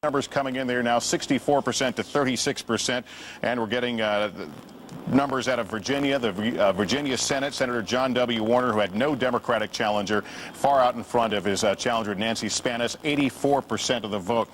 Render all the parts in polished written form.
Numbers coming in there now, 64% to 36%, and we're getting numbers out of Virginia, the Virginia Senate. Senator John W. Warner, who had no Democratic challenger, far out in front of his challenger Nancy Spanis, 84% of the vote.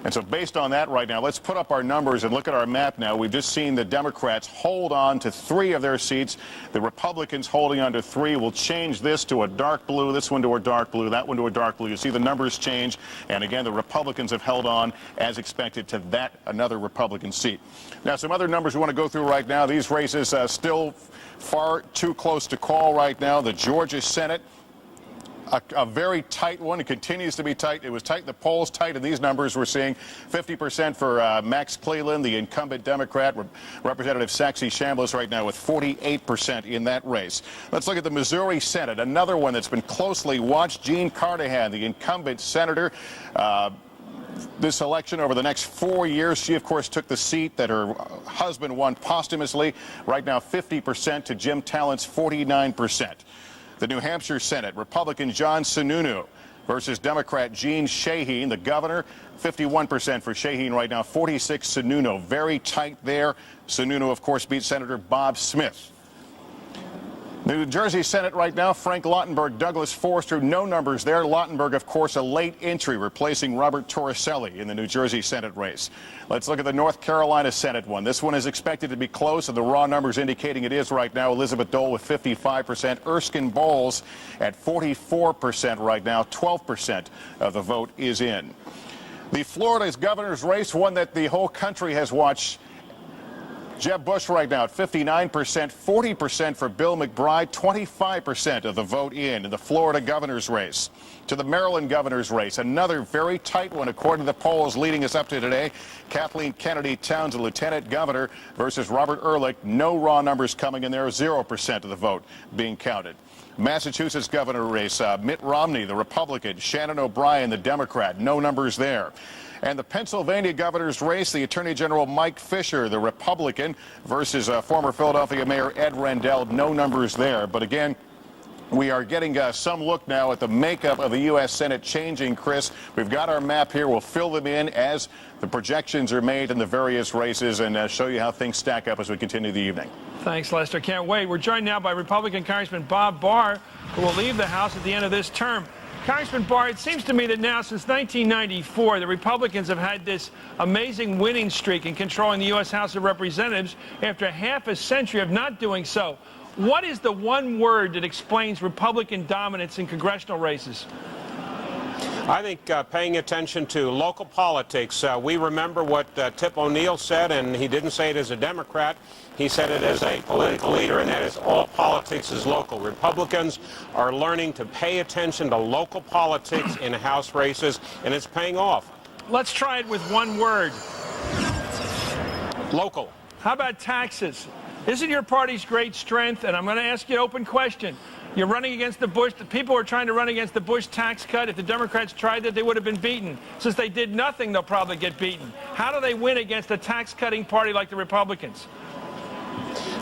And so based on that right now, let's put up our numbers and look at our map now. We've just seen the Democrats hold on to 3 of their seats. The Republicans holding on to 3. We'll change this to a dark blue, this one to a dark blue, that one to a dark blue. You see the numbers change. And again, the Republicans have held on, as expected, to that another Republican seat. Now, some other numbers we want to go through right now. These races still far too close to call right now. The Georgia Senate, a very tight one. It continues to be tight. It was tight in the polls, tight in these numbers. We're seeing 50% for Max Cleland, the incumbent Democrat. Representative Saxby Chambliss right now with 48% in that race. Let's look at the Missouri Senate, another one that's been closely watched. Jean Carnahan, the incumbent senator. This election over the next 4 years, she, of course, took the seat that her husband won posthumously. Right now, 50% to Jim Tallent's 49%. The New Hampshire Senate, Republican John Sununu versus Democrat Gene Shaheen. The governor, 51% for Shaheen right now, 46 Sununu. Very tight there. Sununu, of course, beat Senator Bob Smith. The New Jersey Senate right now, Frank Lautenberg, Douglas Forster, no numbers there. Lautenberg, of course, a late entry, replacing Robert Torricelli in the New Jersey Senate race. Let's look at the North Carolina Senate one. This one is expected to be close, and the raw numbers indicating it is right now. Elizabeth Dole with 55%, Erskine Bowles at 44% right now. 12% of the vote is in. The Florida's governor's race, one that the whole country has watched. Jeb Bush right now at 59%, 40% for Bill McBride, 25% of the vote in the Florida governor's race. To the Maryland governor's race, another very tight one according to the polls leading us up to today. Kathleen Kennedy Townsend, lieutenant governor, versus Robert Ehrlich. No raw numbers coming in there, 0% of the vote being counted. Massachusetts governor race, Mitt Romney, the Republican, Shannon O'Brien, the Democrat, no numbers there. And the Pennsylvania governor's race, the Attorney General Mike Fisher, the Republican, versus former Philadelphia Mayor Ed Rendell, no numbers there. But again, we are getting some look now at the makeup of the U.S. Senate changing, Chris. We've got our map here. We'll fill them in as the projections are made in the various races and show you how things stack up as we continue the evening. Thanks, Lester. Can't wait. We're joined now by Republican Congressman Bob Barr, who will leave the House at the end of this term. Congressman Barr, it seems to me that now, since 1994, the Republicans have had this amazing winning streak in controlling the U.S. House of Representatives after half a century of not doing so. What is the one word that explains Republican dominance in congressional races? I think paying attention to local politics. We remember what Tip O'Neill said, and he didn't say it as a Democrat. He said it as a political leader, and that is all politics is local. Republicans are learning to pay attention to local politics in House races, and it's paying off. Let's try it with one word. Local. How about taxes? Isn't your party's great strength, and I'm going to ask you an open question. You're running against the Bush. The people are trying to run against the Bush tax cut. If the Democrats tried that, they would have been beaten. Since they did nothing, they'll probably get beaten. How do they win against a tax-cutting party like the Republicans?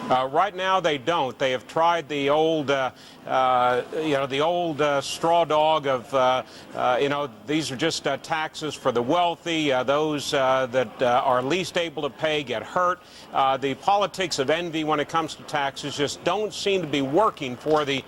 Right now, they don't. They have tried the old, the old straw dog of, these are just taxes for the wealthy. Those that are least able to pay get hurt. The politics of envy when it comes to taxes just don't seem to be working for the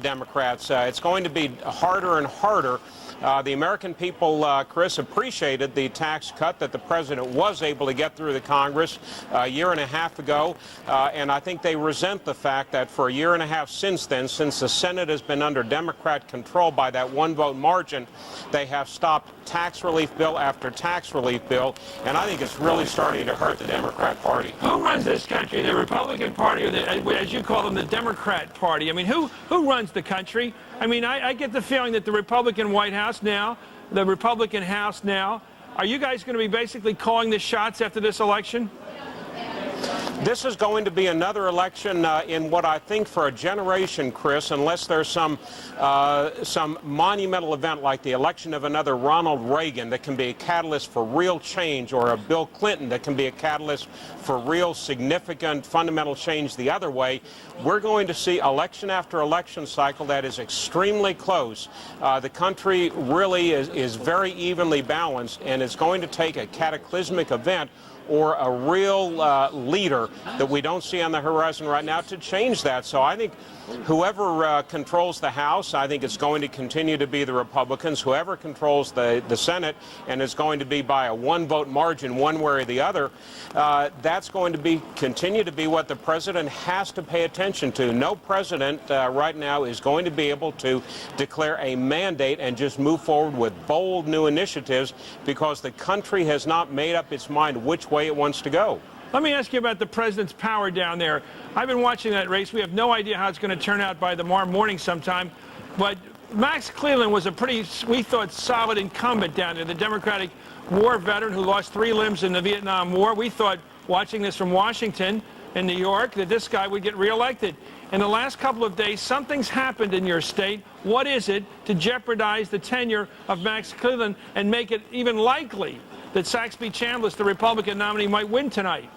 Democrats. It's going to be harder and harder. The American people, Chris, appreciated the tax cut that the president was able to get through the Congress a year and a half ago, and I think they resent the fact that for a year and a half since then, since the Senate has been under Democrat control by that one-vote margin, they have stopped tax relief bill after tax relief bill, and I think it's really starting to hurt the Democrat Party. Who runs this country, the Republican Party, or as you call them, the Democrat Party? I mean, who runs the country? I mean, I get the feeling that the Republican White House now, the Republican House now, are you guys going to be basically calling the shots after this election? This is going to be another election in what I think for a generation, Chris, unless there's some monumental event like the election of another Ronald Reagan that can be a catalyst for real change, or a Bill Clinton that can be a catalyst for real significant fundamental change the other way. We're going to see election after election cycle that is extremely close. The country really is very evenly balanced, and it's going to take a cataclysmic event or a real leader that we don't see on the horizon right now to change that. So I think whoever controls the House, I think it's going to continue to be the Republicans. Whoever controls the Senate, and it's going to be by a one-vote margin one way or the other, that's going to continue to be what the president has to pay attention to. No president right now is going to be able to declare a mandate and just move forward with bold new initiatives, because the country has not made up its mind which way it wants to go. Let me ask you about the president's power down there. I've been watching that race. We have no idea how it's going to turn out by tomorrow morning sometime. But Max Cleland was a pretty, we thought, solid incumbent down there, the Democratic war veteran who lost 3 limbs in the Vietnam War. We thought, watching this from Washington and New York, that this guy would get reelected. In the last couple of days, something's happened in your state. What is it to jeopardize the tenure of Max Cleland and make it even likely that Saxby Chambliss, the Republican nominee, might win tonight?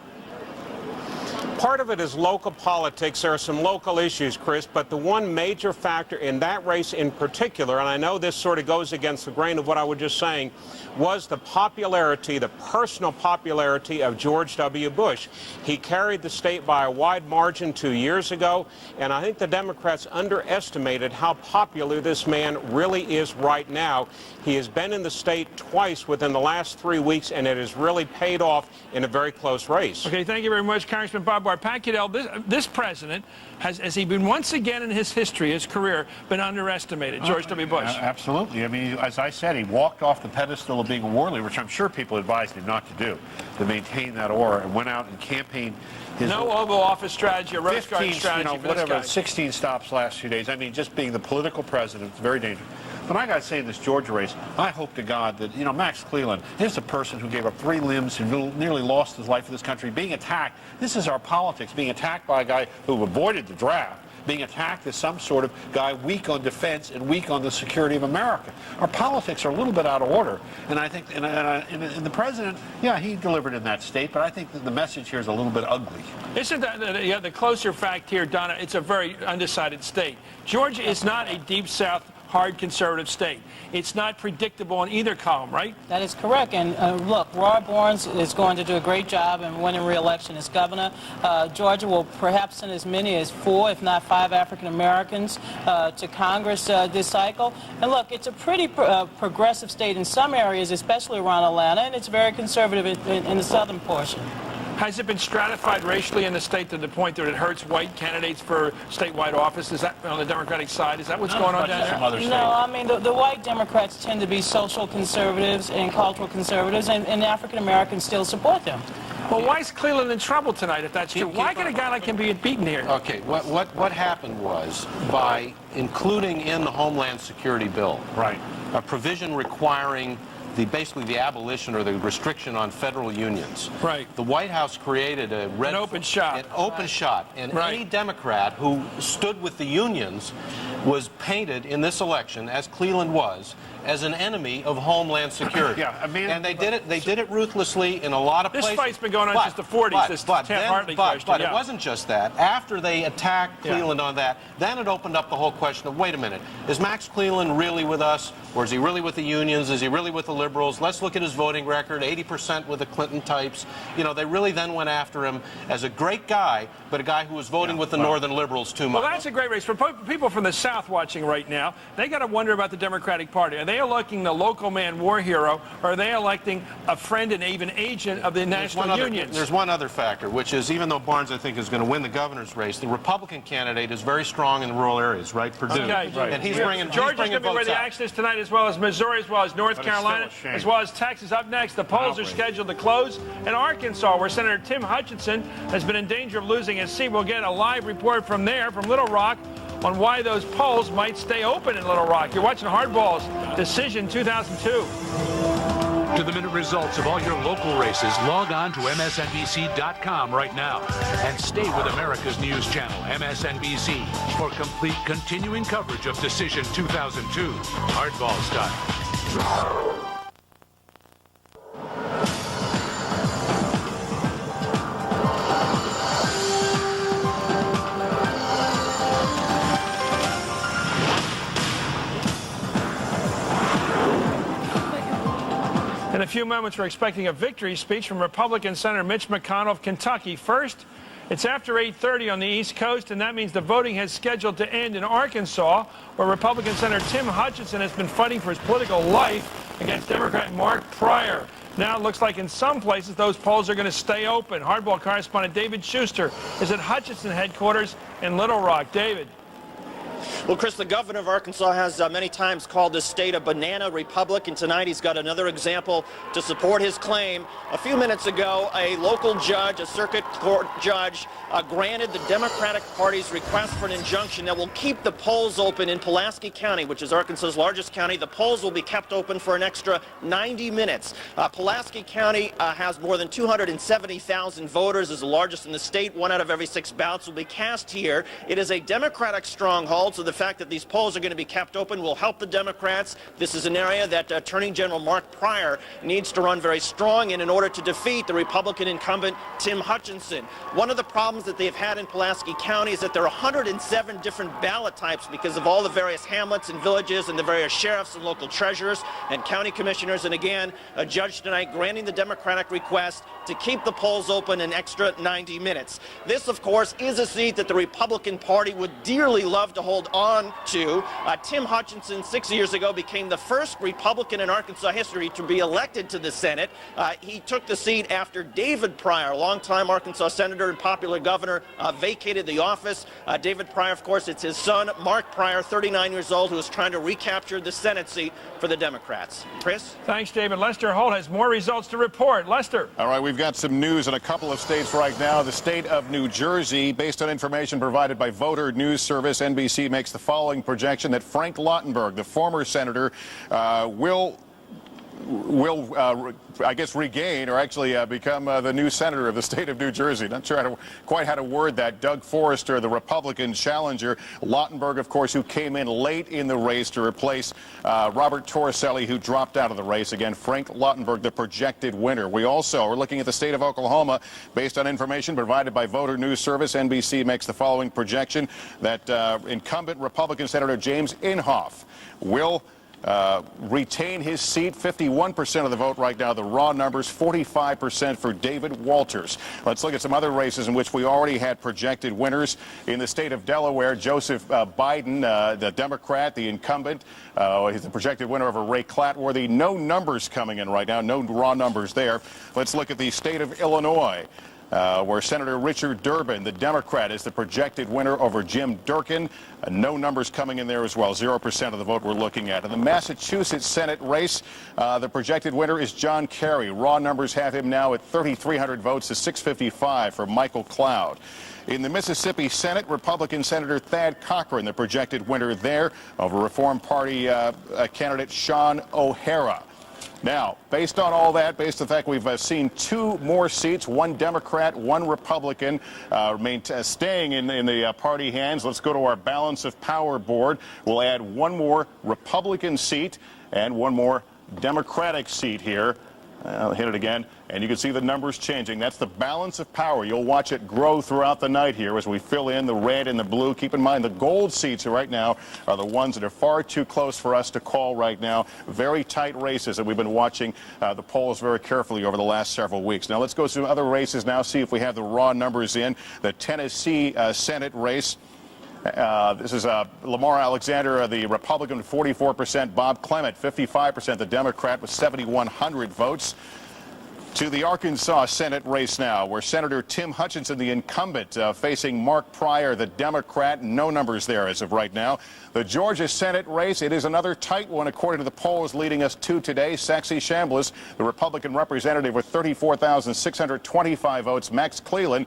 Part of it is local politics. There are some local issues, Chris, but the one major factor in that race in particular, and I know this sort of goes against the grain of what I was just saying, was the popularity, the personal popularity of George W. Bush. He carried the state by a wide margin 2 years ago, and I think the Democrats underestimated how popular this man really is right now. He has been in the state twice within the last 3 weeks, and it has really paid off in a very close race. Okay, thank you very much, Congressman Bob Barr. Pat Goodell, this president, has he been once again in his history, his career, been underestimated, George W. Bush? Absolutely. I mean, as I said, he walked off the pedestal of being a war leader, which I'm sure people advised him not to do, to maintain that aura, and went out and campaigned his... No Oval Office strategy, a Rose Garden strategy for this guy. 16 stops last few days. I mean, just being the political president, it's very dangerous. But I got to say, in this Georgia race, I hope to God that, Max Cleland, here's a person who gave up 3 limbs, who nearly lost his life for this country, being attacked. This is our politics, being attacked by a guy who avoided the draft, being attacked as some sort of guy weak on defense and weak on the security of America. Our politics are a little bit out of order. And I think, and the president, yeah, he delivered in that state, but I think that the message here is a little bit ugly. Isn't that the closer fact here, Donna? It's a very undecided state. Georgia is not a deep South, hard conservative state. It's not predictable in either column, right? That is correct. And look, Roy Barnes is going to do a great job in winning re-election as governor. Georgia will perhaps send as many as 4, if not 5 African Americans to Congress this cycle. And look, it's a pretty progressive state in some areas, especially around Atlanta, and it's very conservative in the southern portion. Has it been stratified racially in the state to the point that it hurts white candidates for statewide office? Is that on the Democratic side? Is that what's going on down there? No, I mean, the white Democrats tend to be social conservatives and cultural conservatives, and African Americans still support them. Well, why is Cleland in trouble tonight, if that's true? Why can a guy like him be beaten here? Okay, what happened was, by including in the Homeland Security bill, Right, a provision requiring basically the abolition or the restriction on federal unions. Right. The White House created an open shot. And Right. any Democrat who stood with the unions was painted in this election, as Cleland was, as an enemy of Homeland Security. Yeah, I mean, and they did it ruthlessly in a lot of places. This fight's been going on since the 40s, this Taft-Hartley question. But it wasn't just that. After they attacked Cleland on that, then it opened up the whole question of, wait a minute, is Max Cleland really with us, or is he really with the unions? Is he really with the liberals? Let's look at his voting record, 80% with the Clinton types. They really then went after him as a great guy, but a guy who was voting with the northern liberals too much. Well, that's a great race. For people from the South watching right now, they got to wonder about the Democratic Party. Are they electing the local man war hero, or are they electing a friend and even agent of the national unions? There's one other factor, which is, even though Barnes, I think, is going to win the governor's race, the Republican candidate is very strong in rural areas, right? Purdue. Okay. Right. And he's bringing Georgia's going to be where the action is tonight, as well as Missouri, as well as North Carolina, as well as Texas. Up next, the polls are scheduled to close in Arkansas, where Senator Tim Hutchinson has been in danger of losing his seat. We'll get a live report from there, from Little Rock, on why those polls might stay open in Little Rock. You're watching Hardball's Decision 2002. up-to-the-minute results of all your local races, log on to MSNBC.com right now and stay with America's news channel, MSNBC, for complete continuing coverage of Decision 2002, hardball style. In a few moments, we're expecting a victory speech from Republican Senator Mitch McConnell of Kentucky. First, it's after 8:30 on the East Coast, and that means the voting has scheduled to end in Arkansas, where Republican Senator Tim Hutchinson has been fighting for his political life against Democrat Mark Pryor. Now it looks like in some places those polls are going to stay open. Hardball correspondent David Schuster is at Hutchinson headquarters in Little Rock. David. Well, Chris, the governor of Arkansas has many times called this state a banana republic, and tonight he's got another example to support his claim. A few minutes ago, a local judge, a circuit court judge, granted the Democratic Party's request for an injunction that will keep the polls open in Pulaski County, which is Arkansas's largest county. The polls will be kept open for an extra 90 minutes. Pulaski County has more than 270,000 voters, is the largest in the state. 1 out of every 6 ballots will be cast here. It is a Democratic stronghold, so the fact that these polls are going to be kept open will help the Democrats. This is an area that Attorney General Mark Pryor needs to run very strong in order to defeat the Republican incumbent Tim Hutchinson. One of the problems that they've had in Pulaski County is that there are 107 different ballot types because of all the various hamlets and villages and the various sheriffs and local treasurers and county commissioners. And again, a judge tonight granting the Democratic request to keep the polls open an extra 90 minutes. This, of course, is a seat that the Republican Party would dearly love to hold on to. Tim Hutchinson 6 years ago became the first Republican in Arkansas history to be elected to the Senate. He took the seat after David Pryor, longtime Arkansas senator and popular governor, vacated the office. David Pryor, of course, it's his son, Mark Pryor, 39 years old, who is trying to recapture the Senate seat for the Democrats. Chris? Thanks, David. Lester Holt has more results to report. Lester. All right, we've got some news in a couple of states right now. The state of New Jersey, based on information provided by Voter News Service, NBC makes the following projection that Frank Lautenberg, the former senator, will I guess regain or actually become the new senator of the state of New Jersey. Not sure quite how to word that. Doug Forrester, the Republican challenger. Lautenberg, of course, who came in late in the race to replace Robert Torricelli, who dropped out of the race. Again, Frank Lautenberg, the projected winner. We also are looking at the state of Oklahoma. Based on information provided by Voter News Service, NBC makes the following projection that incumbent Republican Senator James Inhofe will retain his seat. 51% of the vote right now. The raw numbers, 45% for David Walters. Let's look at some other races in which we already had projected winners. In the state of Delaware, Joseph Biden, the Democrat, the incumbent, he's the projected winner over Ray Clatworthy. No numbers coming in right now, no raw numbers there. Let's look at the state of Illinois. Where Senator Richard Durbin, the Democrat, is the projected winner over Jim Durkin. No numbers coming in there as well. 0% of the vote we're looking at. In the Massachusetts Senate race, the projected winner is John Kerry. Raw numbers have him now at 3,300 votes to 655 for Michael Cloud. In the Mississippi Senate, Republican Senator Thad Cochran, the projected winner there over Reform Party candidate Sean O'Hara. Now, based on all that, based on the fact we've seen 2 more seats, 1 Democrat, 1 Republican, staying in the party hands. Let's go to our balance of power board. We'll add 1 more Republican seat and 1 more Democratic seat here. I'll hit it again, and you can see the numbers changing. That's the balance of power. You'll watch it grow throughout the night here as we fill in the red and the blue. Keep in mind the gold seats right now are the ones that are far too close for us to call right now. Very tight races, and we've been watching the polls very carefully over the last several weeks. Now let's go through other races now, see if we have the raw numbers in. The Tennessee Senate race. This is Lamar Alexander, the Republican, 44%. Bob Clement, 55%. The Democrat with 7,100 votes. To the Arkansas Senate race now, where Senator Tim Hutchinson, the incumbent, facing Mark Pryor, the Democrat. No numbers there as of right now. The Georgia Senate race, it is another tight one according to the polls leading us to today. Saxe Chambliss, the Republican representative with 34,625 votes. Max Cleland,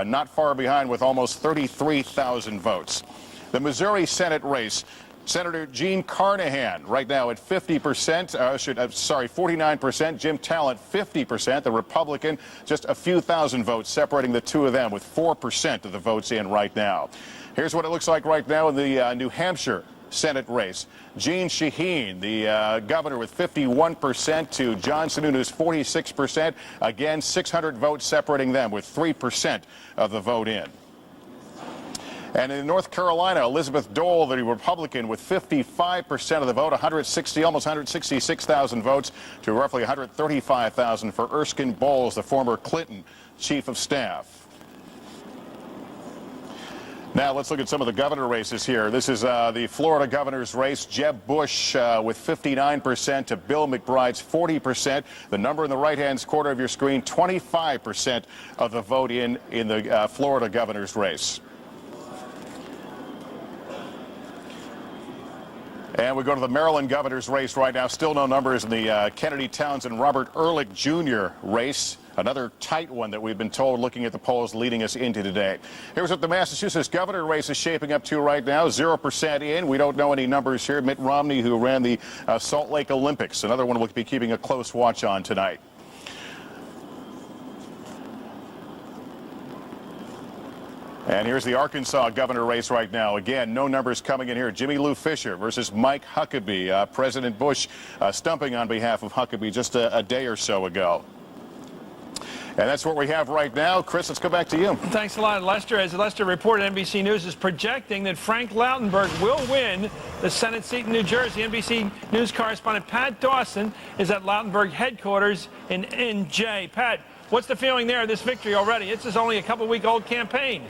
not far behind with almost 33,000 votes. The Missouri Senate race. Senator Jean Carnahan right now at 50%, 49%. Jim Talent, 50%. The Republican, just a few thousand votes separating the two of them, with 4% of the votes in right now. Here's what it looks like right now in the New Hampshire Senate race. Jeanne Shaheen, the governor, with 51% to John Sununu's 46%. Again, 600 votes separating them, with 3% of the vote in. And in North Carolina, Elizabeth Dole, the Republican, with 55% of the vote, almost 166,000 votes to roughly 135,000 for Erskine Bowles, the former Clinton chief of staff. Now let's look at some of the governor races here. This is the Florida governor's race. Jeb Bush with 59% to Bill McBride's 40%. The number in the right-hand corner of your screen, 25% of the vote in the Florida governor's race. And we go to the Maryland governor's race right now. Still no numbers in the Kennedy Townsend Robert Ehrlich Jr. race. Another tight one that we've been told, looking at the polls leading us into today. Here's what the Massachusetts governor race is shaping up to right now. 0% in. We don't know any numbers here. Mitt Romney, who ran the Salt Lake Olympics, another one we'll be keeping a close watch on tonight. And here's the Arkansas governor race right now. Again, no numbers coming in here. Jimmy Lou Fisher versus Mike Huckabee. President Bush stumping on behalf of Huckabee just a day or so ago. And that's what we have right now. Chris, let's go back to you. Thanks a lot, Lester. As Lester reported, NBC News is projecting that Frank Lautenberg will win the Senate seat in New Jersey. NBC News correspondent Pat Dawson is at Lautenberg headquarters in NJ. Pat, what's the feeling there of this victory already? This is only a couple-week-old campaign.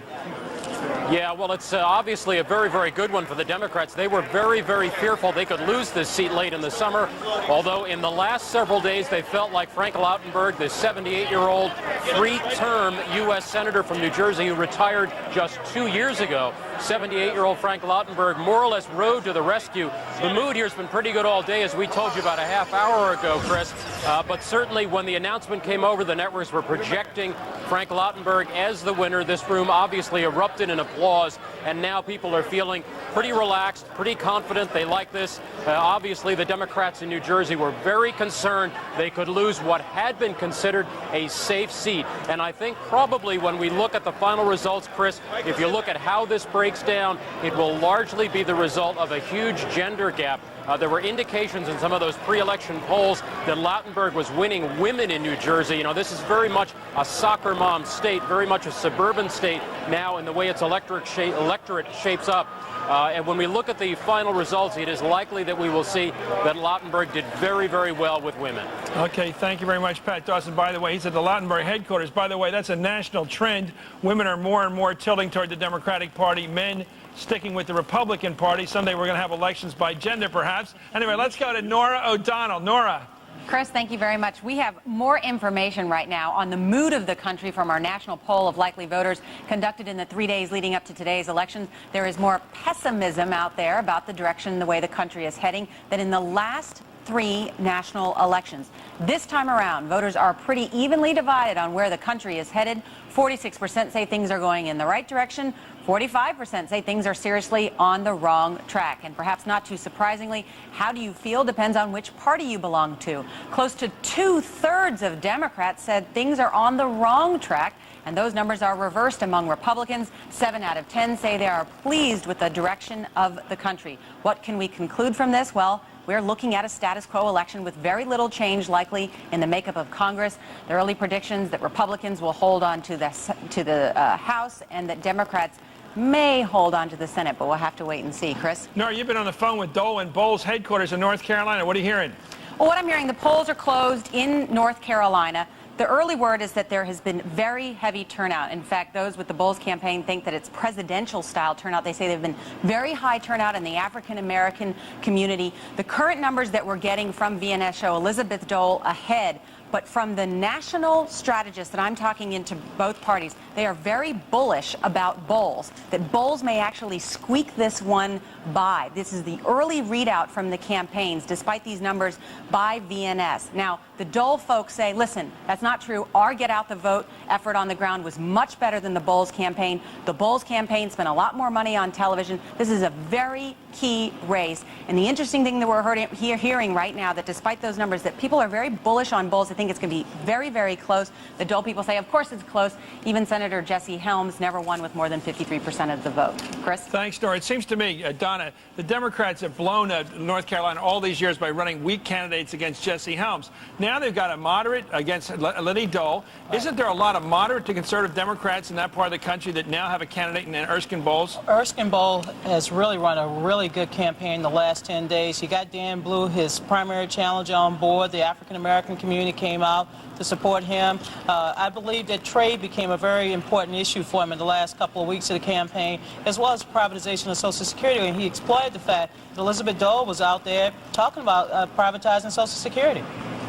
Yeah, well, it's obviously a very, very good one for the Democrats. They were very, very fearful they could lose this seat late in the summer, although in the last several days they felt like Frank Lautenberg, the 78-year-old three-term U.S. Senator from New Jersey who retired just 2 years ago, 78-year-old Frank Lautenberg more or less rode to the rescue. The mood here has been pretty good all day, as we told you about a half hour ago, Chris. But certainly when the announcement came over, the networks were projecting Frank Lautenberg as the winner. This room obviously erupted in applause, and now people are feeling pretty relaxed, pretty confident. They like this. Obviously, the Democrats in New Jersey were very concerned they could lose what had been considered a safe seat. And I think probably when we look at the final results, Chris, if you look at how this breaks down, it will largely be the result of a huge gender gap. There were indications in some of those pre-election polls that Lautenberg was winning women in New Jersey. You know, this is very much a soccer mom state, very much a suburban state now in the way its electorate shapes up. And when we look at the final results, it is likely that we will see that Lautenberg did very, very well with women. Okay, thank you very much, Pat Dawson. By the way, he's at the Lautenberg headquarters. By the way, that's a national trend. Women are more and more tilting toward the Democratic Party. Men sticking with the Republican Party. Someday we're going to have elections by gender, perhaps. Anyway, let's go to Nora O'Donnell. Nora. Chris, thank you very much. We have more information right now on the mood of the country from our national poll of likely voters conducted in the 3 days leading up to today's elections. There is more pessimism out there about the direction, the way the country is heading, than in the last 3 national elections. This time around, voters are pretty evenly divided on where the country is headed. 46% say things are going in the right direction. 45% say things are seriously on the wrong track. And perhaps not too surprisingly, how do you feel depends on which party you belong to. Close to 2/3 of Democrats said things are on the wrong track, and those numbers are reversed among Republicans. 7 out of 10 say they are pleased with the direction of the country. What can we conclude from this? Well, we're looking at a status quo election with very little change likely in the makeup of Congress. The early predictions that Republicans will hold on to the House and that Democrats may hold on to the Senate, but we'll have to wait and see. Chris? Nora, you've been on the phone with Dole and Bowles headquarters in North Carolina. What are you hearing? Well, what I'm hearing, the polls are closed in North Carolina. The early word is that there has been very heavy turnout. In fact, those with the Bowles campaign think that it's presidential-style turnout. They say there have been very high turnout in the African-American community. The current numbers that we're getting from VNS show Elizabeth Dole ahead But from the national strategists that I'm talking into both parties, they are very bullish about Bowles, that Bowles may actually squeak this one by. This is the early readout from the campaigns, despite these numbers, by VNS. Now, the Dole folks say, listen, that's not true. Our get out the vote effort on the ground was much better than the Bowles campaign. The Bowles campaign spent a lot more money on television. This is a very key race. And the interesting thing that we're hearing right now, that despite those numbers, that people are very bullish on Bowles. They think it's going to be very, very close. The Dole people say, of course it's close. Even Senator Jesse Helms never won with more than 53% of the vote. Chris? Thanks, Nora. It seems to me, Donna, the Democrats have blown North Carolina all these years by running weak candidates against Jesse Helms. Now they've got a moderate against Liddy Dole. Isn't there a lot of moderate to conservative Democrats in that part of the country that now have a candidate in Erskine Bowles? Erskine Bowles has really run a really good campaign the last 10 days. He got Dan Blue, his primary challenger, on board. The African-American community came out to support him. I believe that trade became a very important issue for him in the last couple of weeks of the campaign, as well as privatization of Social Security. And he exploited the fact that Elizabeth Dole was out there talking about privatizing Social Security.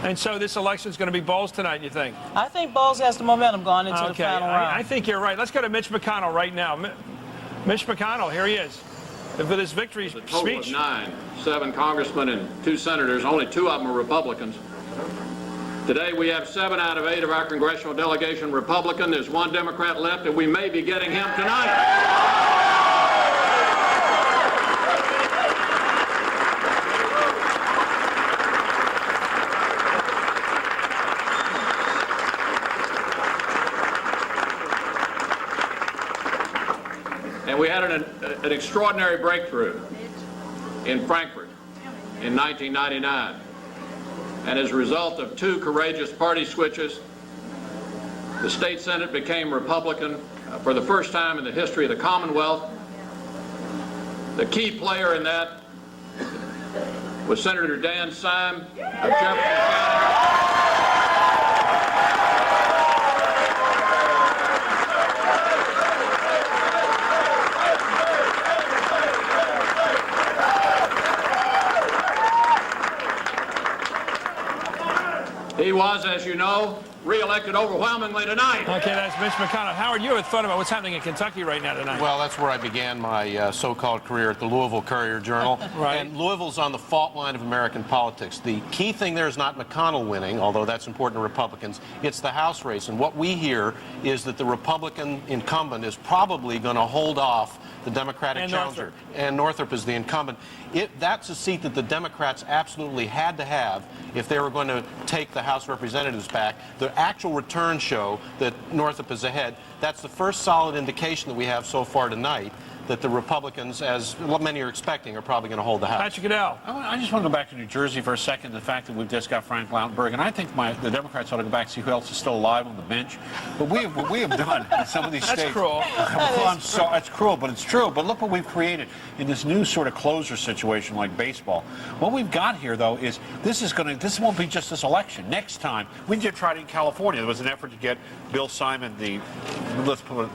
And so this election is going to be Bowles tonight, you think? I think Bowles has the momentum going into the final round. I think you're right. Let's go to Mitch McConnell right now. Mitch McConnell, here he is, with his victory speech. A total of 9, 7 congressmen and 2 senators. Only 2 of them are Republicans. Today we have 7 out of 8 of our congressional delegation Republican. There's 1 Democrat left, and we may be getting him tonight. And we had an extraordinary breakthrough in Frankfurt in 1999. And as a result of 2 courageous party switches, the state Senate became Republican for the first time in the history of the Commonwealth. The key player in that was Senator Dan Syme of Jefferson County. He was, as you know, re-elected overwhelmingly tonight. Okay, that's Mitch McConnell. Howard, you had thought about what's happening in Kentucky right now tonight. Well, that's where I began my so-called career at the Louisville Courier-Journal. Right. And Louisville's on the fault line of American politics. The key thing there is not McConnell winning, although that's important to Republicans. It's the House race. And what we hear is that the Republican incumbent is probably going to hold off the Democratic challenger. And Northrop is the incumbent. That's a seat that the Democrats absolutely had to have if they were going to take the House of Representatives back. The actual returns show that Northrop is ahead. That's the first solid indication that we have so far tonight that the Republicans, as many are expecting, are probably going to hold the House. Patrick Goodell. I just want to go back to New Jersey for a second. The fact that we've just got Frank Lautenberg, and I think the Democrats ought to go back and see who else is still alive on the bench. But what we have done in some of these states. That's cruel. Well, it's cruel, but it's true. But look what we've created in this new sort of closer situation like baseball. What we've got here, though, is this won't be just this election. Next time, we did try it in California. There was an effort to get Bill Simon, the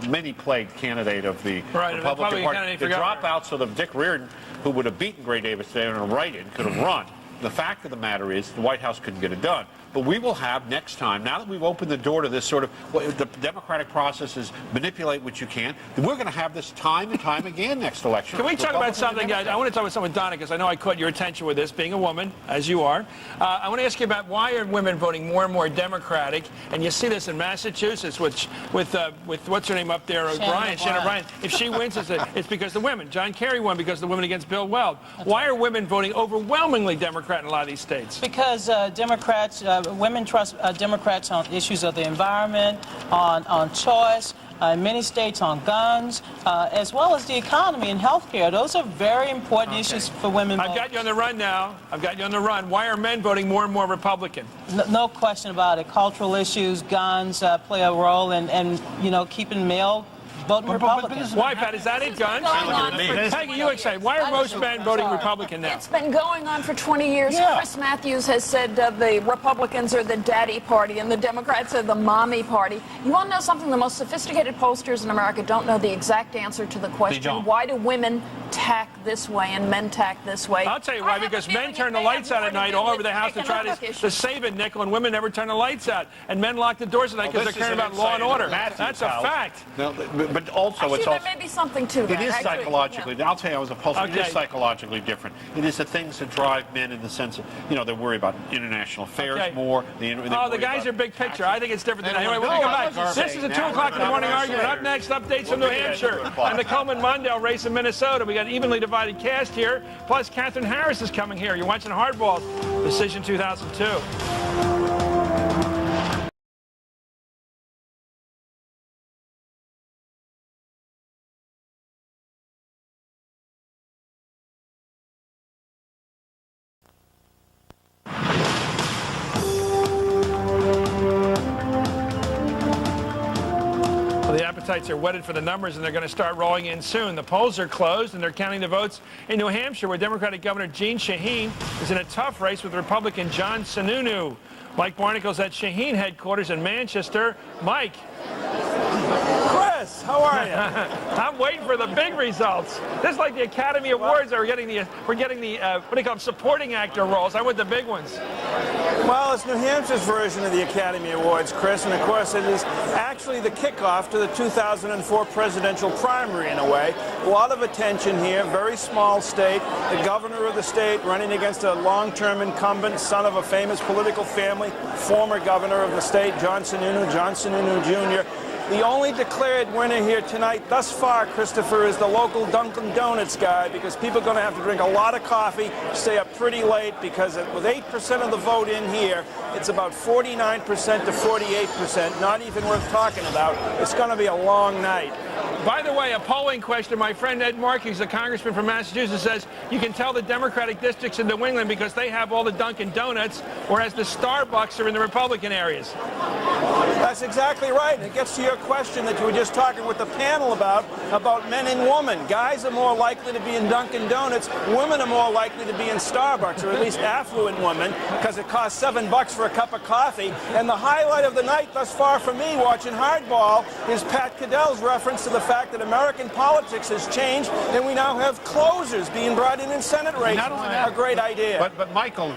many-plagued candidate of the Republican Party, to drop out so that Dick Reardon, who would have beaten Gray Davis today on a write-in, could have run. The fact of the matter is the White House couldn't get it done. But we will have next time, now that we've opened the door to this sort of, the democratic process is manipulate what you can, we're going to have this time and time again next election. Can we talk about something, guys? I want to talk about something with Donna, because I know I caught your attention with this, being a woman, as you are. I want to ask you about why are women voting more and more Democratic? And you see this in Massachusetts with what's her name up there, Shannon O'Brien. If she wins, it's because the women. John Kerry won because the women against Bill Weld. Why are women voting overwhelmingly Democrat in a lot of these states? Because women trust Democrats on issues of the environment, on choice, in many states on guns, as well as the economy and health care. Those are very important issues for women. I've got you on the run now. Why are men voting more and more Republican? No question about it. Cultural issues, guns play a role, and keeping male voting Republican. Why, Pat? Is that it, Guns? Peggy, you excited? Why are most men voting Republican now? It's been going on for 20 years. Yeah. Chris Matthews has said the Republicans are the daddy party and the Democrats are the mommy party. You want to know something? The most sophisticated pollsters in America don't know the exact answer to the question, why do women tack this way and men tack this way? I'll tell you why, because men turn the lights out at night all over the house to try to save a nickel, and women never turn the lights out. And men lock the doors at night because they're caring about law and order. That's a fact. No, but also, Actually, it's there also, may be something to that. it is psychologically. I'll tell you, I was a pollster. It Okay. is psychologically different. It is the things that drive men in the sense of, they worry about international affairs more. The guys are big picture. I think it's different than that. Anyway, we'll come back. This is a 2 o'clock in the morning argument. Up next, updates from New Hampshire and the Coleman-Mondale race in Minnesota. We got evenly divided cast here. Plus, Catherine Harris is coming here. You're watching Hardball, Decision 2002. The appetites are whetted for the numbers, and they're going to start rolling in soon. The polls are closed, and they're counting the votes in New Hampshire, where Democratic Governor Jeanne Shaheen is in a tough race with Republican John Sununu. Mike Barnickel's at Shaheen headquarters in Manchester. Mike. Chris, how are you? I'm waiting for the big results. This is like the Academy Awards. We're getting the what do you call them, supporting actor roles. I want the big ones. Well, it's New Hampshire's version of the Academy Awards, Chris, and of course it is actually the kickoff to the 2004 presidential primary in a way. A lot of attention here, very small state. The governor of the state running against a long-term incumbent, son of a famous political family, former governor of the state, John Sununu Jr. The only declared winner here tonight thus far, Christopher, is the local Dunkin' Donuts guy, because people are going to have to drink a lot of coffee, stay up pretty late, because with 8% of the vote in here, it's about 49% to 48%, not even worth talking about. It's going to be a long night. By the way, a polling question. My friend Ed Markey, who's a congressman from Massachusetts, says you can tell the Democratic districts in New England because they have all the Dunkin' Donuts, whereas the Starbucks are in the Republican areas. That's exactly right. It gets to your question that you were just talking with the panel about men and women. Guys are more likely to be in Dunkin' Donuts. Women are more likely to be in Starbucks, or at least affluent women, because it costs $7 for a cup of coffee. And the highlight of the night thus far for me, watching Hardball, is Pat Caddell's reference to the fact that American politics has changed, and we now have closers being brought in Senate races. Not only that, a great idea. But Michael,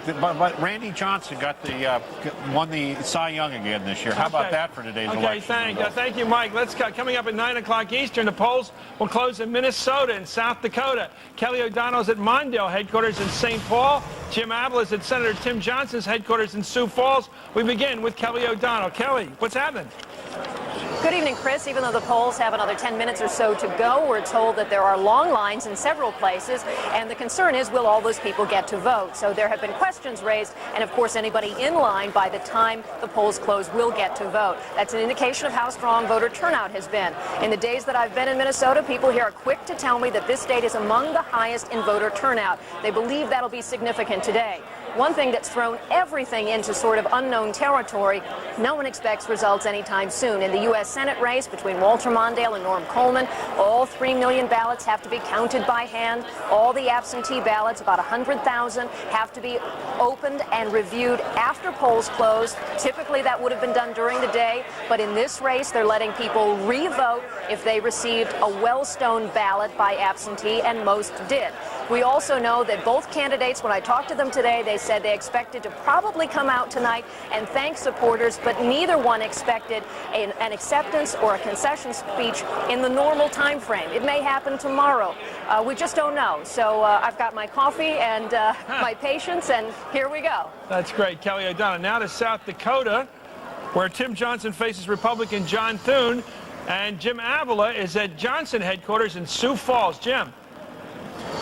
Randy Johnson got won the Cy Young again this year. How about that for today's election? Thank you, Mike. Coming up at 9 o'clock Eastern, the polls will close in Minnesota and South Dakota. Kelly O'Donnell's at Mondale headquarters in St. Paul. Jim Avila's at Senator Tim Johnson's headquarters in Sioux Falls. We begin with Kelly O'Donnell. Kelly, what's happening? Good evening, Chris. Even though the polls have another 10 minutes or so to go, we're told that there are long lines in several places, and the concern is, will all those people get to vote? So there have been questions raised, and of course anybody in line by the time the polls close will get to vote. That's an indication of how strong voter turnout has been. In the days that I've been in Minnesota, people here are quick to tell me that this state is among the highest in voter turnout. They believe that'll be significant today. One thing that's thrown everything into sort of unknown territory, no one expects results anytime soon. In the U.S. Senate race between Walter Mondale and Norm Coleman, all 3 million ballots have to be counted by hand. All the absentee ballots, about 100,000, have to be opened and reviewed after polls close. Typically that would have been done during the day, but in this race they're letting people re-vote if they received a well-stoned ballot by absentee, and most did. We also know that both candidates, when I talked to them today, they said they expected to probably come out tonight and thank supporters, but neither one expected an acceptance or a concession speech in the normal time frame. It may happen tomorrow. We just don't know. So I've got my coffee and my patience, and here we go. That's great, Kelly O'Donnell. Now to South Dakota, where Tim Johnson faces Republican John Thune, and Jim Avila is at Johnson headquarters in Sioux Falls. Jim.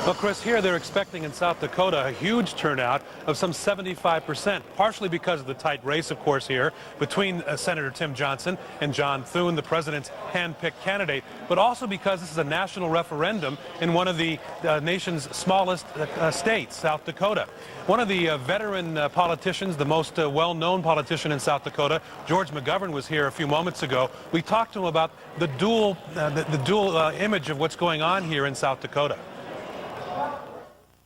Well, Chris, here they're expecting in South Dakota a huge turnout of some 75%, partially because of the tight race, of course, here between Senator Tim Johnson and John Thune, the president's hand-picked candidate, but also because this is a national referendum in one of the nation's smallest states, South Dakota. One of the veteran politicians, the most well-known politician in South Dakota, George McGovern, was here a few moments ago. We talked to him about the dual image of what's going on here in South Dakota.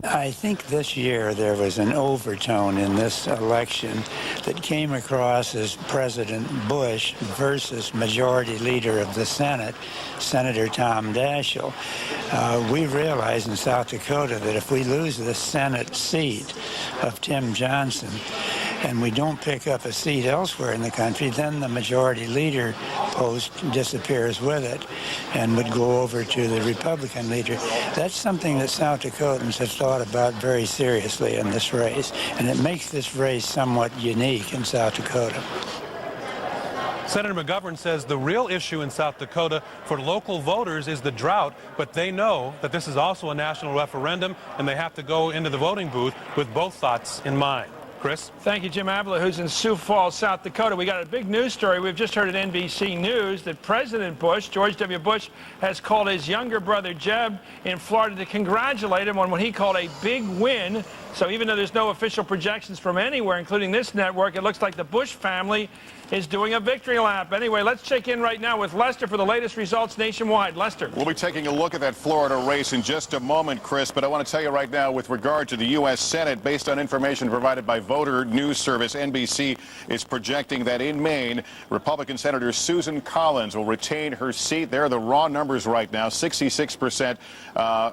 I think this year there was an overtone in this election that came across as President Bush versus Majority Leader of the Senate, Senator Tom Daschle. We realize in South Dakota that if we lose the Senate seat of Tim Johnson and we don't pick up a seat elsewhere in the country, then the Majority Leader post disappears with it and would go over to the Republican leader. That's something that South Dakotans have thought about very seriously in this race, and it makes this race somewhat unique in South Dakota. Senator McGovern says the real issue in South Dakota for local voters is the drought, but they know that this is also a national referendum, and they have to go into the voting booth with both thoughts in mind. Chris? Thank you, Jim Avila, who's in Sioux Falls, South Dakota. We got a big news story. We've just heard at NBC News that President Bush, George W. Bush, has called his younger brother Jeb in Florida to congratulate him on what he called a big win. So even though there's no official projections from anywhere, including this network, it looks like the Bush family is doing a victory lap. Anyway, let's check in right now with Lester for the latest results nationwide. Lester. We'll be taking a look at that Florida race in just a moment, Chris, but I want to tell you right now with regard to the U.S. Senate, based on information provided by voter news service NBC, is projecting that in Maine, Republican Senator Susan Collins will retain her seat. There are the raw numbers right now, 66%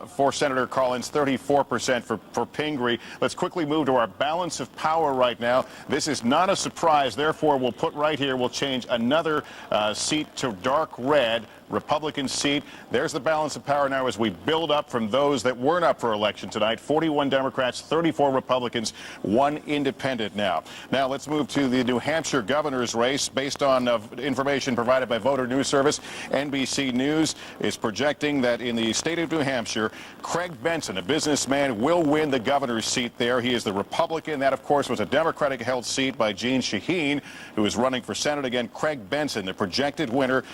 for Senator Collins, 34% for Pingree. Let's quickly move to our balance of power right now. This is not a surprise, therefore we'll put right here, we'll change another seat to dark red, Republican seat. There's the balance of power now as we build up from those that weren't up for election tonight. 41 Democrats, 34 Republicans, 1 independent now. Now let's move to the New Hampshire governor's race. Based on information provided by Voter News Service, NBC News is projecting that in the state of New Hampshire, Craig Benson, a businessman, will win the governor's seat there. He is the Republican. That, of course, was a Democratic-held seat by Jean Shaheen, who is running for Senate again. Craig Benson, the projected winner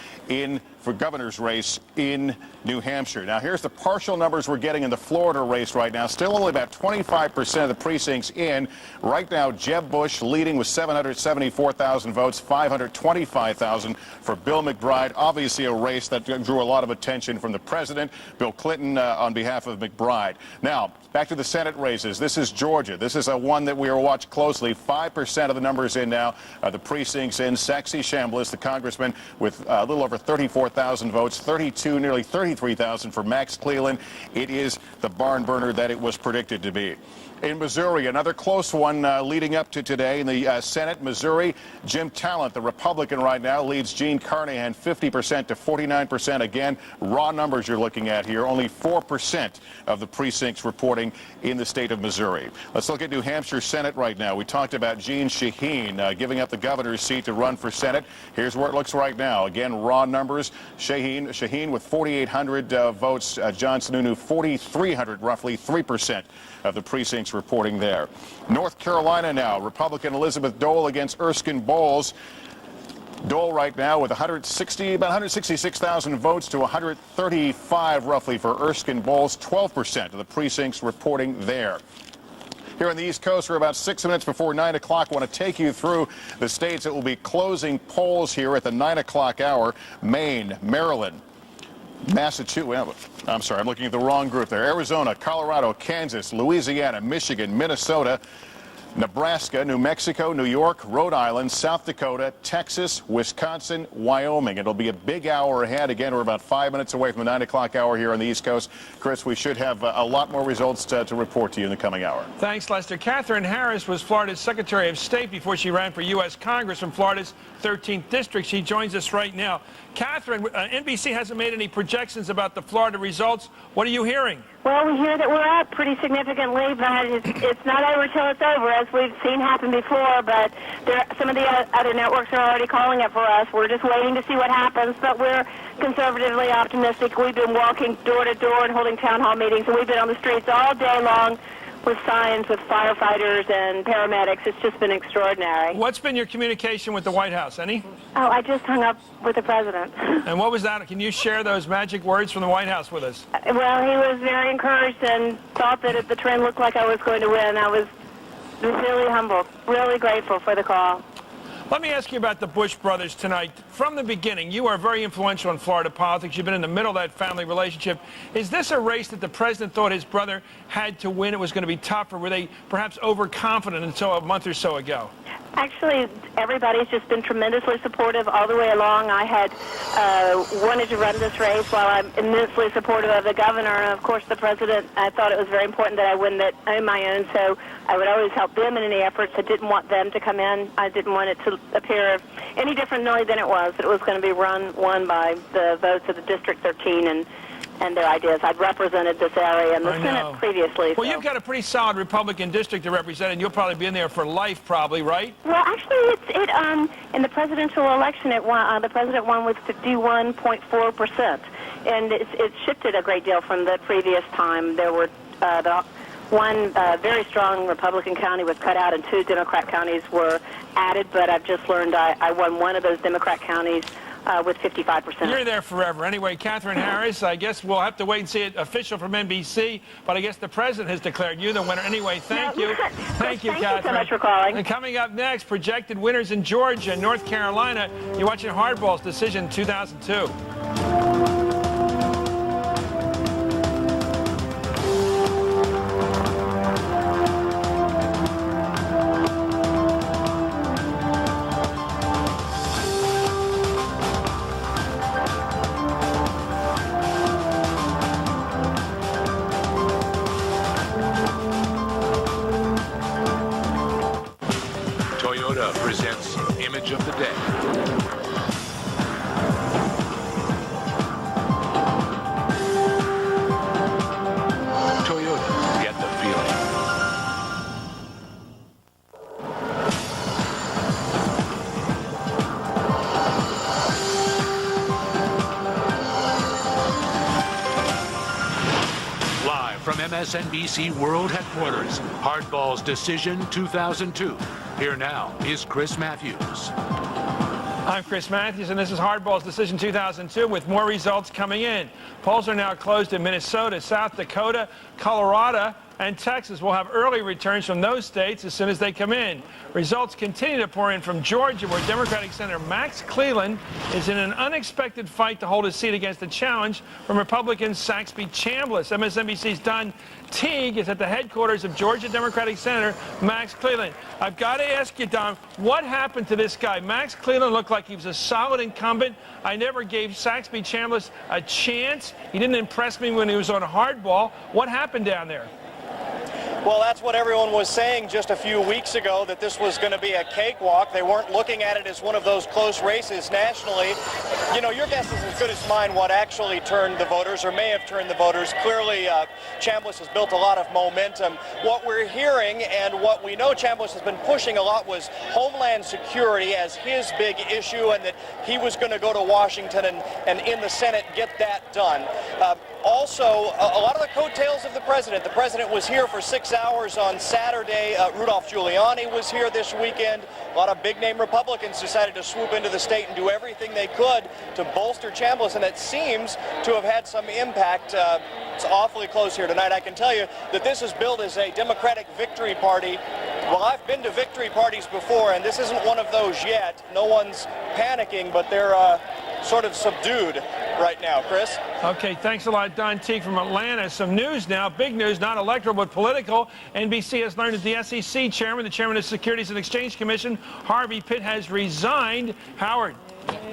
for governor's race in New Hampshire. Now, here's the partial numbers we're getting in the Florida race right now. Still only about 25% of the precincts in. Right now, Jeb Bush leading with 774,000 votes, 525,000 for Bill McBride. Obviously a race that drew a lot of attention from the president, Bill Clinton, on behalf of McBride. Now, back to the Senate races. This is Georgia. This is a one that we are watching closely. 5% of the numbers in now. The precincts in. Saxby Chambliss, the congressman, with a little over 34,000 votes, 32, nearly 33,000 for Max Cleland. It is the barn burner that it was predicted to be. In Missouri, another close one leading up to today in the Senate. Missouri, Jim Talent, the Republican right now, leads Gene Carnahan 50% to 49%. Again, raw numbers you're looking at here. Only 4% of the precincts reporting in the state of Missouri. Let's look at New Hampshire Senate right now. We talked about Jean Shaheen giving up the governor's seat to run for Senate. Here's where it looks right now. Again, raw numbers. Shaheen with 4,800 votes. John Sununu, 4,300, roughly 3% of the precincts reporting there. North Carolina now, Republican Elizabeth Dole against Erskine Bowles. Dole right now with about 166,000 votes to 135 roughly for Erskine Bowles, 12% of the precincts reporting there. Here on the East Coast, we're about 6 minutes before 9 o'clock. I want to take you through the states that will be closing polls here at the 9 o'clock hour. Maine, Maryland, Massachusetts, I'm sorry, I'm looking at the wrong group there. Arizona, Colorado, Kansas, Louisiana, Michigan, Minnesota, Nebraska, New Mexico, New York, Rhode Island, South Dakota, Texas, Wisconsin, Wyoming. It'll be a big hour ahead. Again, we're about 5 minutes away from the 9 o'clock hour here on the East Coast. Chris, we should have a lot more results to report to you in the coming hour. Thanks, Lester. Katherine Harris was Florida's Secretary of State before she ran for U.S. Congress from Florida's 13th District. She joins us right now. Katherine, NBC hasn't made any projections about the Florida results. What are you hearing? Well, we hear that we're up pretty significantly, but it's not over till it's over, as we've seen happen before. But some of the other networks are already calling it for us. We're just waiting to see what happens, but we're conservatively optimistic. We've been walking door to door and holding town hall meetings, and we've been on the streets all day long with signs, with firefighters and paramedics. It's just been extraordinary. What's been your communication with the White House? Any? Oh, I just hung up with the president. And what was that? Can you share those magic words from the White House with us? Well, he was very encouraged and thought that if the trend looked like I was going to win, I was really humbled, really grateful for the call. Let me ask you about the Bush brothers tonight. From the beginning, you are very influential in Florida politics. You've been in the middle of that family relationship. Is this a race that the president thought his brother had to win? It was going to be tough, or were they perhaps overconfident until a month or so ago? Actually, everybody's just been tremendously supportive all the way along. I had wanted to run this race while I'm immensely supportive of the governor. And, of course, the president, I thought it was very important that I win that on my own, so I would always help them in any efforts. I didn't want them to come in. I didn't want it to appear any differently than it was. It was going to be won by the votes of the District 13 and their ideas. I'd represented this area in the Senate previously. Well, you've got a pretty solid Republican district to represent, and you'll probably be in there for life, probably, right? Well, actually, in the presidential election, the president won with 51.4%, and it shifted a great deal from the previous time. There were one very strong Republican county was cut out, and 2 Democrat counties were added, but I've just learned I won one of those Democrat counties with 55%. You're there forever. Anyway, Catherine Harris, I guess we'll have to wait and see it official from NBC, but I guess the president has declared you the winner. Anyway, thank you. Thank you, Catherine. Thank you so much for calling. And coming up next, projected winners in Georgia and North Carolina. You're watching Hardball's Decision 2002. Presents Image of the Day. Toyota, get the feeling. Live from MSNBC World Headquarters, Hardball's Decision 2002. Here now is Chris Matthews. I'm Chris Matthews, and this is Hardball's Decision 2002 with more results coming in. Polls are now closed in Minnesota, South Dakota, Colorado, and Texas. We'll have early returns from those states as soon as they come in. Results continue to pour in from Georgia, where Democratic Senator Max Cleland is in an unexpected fight to hold his seat against a challenge from Republican Saxby Chambliss. MSNBC's Don Teague is at the headquarters of Georgia Democratic Senator Max Cleland. I've got to ask you, Don, what happened to this guy? Max Cleland looked like he was a solid incumbent. I never gave Saxby Chambliss a chance. He didn't impress me when he was on Hardball. What happened down there? Well, that's what everyone was saying just a few weeks ago, that this was going to be a cakewalk. They weren't looking at it as one of those close races nationally. You know, your guess is as good as mine what actually turned the voters, or may have turned the voters. Clearly, Chambliss has built a lot of momentum. What we're hearing and what we know Chambliss has been pushing a lot was Homeland Security as his big issue, and that he was going to go to Washington and in the Senate get that done. Also, a lot of the coattails of the president. The president was here for 6 hours on Saturday. Rudolph Giuliani was here this weekend. A lot of big-name Republicans decided to swoop into the state and do everything they could to bolster Chambliss, and it seems to have had some impact. It's awfully close here tonight. I can tell you that this is billed as a Democratic victory party. Well, I've been to victory parties before, and this isn't one of those yet. No one's panicking, but they're sort of subdued right now. Chris? Okay, thanks a lot, Don Teague from Atlanta. Some news now, big news, not electoral but political. NBC has learned that the SEC chairman, the chairman of the Securities and Exchange Commission, Harvey Pitt, has resigned. Howard?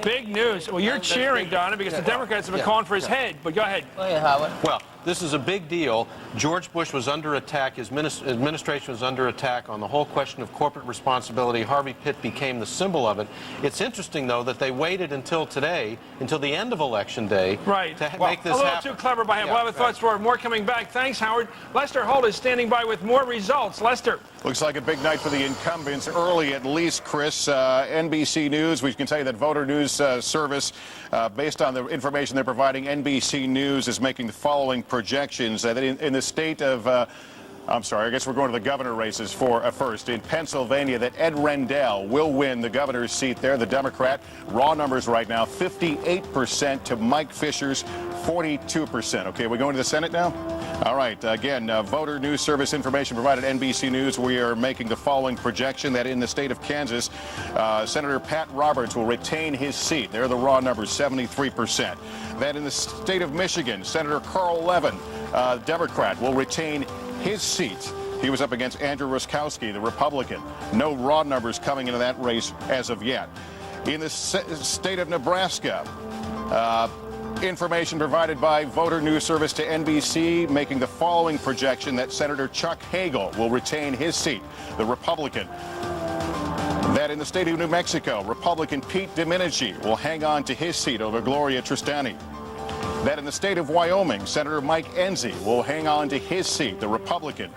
Big news. Well, you're cheering, Donna, because the Democrats have been calling for his head. But go ahead. Go ahead, Howard. Well, this is a big deal. George Bush was under attack. His administration was under attack on the whole question of corporate responsibility. Harvey Pitt became the symbol of it. It's interesting, though, that they waited until today, until the end of Election Day, to make this happen. A little too clever by him. We'll have a thoughts for more coming back. Thanks, Howard. Lester Holt is standing by with more results. Lester. Looks like a big night for the incumbents early, at least, Chris. NBC News, we can tell you that Voter News Service, based on the information they're providing, NBC News is making the following projections that in the state of, I'm sorry, I guess we're going to the governor races first. In Pennsylvania, that Ed Rendell will win the governor's seat there, the Democrat. Raw numbers right now, 58% to Mike Fisher's 42%. Okay, we're going to the Senate now? All right, again, Voter News Service information provided NBC News. We are making the following projection that in the state of Kansas, Senator Pat Roberts will retain his seat. There are the raw numbers, 73%. That in the state of Michigan, Senator Carl Levin, Democrat, will retain his seat. He was up against Andrew Ruskowski, the Republican. No raw numbers coming into that race as of yet. In the state of Nebraska, information provided by Voter News Service to NBC making the following projection that Senator Chuck Hagel will retain his seat, the Republican. That in the state of New Mexico, Republican Pete Domenici will hang on to his seat over Gloria Tristani. That in the state of Wyoming, Senator Mike Enzi will hang on to his seat, the Republican.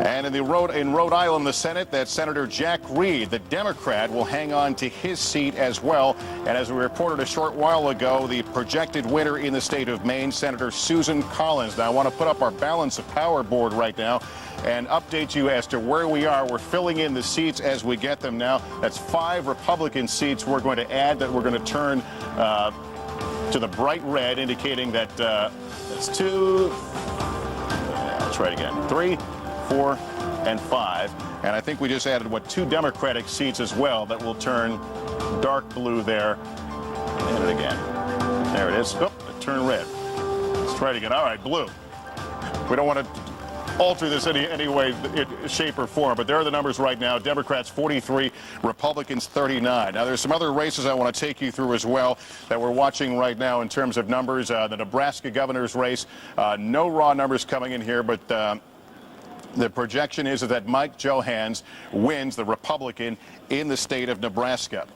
And in Rhode Island, the Senate, that Senator Jack Reed, the Democrat, will hang on to his seat as well. And as we reported a short while ago, the projected winner in the state of Maine, Senator Susan Collins. Now, I want to put up our balance of power board right now and update you as to where we are. We're filling in the seats as we get them now. That's 5 Republican seats we're going to add that we're going to turn to the bright red, indicating that that's 2, let's try it again, 3, 4, and 5. And I think we just added, 2 Democratic seats as well that will turn dark blue there. And it again. There it is. Oh, it turned red. Let's try it again. All right, blue. We don't want to alter this any way, shape, or form, but there are the numbers right now. Democrats 43, Republicans 39. Now, there's some other races I want to take you through as well that we're watching right now in terms of numbers. The Nebraska governor's race, no raw numbers coming in here, but the projection is that Mike Johans wins, the Republican, in the state of Nebraska.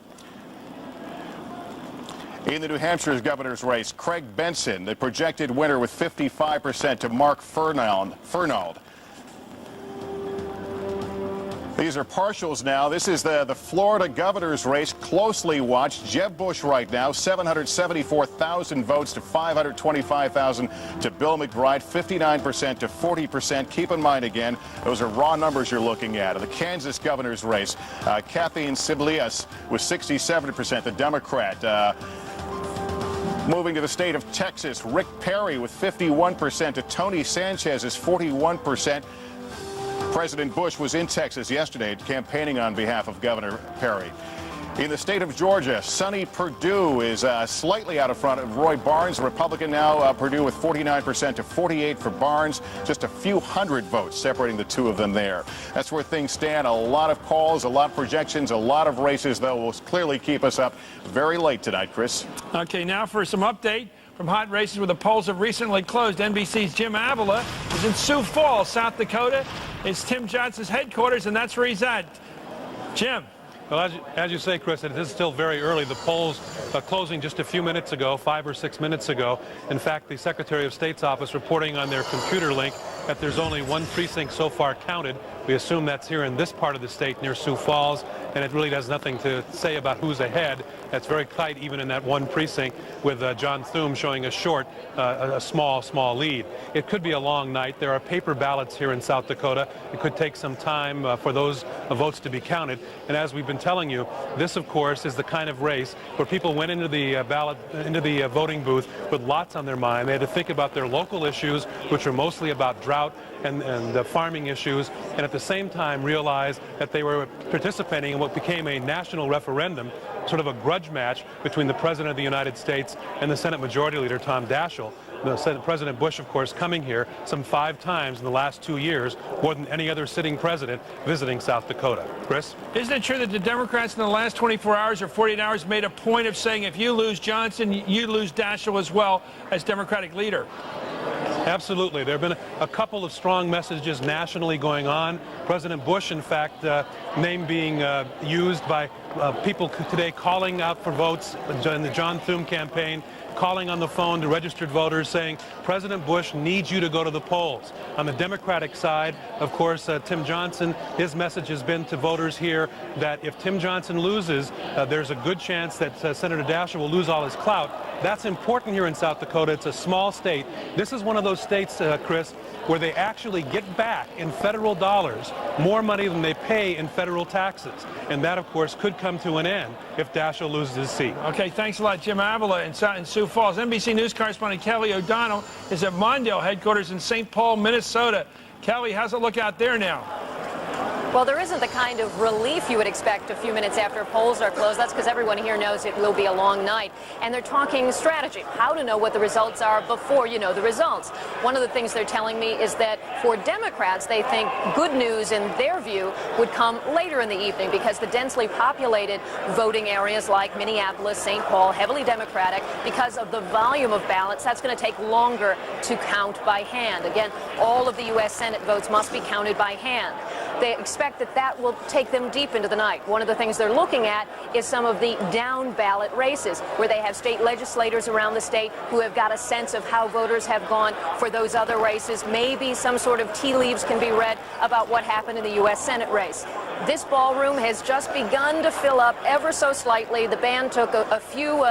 In the New Hampshire's governor's race, Craig Benson, the projected winner with 55% to Mark Fernald. These are partials now. This is the Florida governor's race, closely watched. Jeb Bush right now, 774,000 votes to 525,000 to Bill McBride, 59% to 40%. Keep in mind again, those are raw numbers you're looking at. The Kansas governor's race, Kathleen Sebelius with 67%, the Democrat. Moving to the state of Texas, Rick Perry with 51% to Tony Sanchez's 41%. President Bush was in Texas yesterday campaigning on behalf of Governor Perry. In the state of Georgia, Sonny Perdue is slightly out of front of Roy Barnes, Republican now. Perdue with 49% to 48 for Barnes. Just a few hundred votes separating the two of them there. That's where things stand. A lot of calls, a lot of projections, a lot of races, though, will clearly keep us up very late tonight, Chris. Okay, now for some update from hot races where the polls have recently closed. NBC's Jim Avila is in Sioux Falls, South Dakota. It's Tim Johnson's headquarters, and that's where he's at. Jim. Well, as you say, Chris, it is still very early. The polls closing just a few minutes ago, 5 or 6 minutes ago. In fact, the Secretary of State's office reporting on their computer link that there's only 1 precinct so far counted. We assume that's here in this part of the state near Sioux Falls, and it really has nothing to say about who's ahead. That's very tight even in that 1 precinct with John Thune showing a small lead. It could be a long night. There are paper ballots here in South Dakota. It could take some time for those votes to be counted. And as we've been telling you, this, of course, is the kind of race where people went into the voting booth with lots on their mind. They had to think about their local issues, which are mostly about drought and the farming issues, and at the same time realize that they were participating in what became a national referendum, sort of a grudge match between the President of the United States and the Senate Majority Leader, Tom Daschle. President Bush, of course, coming here some 5 times in the last 2 years, more than any other sitting president visiting South Dakota. Chris? Isn't it true that the Democrats in the last 24 hours or 48 hours made a point of saying if you lose Johnson, you lose Daschle as well as Democratic leader? Absolutely. There have been a couple of strong messages nationally going on. President Bush, in fact, name being used by people today calling out for votes in the John Thune campaign, calling on the phone to registered voters saying President Bush needs you to go to the polls. On the Democratic side, of course, Tim Johnson, his message has been to voters here that if Tim Johnson loses, there's a good chance that Senator Daschle will lose all his clout. That's important here in South Dakota. It's a small state. This is one of those states, Chris, where they actually get back in federal dollars more money than they pay in federal taxes. And that, of course, could come to an end if Daschle loses his seat. Okay, thanks a lot, Jim Avila in Sioux Falls. NBC News correspondent Kelly O'Donnell is at Mondale headquarters in St. Paul, Minnesota. Kelly, how's it look out there now? Well, there isn't the kind of relief you would expect a few minutes after polls are closed. That's because everyone here knows it will be a long night. And they're talking strategy, how to know what the results are before you know the results. One of the things they're telling me is that for Democrats, they think good news in their view would come later in the evening because the densely populated voting areas like Minneapolis, St. Paul, heavily Democratic, because of the volume of ballots, that's going to take longer to count by hand. Again, all of the U.S. Senate votes must be counted by hand. They expect that will take them deep into the night. One of the things they're looking at is some of the down ballot races where they have state legislators around the state who have got a sense of how voters have gone for those other races. Maybe some sort of tea leaves can be read about what happened in the U.S. Senate race. This ballroom has just begun to fill up ever so slightly. The band took a few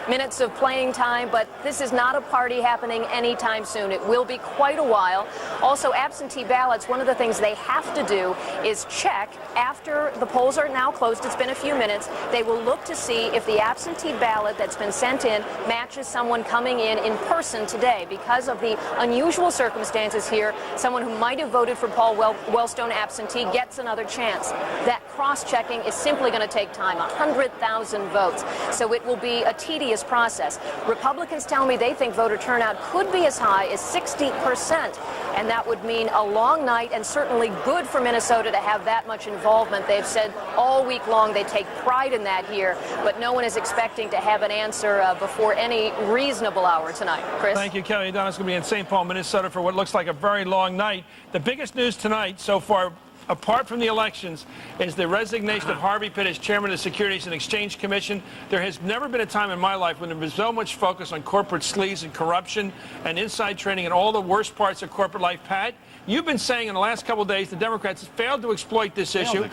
minutes of playing time, but this is not a party happening anytime soon. It will be quite a while. Also, absentee ballots, one of the things they have to do is check after the polls are now closed. It's been a few minutes. They will look to see if the absentee ballot that's been sent in matches someone coming in person today. Because of the unusual circumstances here, someone who might have voted for Paul Wellstone absentee gets another chance. That cross-checking is simply going to take time, 100,000 votes. So it will be a tedious process. Republicans tell me they think voter turnout could be as high as 60%. And that would mean a long night and certainly good for Minnesota to have that much involvement. They've said all week long they take pride in that here, but no one is expecting to have an answer before any reasonable hour tonight. Chris? Thank you, Kelly. Donna's going to be in St. Paul, Minnesota for what looks like a very long night. The biggest news tonight so far, apart from the elections, is the resignation of Harvey Pitt as chairman of the Securities and Exchange Commission. There has never been a time in my life when there was so much focus on corporate sleaze and corruption and inside trading and all the worst parts of corporate life. Pat, you've been saying in the last couple of days the Democrats failed to exploit this issue.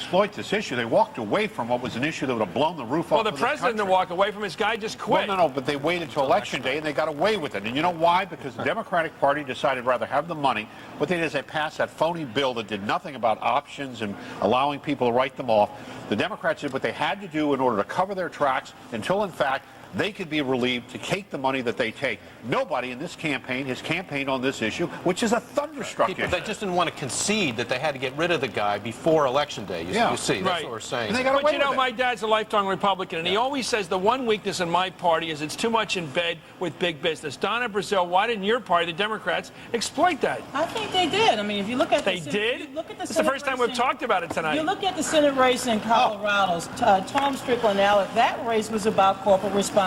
They walked away from what was an issue that would have blown the roof off of the country. Well, the president didn't walk away from his guy, just quit. Well, no, but they waited till election day and they got away with it. And you know why? Because the Democratic Party decided rather have the money. What they did is they passed that phony bill that did nothing about options and allowing people to write them off. The Democrats did what they had to do in order to cover their tracks until, in fact, they could be relieved to take the money that they take. Nobody in this campaign has campaigned on this issue, which is a thunderstruck issue. They just didn't want to concede that they had to get rid of the guy before Election Day. You see, that's what we're saying. But you know, my dad's a lifelong Republican, and he always says the one weakness in my party is it's too much in bed with big business. Donna Brazil, why didn't your party, the Democrats, exploit that? I think they did. I mean, if you look at it's the first time we've talked about it tonight. You look at the Senate race in Colorado, Tom Strickland, that race was about corporate responsibility.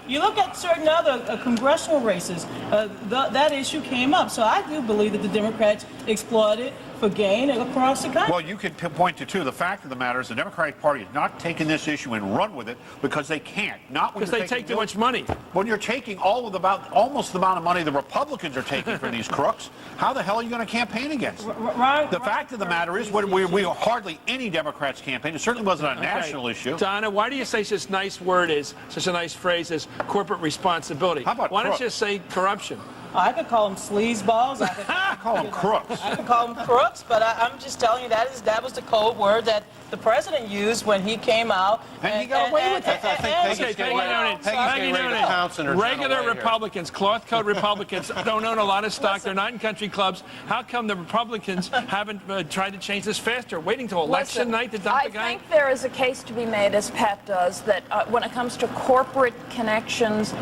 You look at certain other congressional races, that issue came up. So I do believe that the Democrats exploited for gain across the country. Well, you could point to two. The fact of the matter is the Democratic Party has not taken this issue and run with it because they can't. Not because they take too much money. When you're taking almost the amount of money the Republicans are taking for these crooks, how the hell are you going to campaign against them? The fact of the matter is, we hardly any Democrats campaign. It certainly wasn't a national issue. Donna, why do you say such a nice word such a nice phrase as corporate responsibility? How about why don't you just say corruption? I could call them sleazeballs. I could call them crooks. I could call them crooks, but I'm just telling you that was the code word that the president used when he came out. And he got away with it. I think Peggy's getting ready to pounce in her Regular gentle way Republicans, cloth coat Republicans, don't own a lot of stock. They're not in country clubs. How come the Republicans haven't tried to change this faster? Waiting till election night to dump the guy? I think there is a case to be made, as Pat does, that when it comes to corporate connections,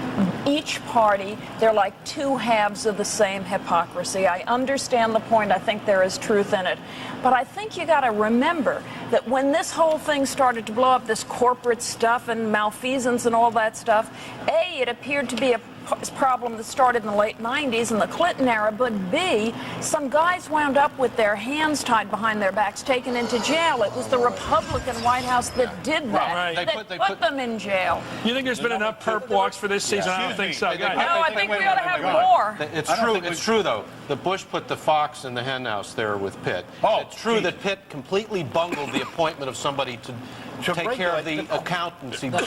each party, they're like two halves of the same hypocrisy. I understand the point. I think there is truth in it. But I think you got to remember that when this whole thing started to blow up, this corporate stuff and malfeasance and all that stuff, A, it appeared to be a problem that started in the late 90s in the Clinton era, but B, some guys wound up with their hands tied behind their backs, taken into jail. It was the Republican White House that did that, Right. that put them in jail. You think there's been enough perp walks for this season? I don't think so. No, I think we ought to have more. It's true, though. The Bush put the fox in the hen house there with Pitt. It's true that Pitt completely bungled the appointment of somebody to take care of the accountancy board.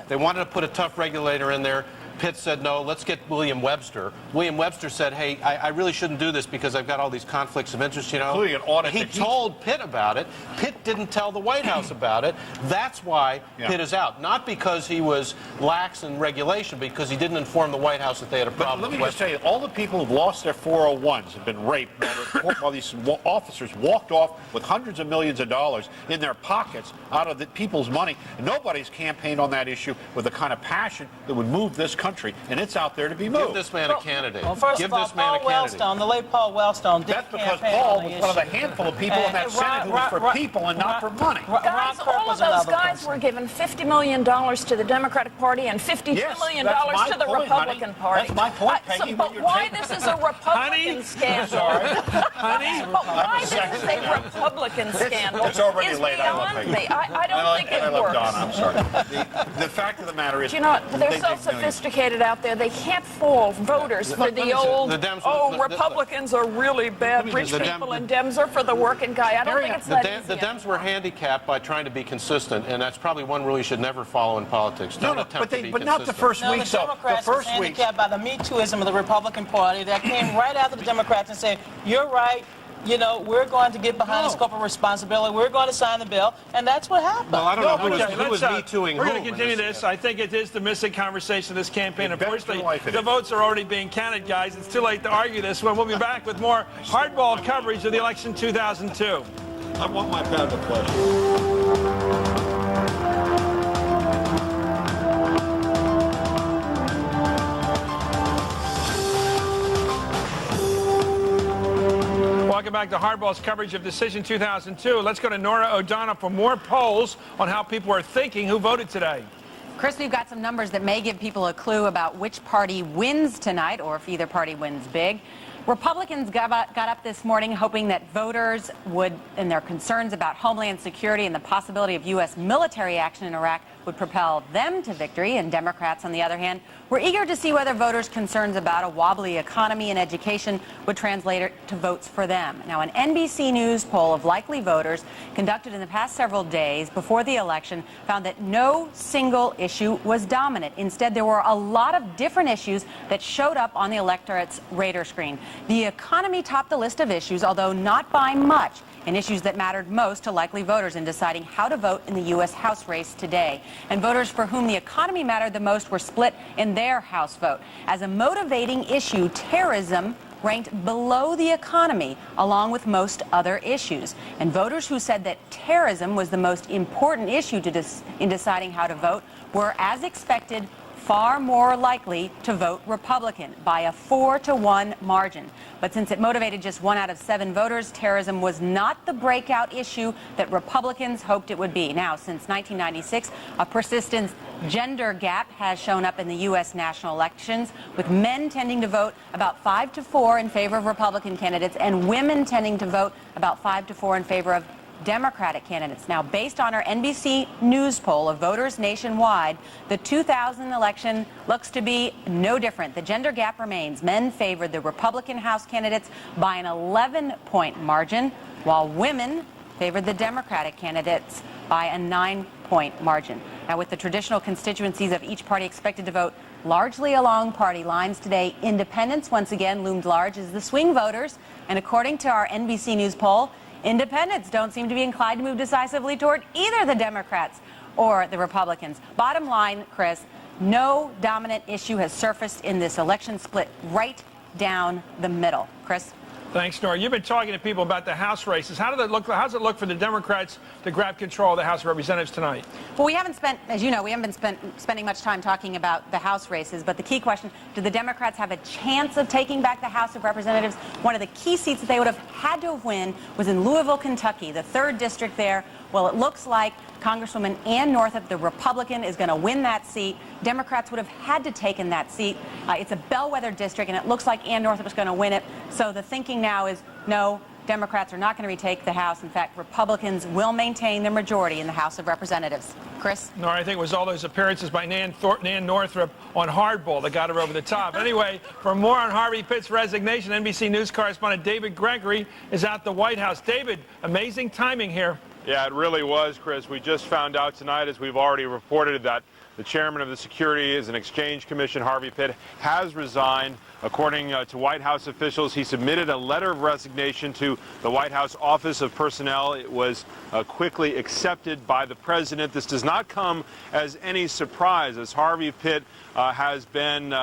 They wanted to put a tough regulator in there. Pitt said, no, let's get William Webster. William Webster said, hey, I really shouldn't do this because I've got all these conflicts of interest, you know. He told Pitt about it. Pitt didn't tell the White House about it. That's why Pitt is out. Not because he was lax in regulation, because he didn't inform the White House that they had a problem. But let me just tell you, all the people who've lost their 401s have been raped while these officers walked off with hundreds of millions of dollars in their pockets out of the people's money. Nobody's campaigned on that issue with the kind of passion that would move this country, and it's out there to be moved. Give this man a candidate. Well, first Give of all, this man a Paul candidate. Wellstone, the late Paul Wellstone, did That's because campaign Paul on the was one of the issue. handful of people in that Senate who was for people and not for money. Guys, all of those guys were given $50 million to the Democratic Party and $52 million to the Republican Party. That's my point, Peggy. But why this is a Republican scandal? Honey? But why this is a Republican scandal It's already is late. beyond me. I don't think it works. Donna, I'm sorry. The fact of the matter is, You know, they're so sophisticated out there, they can't fool voters for the old, Republicans are really bad, rich people, and Dems are for the working guy. I don't think it's that easy. The Dems were handicapped by trying to be consistent, and that's probably one rule you should never follow in politics. Don't attempt to be but not the first week. The Democrats were handicapped by the Me Tooism of the Republican Party that came right after the Democrats and said, you're right, you know, we're going to get behind this corporate responsibility. We're going to sign the bill, and that's what happened. Well, I don't know who was Me-tooing We're going to continue this. I think it is the missing conversation of this campaign. Unfortunately, the votes are already being counted, guys. It's too late to argue this one. We'll be back with more hardball coverage of the election 2002. I want my pad to play. Welcome back to Hardball's coverage of Decision 2002. Let's go to Nora O'Donnell for more polls on how people are thinking who voted today. Chris, we've got some numbers that may give people a clue about which party wins tonight, or if either party wins big. Republicans got up this morning hoping that voters would, and their concerns about Homeland Security and the possibility of U.S. military action in Iraq would propel them to victory, and Democrats, on the other hand, were eager to see whether voters' concerns about a wobbly economy and education would translate to votes for them. Now, an NBC News poll of likely voters conducted in the past several days before the election found that no single issue was dominant. Instead, there were a lot of different issues that showed up on the electorate's radar screen. The economy topped the list of issues, although not by much, and issues that mattered most to likely voters in deciding how to vote in the U.S. House race today. And voters for whom the economy mattered the most were split in their House vote. As a motivating issue, terrorism ranked below the economy, along with most other issues. And voters who said that terrorism was the most important issue in deciding how to vote were, as expected, far more likely to vote Republican by a 4-to-1 margin. But since it motivated just 1 out of 7 voters, terrorism was not the breakout issue that Republicans hoped it would be. Now, since 1996, a persistent gender gap has shown up in the U.S. national elections, with men tending to vote about 5-4 in favor of Republican candidates and women tending to vote about 5-4 in favor of Democratic candidates. Now, based on our NBC News poll of voters nationwide, the 2000 election looks to be no different. The gender gap remains. Men favored the Republican House candidates by an 11-point margin, while women favored the Democratic candidates by a 9-point margin. Now, with the traditional constituencies of each party expected to vote largely along party lines today, independents once again loomed large as the swing voters. And according to our NBC News poll, independents don't seem to be inclined to move decisively toward either the Democrats or the Republicans. Bottom line, Chris, no dominant issue has surfaced in this election, split right down the middle. Chris? Thanks, Nora. You've been talking to people about the House races. How does it look for the Democrats to grab control of the House of Representatives tonight? Well, we haven't spent, as you know, we haven't been spending much time talking about the House races, but the key question, do the Democrats have a chance of taking back the House of Representatives? One of the key seats that they would have had to have won was in Louisville, Kentucky, the 3rd district there. Well, it looks like Congresswoman Ann Northup, the Republican, is going to win that seat. Democrats would have had to take in that seat. It's a bellwether district, and it looks like Ann Northup is going to win it. So the thinking now is, no, Democrats are not going to retake the House. In fact, Republicans will maintain their majority in the House of Representatives. Chris? No, I think it was all those appearances by Nan Northup on hardball that got her over the top. Anyway, for more on Harvey Pitt's resignation, NBC News correspondent David Gregory is at the White House. David, amazing timing here. Yeah, it really was, Chris. We just found out tonight, as we've already reported, that the chairman of the Securities and Exchange Commission, Harvey Pitt, has resigned. According to White House officials, he submitted a letter of resignation to the White House Office of Personnel. It was quickly accepted by the president. This does not come as any surprise, as Harvey Pitt has been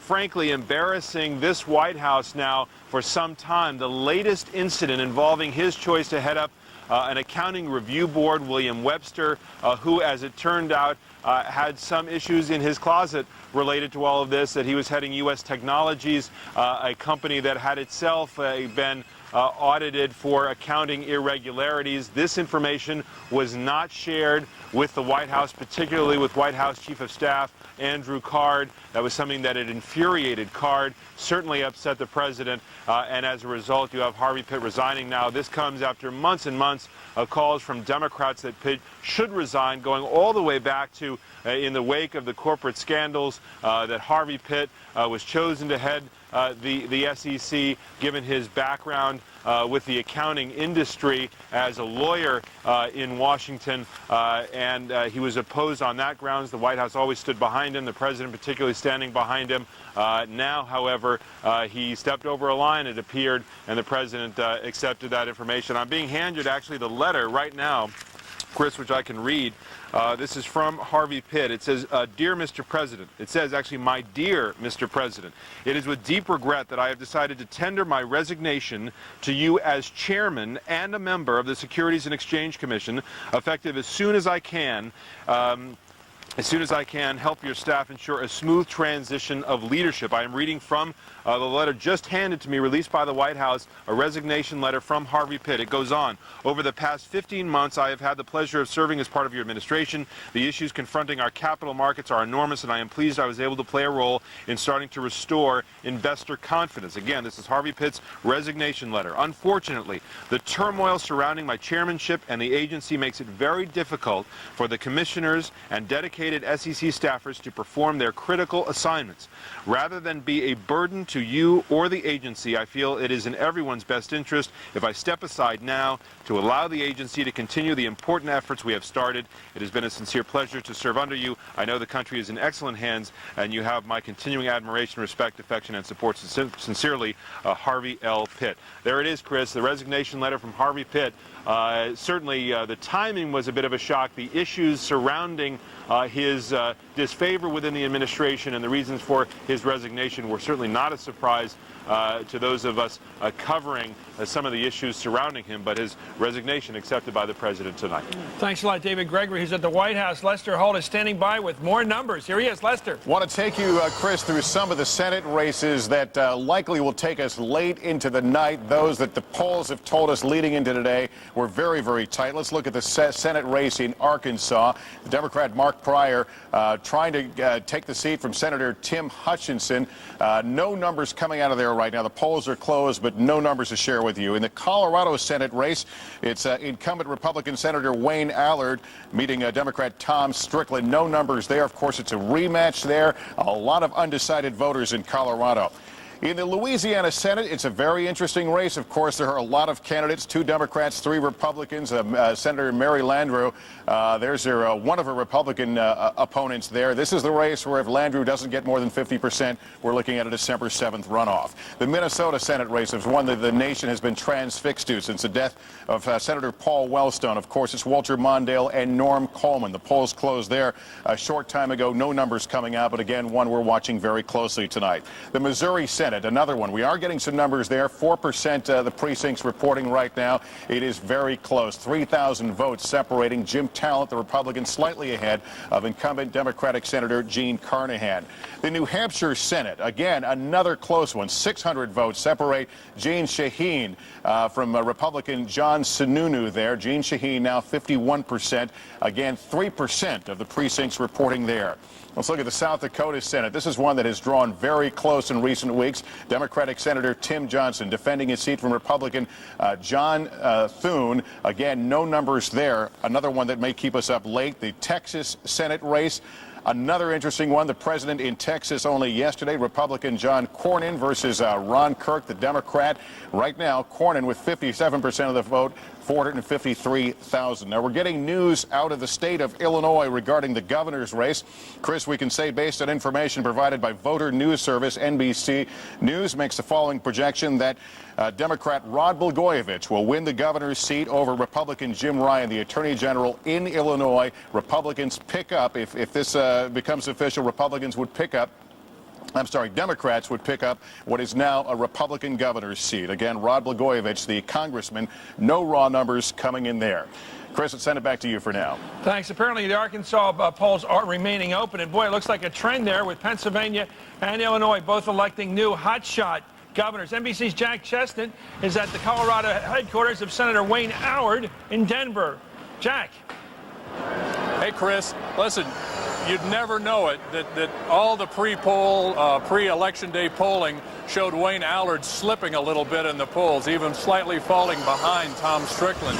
frankly embarrassing this White House now for some time. The latest incident involving his choice to head up an accounting review board, William Webster, who, as it turned out, had some issues in his closet related to all of this, that he was heading U.S. Technologies, a company that had itself been audited for accounting irregularities. This information was not shared with the White House, particularly with White House Chief of Staff Andrew Card. That was something that had infuriated Card, certainly upset the president, and as a result, you have Harvey Pitt resigning now. This comes after months and months of calls from Democrats that Pitt should resign, going all the way back to in the wake of the corporate scandals that Harvey Pitt was chosen to head the SEC, given his background with the accounting industry as a lawyer in Washington, and he was opposed on that grounds. The White House always stood behind him, the president particularly standing behind him. Now, however, he stepped over a line, it appeared, and the president accepted that information. I'm being handed actually the letter right now, Chris, which I can read. This is from Harvey Pitt. It says, Dear Mr. President. It says, actually, my dear Mr. President, it is with deep regret that I have decided to tender my resignation to you as chairman and a member of the Securities and Exchange Commission, effective as soon as I can. Help your staff ensure a smooth transition of leadership. I am reading from the letter just handed to me, released by the White House, a resignation letter from Harvey Pitt. It goes on. Over the past 15 months, I have had the pleasure of serving as part of your administration. The issues confronting our capital markets are enormous, and I am pleased I was able to play a role in starting to restore investor confidence. Again, this is Harvey Pitt's resignation letter. Unfortunately, the turmoil surrounding my chairmanship and the agency makes it very difficult for the commissioners and dedicated SEC staffers to perform their critical assignments. Rather than be a burden to you or the agency, I feel it is in everyone's best interest if I step aside now to allow the agency to continue the important efforts we have started. It has been a sincere pleasure to serve under you. I know the country is in excellent hands, and you have my continuing admiration, respect, affection, and support. Sincerely, Harvey L. Pitt. There it is, Chris, the resignation letter from Harvey Pitt. Certainly, the timing was a bit of a shock. The issues surrounding his disfavor within the administration and the reasons for his resignation were certainly not a surprise to those of us covering some of the issues surrounding him, but his resignation accepted by the president tonight. Thanks a lot, David Gregory. He's at the White House. Lester Holt is standing by with more numbers. Here he is, Lester. Want to take you, Chris, through some of the Senate races that likely will take us late into the night. Those that the polls have told us leading into today were very, very tight. Let's look at the Senate race in Arkansas. The Democrat Mark Pryor trying to take the seat from Senator Tim Hutchinson. No numbers coming out of there right now. The polls are closed, but no numbers to share with you. In the Colorado Senate race, it's incumbent Republican Senator Wayne Allard meeting Democrat Tom Strickland. No numbers there. Of course, it's a rematch there. A lot of undecided voters in Colorado. In the Louisiana Senate, it's a very interesting race. Of course, there are a lot of candidates, 2 Democrats, 3 Republicans. Senator Mary Landrieu, there's one of her Republican opponents there. This is the race where if Landrieu doesn't get more than 50%, we're looking at a December 7th runoff. The Minnesota Senate race is one that the nation has been transfixed to since the death of Senator Paul Wellstone. Of course, it's Walter Mondale and Norm Coleman. The polls closed there a short time ago. No numbers coming out, but again, one we're watching very closely tonight. The Missouri Senate, another one. We are getting some numbers there. 4% the precincts reporting right now. It is very close. 3,000 votes separating Jim Talent, the Republican, slightly ahead of incumbent Democratic Senator Gene Carnahan. The New Hampshire Senate, again, another close one. 600 votes separate Jeanne Shaheen from Republican John Sununu there. Jeanne Shaheen now 51%. Again, 3% of the precincts reporting there. Let's look at the South Dakota Senate. This is one that has drawn very close in recent weeks. Democratic Senator Tim Johnson defending his seat from Republican John Thune. Again, no numbers there. Another one that may keep us up late. The Texas Senate race. Another interesting one, the president in Texas only yesterday, Republican John Cornyn versus Ron Kirk, the Democrat. Right now, Cornyn with 57% of the vote, 453,000. Now, we're getting news out of the state of Illinois regarding the governor's race. Chris, we can say based on information provided by voter news service NBC News makes the following projection that Democrat Rod Blagojevich will win the governor's seat over Republican Jim Ryan, the Attorney General in Illinois. Republicans pick up, if this becomes official, Republicans would pick up, Democrats would pick up what is now a Republican governor's seat. Again, Rod Blagojevich, the congressman, no raw numbers coming in there. Chris, let's send it back to you for now. Thanks. Apparently, the Arkansas polls are remaining open. And, boy, it looks like a trend there with Pennsylvania and Illinois both electing new hotshot governors. NBC's Jack Chestnut is at the Colorado headquarters of Senator Wayne Allard in Denver. Jack. Hey, Chris. Listen, you'd never know it that all the pre-election day polling showed Wayne Allard slipping a little bit in the polls, even slightly falling behind Tom Strickland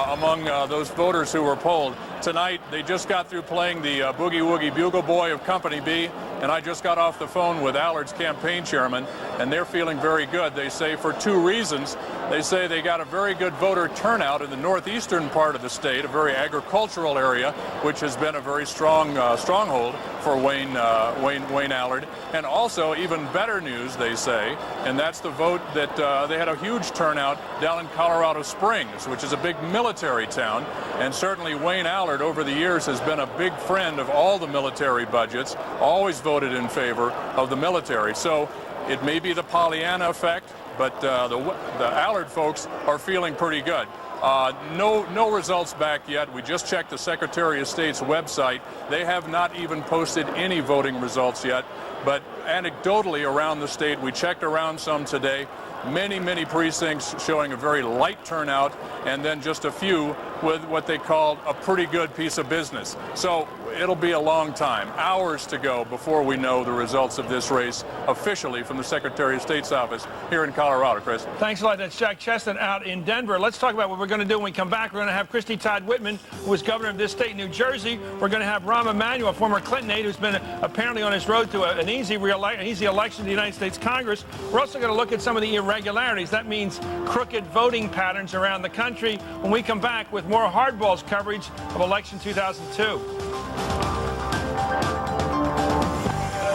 among those voters who were polled. Tonight, they just got through playing the Boogie Woogie Bugle Boy of Company B, and I just got off the phone with Allard's campaign chairman, and they're feeling very good. They say for 2 reasons. They say they got a very good voter turnout in the northeastern part of the state, a very agricultural area, which has been a very strong stronghold for Wayne Allard. And also, even better news, they say, and that's the vote that they had a huge turnout down in Colorado Springs, which is a big military town. And certainly Wayne Allard over the years has been a big friend of all the military budgets, always voted in favor of the military. So it may be the Pollyanna effect, but the Allard folks are feeling pretty good. No results back yet. We just checked the Secretary of State's website. They have not even posted any voting results yet. But anecdotally around the state, we checked around some today. Many precincts showing a very light turnout, and then just a few with what they called a pretty good piece of business. So it'll be a long time, hours to go before we know the results of this race officially from the Secretary of State's office here in Colorado. Chris. Thanks a lot. That's Jack Chestnut out in Denver. Let's talk about what we're going to do when we come back. We're going to have Christy Todd Whitman, who was governor of this state, New Jersey. We're going to have Rahm Emanuel, former Clinton aide, who's been apparently on his road to an easy election to the United States Congress. We're also going to look at some of the irregularities. That means crooked voting patterns around the country when we come back with more Hardballs coverage of election 2002.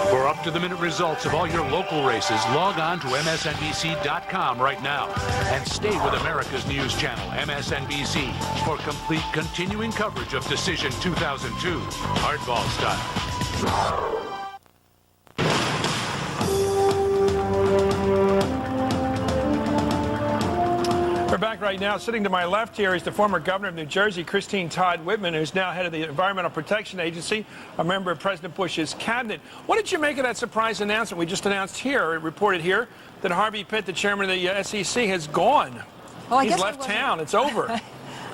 For up-to-the-minute results of all your local races, log on to MSNBC.com right now and stay with America's news channel, MSNBC, for complete continuing coverage of Decision 2002, hardball style. We're back right now. Sitting to my left here is the former governor of New Jersey, Christine Todd Whitman, who's now head of the Environmental Protection Agency, a member of President Bush's cabinet. What did you make of that surprise announcement we just announced here, reported here, that Harvey Pitt, the chairman of the SEC, has gone? Well, He's left town. It's over.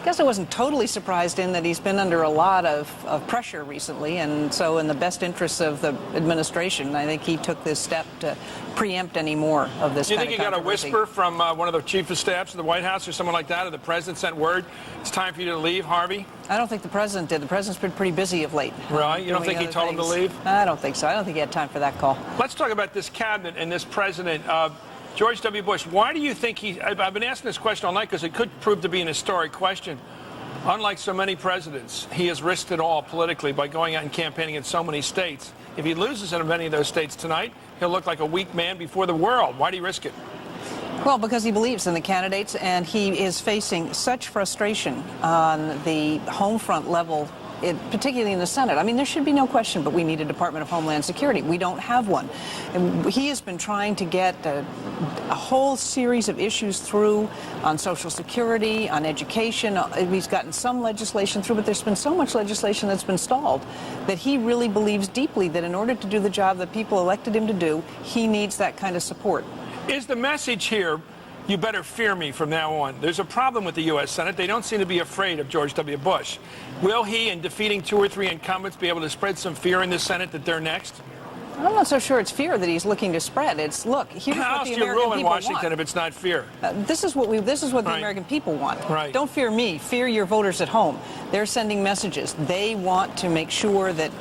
guess I wasn't totally surprised in that he's been under a lot of pressure recently, and so in the best interests of the administration, I think he took this step to preempt any more of this. Do you kind think of he got a controversy. whisper from one of the chief of staffs of the White House or someone like that, or the president sent word, it's time for you to leave, Harvey? I don't think the president did. The president's been pretty busy of late. Right? You don't think he other told him to things. leave? I don't think so. I don't think he had time for that call. Let's talk about this cabinet and this president. George W. Bush, why do you think I've been asking this question all night because it could prove to be an historic question. Unlike so many presidents, he has risked it all politically by going out and campaigning in so many states. If he loses in many of those states tonight, he'll look like a weak man before the world. Why do you risk it? Well, because he believes in the candidates, and he is facing such frustration on the home front level, particularly in the Senate. I mean, there should be no question, but we need a Department of Homeland Security. We don't have one. And he has been trying to get a whole series of issues through on Social Security, on education. He's gotten some legislation through, but there's been so much legislation that's been stalled that he really believes deeply that in order to do the job that people elected him to do, he needs that kind of support. Is the message here, you better fear me from now on? There's a problem with the U.S. Senate. They don't seem to be afraid of George W. Bush. Will he, in defeating 2 or 3 incumbents, be able to spread some fear in the Senate that they're next? I'm not so sure it's fear that he's looking to spread. It's, look, here's How what else the do you American rule in people Washington want. if it's not fear? This is what the Right. American people want. Right. Don't fear me. Fear your voters at home. They're sending messages. They want to make sure that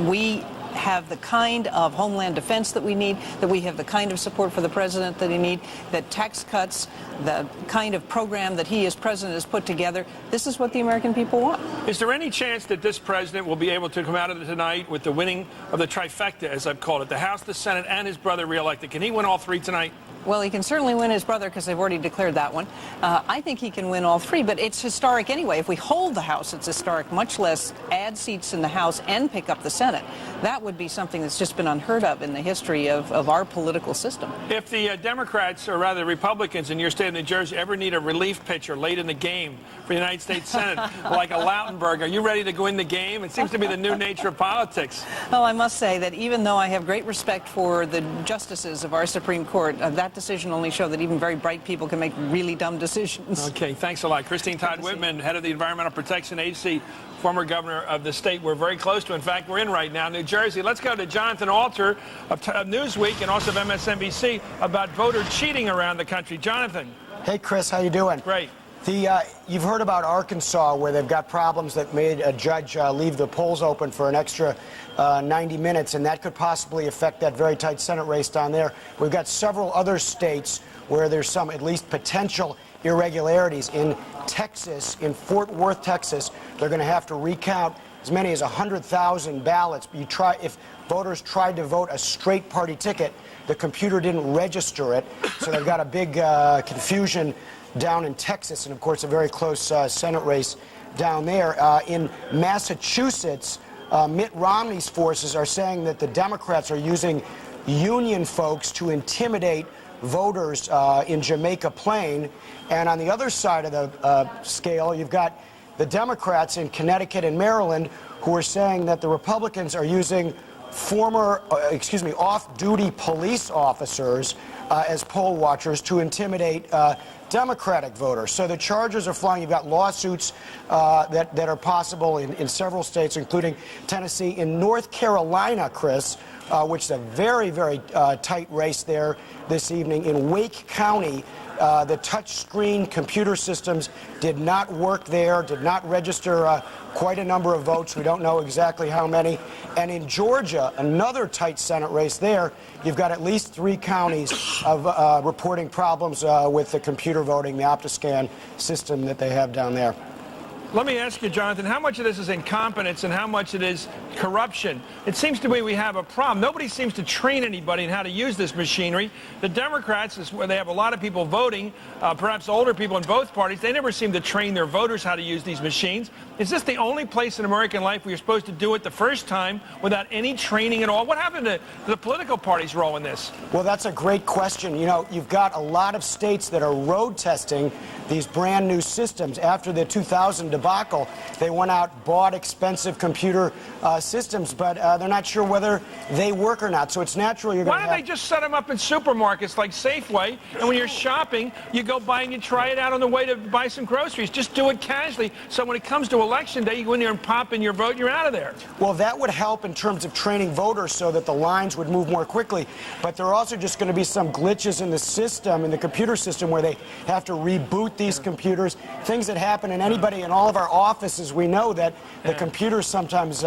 we have the kind of homeland defense that we need, that we have the kind of support for the president that he needs, that tax cuts, the kind of program that he as president has put together. This is what the American people want. Is there any chance that this president will be able to come out of it tonight with the winning of the trifecta, as I've called it, the House, the Senate, and his brother reelected? Can he win all 3 tonight? Well, he can certainly win his brother because they've already declared that one. I think he can win all 3, but it's historic anyway. If we hold the House, it's historic, much less add seats in the House and pick up the Senate. That would be something that's just been unheard of in the history of our political system. If the Democrats, or rather Republicans in your state of New Jersey, ever need a relief pitcher late in the game for the United States Senate, like a Lautenberg, are you ready to go in the game? It seems to be the new nature of politics. Well, I must say that even though I have great respect for the justices of our Supreme Court, that decision only showed that even very bright people can make really dumb decisions. Okay, thanks a lot. Christine Todd Whitman, head of the Environmental Protection Agency, former governor of the state we're very close to. In fact, we're in right now, New Jersey. Let's go to Jonathan Alter of Newsweek and also of MSNBC about voter cheating around the country. Jonathan. Hey, Chris, how you doing? Great. You've heard about Arkansas, where they've got problems that made a judge leave the polls open for an extra 90 minutes, and that could possibly affect that very tight Senate race down there. We've got several other states where there's some, at least potential irregularities. In Texas, in Fort Worth, Texas, they're going to have to recount as many as 100,000 ballots. If voters tried to vote a straight party ticket, the computer didn't register it, so they've got a big confusion down in Texas, and of course a very close Senate race down there. In Massachusetts, Mitt Romney's forces are saying that the Democrats are using union folks to intimidate voters in Jamaica Plain. And on the other side of the scale, you've got the Democrats in Connecticut and Maryland who are saying that the Republicans are using off-duty police officers as poll watchers to intimidate Democratic voters. So the charges are flying. You've got lawsuits that are possible in several states, including Tennessee. In North Carolina, Chris, which is a very, very tight race there this evening, in Wake County, the touchscreen computer systems did not work there, did not register quite a number of votes. We don't know exactly how many. And in Georgia, another tight Senate race there, you've got at least 3 counties of reporting problems with the computer voting, the Optiscan system that they have down there. Let me ask you, Jonathan, how much of this is incompetence and how much it is corruption? It seems to me we have a problem. Nobody seems to train anybody in how to use this machinery. The Democrats, is where they have a lot of people voting, perhaps older people in both parties. They never seem to train their voters how to use these machines. Is this the only place in American life where you're supposed to do it the first time without any training at all? What happened to the political party's role in this? Well, that's a great question. You know, you've got a lot of states that are road testing these brand new systems after the 2000 debacle. They went out, bought expensive computer systems, but they're not sure whether they work or not. So it's natural you're going to Why don't they just set them up in supermarkets like Safeway, and when you're shopping, you go by and you try it out on the way to buy some groceries. Just do it casually, so when it comes to Election Day, you go in there and pop in your vote, and you're out of there. Well, that would help in terms of training voters so that the lines would move more quickly, but there are also just going to be some glitches in the system, in the computer system, where they have to reboot these computers, things that happen in anybody in all of our offices. We know that the computers sometimes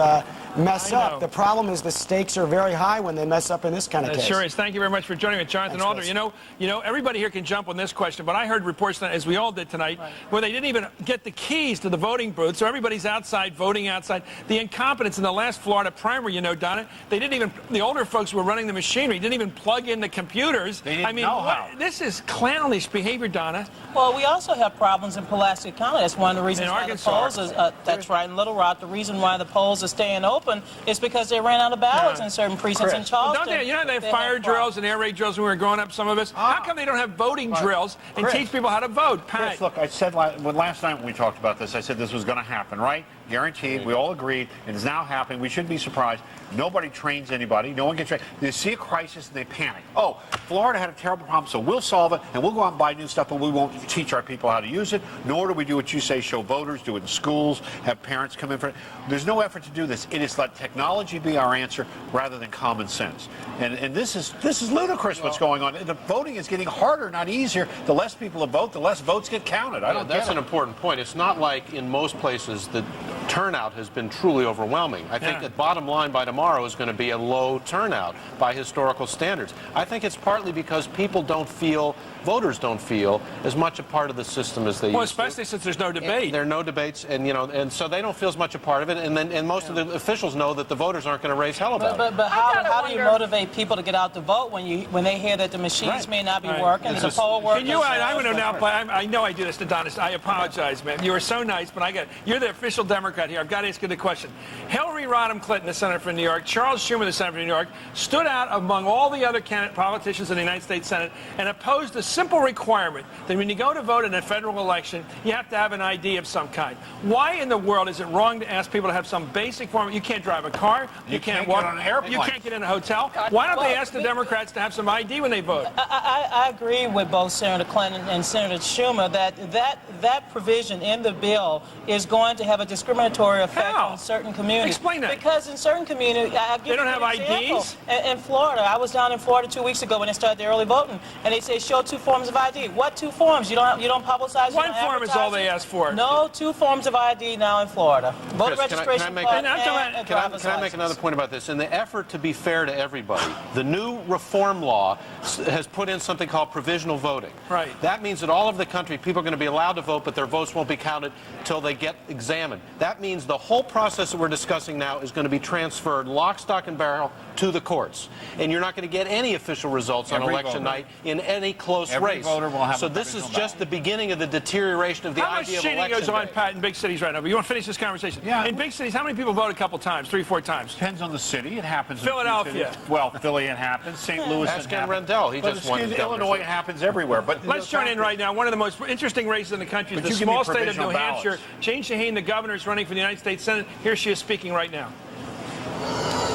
mess up. The problem is the stakes are very high when they mess up in this kind of case. Sure is. Thank you very much for joining me, Jonathan Alder. You know, everybody here can jump on this question, but I heard reports, as we all did tonight, where they didn't even get the keys to the voting booth, so everybody's outside voting outside. The incompetence in the last Florida primary, you know, Donna, they didn't even, the older folks who were running the machinery didn't even plug in the computers. They didn't know how. This is clownish behavior, Donna. Well, we also have problems in Pulaski County. That's one of the reasons In why Arkansas. the polls is, that's right, in Little Rock. The reason why the polls are staying open is because they ran out of ballots in certain precincts in Charleston. Don't they, you know, they have fire drills and air raid drills when we were growing up, some of us. How come they don't have voting drills and teach people how to vote? Pat. Chris, look, I said last night when we talked about this, I said this was going to happen, right? Guaranteed. We all agreed. It is now happening. We shouldn't be surprised. Nobody trains anybody. No one gets trained. They see a crisis and they panic. Oh, Florida had a terrible problem, so we'll solve it, and we'll go out and buy new stuff, but we won't teach our people how to use it, nor do we do what you say, show voters, do it in schools, have parents come in for it. There's no effort to do this. It is let technology be our answer rather than common sense. And this is ludicrous what's going on. The voting is getting harder, not easier. The less people that vote, the less votes get counted. That's an important point. It's not like in most places the turnout has been truly overwhelming. I think the bottom line by tomorrow is going to be a low turnout by historical standards. I think it's partly because people don't feel, voters don't feel as much a part of the system as they used to. Well, especially since there's no debate. There are no debates, and and so they don't feel as much a part of it. And most of the officials know that the voters aren't going to raise hell about it. But how do you motivate people to get out to vote when they hear that the machines may not be working, the poll workers? Can you? I want to now. I know I do this to Donna. I apologize, man. You were so nice, but you're the official Democrat here. I've got to ask you the question. Hillary Rodham Clinton, the senator from New York, Charles Schumer, the senator from New York, stood out among all the other politicians in the United States Senate and opposed a simple requirement that when you go to vote in a federal election, you have to have an ID of some kind. Why in the world is it wrong to ask people to have some basic form? You can't drive a car. You can't walk get on an airplane. You can't get in a hotel. Why don't they ask the Democrats to have some ID when they vote? I agree with both Senator Clinton and Senator Schumer that provision in the bill is going to have a discriminatory effect on certain communities. Explain that. Because in certain communities, they don't have IDs? In Florida, I was down in Florida 2 weeks ago when they started the early voting, and they say show 2 forms of ID. What 2 forms? You don't publicize. One form is all they ask for. No, 2 forms of ID now in Florida. Voter Chris, registration can I make another point about this? In the effort to be fair to everybody, the new reform law has put in something called provisional voting. Right. That means that all over the country, people are going to be allowed to vote, but their votes won't be counted until they get examined. That means the whole process that we're discussing now is going to be transferred lock, stock, and barrel to the courts. And you're not going to get any official results on election night in any close race. Voter will have so this is just the beginning of the deterioration of the idea of election. How much cheating goes on, Pat, in big cities right now? But you want to finish this conversation? Yeah. In big cities, how many people vote a couple times, 3 or 4 times? Depends on the city. It happens. Philadelphia. Well, Philly, it happens. St. Louis, Ask Ken Rendell. He just won. Illinois, it happens everywhere. But let's join in right now. One of the most interesting races in the country is the small state of New Hampshire. Jane Shaheen, the governor, is running for the United States Senate. Here she is speaking right now.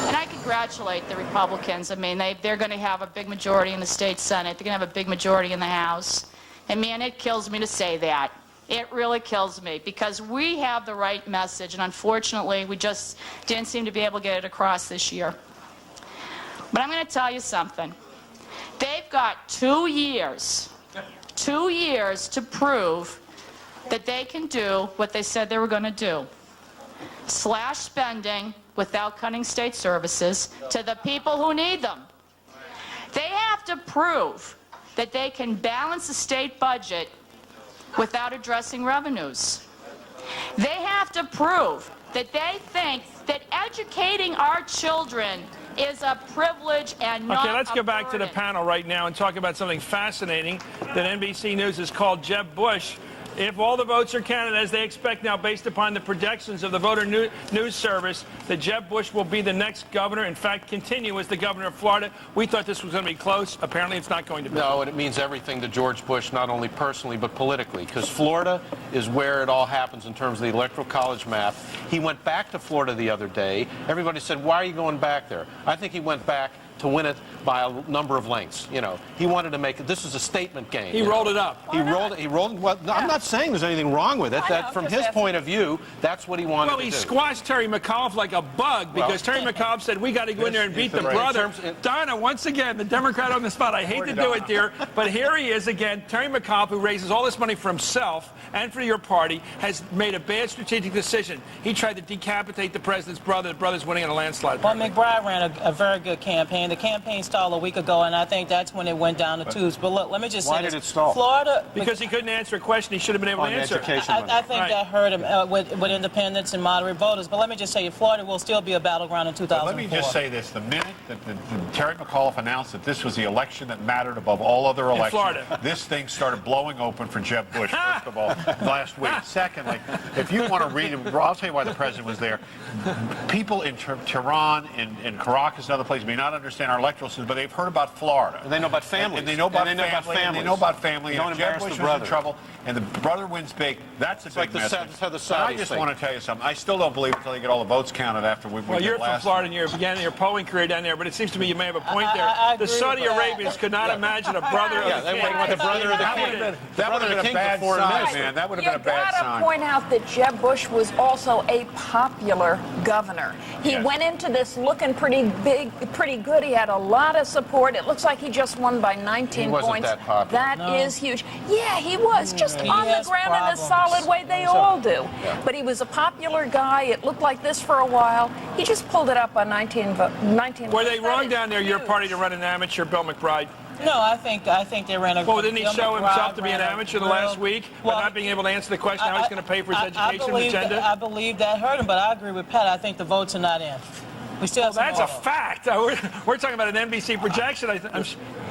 And I congratulate the Republicans. I mean, they're going to have a big majority in the state Senate. They're going to have a big majority in the House. And, man, it kills me to say that. It really kills me because we have the right message, and unfortunately, we just didn't seem to be able to get it across this year. But I'm going to tell you something. They've got 2 years to prove that they can do what they said they were going to do. Slash spending without cutting state services to the people who need them. They have to prove that they can balance the state budget without addressing revenues. They have to prove that they think that educating our children is a privilege and not Okay, let's a get back to the burden. panel right now and talk about something fascinating that NBC News has called Jeb Bush If all the votes are counted as they expect now, based upon the projections of the voter news service, that Jeb Bush will be the next governor, in fact, continue as the governor of Florida. We thought this was going to be close. Apparently, it's not going to be. No, and it means everything to George Bush, not only personally, but politically, because Florida is where it all happens in terms of the Electoral College map. He went back to Florida the other day. Everybody said, why are you going back there? I think he went back to win it by a number of lengths. You know, he wanted to make it. This is a statement game. He rolled it up. He rolled. Well, no, I'm not saying there's anything wrong with it. That from his point of view, that's what he wanted to do. Well, he squashed Terry McAuliffe like a bug because Terry McAuliffe said, we got to go in there and beat the brother. Donna, once again, the Democrat on the spot. I hate to do it, dear, but here he is again. Terry McAuliffe, who raises all this money for himself and for your party, has made a bad strategic decision. He tried to decapitate the president's brother. The brother's winning in a landslide. Well, McBride ran a very good campaign. The campaign stalled a week ago, and I think that's when it went down the tubes. But look, let me just say this. Why did it stall? Florida, because he couldn't answer a question he should have been able to answer. I think that hurt him with independents and moderate voters. But let me just say, Florida will still be a battleground in 2004. Let me just say this. The minute that Terry McAuliffe announced that this was the election that mattered above all other elections, Florida, this thing started blowing open for Jeb Bush, first of all, last week. Secondly, if you want to read it, I'll tell you why the president was there. People in Tehran and Caracas and other places may not understand our electoral system, but they've heard about Florida. And they know about families. And they know about family. And they know about family. Don't And Jeb embarrass Bush the was in brother. trouble, and the brother wins big. That's a big message. That's how the But I Saudis just think. want to tell you something. I still don't believe until they get all the votes counted after we well, you're from Florida and you began your polling career down there, but it seems to me you may have a point there. The Saudi Arabians could not imagine a brother of the king. They want the brother of the king. That would have been a bad sign, man. That would have been a bad sign. You got to point out that Jeb Bush was also a popular governor. He went into this looking pretty big, pretty good. He had a lot of support. It looks like he just won by 19 points. He wasn't that popular. That is huge. Yeah, he was. Just He on the has ground problems. in a solid way. They all do. But he was a popular guy. It looked like this for a while. He just pulled it up by 19 Were they votes. wrong down there, your party, to run an amateur, Bill McBride? No, I think they ran a. Well, didn't he Bill show McBride himself to be an ran a amateur the real- last week by not being able to answer the question how he's going to pay for his education agenda? I believe that hurt him, but I agree with Pat. I think the votes are not in. We still have some That's a more. fact. We're talking about an NBC projection.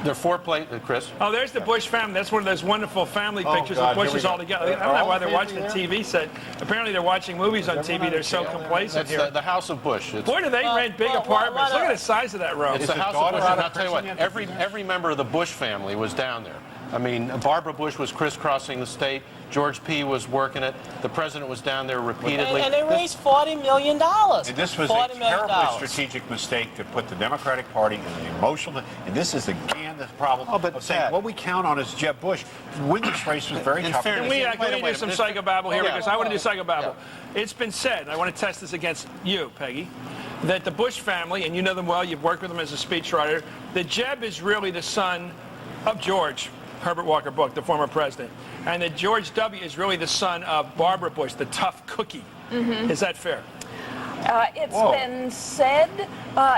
There are 4 places, Chris. Oh, there's the Bush family. That's one of those wonderful family pictures God, of Bushes here we all go. together. I don't know why they're watching the TV set. Apparently they're watching movies on TV. They're so complacent That's here. the House of Bush. Boy, do they rent big apartments. Look at the size of that room. It's the House of Bush, and I'll tell you what, every member of the Bush family was down there. I mean, Barbara Bush was crisscrossing the state. George P. was working it. The president was down there repeatedly. And they raised $40 million. And this was a $40 million. terribly strategic mistake to put the Democratic Party in the emotional. And this is again the problem of saying what we count on is Jeb Bush. Win this race was very tough. Can we do some psychobabble here? Because I want to do psychobabble. It's been said, and I want to test this against you, Peggy, that the Bush family, and you know them well, you've worked with them as a speechwriter, that Jeb is really the son of George Herbert Walker Bush, the former president, and that George W. is really the son of Barbara Bush, the tough cookie. Is that fair? It's been said.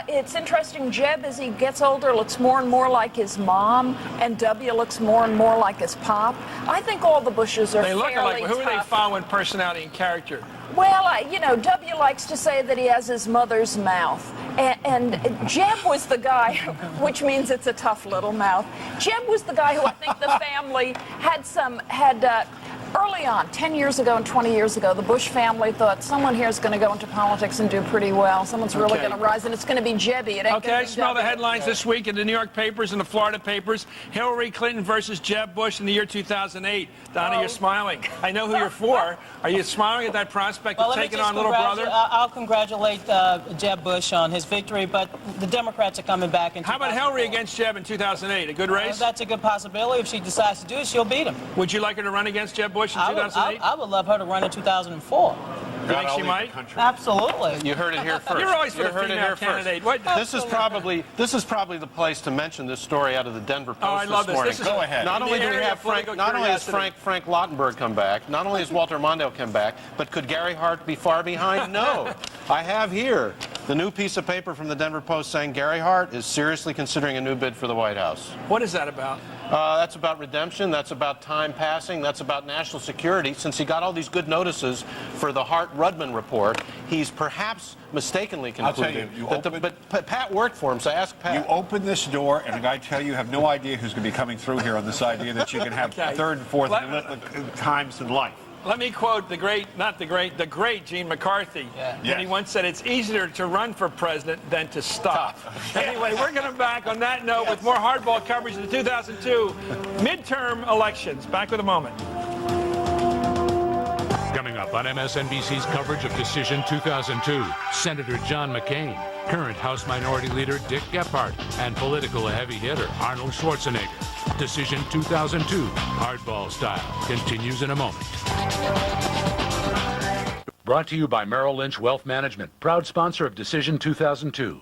It's interesting. Jeb, as he gets older, looks more and more like his mom, and W looks more and more like his pop. I think all the Bushes are They look fairly alike. Who are they tough. following personality and character? Well, you know, W likes to say that he has his mother's mouth. And Jeb was the guy, which means it's a tough little mouth. Jeb was the guy who I think the family had early on, 10 years ago and 20 years ago, the Bush family thought someone here is going to go into politics and do pretty well. Someone's really going to rise, and it's going to be Jebby. It ain't Okay, gonna I be smell the W. headlines this week in the New York papers and the Florida papers. Hillary Clinton versus Jeb Bush in the year 2008. Donna, you're smiling. I know who you're for. Are you smiling at that prospect of taking on little brother? I'll congratulate Jeb Bush on his victory, but the Democrats are coming back in 2004. How about Hillary against Jeb in 2008? A good race? That's a good possibility. If she decides to do it, she'll beat him. Would you like her to run against Jeb Bush in 2008? I would love her to run in 2004. You think she might? Absolutely. You heard it here first. You're always for You the heard it female here candidate. first. What? This is probably the place to mention this story out of the Denver Post I love this morning. this. Go ahead. Not only do we area have of political not only has curiosity. Frank Lautenberg come back, not only has Walter Mondale come back, but could Gary Hart be far behind? No. I have here the new piece of paper from the Denver Post saying Gary Hart is seriously considering a new bid for the White House. What is that about? That's about redemption. That's about time passing. That's about national security. Since he got all these good notices for the Hart-Rudman report, he's perhaps mistakenly concluded. But Pat worked for him, so ask Pat. You open this door, and I tell you, have no idea who's going to be coming through here on this idea that you can have third and fourth times in life. Let me quote the great Gene McCarthy. Yeah. And he once said, it's easier to run for president than to stop. Anyway, we're going to back on that note with more hardball coverage of the 2002 midterm elections. Back with a moment. Coming up on MSNBC's coverage of Decision 2002, Senator John McCain, current House Minority Leader Dick Gephardt, and political heavy hitter Arnold Schwarzenegger. Decision 2002, hardball style, continues in a moment. Brought to you by Merrill Lynch Wealth Management, proud sponsor of Decision 2002.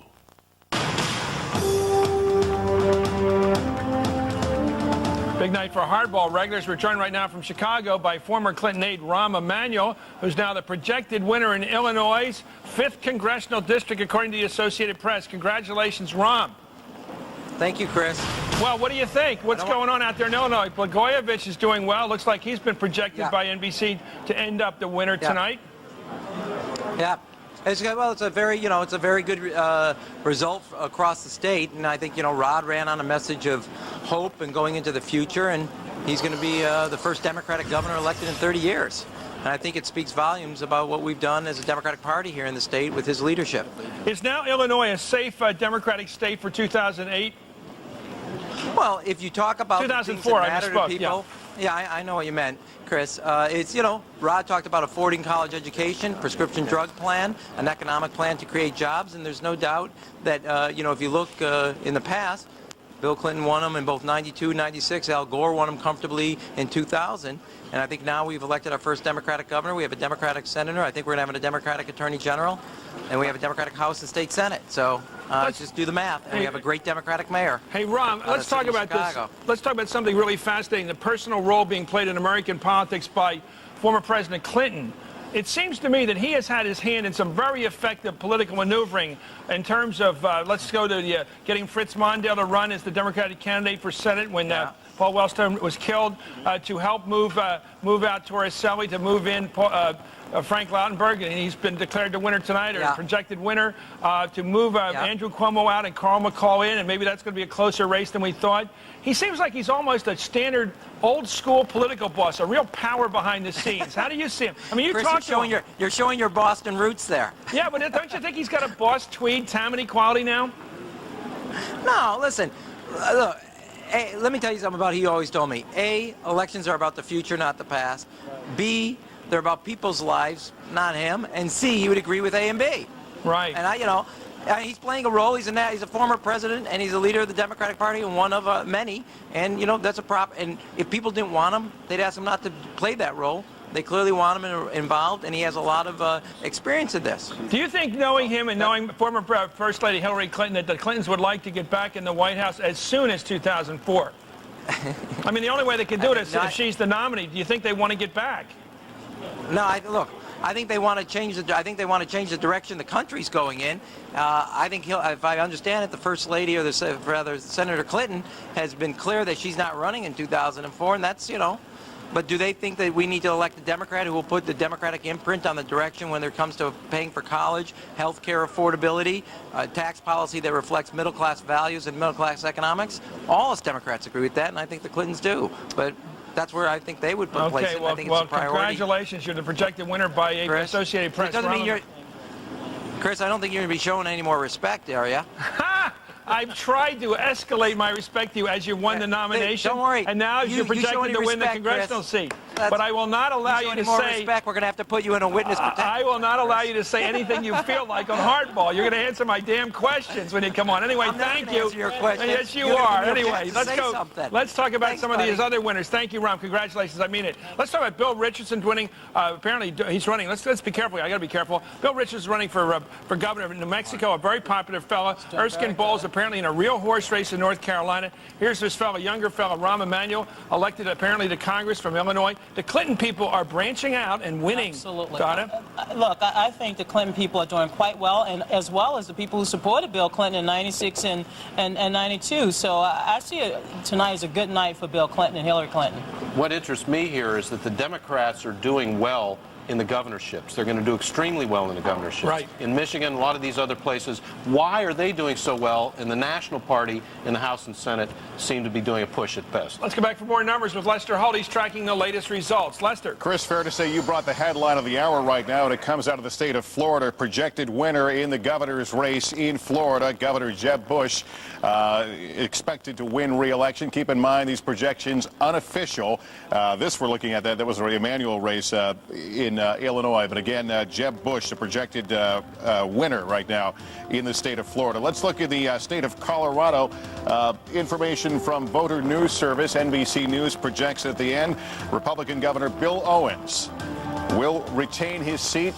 Big night for hardball. Regulars. We're joined right now from Chicago by former Clinton aide Rahm Emanuel, who's now the projected winner in Illinois' 5th congressional district, according to the Associated Press. Congratulations, Rahm. Thank you, Chris. Well, what do you think? What's going on out there in Illinois? Blagojevich is doing well. Looks like he's been projected by NBC to end up the winner tonight. Yeah. It's a very good result across the state, and I think Rod ran on a message of hope and going into the future, and he's going to be the first Democratic governor elected in 30 years. And I think it speaks volumes about what we've done as a Democratic Party here in the state with his leadership. Is now Illinois a safe Democratic state for 2008? Well, if you talk about 2004, the things that matter to people, I know what you meant, Chris. It's, Rod talked about affording college education, prescription drug plan, an economic plan to create jobs, and there's no doubt that, if you look in the past, Bill Clinton won them in both 92 and 96. Al Gore won them comfortably in 2000. And I think now we've elected our first Democratic governor. We have a Democratic senator. I think we're going to have a Democratic attorney general. And we have a Democratic House and State Senate. So let's just do the math. And we have a great Democratic mayor. Hey, Rahm, let's talk about this. Let's talk about something really fascinating, the personal role being played in American politics by former President Clinton. It seems to me that he has had his hand in some very effective political maneuvering in terms of, let's go to getting Fritz Mondale to run as the Democratic candidate for Senate when Paul Wellstone was killed, to help move out Torricelli, to move in Frank Lautenberg, and he's been declared the winner tonight, or a projected winner, to move Andrew Cuomo out and Carl McCall in, and maybe that's going to be a closer race than we thought. He seems like he's almost a standard old-school political boss, a real power behind the scenes. How do you see him? I mean, you're showing your Boston roots there. Yeah, but don't you think he's got a boss tweed Tammany quality now? No, listen, look. A, let me tell you something about he always told me. A, elections are about the future, not the past. B, they're about people's lives, not him. And C, he would agree with A and B. Right. And he's playing a role. He's a former president, and he's a leader of the Democratic Party, and one of many. And that's a prop. And if people didn't want him, they'd ask him not to play that role. They clearly want him involved, and he has a lot of experience in this. Do you think, knowing him and knowing former First Lady Hillary Clinton, that the Clintons would like to get back in the White House as soon as 2004? I mean, the only way they can do it is if she's the nominee. Do you think they want to get back? No, look. I think they want to change the direction the country's going in. I think if I understand it, the First Lady, or Senator Clinton, has been clear that she's not running in 2004, and that's But do they think that we need to elect a Democrat who will put the Democratic imprint on the direction when it comes to paying for college, health care affordability, tax policy that reflects middle-class values and middle-class economics? All us Democrats agree with that, and I think the Clintons do. But that's where I think they would place it. I think it's a priority. Congratulations. You're the projected winner by Associated Press. It doesn't mean Chris, I don't think you're going to be showing any more respect, are you? I've tried to escalate my respect to you as you won the nomination. Don't worry. And now you're projected to win the congressional seat. But I will not allow you to say... respect, we're going to have to put you in a witness protection. I will not allow you to say anything you feel like on hardball. You're going to answer my damn questions when you come on. Anyway, thank you. Your questions. Yes, you are. Anyway, let's go. Let's talk about some of these other winners. Thank you, Rahm. Congratulations. I mean it. Let's talk about Bill Richardson winning. Apparently, he's running. Let's be careful. I got to be careful. Bill Richardson's running for governor of New Mexico, a very popular fellow. Erskine Bowles apparently in a real horse race in North Carolina. Here's this fellow, younger fellow, Rahm Emanuel, elected apparently to Congress from Illinois. the Clinton people are branching out and winning. Absolutely. Donna? Look, I think the Clinton people are doing quite well, and as well as the people who supported Bill Clinton in 96 and 92. So I see tonight as a good night for Bill Clinton and Hillary Clinton. What interests me here is that the Democrats are doing well in the governorships. They're going to do extremely well in the governorships. Right. In Michigan, a lot of these other places. Why are they doing so well? And the National Party in the House and Senate seem to be doing a push at best. Let's go back for more numbers with Lester Holt. He's tracking the latest results. Lester. Chris, fair to say you brought the headline of the hour right now, and it comes out of the state of Florida. Projected winner in the governor's race in Florida, Governor Jeb Bush, expected to win re-election. Keep in mind these projections unofficial. This we're looking at, that was a manual race in Illinois. But again, Jeb Bush, the projected winner right now in the state of Florida. Let's look at the state of Colorado. Information from Voter News Service, NBC News, projects at the end, Republican Governor Bill Owens will retain his seat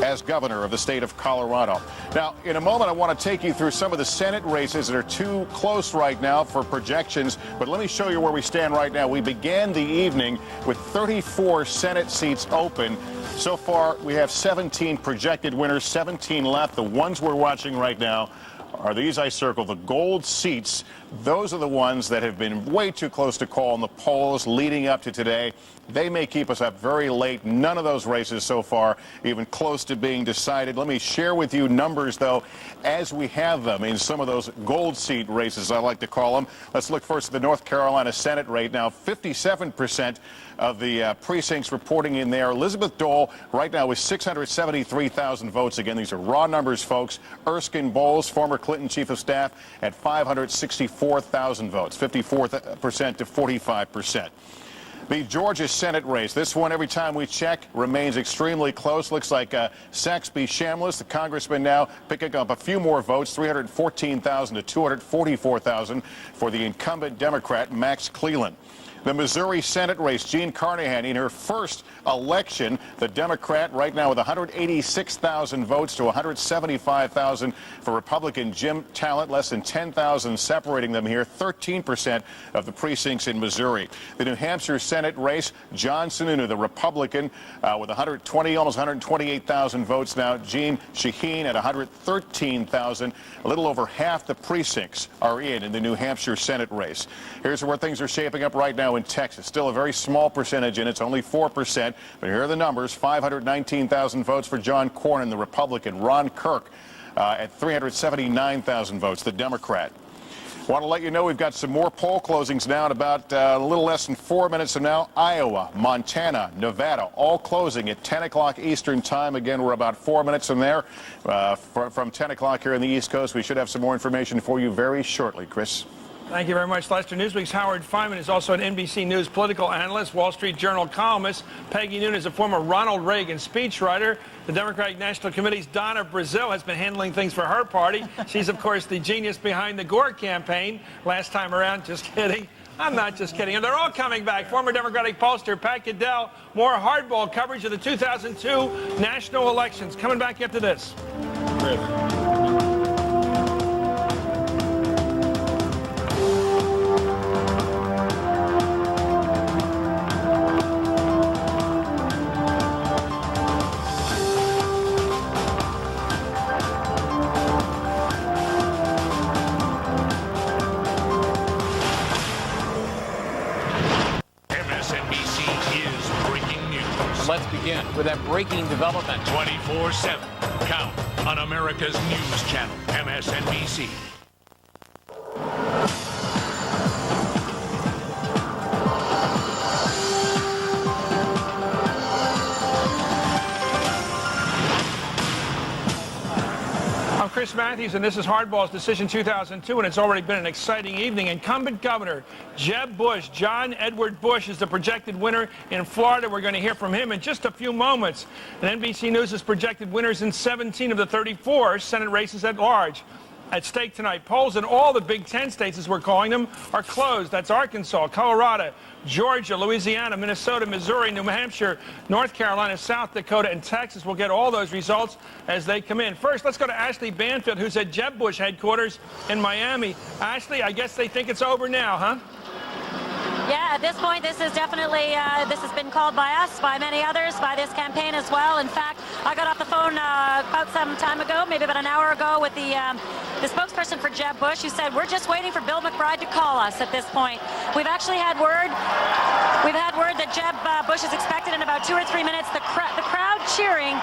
as governor of the state of Colorado. Now, in a moment, I want to take you through some of the Senate races that are too close right now for projections, but let me show you where we stand right now. We began the evening with 34 Senate seats open. So far, we have 17 projected winners, 17 left. The ones we're watching right now are these I circled, the gold seats. Those are the ones that have been way too close to call in the polls leading up to today. They may keep us up very late. None of those races so far even close to being decided. Let me share with you numbers, though, as we have them in some of those gold seat races, I like to call them. Let's look first at the North Carolina Senate rate. Now, 57% of the precincts reporting in there. Elizabeth Dole right now with 673,000 votes. Again, these are raw numbers, folks. Erskine Bowles, former Clinton chief of staff, at 564,000 votes, 54% to 45%. The Georgia Senate race, this one, every time we check, remains extremely close. Looks like Saxby Chambliss, the congressman, now picking up a few more votes, 314,000 to 244,000 for the incumbent Democrat, Max Cleland. The Missouri Senate race, Jean Carnahan, in her first election, the Democrat right now with 186,000 votes to 175,000 for Republican Jim Talent, less than 10,000 separating them here, 13% of the precincts in Missouri. The New Hampshire Senate race, John Sununu, the Republican, with 120, almost 128,000 votes now. Jean Shaheen at 113,000. A little over half the precincts are in the New Hampshire Senate race. Here's where things are shaping up right now in Texas. Still a very small percentage, and it's only 4%. But here are the numbers. 519,000 votes for John Cornyn, the Republican. Ron Kirk at 379,000 votes, the Democrat. Want to let you know we've got some more poll closings now in about a little less than 4 minutes from now. Iowa, Montana, Nevada, all closing at 10 o'clock Eastern time. Again, we're about 4 minutes from there. From 10 o'clock here on the East Coast, we should have some more information for you very shortly. Chris. Thank you very much, Lester. Newsweek's Howard Fineman is also an NBC News political analyst, Wall Street Journal columnist. Peggy Noonan is a former Ronald Reagan speechwriter. The Democratic National Committee's Donna Brazile has been handling things for her party. She's, of course, the genius behind the Gore campaign last time around. Just kidding. I'm not just kidding. And they're all coming back. Former Democratic pollster Pat Goodell. More hardball coverage of the 2002 national elections. Coming back after this. Chris. Let's begin with that breaking development. 24/7. Count on America's news channel, MSNBC. I'm Chris Matthews, and this is Hardball's Decision 2002, and it's already been an exciting evening. Incumbent Governor Jeb Bush, John Edward Bush, is the projected winner in Florida. We're going to hear from him in just a few moments. And NBC News has projected winners in 17 of the 34 Senate races at large. At stake tonight, polls in all the Big Ten states, as we're calling them, are closed. That's Arkansas, Colorado, Georgia, Louisiana, Minnesota, Missouri, New Hampshire, North Carolina, South Dakota, and Texas. We'll get all those results as they come in. First, let's go to Ashley Banfield, who's at Jeb Bush headquarters in Miami. Ashley, I guess they think it's over now, huh? Yeah, at this point, this is definitely, this has been called by us, by many others, by this campaign as well. In fact, I got off the phone about some time ago, maybe about an hour ago, with the spokesperson for Jeb Bush, who said, we're just waiting for Bill McBride to call us at this point. We've actually had word that Jeb Bush is expected in about 2 or 3 minutes. The crowd cheering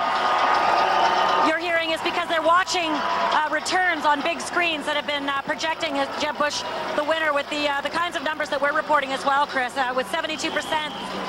you're hearing is because they're watching returns on big screens that have been projecting Jeb Bush the winner with the kinds of numbers that we're reporting as well, Chris, with 72%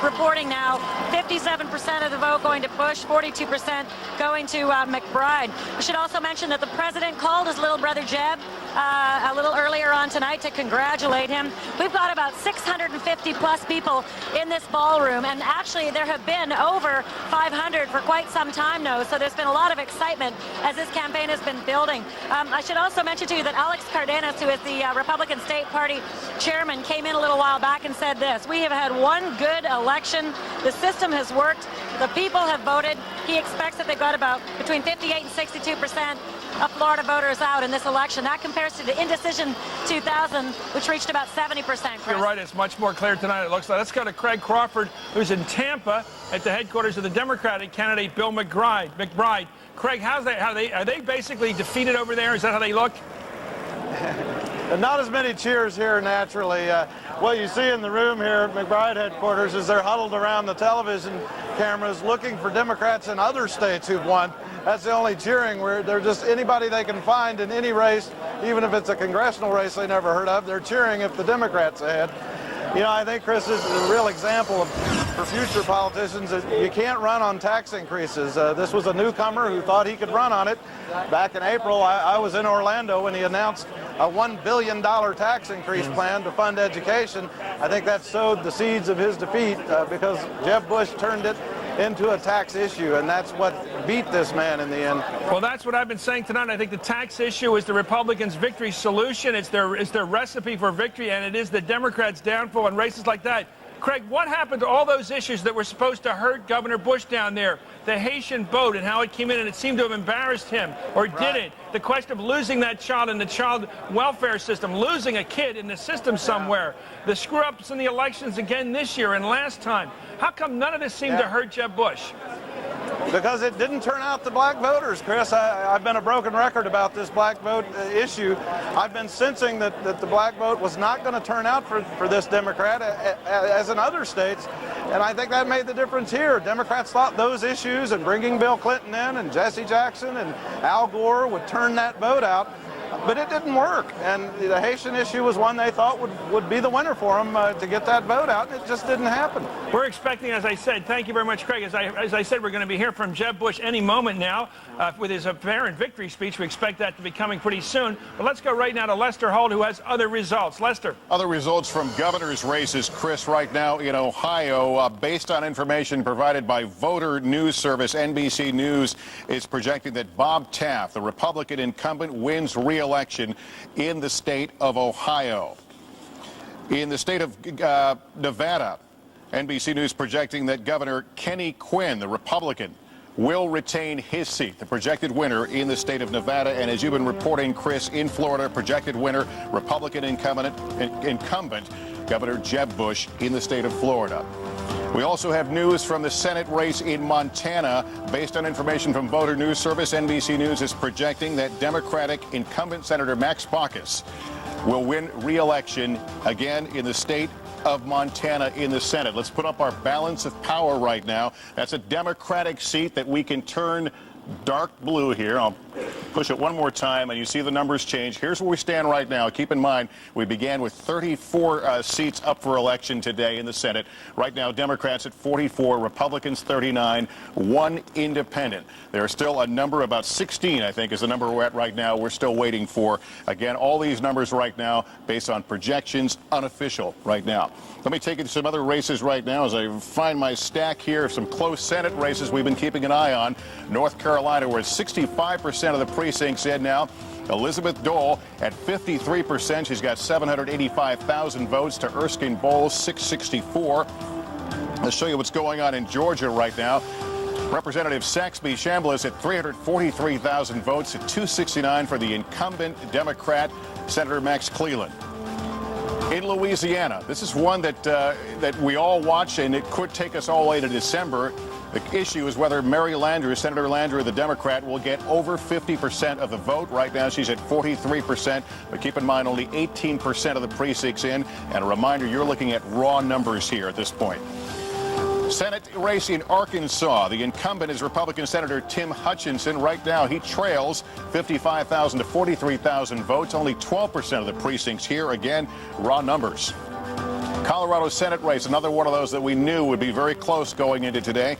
reporting now, 57% of the vote going to Bush, 42% going to McBride. We should also mention that the president called his little brother Jeb a little earlier on tonight to congratulate him. We've got about 650 plus people in this ballroom, and actually there have been over 500 for quite some time now, so there's been a lot of excitement as this campaign has been building. I should also mention to you that Alex Cardenas, who is the Republican State Party chairman, came in a little while back and said this: we have had one good election. The system has worked. The people have voted. He expects that they've got about between 58 and 62% of Florida voters out in this election. That compares to the indecision 2000, which reached about 70%. Chris. You're right. It's much more clear tonight, it looks like. Let's go to Craig Crawford, who's in Tampa at the headquarters of the Democratic candidate Bill McBride. Craig, are they basically defeated over there? Is that how they look? Not as many cheers here, naturally. What you see in the room here at McBride headquarters is they're huddled around the television cameras looking for Democrats in other states who've won. That's the only cheering. Where they're just anybody they can find in any race, even if it's a congressional race they never heard of, they're cheering if the Democrats ahead. You know, I think, Chris, this is a real example for future politicians that you can't run on tax increases. This was a newcomer who thought he could run on it. Back in April, I was in Orlando when he announced a $1 billion tax increase plan to fund education. I think that sowed the seeds of his defeat because Jeb Bush turned it into a tax issue, and that's what beat this man in the end. Well, that's what I've been saying tonight. I think the tax issue is the Republicans' victory solution. It's their recipe for victory, and it is the Democrats' downfall in races like that. Craig, what happened to all those issues that were supposed to hurt Governor Bush down there? The Haitian vote and how it came in and it seemed to have embarrassed him, or did it? The question of losing that child in the child welfare system, losing a kid in the system somewhere. The screw-ups in the elections again this year and last time. How come none of this seemed to hurt Jeb Bush? Because it didn't turn out to black voters, Chris. I've been a broken record about this black vote issue. I've been sensing that the black vote was not going to turn out for this Democrat as in other states, and I think that made the difference here. Democrats thought those issues and bringing Bill Clinton in and Jesse Jackson and Al Gore would turn that vote out. But it didn't work, and the Haitian issue was one they thought would be the winner for them to get that vote out, and it just didn't happen. We're expecting, as I said, thank you very much, Craig. As I said, we're going to be hearing from Jeb Bush any moment now with his apparent victory speech. We expect that to be coming pretty soon. But let's go right now to Lester Holt, who has other results. Lester. Other results from governor's races, Chris, right now in Ohio, based on information provided by voter news service NBC News, is projecting that Bob Taft, the Republican incumbent, wins re-election in the state of Ohio. In the state of Nevada, NBC News projecting that Governor Kenny Quinn, the Republican, will retain his seat, the projected winner in the state of Nevada. And as you've been reporting, Chris, in Florida, projected winner, Republican incumbent Governor Jeb Bush in the state of Florida. We also have news from the Senate race in Montana. Based on information from Voter News Service, NBC News is projecting that Democratic incumbent Senator Max Baucus will win re-election again in the state of Montana in the Senate. Let's put up our balance of power right now. That's a Democratic seat that we can turn dark blue here. I'll push it one more time, and you see the numbers change. Here's where we stand right now. Keep in mind, we began with 34 seats up for election today in the Senate. Right now, Democrats at 44, Republicans 39, one independent. There are still a number, about 16, I think, is the number we're at right now. We're still waiting for. Again, all these numbers right now based on projections, unofficial right now. Let me take you to some other races right now as I find my stack here of some close Senate races we've been keeping an eye on. North Carolina, where 65% of the precincts in now. Elizabeth Dole at 53%. She's got 785,000 votes to Erskine Bowles, 664. Let's show you what's going on in Georgia right now. Representative Saxby Chambliss at 343,000 votes at 269 for the incumbent Democrat, Senator Max Cleland. In Louisiana, this is one that we all watch, and it could take us all the way to December. The issue is whether Mary Landrieu, Senator Landrieu, the Democrat, will get over 50% of the vote. Right now, she's at 43%, but keep in mind only 18% of the precincts in. And a reminder, you're looking at raw numbers here at this point. Senate race in Arkansas. The incumbent is Republican Senator Tim Hutchinson. Right now, he trails 55,000 to 43,000 votes. Only 12% of the precincts here. Again, raw numbers. Colorado Senate race, another one of those that we knew would be very close going into today.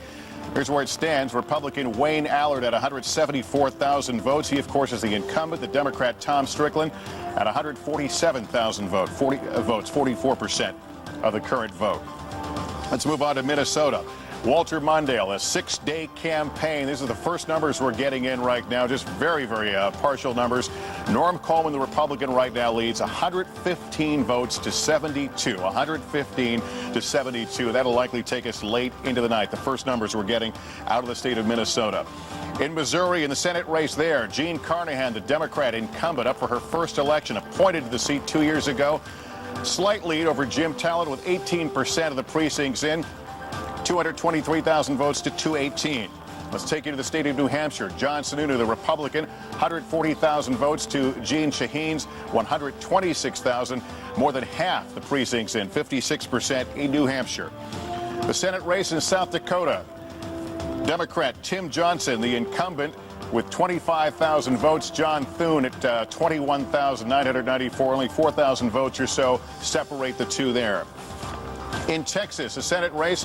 Here's where it stands. Republican Wayne Allard at 174,000 votes. He, of course, is the incumbent. The Democrat Tom Strickland at 147,000 votes, 44% of the current vote. Let's move on to Minnesota. Walter Mondale, a 6-day campaign. These are the first numbers we're getting in right now, just very, very partial numbers. Norm Coleman, the Republican, right now leads 115 votes to 72. 115 to 72. That'll likely take us late into the night. The first numbers we're getting out of the state of Minnesota. In Missouri, in the Senate race there, Jean Carnahan, the Democrat incumbent, up for her first election, appointed to the seat 2 years ago. Slight lead over Jim Talon with 18% of the precincts in. 223,000 votes to 218. Let's take you to the state of New Hampshire. John Sununu, the Republican, 140,000 votes to Jean Shaheen's 126,000. More than half the precincts in, 56% in New Hampshire. The Senate race in South Dakota. Democrat Tim Johnson, the incumbent, with 25,000 votes. John Thune at 21,994. Only 4,000 votes or so separate the two there. In Texas, a Senate race.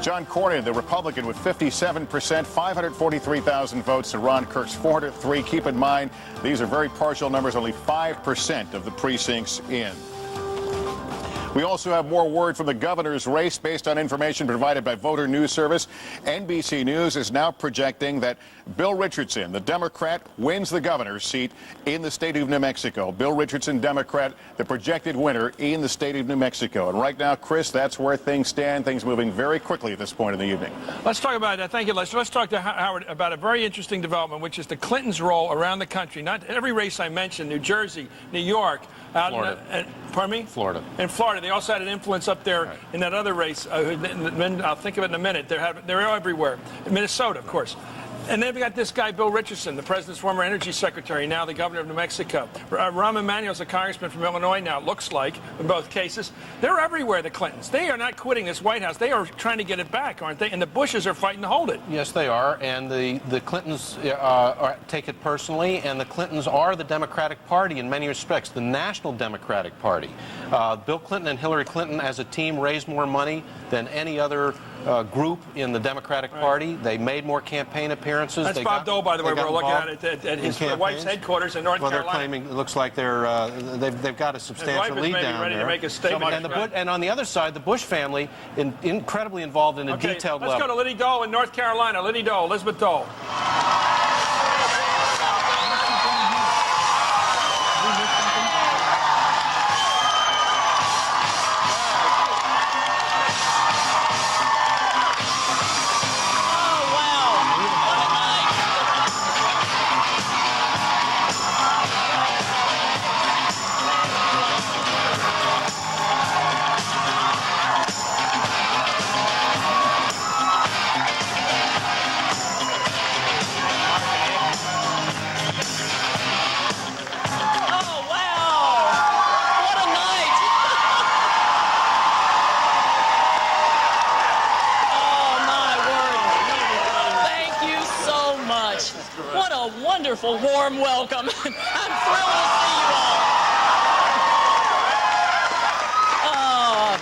John Cornyn, the Republican, with 57%, 543,000 votes to Ron Kirk's 403. Keep in mind, these are very partial numbers, only 5% of the precincts in. We also have more word from the governor's race based on information provided by Voter News Service. NBC News is now projecting that Bill Richardson, the Democrat, wins the governor's seat in the state of New Mexico. Bill Richardson, Democrat, the projected winner in the state of New Mexico. And right now, Chris, that's where things stand. Things moving very quickly at this point in the evening. Let's talk about that. Thank you, Les. Let's talk to Howard about a very interesting development, which is the Clintons' role around the country. Not every race I mentioned, New Jersey, New York, Florida. Pardon me? Florida. In Florida. They also had an influence up there in that other race. I'll think of it in a minute. They're everywhere. Minnesota, of course. And then we got this guy, Bill Richardson, the president's former energy secretary, now the governor of New Mexico. Rahm Emanuel's a congressman from Illinois now, it looks like, in both cases. They're everywhere, the Clintons. They are not quitting this White House. They are trying to get it back, aren't they? And the Bushes are fighting to hold it. Yes, they are. And the Clintons take it personally, and the Clintons are the Democratic Party in many respects, the National Democratic Party. Bill Clinton and Hillary Clinton as a team raised more money than any other group in the Democratic Party. They made more campaign appearances. That's Bob Dole, by the way. We're looking at it at his wife's headquarters in North Carolina. They're claiming it looks like they've got a substantial lead down ready there. To make a statement. And on the other side, the Bush family incredibly involved in a detailed level. Let's go to Liddy Dole in North Carolina. Liddy Dole, Elizabeth Dole. Warm welcome. I'm thrilled to see you all.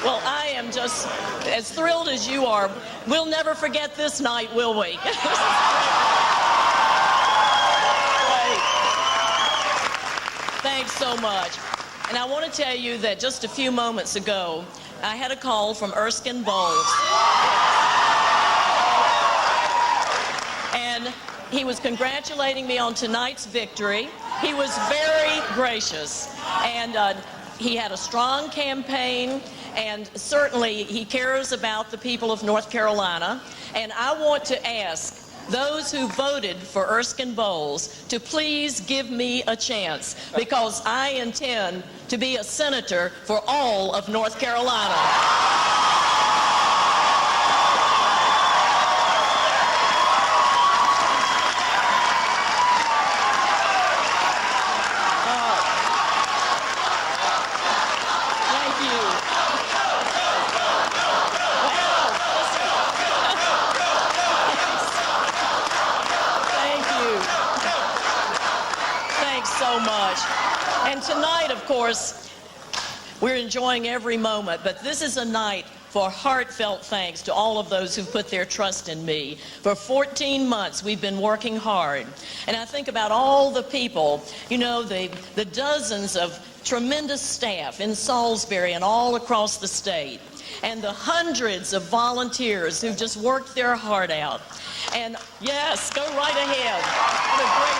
Well, I am just as thrilled as you are. We'll never forget this night, will we? Thanks so much. And I want to tell you that just a few moments ago, I had a call from Erskine Bowles. And he was congratulating me on tonight's victory. He was very gracious, and he had a strong campaign, and certainly he cares about the people of North Carolina. And I want to ask those who voted for Erskine Bowles to please give me a chance, because I intend to be a senator for all of North Carolina. And tonight, of course, we're enjoying every moment, but this is a night for heartfelt thanks to all of those who put their trust in me. For 14 months, we've been working hard. And I think about all the people, you know, the dozens of tremendous staff in Salisbury and all across the state, and the hundreds of volunteers who've just worked their heart out. And yes, go right ahead. What a great...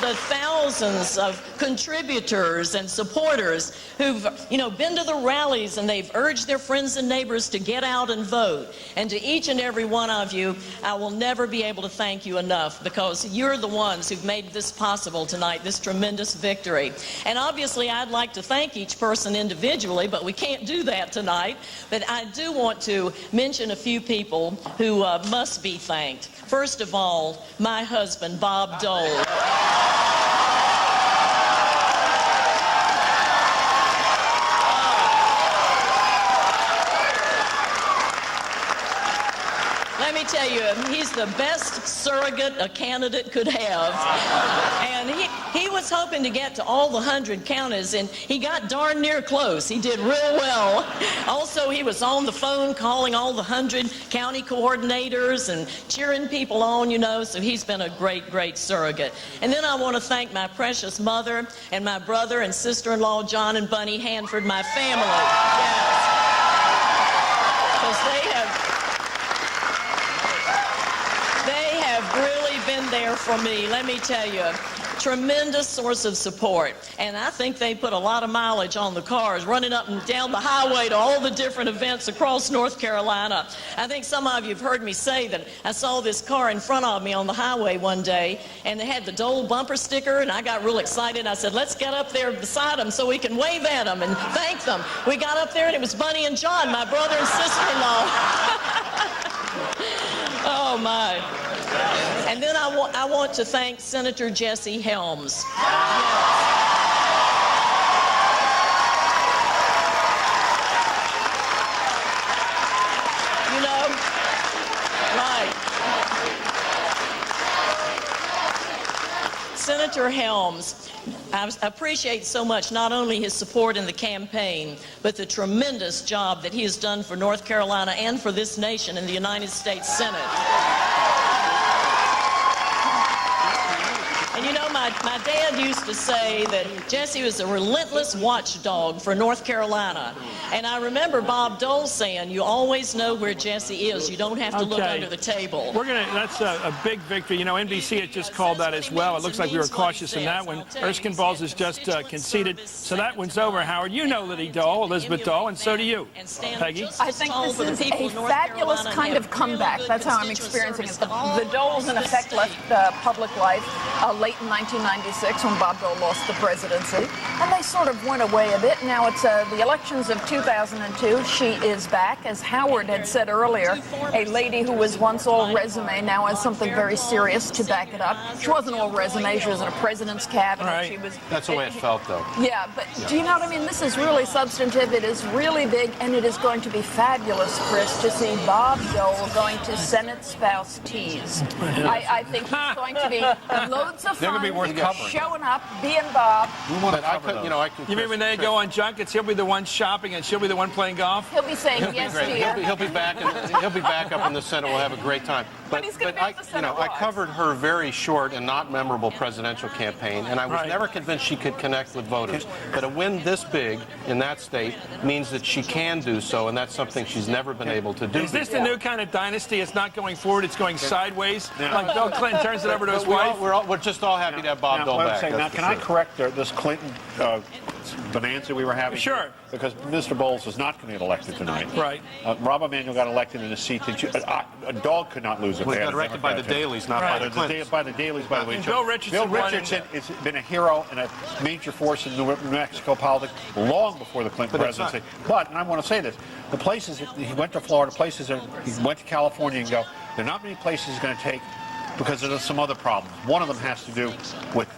the thousands of contributors and supporters who've, you know, been to the rallies and they've urged their friends and neighbors to get out and vote. And to each and every one of you, I will never be able to thank you enough, because you're the ones who've made this possible tonight, this tremendous victory. And obviously, I'd like to thank each person individually, but we can't do that tonight. But I do want to mention a few people who must be thanked. First of all, my husband, Bob Dole. Let me tell you, he's the best surrogate a candidate could have. And he was hoping to get to all the 100 counties, and he got darn near close. He did real well. Also, he was on the phone calling all the 100 county coordinators and cheering people on, you know, so he's been a great, great surrogate. And then I want to thank my precious mother and my brother and sister-in-law, John and Bunny Hanford, my family. Yes. Because they have really been there for me, let me tell you. Tremendous source of support. And I think they put a lot of mileage on the cars, running up and down the highway to all the different events across North Carolina. I think some of you have heard me say that I saw this car in front of me on the highway one day, and they had the Dole bumper sticker, and I got real excited. I said, let's get up there beside them so we can wave at them and thank them. We got up there, and it was Bunny and John, my brother and sister-in-law. Oh, my. And then I want to thank Senator Jesse Helms. You know, right. Senator Helms, I appreciate so much not only his support in the campaign, but the tremendous job that he has done for North Carolina and for this nation in the United States Senate. And you know, my dad used to say that Jesse was a relentless watchdog for North Carolina. And I remember Bob Dole saying, you always know where Jesse is. You don't have to look under the table. That's a big victory. You know, NBC had just called that as well. It looks like we were cautious in that one. Erskine Bowles has just conceded. So that one's over, Howard. You know Liddy Dole, Elizabeth Dole, and so do you. Peggy? I think this is a fabulous kind of comeback. That's how I'm experiencing it. The Doles, in effect, left public life late in 1996 when Bob Dole lost the presidency. And they sort of went away a bit. Now it's the elections of 2002. She is back. As Howard had said earlier, a lady who was once all resume now has something very serious to back it up. She wasn't all resume. She was in a president's cabinet. Right. She was, That's the way it felt, though. Yeah, but do you know what I mean? This is really substantive. It is really big, and it is going to be fabulous, Chris, to see Bob Dole going to Senate spouse teas. I think he's going to be loads of fun. Showing up, being Bob. You mean when they go on junkets, he'll be the one shopping and she'll be the one playing golf? He'll be saying yes, dear. He'll be back. He'll be back up in the Senate. We'll have a great time. But I covered her very short and not memorable presidential campaign, and I was never convinced she could connect with voters. But a win this big in that state means that she can do so, and that's something she's never been able to do. Is this the new kind of dynasty? It's not going forward; it's going sideways. Like Bill Clinton turns it over to his wife. We're just all happy to have Bob Dole back. Now, can I correct this Clinton bonanza we were having? Sure. Because Mr. Bowles is not going to get elected tonight. Right. Rahm Emanuel got elected in a seat that a dog could not lose. Well, he got elected by the dailies, not by the Clintons. By the dailies, by the way. Bill Richardson has been a hero and a major force in New Mexico politics long before the Clinton presidency. But, and I want to say this, the places that he went to Florida, places that he went to California and go, there are not many places he's going to take because there's some other problems. One of them has to do with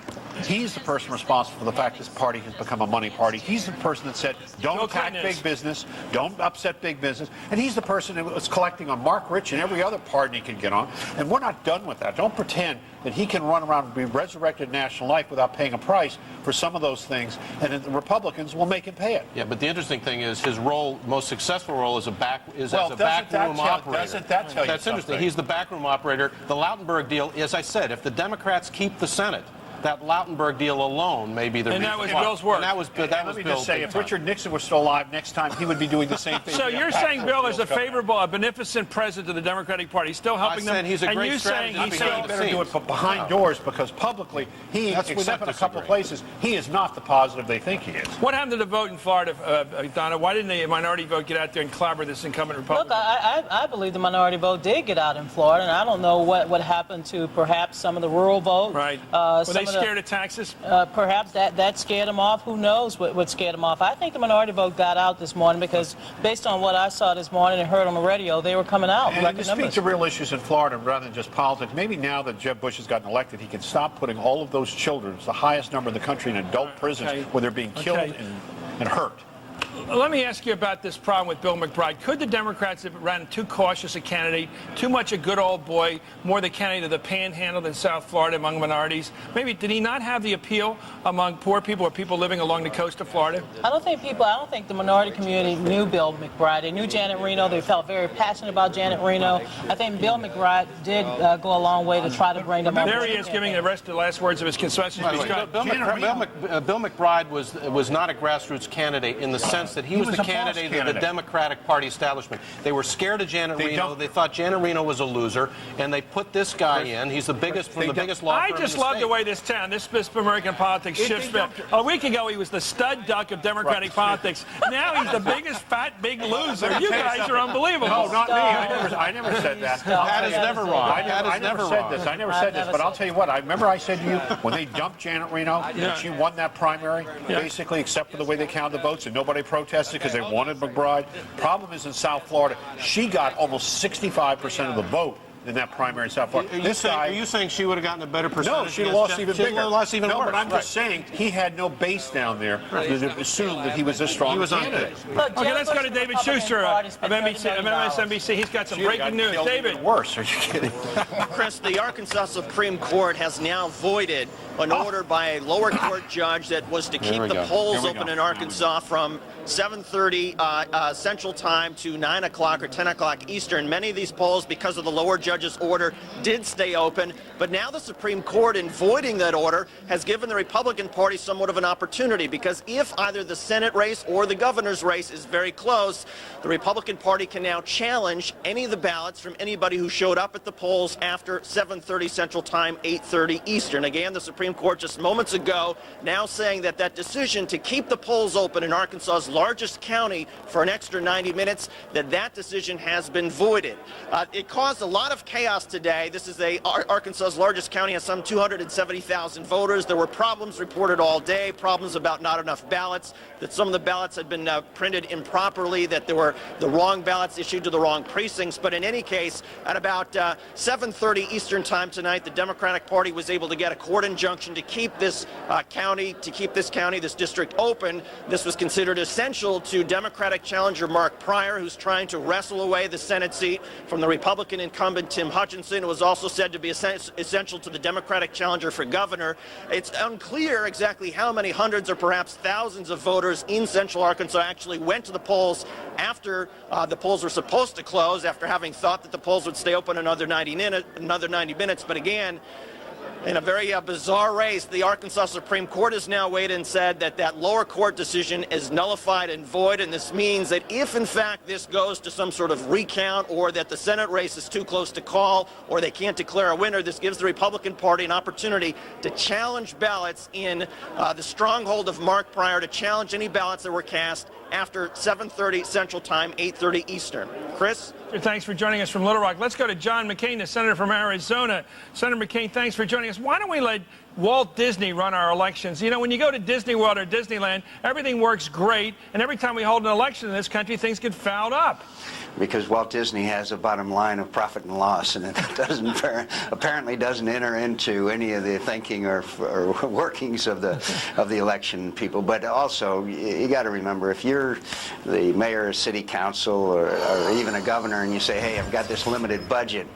he's the person responsible for the fact this party has become a money party. He's the person that said, don't attack big business, don't upset big business. And he's the person that was collecting on Mark Rich and every other pardon he could get on. And we're not done with that. Don't pretend that he can run around and be resurrected national life without paying a price for some of those things. And the Republicans will make him pay it. Yeah, but the interesting thing is his role, most successful role, as a backroom operator. Doesn't that tell you That's interesting. He's the backroom operator. The Lautenberg deal, as I said, if the Democrats keep the Senate, that Lautenberg deal alone may be the reason. And that was Bill's work. And that was let me just say, if Richard Nixon was still alive next time, he would be doing the same thing. So you're saying Bill is a beneficent president of the Democratic Party, still helping them? He's a great strategist. I'm saying he better do it behind doors because publicly, except in a couple of places, he is not the positive they think he is. What happened to the vote in Florida, Donna? Why didn't the minority vote get out there and clobber this incumbent Republican? Look, I believe the minority vote did get out in Florida, and I don't know what happened to perhaps some of the rural vote. Right. Were they scared of taxes? Perhaps that scared them off. Who knows what scared them off? I think the minority vote got out this morning because based on what I saw this morning and heard on the radio, they were coming out. And to speak to real issues in Florida rather than just politics, maybe now that Jeb Bush has gotten elected, he can stop putting all of those children, it's the highest number in the country, in adult prisons where they're being killed and hurt. Let me ask you about this problem with Bill McBride. Could the Democrats have ran too cautious a candidate, too much a good old boy, more the candidate of the panhandle than South Florida among minorities? Maybe did he not have the appeal among poor people or people living along the coast of Florida? I don't think the minority community knew Bill McBride. They knew Janet Reno. They felt very passionate about Janet Reno. I think Bill McBride did go a long way to try to bring them up. There he is giving the last words of his concession speech. Bill McBride was not a grassroots candidate in the sense that he was the candidate of the Democratic Party establishment. They were scared of Janet Reno. They thought Janet Reno was a loser, and they put this guy in. He's the biggest from the biggest law firm. I just love the way this town, this American politics shifts. A week ago, he was the stud duck of Democratic politics. Now he's the biggest fat big loser. You guys are unbelievable. No, not me. I never said that. That is never wrong. I never said this. But I'll tell you what. I remember I said to you when they dumped Janet Reno, and she won that primary, basically, except for the way they counted the votes, and nobody protested because they wanted McBride. Problem is in South Florida, she got almost 65% of the vote in that primary in South Florida. Are you saying she would have gotten a better percentage? No, she lost even bigger. Lost even worse. But I'm just saying he had no base down there to assume that he was a strong candidate. Okay, let's go to David Schuster of MSNBC. He's got some breaking news. David. Worse, are you kidding? Chris, the Arkansas Supreme Court has now voided an order by a lower court judge that was to keep the polls open in Arkansas from 7:30 Central Time to 9 o'clock or 10 o'clock Eastern. Many of these polls, because of the lower judge's order, did stay open. But now the Supreme Court, in voiding that order, has given the Republican Party somewhat of an opportunity, because if either the Senate race or the governor's race is very close, the Republican Party can now challenge any of the ballots from anybody who showed up at the polls after 7:30 Central Time, 8:30 Eastern. Again, the Supreme Court just moments ago now saying that that decision to keep the polls open in Arkansas's largest county for an extra 90 minutes, that decision has been voided. It caused a lot of chaos today. This is Arkansas's largest county, has some 270,000 voters. There were problems reported all day, problems about not enough ballots, that some of the ballots had been printed improperly, that there were the wrong ballots issued to the wrong precincts. But in any case, at about 7:30 Eastern Time tonight, the Democratic Party was able to get a court injunction to keep this this district open. This was considered essential to Democratic challenger Mark Pryor, who's trying to wrestle away the Senate seat from the Republican incumbent Tim Hutchinson. It was also said to be essential to the Democratic challenger for governor. It's unclear exactly how many hundreds or perhaps thousands of voters in central Arkansas actually went to the polls after the polls were supposed to close, after having thought that the polls would stay open another 90 minutes. But again, In a very bizarre race, the Arkansas Supreme Court has now weighed in and said that that lower court decision is nullified and void, and this means that if, in fact, this goes to some sort of recount or that the Senate race is too close to call or they can't declare a winner, this gives the Republican Party an opportunity to challenge ballots in the stronghold of Mark Pryor, to challenge any ballots that were cast after 7:30 Central Time, 8:30 Eastern. Chris? Thanks for joining us from Little Rock. Let's go to John McCain, the senator from Arizona. Senator McCain, thanks for joining us. Why don't we let Walt Disney run our elections? You know, when you go to Disney World or Disneyland, everything works great, and every time we hold an election in this country, things get fouled up. Because Walt Disney has a bottom line of profit and loss, and it apparently doesn't enter into any of the thinking or workings of the election people. But also, you got to remember, if you're the mayor or city council or even a governor, and you say, "Hey, I've got this limited budget.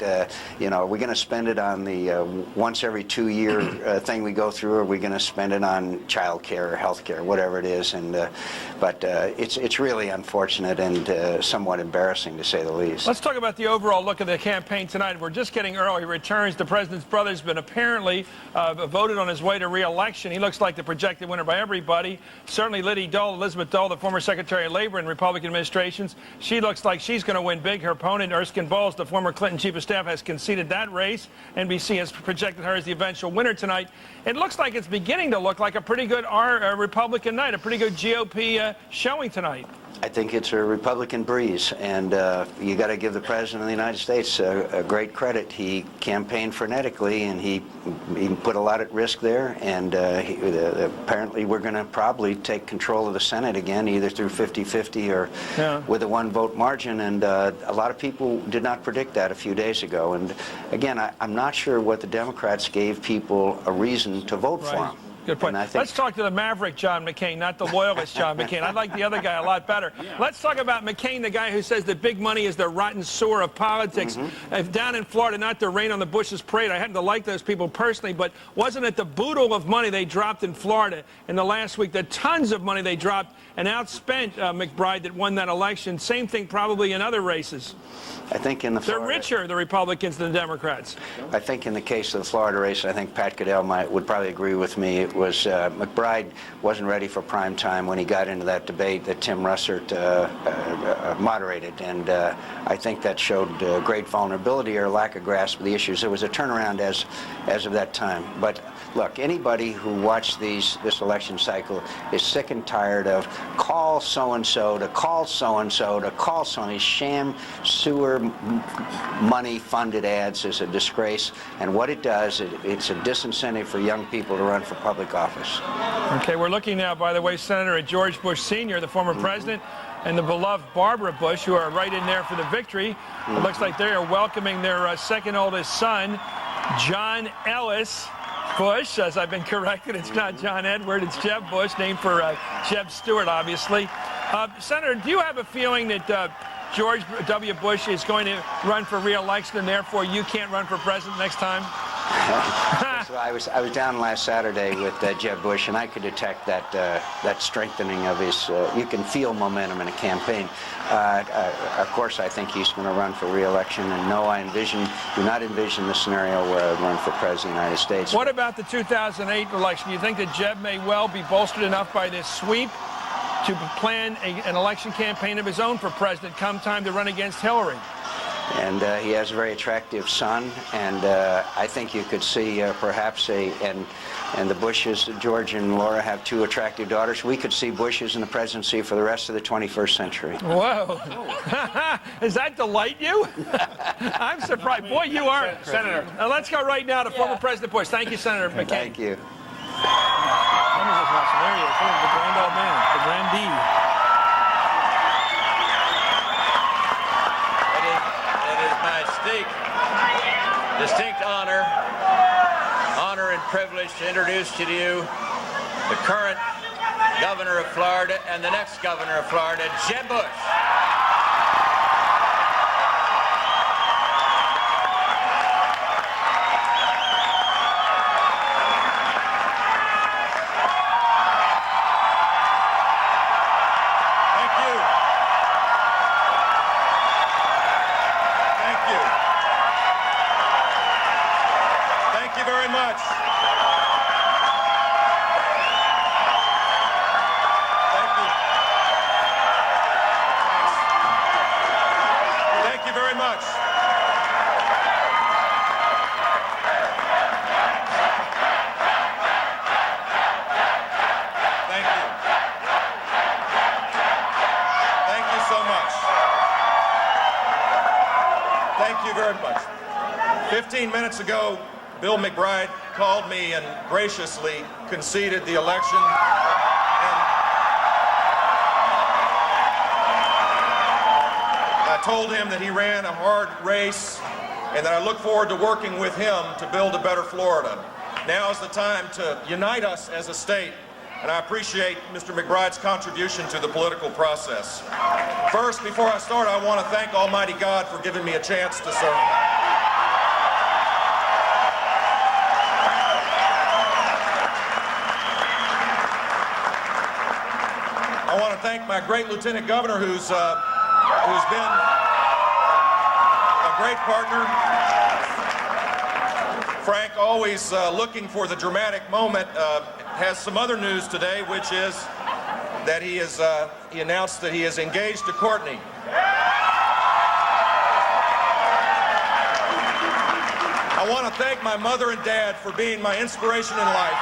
You know, are we going to spend it on the once every 2-year thing we go through, or are we going to spend it on child care or health care, whatever it is?" And but it's really unfortunate and somewhat embarrassing, to say the least. Let's talk about the overall look of the campaign tonight. We're just getting early returns. The president's brother's been apparently voted on his way to re-election. He looks like the projected winner by everybody. Certainly Elizabeth Dole, the former Secretary of Labor in Republican administrations, she looks like she's going to win big. Her opponent, Erskine Bowles, the former Clinton chief of staff, has conceded that race. NBC has projected her as the eventual winner tonight. It looks like it's beginning to look like a pretty good Republican night, a pretty good GOP showing tonight. I think it's a Republican breeze, and you got to give the President of the United States a great credit. He campaigned frenetically, and he put a lot at risk there, and apparently we're going to probably take control of the Senate again, either through 50-50 or with a one-vote margin, and a lot of people did not predict that a few days ago. And again, I'm not sure what the Democrats gave people a reason to vote for him. Good point. Let's talk to the maverick John McCain, not the loyalist John McCain. I like the other guy a lot better. Let's talk about McCain, the guy who says that big money is the rotten sewer of politics. Down in Florida, not to rain on the Bush's parade. I happen to like those people personally, but wasn't it the boodle of money they dropped in Florida in the last week? The tons of money they dropped and outspent McBride that won that election. Same thing probably in other races. I think in the They're richer, the Republicans, than the Democrats. I think in the case of the Florida race, I think Pat Goodell would probably agree with me. It was McBride wasn't ready for prime time when he got into that debate that Tim Russert moderated, and I think that showed great vulnerability or lack of grasp of the issues. There was a turnaround as of that time. But look, anybody who watched this election cycle is sick and tired of call so-and-so to call so-and-so to call so-and-so. Sham sewer money-funded ads is a disgrace, and what it does, it's a disincentive for young people to run for public office. Okay, we're looking now, by the way, Senator, at George Bush Sr., the former president, and the beloved Barbara Bush, who are right in there for the victory. It looks like they are welcoming their second oldest son, John Ellis Bush. As I've been corrected, it's not John Edward, it's Jeb Bush, named for Jeb Stewart, obviously. Senator, do you have a feeling that George W. Bush is going to run for re-election, and therefore you can't run for president next time? So I was down last Saturday with Jeb Bush, and I could detect that strengthening of his. You can feel momentum in a campaign. Of course, I think he's going to run for re-election, and no, I do not envision the scenario where I would run for president of the United States. What about the 2008 election? Do you think that Jeb may well be bolstered enough by this sweep to plan an election campaign of his own for president come time to run against Hillary? And he has a very attractive son, and I think you could see perhaps and the Bushes, George and Laura, have two attractive daughters. We could see Bushes in the presidency for the rest of the 21st century. Whoa. Does that delight you? I'm surprised. Boy, you are. Senator. Let's go right now to former President Bush. Thank you, Senator McCain. Thank you. There he is. The grand old man, the grandee. It is my distinct honor and privilege to introduce to you the current governor of Florida and the next governor of Florida, Jeb Bush. Thank you very much. much. Thank you. Thanks. Thank you very much. Thank you. Thank you so much. Thank you very much. 15 minutes ago, Bill McBride called me and graciously conceded the election. And I told him that he ran a hard race and that I look forward to working with him to build a better Florida. Now is the time to unite us as a state, and I appreciate Mr. McBride's contribution to the political process. First, before I start, I want to thank Almighty God for giving me a chance to serve. I want to thank my great Lieutenant Governor who's been a great partner. Frank, always looking for the dramatic moment, has some other news today, which is that he announced that he is engaged to Courtney. I want to thank my mother and dad for being my inspiration in life.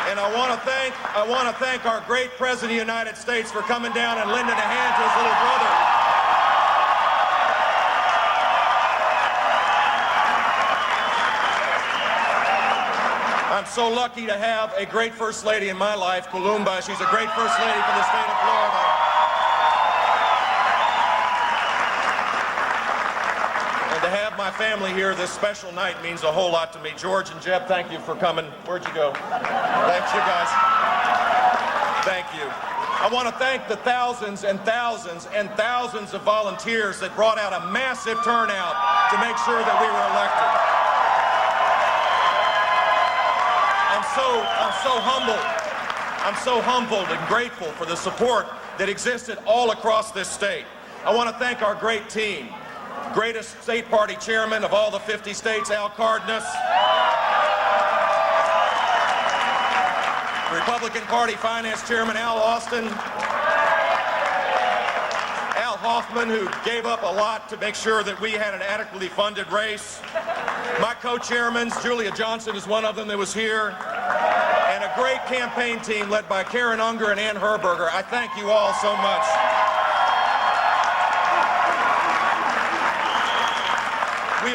And I want to thank our great President of the United States for coming down and lending a hand to his little brother. I'm so lucky to have a great First Lady in my life, Columba. She's a great First Lady for the state of Florida. And to have my family here this special night means a whole lot to me. George and Jeb, thank you for coming. Where'd you go? Thanks, you guys. Thank you. I want to thank the thousands and thousands and thousands of volunteers that brought out a massive turnout to make sure that we were elected. I'm so humbled and grateful for the support that existed all across this state. I want to thank our great team, greatest state party chairman of all the 50 states, Al Cardenas, Republican Party Finance Chairman Al Austin, Al Hoffman, who gave up a lot to make sure that we had an adequately funded race. My co-chairmans, Julia Johnson is one of them that was here, and a great campaign team led by Karen Unger and Ann Herberger. I thank you all so much. We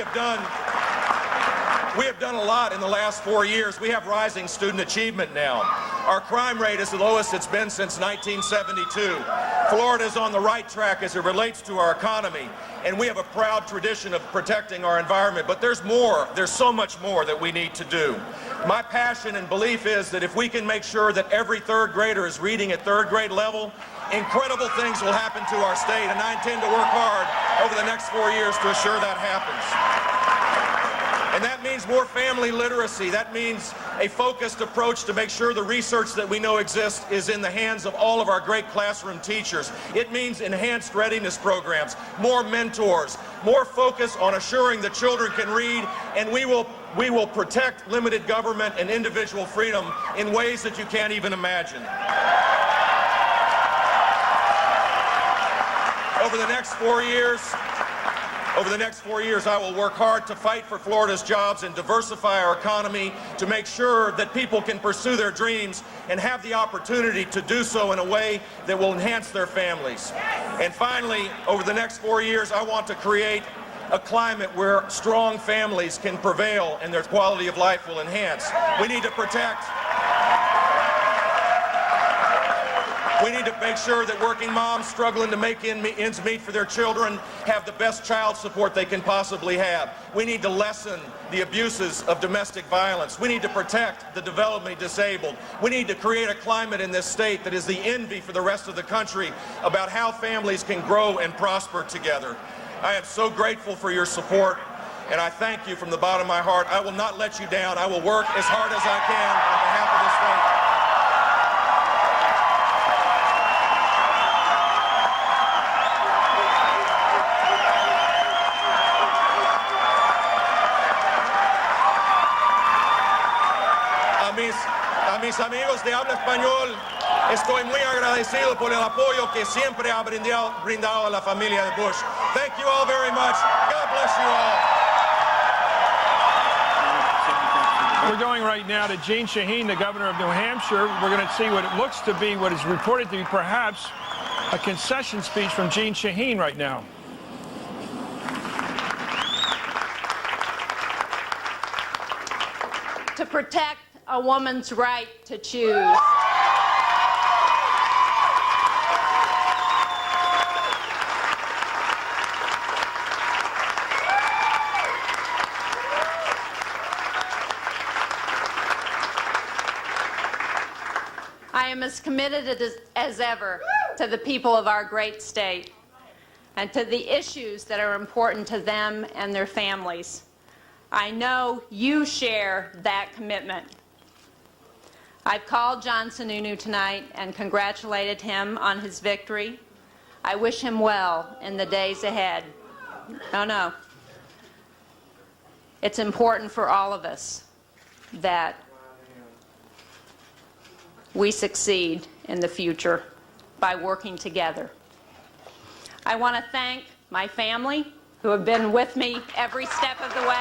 have done a lot in the last 4 years. We have rising student achievement now. Our crime rate is the lowest it's been since 1972. Florida is on the right track as it relates to our economy, and we have a proud tradition of protecting our environment. But there's more. There's so much more that we need to do. My passion and belief is that if we can make sure that every third grader is reading at third grade level, incredible things will happen to our state, and I intend to work hard over the next 4 years to assure that happens. And that means more family literacy. That means a focused approach to make sure the research that we know exists is in the hands of all of our great classroom teachers. It means enhanced readiness programs, more mentors, more focus on assuring that children can read, and we will protect limited government and individual freedom in ways that you can't even imagine. Over the next 4 years, I will work hard to fight for Florida's jobs and diversify our economy to make sure that people can pursue their dreams and have the opportunity to do so in a way that will enhance their families. And finally, over the next 4 years, I want to create a climate where strong families can prevail and their quality of life will enhance. We need to make sure that working moms struggling to make ends meet for their children have the best child support they can possibly have. We need to lessen the abuses of domestic violence. We need to protect the developmentally disabled. We need to create a climate in this state that is the envy for the rest of the country about how families can grow and prosper together. I am so grateful for your support, and I thank you from the bottom of my heart. I will not let you down. I will work as hard as I can on behalf of this state. mis amigos de habla español, estoy muy agradecido por el apoyo que siempre ha brindado a la familia de Bush. Thank you all very much. God bless you all. We're going right now to Jeanne Shaheen, the governor of New Hampshire. We're going to see what it looks to be, what is reported to be perhaps a concession speech from Jeanne Shaheen right now. To protect a woman's right to choose. I am as committed as ever to the people of our great state and to the issues that are important to them and their families. I know you share that commitment. I've called John Sununu tonight and congratulated him on his victory. I wish him well in the days ahead. No. It's important for all of us that we succeed in the future by working together. I want to thank my family who have been with me every step of the way.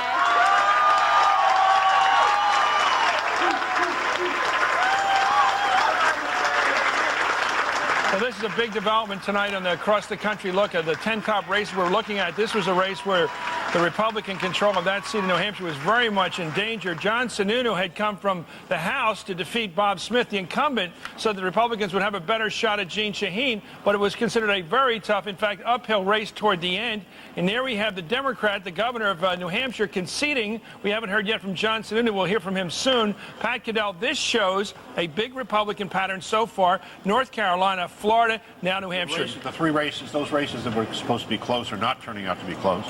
Well, this is a big development tonight on the across-the-country look at the 10 top races we're looking at. This was a race where the Republican control of that seat in New Hampshire was very much in danger. John Sununu had come from the House to defeat Bob Smith, the incumbent, so the Republicans would have a better shot at Jeanne Shaheen, but it was considered a very tough, in fact, uphill race toward the end. And there we have the Democrat, the governor of New Hampshire, conceding. We haven't heard yet from John Sununu. We'll hear from him soon. Pat Caddell, this shows a big Republican pattern so far. North Carolina, Florida, now New Hampshire. The three races, those races that were supposed to be close are not turning out to be close.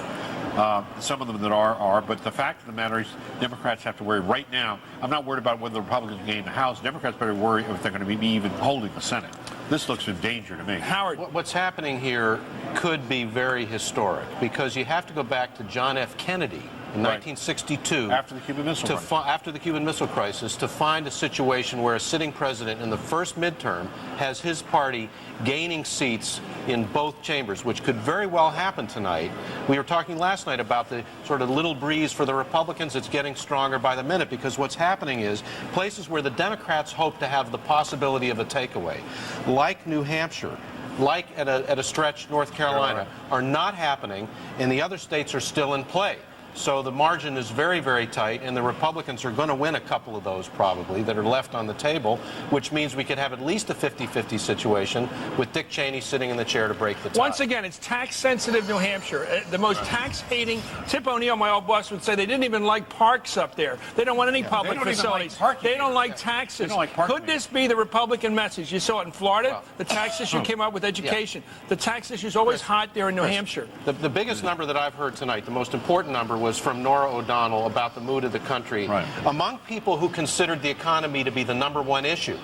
Some of them that are, but the fact of the matter is Democrats have to worry right now. I'm not worried about whether the Republicans can gain the House. Democrats better worry if they're going to be even holding the Senate. This looks in danger to me. Howard. What's happening here could be very historic because you have to go back to John F. Kennedy in 1962, after the Cuban Missile Crisis. After the Cuban Missile Crisis, to find a situation where a sitting president in the first midterm has his party gaining seats in both chambers, which could very well happen tonight. We were talking last night about the sort of little breeze for the Republicans. It's getting stronger by the minute because what's happening is places where the Democrats hope to have the possibility of a takeaway, like New Hampshire, like at a stretch North Carolina, are not happening, and the other states are still in play. So the margin is very, very tight, and the Republicans are going to win a couple of those probably that are left on the table, which means we could have at least a 50-50 situation with Dick Cheney sitting in the chair to break the tie. Once again, it's tax-sensitive New Hampshire. The most tax-hating. Tip O'Neill, my old boss, would say they didn't even like parks up there. They don't want any public facilities. They don't like taxes. Could this be the Republican message? You saw it in Florida. The tax issue came up with education. The tax issue is always hot there in New Hampshire. The biggest number that I've heard tonight, the most important number, was from Nora O'Donnell about the mood of the country. Among people who considered the economy to be the #1 issue,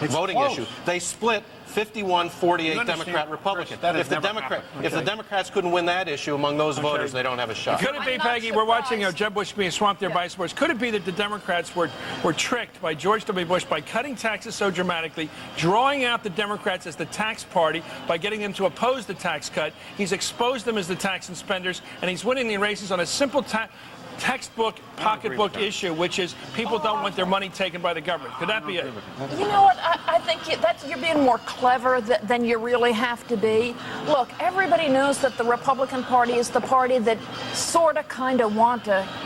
voting issue, they split 51-48 Democrat-Republican. If the Democrats couldn't win that issue among those voters, they don't have a shot. Could it be, Peggy, we're watching Jeb Bush being swamped there by sports. Could it be that the Democrats were tricked by George W. Bush by cutting taxes so dramatically, drawing out the Democrats as the tax party by getting them to oppose the tax cut? He's exposed them as the tax and spenders, and he's winning the races on a simple textbook, pocketbook issue, which is people don't want their money taken by the government. Could that be it? You know what? I think you're being more clever than you really have to be. Look, everybody knows that the Republican Party is the party that sort of, kind of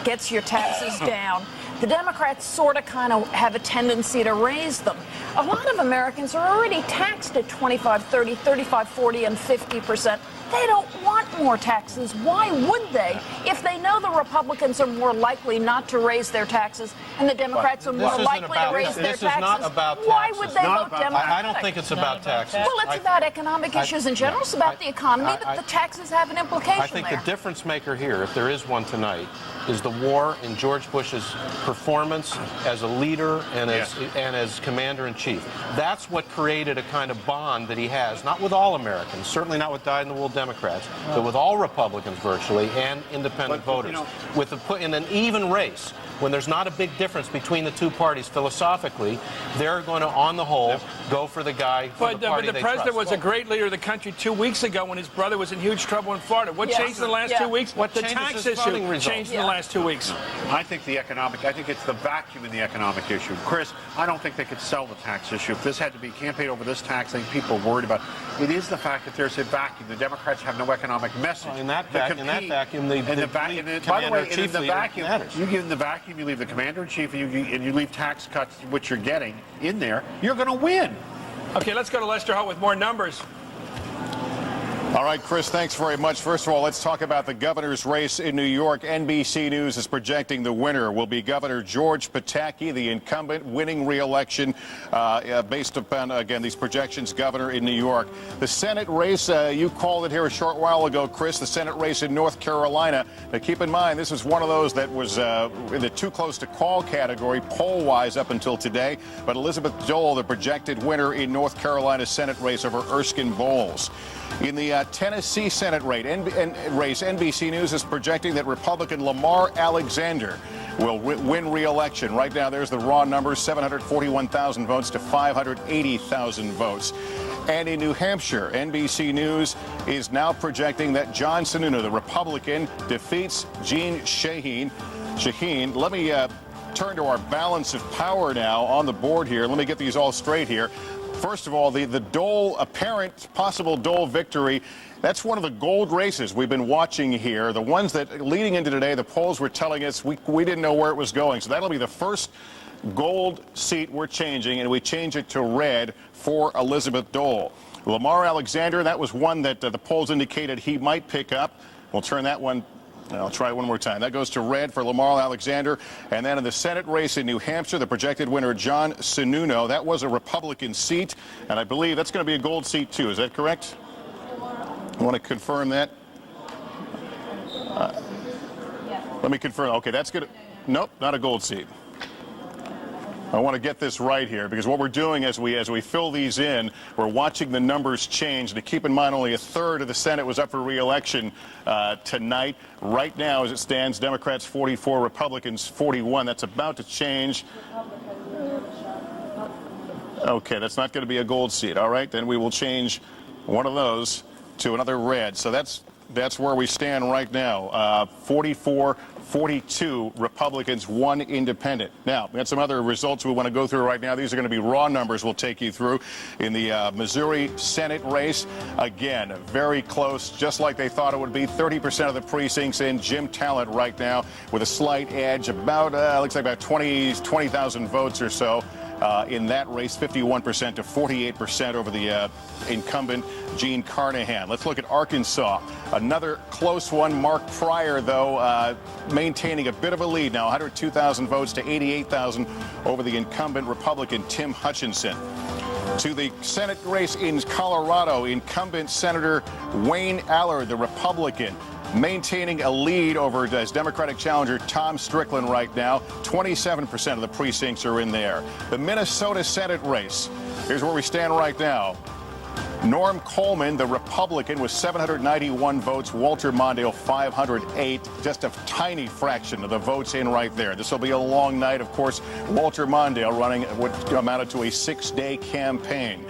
gets your taxes down. The Democrats sort of, kind of have a tendency to raise them. A lot of Americans are already taxed at 25, 30, 35, 40, and 50%. They don't want more taxes. Why would they? If they know the Republicans are more likely not to raise their taxes and the Democrats are more likely to raise their taxes, why would they vote Democratic? I don't think it's about taxes. Well, it's about economic issues in general. It's about the economy, but the taxes have an implication I think there. the difference maker here, if there is one tonight, is the war in George Bush's performance as a leader and as commander-in-chief. That's what created a kind of bond that he has, not with all Americans, certainly not with dyed-in-the-wool Democrats, but with all Republicans virtually and independent voters. In an even race, when there's not a big difference between the two parties philosophically, they're going to, on the whole, go for the guy for the party But the they president trust. was a great leader of the country 2 weeks ago when his brother was in huge trouble in Florida. What changed in the last 2 weeks? What the changes tax his voting issue results? changed in the last 2 weeks. I think it's the vacuum in the economic issue. Chris, I don't think they could sell the tax issue. If this had to be campaigned over this tax, I think people are worried about it. It is the fact that there's a vacuum. The Democrats have no economic message. In that vacuum, by the way, in the vacuum, you give the vacuum, you leave the commander-in-chief, and you leave tax cuts, which you're getting in there, you're going to win. Okay, let's go to Lester Holt with more numbers. All right, Chris, thanks very much. First of all, let's talk about the governor's race in New York. NBC News is projecting the winner will be Governor George Pataki, the incumbent, winning re-election based upon, again, these projections, governor in New York. The Senate race, you called it here a short while ago, Chris, the Senate race in North Carolina. Now, keep in mind, this was one of those that was in the too close to call category, poll-wise, up until today. But Elizabeth Dole, the projected winner in North Carolina Senate race over Erskine Bowles. In the Tennessee Senate race, NBC News is projecting that Republican Lamar Alexander will win re-election. Right now, there's the raw numbers, 741,000 votes to 580,000 votes. And in New Hampshire, NBC News is now projecting that John Sununu, the Republican, defeats Jeanne Shaheen. Let me turn to our balance of power now on the board here. Let me get these all straight here. First of all, the Dole, apparent possible Dole victory, that's one of the gold races we've been watching here. The ones that, leading into today, the polls were telling us we didn't know where it was going. So that'll be the first gold seat we're changing, and we change it to red for Elizabeth Dole. Lamar Alexander, that was one that the polls indicated he might pick up. We'll turn that one. I'll try it one more time. That goes to red for Lamar Alexander. And then in the Senate race in New Hampshire, the projected winner, John Sununu. That was a Republican seat, and I believe that's going to be a gold seat, too. Is that correct? I want to confirm that. Let me confirm. Okay, that's good. Nope, not a gold seat. I want to get this right here, because what we're doing as we fill these in, we're watching the numbers change. To keep in mind, only a third of the Senate was up for re-election tonight. Right now, as it stands, Democrats 44, Republicans 41. That's about to change. Okay, that's not going to be a gold seat. All right, then we will change one of those to another red. So that's where we stand right now. 44-42 Republicans, 1 independent. Now, we got some other results we want to go through right now. These are going to be raw numbers we'll take you through. In the Missouri Senate race, again, very close, just like they thought it would be. 30% of the precincts in. Jim Talent right now with a slight edge, about, looks like about 20,000 votes or so. In that race, 51% to 48% over the incumbent Gene Carnahan. Let's look at Arkansas. Another close one. Mark Pryor, though, maintaining a bit of a lead now, 102,000 votes to 88,000 over the incumbent Republican Tim Hutchinson. To the Senate race in Colorado, incumbent Senator Wayne Allard, the Republican, maintaining a lead over his Democratic challenger Tom Strickland right now. 27% of the precincts are in there. The Minnesota Senate race, here's where we stand right now. Norm Coleman, the Republican, with 791 votes. Walter Mondale, 508. Just a tiny fraction of the votes in right there. This will be a long night, of course. Walter Mondale running what amounted to a 6-day campaign.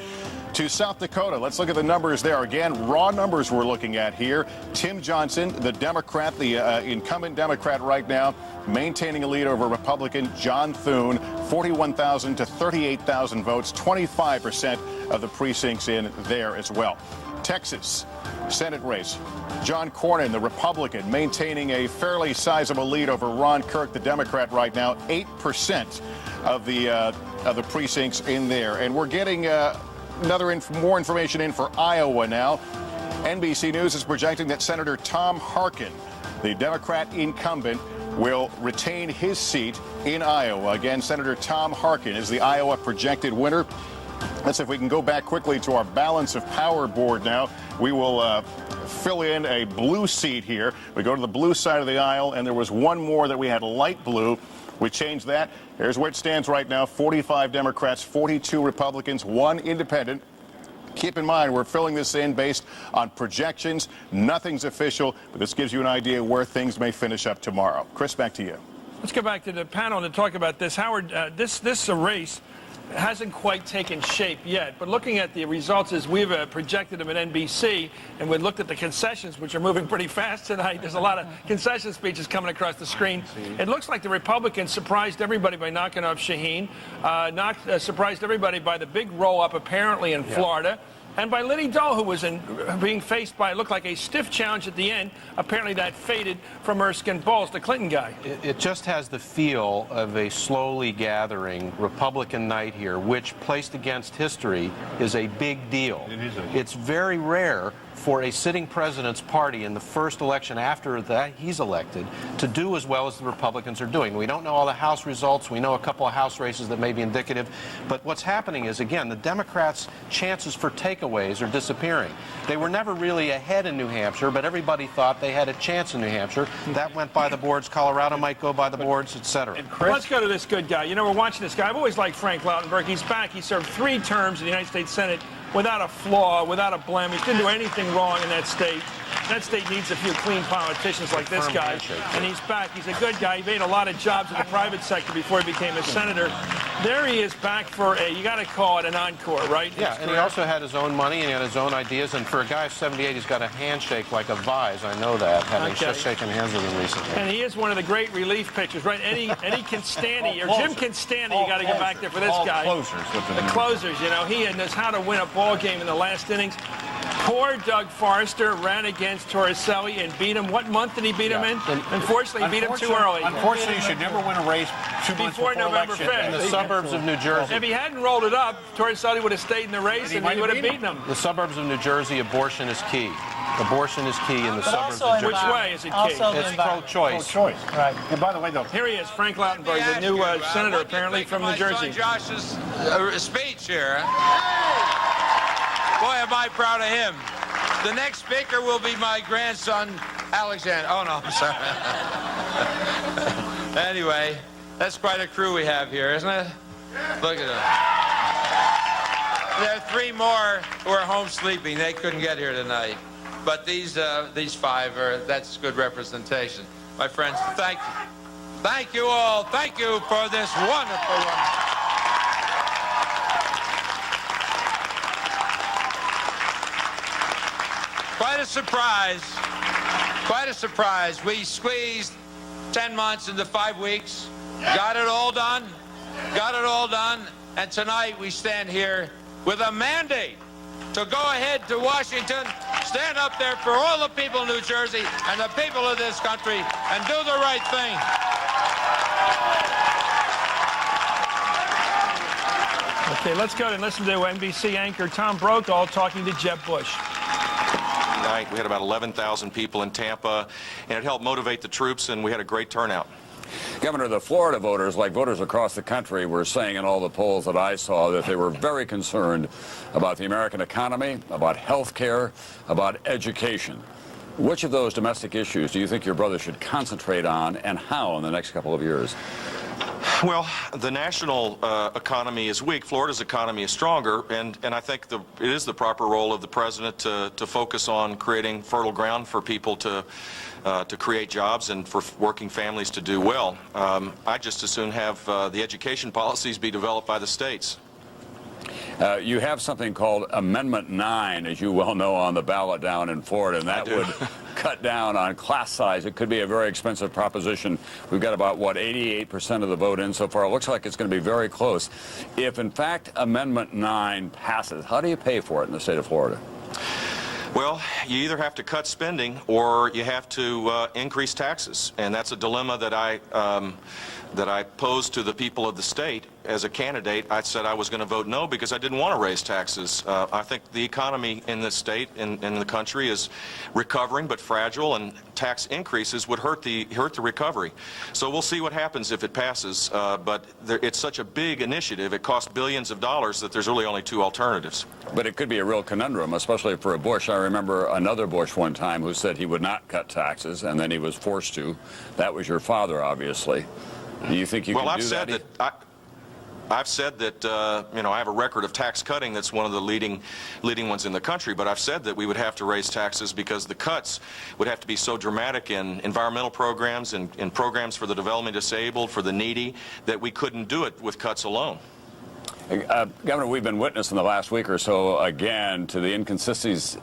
To South Dakota, let's look at the numbers there. Again, raw numbers we're looking at here. Tim Johnson, the Democrat, the incumbent Democrat right now, maintaining a lead over Republican John Thune, 41,000 to 38,000 votes, 25% of the precincts in there as well. Texas Senate race. John Cornyn, the Republican, maintaining a fairly sizable lead over Ron Kirk, the Democrat right now, 8% of the precincts in there. And we're getting more information in for Iowa now. NBC News is projecting that Senator Tom Harkin, the Democrat incumbent, will retain his seat in Iowa. Again, Senator Tom Harkin is the Iowa projected winner. Let's see if we can go back quickly to our balance of power board now. We will fill in a blue seat here. We go to the blue side of the aisle, and there was one more that we had light blue. We changed that. Here's where it stands right now. 45 Democrats, 42 Republicans, 1 independent. Keep in mind, we're filling this in based on projections. Nothing's official, but this gives you an idea where things may finish up tomorrow. Chris, back to you. Let's go back to the panel to talk about this. Howard, this race hasn't quite taken shape yet, but looking at the results as we've projected them at NBC, and we looked at the concessions, which are moving pretty fast tonight. There's a lot of concession speeches coming across the screen. It looks like the Republicans surprised everybody by knocking off Shaheen, surprised everybody by the big roll-up apparently in Florida, and by Liddy Doe, who was being faced by, it looked like a stiff challenge at the end. Apparently that faded from Erskine Bowles, the Clinton guy. It just has the feel of a slowly gathering Republican night here, which, placed against history, is a big deal. It's very rare for a sitting president's party in the first election after that he's elected to do as well as the Republicans are doing. We don't know all the House results. We know a couple of House races that may be indicative. But what's happening is, again, the Democrats' chances for takeaways are disappearing. They were never really ahead in New Hampshire, but everybody thought they had a chance in New Hampshire. That went by the boards. Colorado might go by the boards, etc. Let's go to this good guy. You know, we're watching this guy. I've always liked Frank Lautenberg. He's back. He served 3 terms in the United States Senate without a flaw, without a blemish. Didn't do anything wrong in that state. That state needs a few clean politicians like this guy. And he's back. He's a good guy. He made a lot of jobs in the private sector before he became a senator. There he is back for you got to call it an encore, right? Yeah, and he also had his own money and he had his own ideas. And for a guy of 78, he's got a handshake like a vise. I know that, having just shaken hands with him recently. And he is one of the great relief pitchers, right? Eddie Constanti, or Jim Constanti, you got to get back there for this guy. The closers, you know. He knows how to win a ball game in the last innings. Poor Doug Forrester ran against Torricelli and beat him. What month did he beat him in? Unfortunately, he beat him too early. Unfortunately, you should never win a race 2 months before November election. 5th. In the suburbs of New Jersey. If he hadn't rolled it up, Torricelli would have stayed in the race and he would have beaten him. The suburbs of New Jersey, abortion is key. Abortion is key in the suburbs of New Jersey. Which way is it key? It's pro-choice. Right. And by the way, though, here he is, Frank Lautenberg, the new senator apparently from New Jersey. Josh's speech here. Boy, am I proud of him. The next speaker will be my grandson, Alexander. Oh, no, I'm sorry. Anyway, that's quite a crew we have here, isn't it? Look at them. There are 3 more who are home sleeping. They couldn't get here tonight. But these 5 that's good representation. My friends, thank you. Thank you all. Thank you for this wonderful one. Quite a surprise. Quite a surprise. We squeezed 10 months into 5 weeks. Got it all done. Got it all done. And tonight we stand here with a mandate to go ahead to Washington, stand up there for all the people of New Jersey and the people of this country and do the right thing. Okay, let's go and listen to NBC anchor Tom Brokaw talking to Jeb Bush. We had about 11,000 people in Tampa, and it helped motivate the troops, and we had a great turnout. Governor, the Florida voters, like voters across the country, were saying in all the polls that I saw that they were very concerned about the American economy, about health care, about education. Which of those domestic issues do you think your brother should concentrate on, and how in the next couple of years? Well, the national economy is weak. Florida's economy is stronger, and I think it is the proper role of the president to focus on creating fertile ground for people to create jobs and for working families to do well. I'd just as soon have the education policies be developed by the states. You have something called Amendment 9, as you well know, on the ballot down in Florida, and that would cut down on class size. It could be a very expensive proposition. We've got about, 88% of the vote in so far. It looks like it's going to be very close. If, in fact, Amendment 9 passes, how do you pay for it in the state of Florida? Well, you either have to cut spending or you have to increase taxes, and that's a dilemma that I posed to the people of the state. As a candidate, I said I was going to vote no because I didn't want to raise taxes. I think the economy in this state and in the country is recovering but fragile, and tax increases would hurt the recovery. So we'll see what happens if it passes. But it's such a big initiative, it costs billions of dollars, that there's really only 2 alternatives. But it could be a real conundrum, especially for a Bush. I remember another Bush one time who said he would not cut taxes, and then he was forced to. That was your father, obviously. Do you think you can do that? I've said that, I have a record of tax cutting that's one of the leading ones in the country, but I've said that we would have to raise taxes because the cuts would have to be so dramatic in environmental programs and in programs for the developmentally disabled, for the needy, that we couldn't do it with cuts alone. Governor, we've been witness in the last week or so, again, to the inconsistencies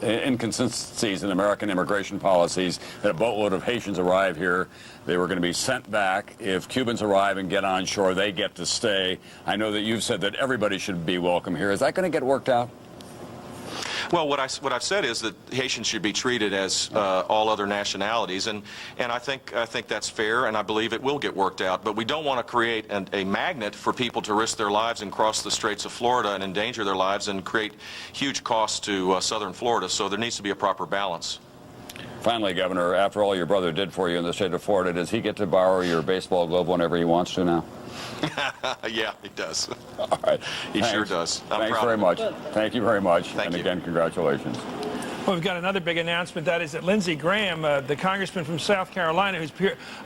in American immigration policies, that a boatload of Haitians arrive here. They were going to be sent back. If Cubans arrive and get on shore, they get to stay. I know that you've said that everybody should be welcome here. Is that going to get worked out? Well, what I've said is that Haitians should be treated as all other nationalities, and I think that's fair, and I believe it will get worked out. But we don't want to create a magnet for people to risk their lives and cross the Straits of Florida and endanger their lives and create huge costs to southern Florida. So there needs to be a proper balance. Finally, Governor, after all your brother did for you in the state of Florida, does he get to borrow your baseball glove whenever he wants to now? Yeah, he does. All right. He sure does. Thanks very much. Thank you very much. Thank you. Again, congratulations. Well, we've got another big announcement. That is that Lindsey Graham, the congressman from South Carolina, who's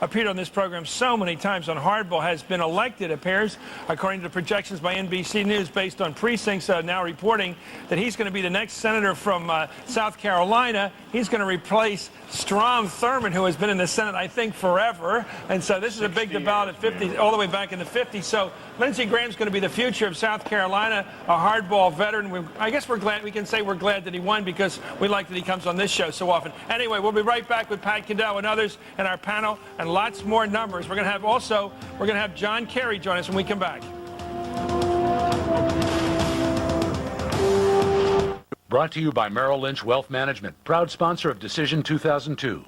appeared on this program so many times on Hardball, has been elected, appears, according to the projections by NBC News, based on precincts now reporting that he's going to be the next senator from South Carolina. He's going to replace Strom Thurmond, who has been in the Senate, I think, forever. And so this is a big debate at 50, all the way back in the 50s. So Lindsey Graham's going to be the future of South Carolina, a hardball veteran. I guess we're glad, we can say we're glad that he won, because we like that he comes on this show so often. Anyway, we'll be right back with Pat Caddell and others in our panel, and lots more numbers. We're going to have John Kerry join us when we come back. Brought to you by Merrill Lynch Wealth Management, proud sponsor of Decision 2002.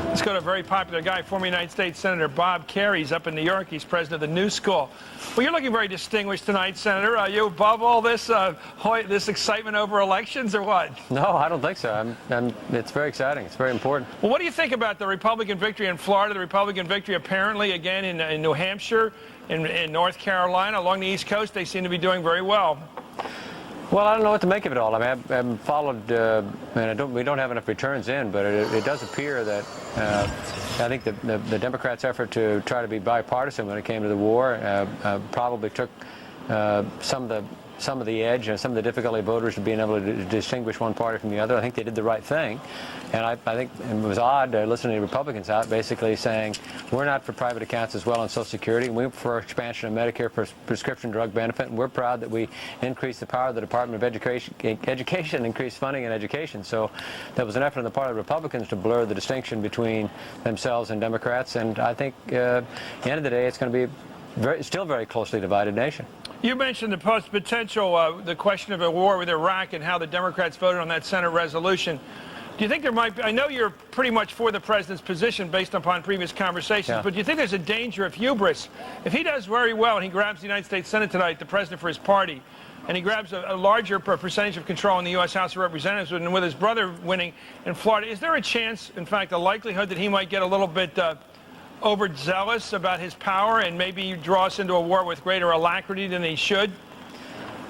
Let's go to a very popular guy, former United States Senator Bob Kerry. He's up in New York. He's president of the New School. Well, you're looking very distinguished tonight, Senator. Are you above all this this excitement over elections, or what? No, I don't think so. It's very exciting. It's very important. Well, what do you think about the Republican victory in Florida, the Republican victory apparently again in New Hampshire, in North Carolina, along the East Coast? They seem to be doing very well. Well, I don't know what to make of it all. I mean, I've followed, and we don't have enough returns in, but it does appear that I think the Democrats' effort to try to be bipartisan when it came to the war probably took some of the edge and some of the difficulty of voters to being able to distinguish one party from the other. I think they did the right thing. And I think it was odd listening to Republicans out basically saying, we're not for private accounts as well on Social Security, and we're for expansion of Medicare prescription drug benefit, and we're proud that we increased the power of the Department of Education, increased funding in education. So there was an effort on the part of the Republicans to blur the distinction between themselves and Democrats, and I think at the end of the day, it's going to be still very closely divided nation. You mentioned the potential, the question of a war with Iraq and how the Democrats voted on that Senate resolution. Do you think there might be, I know you're pretty much for the president's position based upon previous conversations, but do you think there's a danger of hubris? If he does very well and he grabs the United States Senate tonight, the president for his party, and he grabs a larger percentage of control in the U.S. House of Representatives, and with his brother winning in Florida, is there a chance, in fact, a likelihood that he might get a little bit overzealous about his power and maybe draw us into a war with greater alacrity than he should?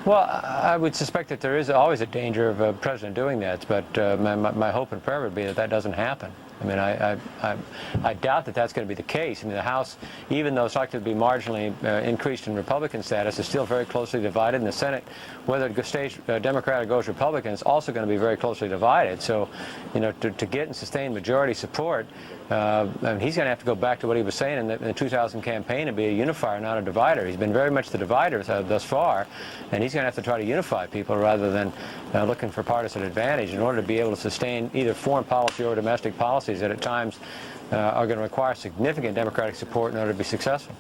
Well, I would suspect that there is always a danger of a president doing that, but my hope and prayer would be that doesn't happen. I mean, I doubt that that's going to be the case. I mean, the House, even though it's likely to be marginally increased in Republican status, is still very closely divided. And the Senate, whether it stays Democrat or goes Republican, is also going to be very closely divided. So, you know, to get and sustain majority support, and he's going to have to go back to what he was saying in the 2000 campaign and be a unifier, not a divider. He's been very much the divider thus far, and he's going to have to try to unify people rather than looking for partisan advantage in order to be able to sustain either foreign policy or domestic policies that at times are going to require significant Democratic support in order to be successful.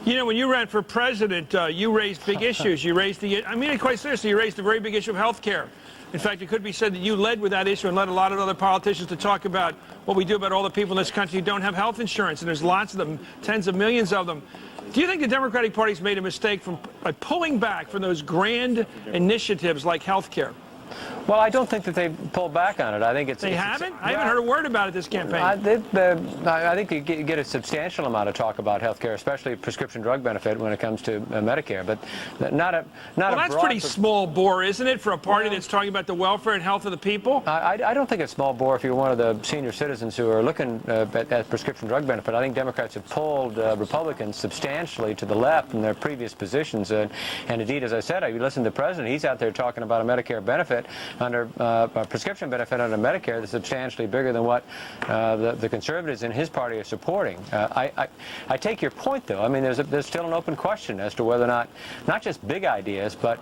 You know, when you ran for president, you raised big issues. You raised I mean, quite seriously, you raised a very big issue of health care. In fact, it could be said that you led with that issue and led a lot of other politicians to talk about what we do about all the people in this country who don't have health insurance, and there's lots of them, tens of millions of them. Do you think the Democratic Party's made a mistake from pulling back from those grand initiatives like health care? Well, I don't think that they've pulled back on it. I think They haven't? I haven't heard a word about it this campaign. I think you get a substantial amount of talk about health care, especially prescription drug benefit when it comes to Medicare, but not a Well, that's pretty small bore, isn't it, for a party that's talking about the welfare and health of the people? I don't think it's small bore if you're one of the senior citizens who are looking at prescription drug benefit. I think Democrats have pulled Republicans substantially to the left in their previous positions. And indeed, as I said, you listen to the president, he's out there talking about a Medicare benefit under a prescription benefit under Medicare that's substantially bigger than what the conservatives in his party are supporting. I take your point, though. I mean, there's still an open question as to whether or not just big ideas, but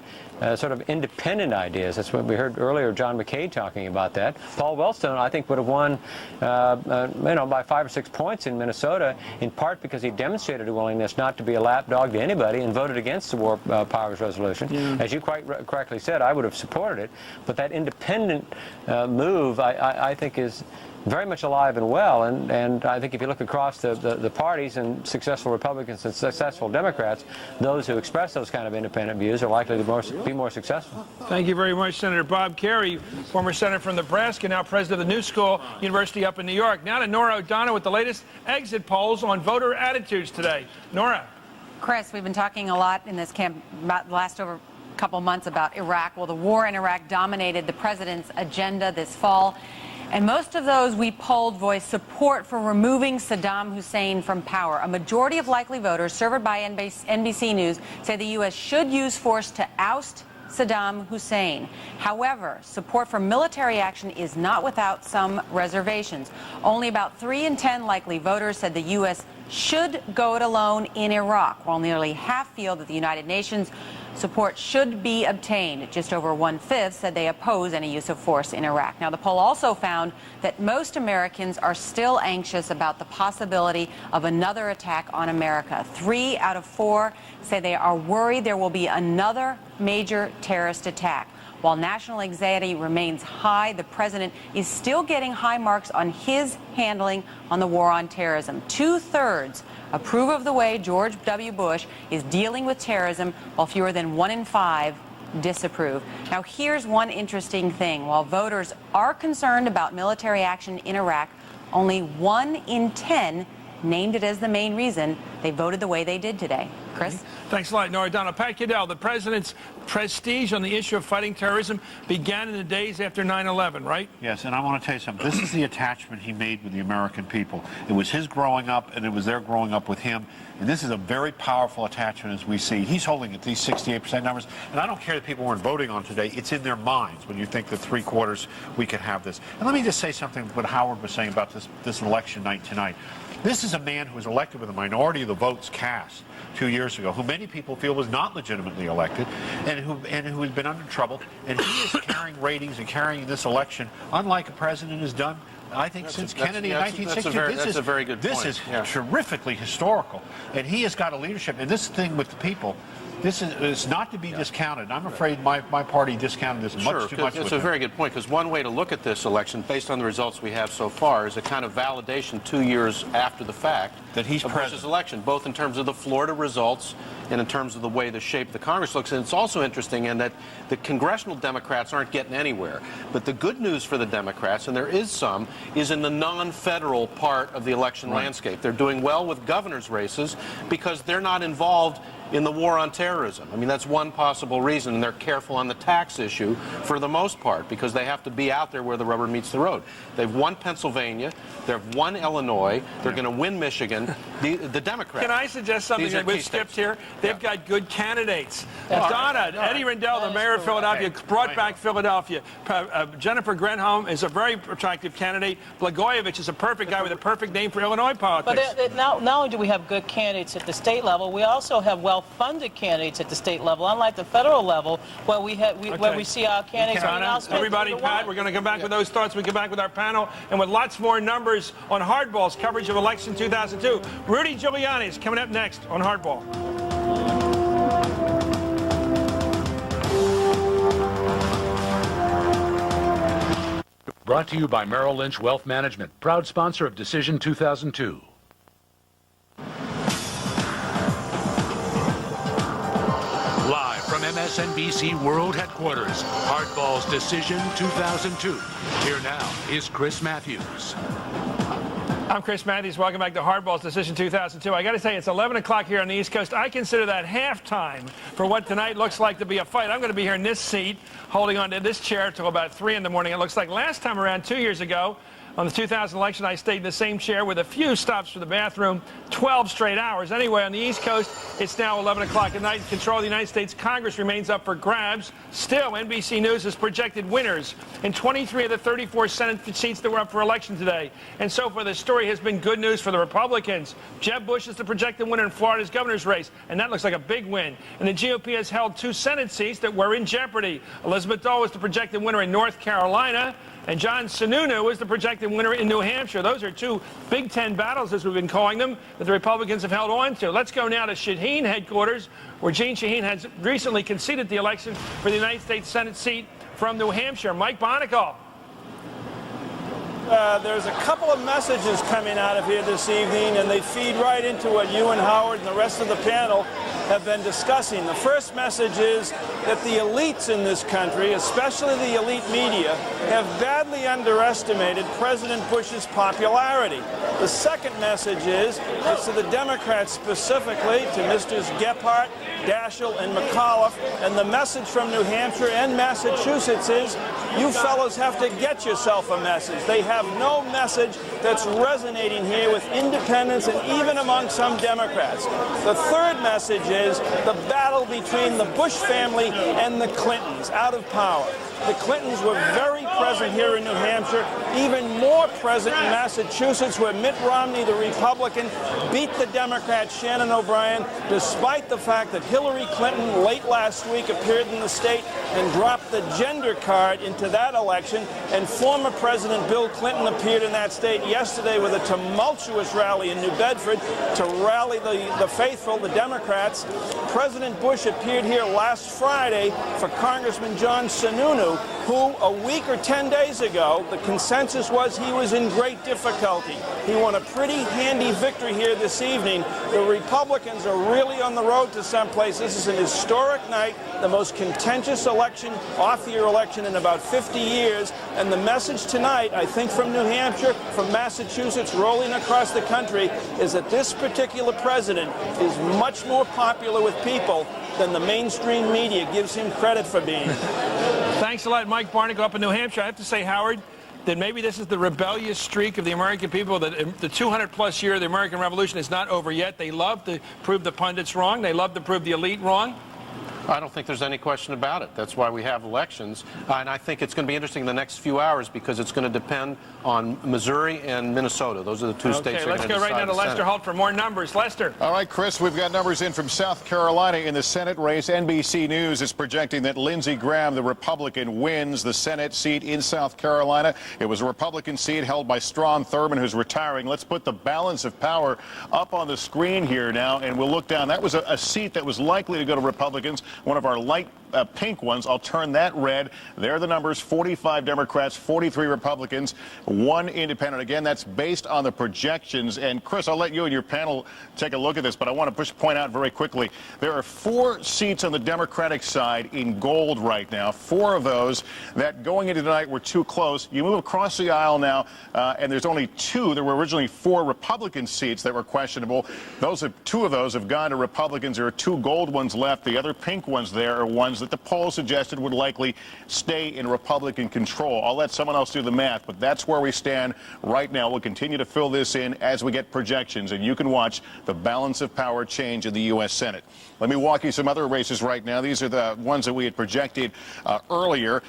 sort of independent ideas. That's what we heard earlier, John McCain talking about that. Paul Wellstone, I think, would have won by 5 or 6 points in Minnesota, in part because he demonstrated a willingness not to be a lapdog to anybody and voted against the War Powers Resolution. Yeah. As you quite correctly said, I would have supported it. But that independent move, I think, is very much alive and well, and I think if you look across the parties and successful Republicans and successful Democrats, those who express those kind of independent views are likely to be more successful. Thank you very much, Senator Bob Kerrey, former senator from Nebraska, now president of the New School University up in New York. Now to Nora O'Donnell with the latest exit polls on voter attitudes today. Nora. Chris, we've been talking a lot in this about the last couple months about Iraq. Well, the war in Iraq dominated the president's agenda this fall. And most of those we polled voiced support for removing Saddam Hussein from power. A majority of likely voters surveyed by NBC News say the U.S. should use force to oust Saddam Hussein. However, support for military action is not without some reservations. Only about 3 in 10 likely voters said the U.S. should go it alone in Iraq, while nearly half feel that the United Nations support should be obtained. Just over 1/5 said they oppose any use of force in Iraq. Now, the poll also found that most Americans are still anxious about the possibility of another attack on America. 3 out of 4 say they are worried there will be another major terrorist attack. While national anxiety remains high, the president is still getting high marks on his handling on the war on terrorism. 2/3 approve of the way George W. Bush is dealing with terrorism, while fewer than 1 in 5 disapprove. Now, here's one interesting thing. While voters are concerned about military action in Iraq, only 1 in 10 named it as the main reason they voted the way they did today. Chris? Thanks a lot, Nora O'Donnell. Pat Goodell, the president's prestige on the issue of fighting terrorism began in the days after 9/11, right? Yes, and I want to tell you something. This is the attachment he made with the American people. It was his growing up, and it was their growing up with him. And this is a very powerful attachment, as we see. He's holding at these 68% numbers. And I don't care that people weren't voting on today. It's in their minds when you think that 3/4 we could have this. And let me just say something what Howard was saying about this election night tonight. This is a man who was elected with a minority of the votes cast 2 years ago, who many people feel was not legitimately elected, and who has been under trouble. And he is carrying ratings and carrying this election, unlike a president has done, I think, since Kennedy in 1960. That's a very good point. This is terrifically historical. And he has got a leadership. And this thing with the people, this is not to be discounted. I'm afraid my party discounted this much too much. It's a very good point, because one way to look at this election, based on the results we have so far, is a kind of validation 2 years after the fact that he's of Bush's election, both in terms of the Florida results and in terms of the way the shape of the Congress looks. And it's also interesting in that the congressional Democrats aren't getting anywhere. But the good news for the Democrats, and there is some, is in the non-federal part of the election landscape. They're doing well with governor's races because they're not involved in the war on terrorism. I mean, that's one possible reason, and they're careful on the tax issue for the most part because they have to be out there where the rubber meets the road. They've won Pennsylvania, they've won Illinois, they're going to win Michigan. The Democrats. Can I suggest something that we've skipped here? They've got good candidates. Donna, Eddie Rendell, the mayor of Philadelphia, brought back Philadelphia. Jennifer Granholm is a very attractive candidate. Blagojevich is a perfect guy with a perfect name for Illinois politics. But not only do we have good candidates at the state level, we also have well-funded candidates at the state level, unlike the federal level, where we see our candidates. Everybody, Pat, we're going to come back with those thoughts. We come back with our panel and with lots more numbers on Hardball's coverage of election 2002. Rudy Giuliani is coming up next on Hardball. Brought to you by Merrill Lynch Wealth Management, proud sponsor of Decision 2002. Live from MSNBC World Headquarters. Hardball's Decision 2002. Here now is Chris Matthews. I'm Chris Matthews. Welcome back to Hardball's Decision 2002. I got to say, it's 11 o'clock here on the East Coast. I consider that halftime for what tonight looks like to be a fight. I'm going to be here in this seat, holding on to this chair until about 3 in the morning. It looks like last time around 2 years ago, on the 2000 election, I stayed in the same chair with a few stops for the bathroom, 12 straight hours. Anyway, on the East Coast, it's now 11 o'clock at night. Control of the United States Congress remains up for grabs. Still, NBC News has projected winners in 23 of the 34 Senate seats that were up for election today. And so far, the story has been good news for the Republicans. Jeb Bush is the projected winner in Florida's governor's race, and that looks like a big win. And the GOP has held 2 Senate seats that were in jeopardy. Elizabeth Dole is the projected winner in North Carolina, and John Sununu is the projected winner in New Hampshire. Those are 2 Big Ten battles, as we've been calling them, that the Republicans have held on to. Let's go now to Shaheen headquarters, where Jeanne Shaheen has recently conceded the election for the United States Senate seat from New Hampshire. Mike Bonical. There's a couple of messages coming out of here this evening, and they feed right into what you and Howard and the rest of the panel have been discussing. The first message is that the elites in this country, especially the elite media, have badly underestimated President Bush's popularity. The second message is to the Democrats specifically, to Mrs. Gephardt, Daschle, and McAuliffe, and the message from New Hampshire and Massachusetts is, you fellows have to get yourself a message. They have no message that's resonating here with independents and even among some Democrats. The third message is the battle between the Bush family and the Clintons out of power. The Clintons were very present here in New Hampshire, even more present in Massachusetts, where Mitt Romney, the Republican, beat the Democrat Shannon O'Brien, despite the fact that Hillary Clinton late last week appeared in the state and dropped the gender card into that election, and former President Bill Clinton appeared in that state yesterday with a tumultuous rally in New Bedford to rally the faithful, the Democrats. President Bush appeared here last Friday for Congressman John Sununu, who a week or 10 days ago, the consensus was he was in great difficulty. He won a pretty handy victory here this evening. The Republicans are really on the road to someplace. This is an historic night, the most contentious election, off-year election in about 50 years. And the message tonight, I think from New Hampshire, from Massachusetts, rolling across the country, is that this particular president is much more popular with people than the mainstream media gives him credit for being. Thanks a lot, Mike Barnacle up in New Hampshire. I have to say, Howard, that maybe this is the rebellious streak of the American people, that the 200-plus year of the American Revolution is not over yet. They love to prove the pundits wrong. They love to prove the elite wrong. I don't think there's any question about it. That's why we have elections. And I think it's going to be interesting in the next few hours because it's going to depend on Missouri and Minnesota. Those are the 2 states that are going to decide. Let's go right now to Lester Holt for more numbers. Lester. All right, Chris, we've got numbers in from South Carolina in the Senate race. NBC News is projecting that Lindsey Graham, the Republican, wins the Senate seat in South Carolina. It was a Republican seat held by Strom Thurmond, who's retiring. Let's put the balance of power up on the screen here now, and we'll look down. That was a seat that was likely to go to Republicans. One of our light pink ones. I'll turn that red. There are the numbers: 45 Democrats, 43 Republicans, 1 independent. Again, that's based on the projections. And Chris, I'll let you and your panel take a look at this, but I want to point out very quickly, there are 4 seats on the Democratic side in gold right now. 4 of those that going into tonight were too close. You move across the aisle now, and there's only 2. There were originally 4 Republican seats that were questionable. 2 of those have gone to Republicans. There are 2 gold ones left. The other pink ones there are ones that the poll suggested would likely stay in Republican control. I'll let someone else do the math, but that's where we stand right now. We'll continue to fill this in as we get projections, and you can watch the balance of power change in the U.S. Senate. Let me walk you some other races right now. These are the ones that we had projected earlier.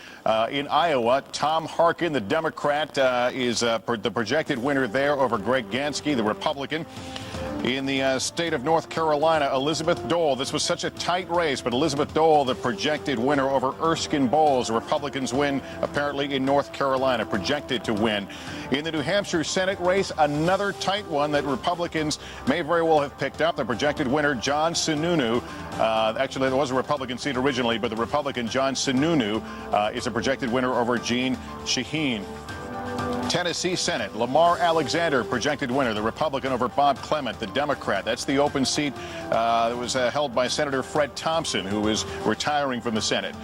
In Iowa, Tom Harkin, the Democrat, is the projected winner there over Greg Gansky, the Republican. In the state of North Carolina, Elizabeth Dole, this was such a tight race, but Elizabeth Dole, the projected winner over Erskine Bowles. The Republicans win, apparently, in North Carolina, projected to win. In the New Hampshire Senate race, another tight one that Republicans may very well have picked up. The projected winner, John Sununu. Actually, there was a Republican seat originally, but the Republican John Sununu is a projected winner over Jeanne Shaheen. Tennessee Senate, Lamar Alexander, projected winner, the Republican over Bob Clement, the Democrat. That's the open seat that was held by Senator Fred Thompson, who is retiring from the Senate.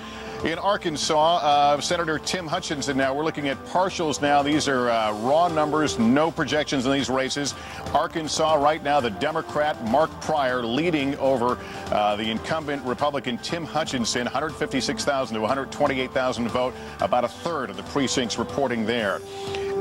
In Arkansas, Senator Tim Hutchinson. Now we're looking at partials now. These are raw numbers, no projections in these races. Arkansas right now, the Democrat Mark Pryor leading over the incumbent Republican Tim Hutchinson, 156,000 to 128,000 vote, about a third of the precincts reporting there.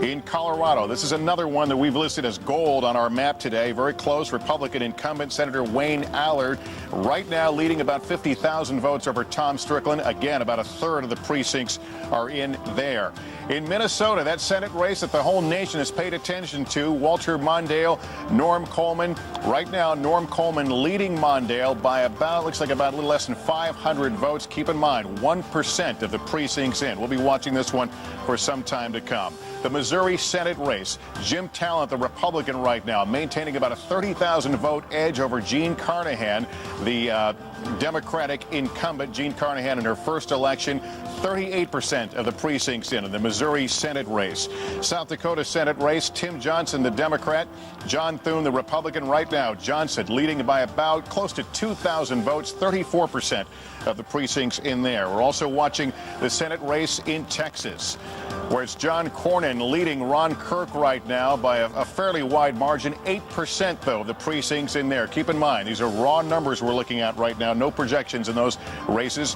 In Colorado, this is another one that we've listed as gold on our map today. Very close. Republican incumbent Senator Wayne Allard right now leading about 50,000 votes over Tom Strickland. Again, about a third of the precincts are in there. In Minnesota, that Senate race that the whole nation has paid attention to, Walter Mondale, Norm Coleman. Right now, Norm Coleman leading Mondale by about, looks like about a little less than 500 votes. Keep in mind, 1% of the precincts in. We'll be watching this one for some time to come. The Missouri Senate race, Jim Talent, the Republican right now, maintaining about a 30,000 vote edge over Jean Carnahan, the Democratic incumbent. Jean Carnahan in her first election, 38% of the precincts in the Missouri Senate race. South Dakota Senate race, Tim Johnson, the Democrat, John Thune, the Republican right now. Johnson leading by about close to 2,000 votes, 34% of the precincts in there. We're also watching the Senate race in Texas, where it's John Cornyn leading Ron Kirk right now by a fairly wide margin, 8% though of the precincts in there. Keep in mind, these are raw numbers we're looking at right now, no projections in those races.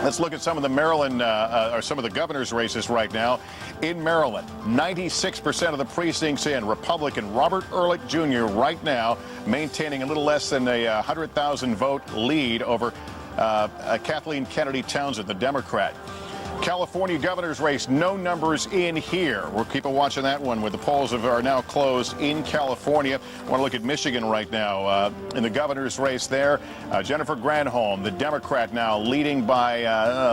Let's look at some of the Maryland, or some of the governor's races right now. In Maryland, 96% of the precincts in. Republican Robert Ehrlich Jr. right now maintaining a little less than a 100,000 vote lead over Kathleen Kennedy Townsend, the Democrat. California governor's race, no numbers in here. We'll keep a watch on that one, where the polls are now closed in California. I want to look at Michigan right now. In the governor's race there, Jennifer Granholm, the Democrat, now leading by,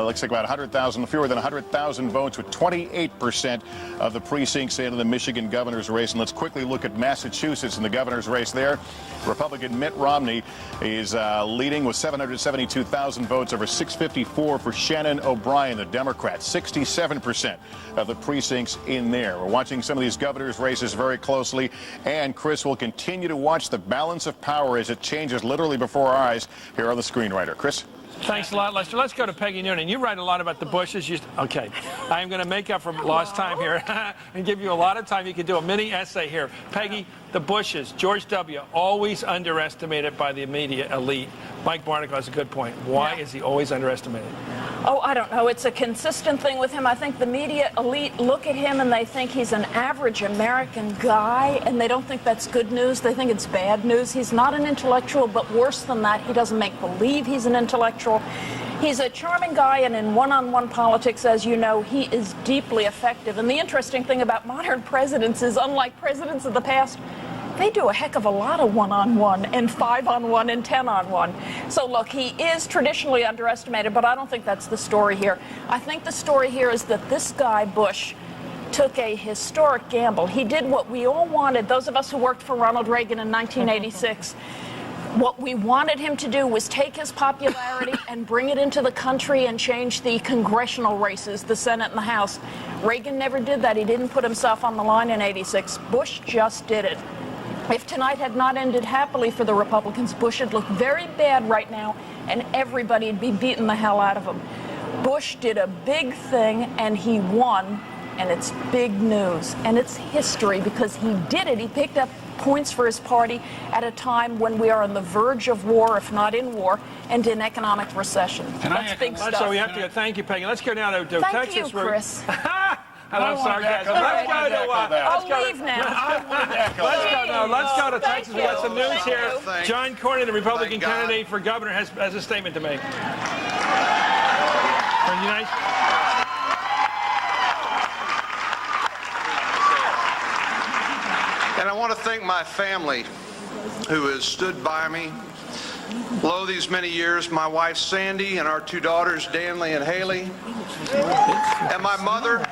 looks like about 100,000, fewer than 100,000 votes, with 28% of the precincts in the Michigan governor's race. And let's quickly look at Massachusetts in the governor's race there. Republican Mitt Romney is leading with 772,000 votes over 654 for Shannon O'Brien, the Democrat. 67% of the precincts in there. We're watching some of these governor's races very closely, and Chris will continue to watch the balance of power as it changes literally before our eyes here on the screenwriter. Chris? Thanks a lot, Lester. Let's go to Peggy Noonan. You write a lot about the Bushes. Okay. I'm going to make up for lost time here and give you a lot of time. You can do a mini essay here. Peggy, the Bushes, George W., always underestimated by the media elite. Mike Barnacle has a good point. Why is he always underestimated? Oh, I don't know. It's a consistent thing with him. I think the media elite look at him and they think he's an average American guy, and they don't think that's good news. They think it's bad news. He's not an intellectual, but worse than that, he doesn't make believe he's an intellectual. He's a charming guy, and in one-on-one politics, as you know, he is deeply effective. And the interesting thing about modern presidents is, unlike presidents of the past, they do a heck of a lot of one-on-one and 5-on-1 and 10-on-1. So look, he is traditionally underestimated, but I don't think that's the story here. I think the story here is that this guy, Bush, took a historic gamble. He did what we all wanted, those of us who worked for Ronald Reagan in 1986. What we wanted him to do was take his popularity and bring it into the country and change the congressional races, the Senate and the House. Reagan never did that. He didn't put himself on the line in '86. Bush just did it. If tonight had not ended happily for the Republicans, Bush would look very bad right now, and everybody would be beating the hell out of him. Bush did a big thing, and he won, and it's big news. And it's history because he did it. He picked up points for his party at a time when we are on the verge of war, if not in war, and in economic recession. That's big stuff. So we have to go. Thank you, Peggy. Let's go now to Texas. Thank you, Chris. I love sarcasm. Let's leave now. Let's go to Texas. We got some news here. John Cornyn, the Republican candidate for governor, has a statement to make. From the United States. And I want to thank my family who has stood by me lo these many years, my wife Sandy and our two daughters Danley and Haley, and my mother.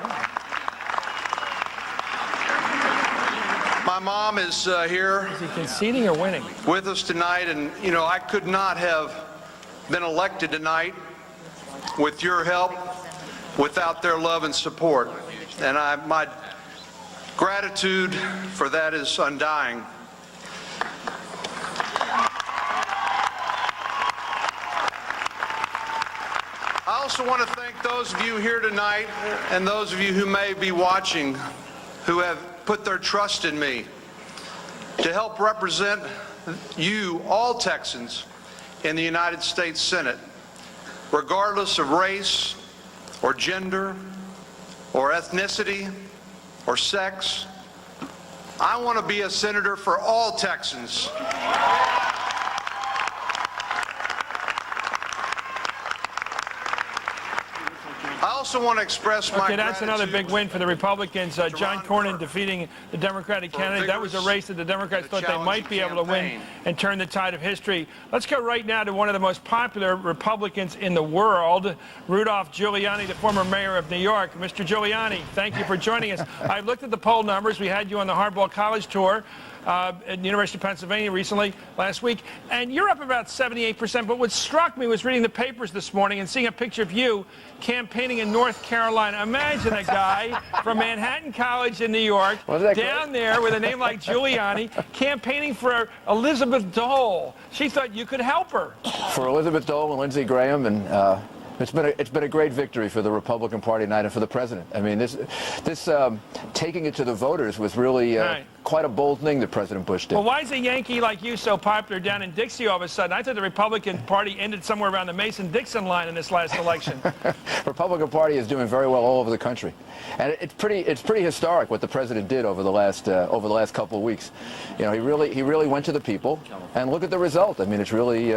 My mom is here. Is he conceding or winning? With us tonight, and you know, I could not have been elected tonight with your help, without their love and support. And my Gratitude for that is undying. I also want to thank those of you here tonight and those of you who may be watching who have put their trust in me to help represent you, all Texans, in the United States Senate, regardless of race or gender or ethnicity or sex. I want to be a senator for all Texans. I also want to express my gratitude. That's another big win for the Republicans. John Cornyn defeating the Democratic candidate. That was a race that the Democrats thought they might be able to win and turn the tide of history. Let's go right now to one of the most popular Republicans in the world, Rudolph Giuliani, the former mayor of New York. Mr. Giuliani, thank you for joining us. I've looked at the poll numbers. We had you on the Hardball College tour at the University of Pennsylvania recently, last week, and you're up about 78%. But what struck me was reading the papers this morning and seeing a picture of you campaigning in North Carolina. Imagine a guy from Manhattan College in New York down there with a name like Giuliani campaigning for Elizabeth Dole. She thought you could help her. For Elizabeth Dole and Lindsey Graham, and it's been a great victory for the Republican Party tonight and for the president. I mean, this taking it to the voters was really quite a bold thing that President Bush did. Well, why is a Yankee like you so popular down in Dixie all of a sudden? I thought the Republican Party ended somewhere around the Mason-Dixon line in this last election. Republican Party is doing very well all over the country, and it's pretty historic what the president did over the last couple of weeks. You know, he really went to the people, and look at the result. I mean, it's really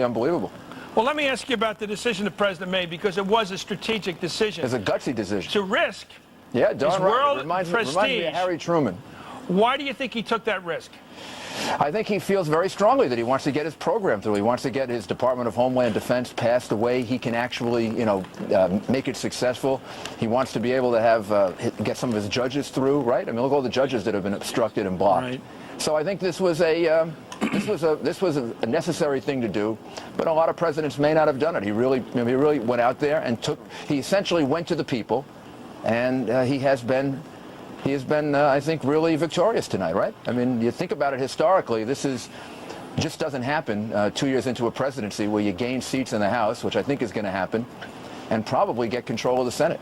unbelievable. Well, let me ask you about the decision the president made, because it was a strategic decision. It's a gutsy decision. To risk his world reminds prestige. Me of Harry Truman. Why do you think he took that risk? I think he feels very strongly that he wants to get his program through. He wants to get his Department of Homeland Defense passed the way he can actually, make it successful. He wants to be able to have get some of his judges through, right? I mean, look at all the judges that have been obstructed and blocked. Right. So I think this was a necessary thing to do, but a lot of presidents may not have done it. He really went out there and he essentially went to the people, and he has been, I think, really victorious tonight, right? I mean, you think about it historically, just doesn't happen 2 years into a presidency where you gain seats in the House, which I think is going to happen, and probably get control of the Senate.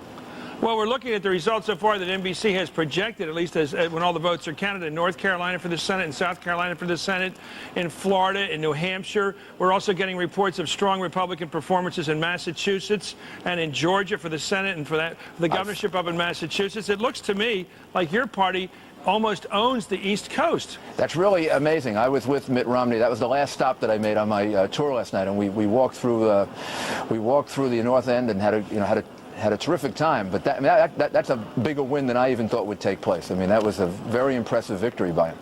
Well, we're looking at the results so far that NBC has projected, at least as when all the votes are counted, in North Carolina for the Senate, in South Carolina for the Senate, in Florida, in New Hampshire. We're also getting reports of strong Republican performances in Massachusetts and in Georgia for the Senate and for the governorship up in Massachusetts. It looks to me like your party almost owns the East Coast. That's really amazing. I was with Mitt Romney. That was the last stop that I made on my tour last night, and we walked through the North End and had a terrific time, but that's a bigger win than I even thought would take place. I mean, that was a very impressive victory by him.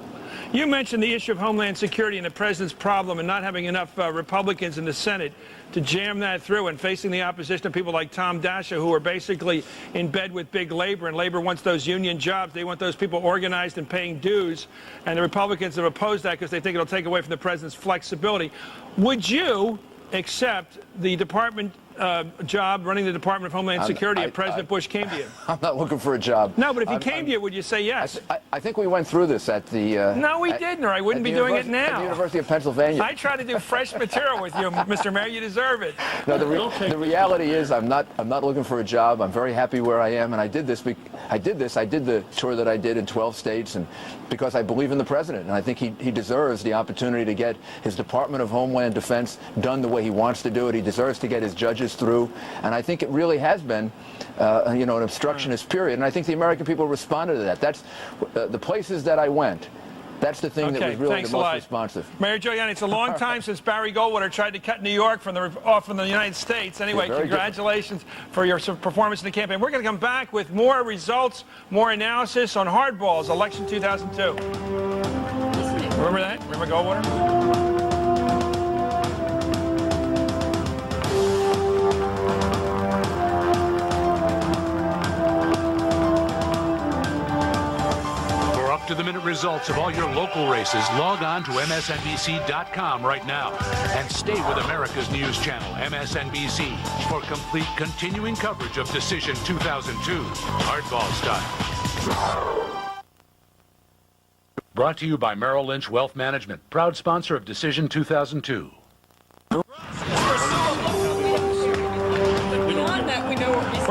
You mentioned the issue of Homeland Security and the president's problem and not having enough Republicans in the Senate to jam that through, and facing the opposition of people like Tom Dasha, who are basically in bed with big labor, and labor wants those union jobs. They want those people organized and paying dues, and the Republicans have opposed that because they think it'll take away from the president's flexibility. Would you accept the department job running the Department of Homeland Security if President Bush came to you? I'm not looking for a job. No, but if he came to you, would you say yes? I think we went through this at the... no, we didn't, or I wouldn't be doing it now. At the University of Pennsylvania. I try to do fresh material with you, Mr. Mayor. You deserve it. No, the reality is I'm not looking for a job. I'm very happy where I am, and I did the tour that I did in 12 states, and because I believe in the president, and I think he deserves the opportunity to get his Department of Homeland Defense done the way he wants to do it. He deserves to get his judges through, and I think it really has been, an obstructionist period, and I think the American people responded to that. That's the places that I went. That's the thing that was really the most responsive. Mayor Giuliani, it's a long time since Barry Goldwater tried to cut New York off from the United States. Anyway, congratulations for your performance in the campaign. We're going to come back with more results, more analysis on hardballs, election 2002. Remember that? Remember Goldwater? Up-to-the-minute results of all your local races, log on to MSNBC.com right now and stay with America's news channel, MSNBC, for complete continuing coverage of Decision 2002, hardball style. Brought to you by Merrill Lynch Wealth Management, proud sponsor of Decision 2002. We're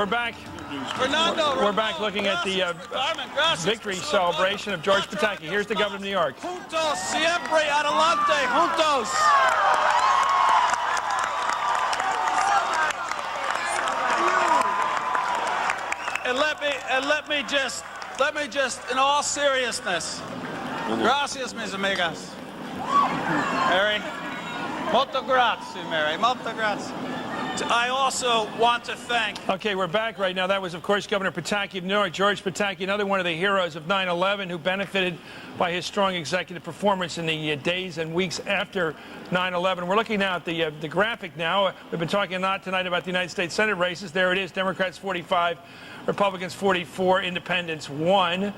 back. We're back looking at the victory celebration of George Pataki. Here's the governor of New York. Juntos, siempre adelante, juntos. And let me just, in all seriousness, gracias, mis amigas. Mary, molto grazie, Mary, molto grazie. I also want to thank... Okay, we're back right now. That was, of course, Governor Pataki of New York, George Pataki, another one of the heroes of 9/11 who benefited by his strong executive performance in the days and weeks after 9/11. We're looking now at the graphic now. We've been talking a lot tonight about the United States Senate races. There it is, Democrats 45, Republicans 44, Independents 1.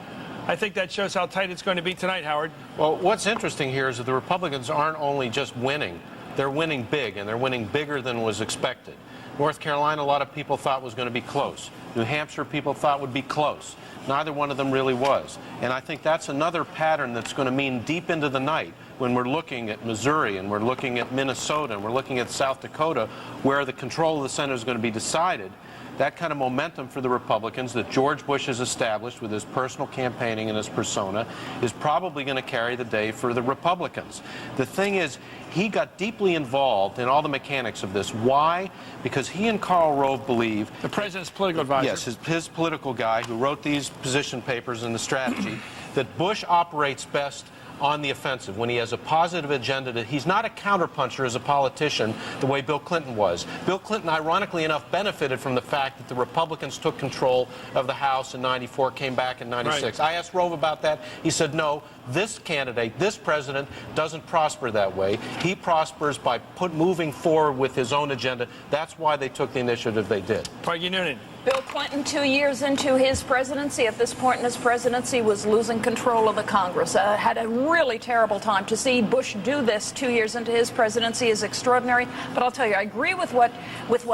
I think that shows how tight it's going to be tonight, Howard. Well, what's interesting here is that the Republicans aren't only just winning, they're winning big, and they're winning bigger than was expected. North Carolina, a lot of people thought was going to be close. New Hampshire, people thought would be close. Neither one of them really was. And I think that's another pattern that's going to mean deep into the night when we're looking at Missouri and we're looking at Minnesota and we're looking at South Dakota, where the control of the Senate is going to be decided. That kind of momentum for the Republicans that George Bush has established with his personal campaigning and his persona is probably going to carry the day for the Republicans. The thing is, he got deeply involved in all the mechanics of this. Why? Because he and Karl Rove believe... The president's political advisor. Yes, his political guy who wrote these position papers and the strategy, that Bush operates best on the offensive, when he has a positive agenda. That he's not a counterpuncher as a politician the way Bill Clinton was. Bill Clinton, ironically enough, benefited from the fact that the Republicans took control of the House in 94, came back in 96. Right. I asked Rove about that. He said, no, this candidate, this president, doesn't prosper that way. He prospers by moving forward with his own agenda. That's why they took the initiative they did. Peggy Noonan. Bill Clinton, 2 years into his presidency, at this point in his presidency, was losing control of the Congress. Had a really terrible time. To see Bush do this 2 years into his presidency is extraordinary. But I'll tell you, I agree with what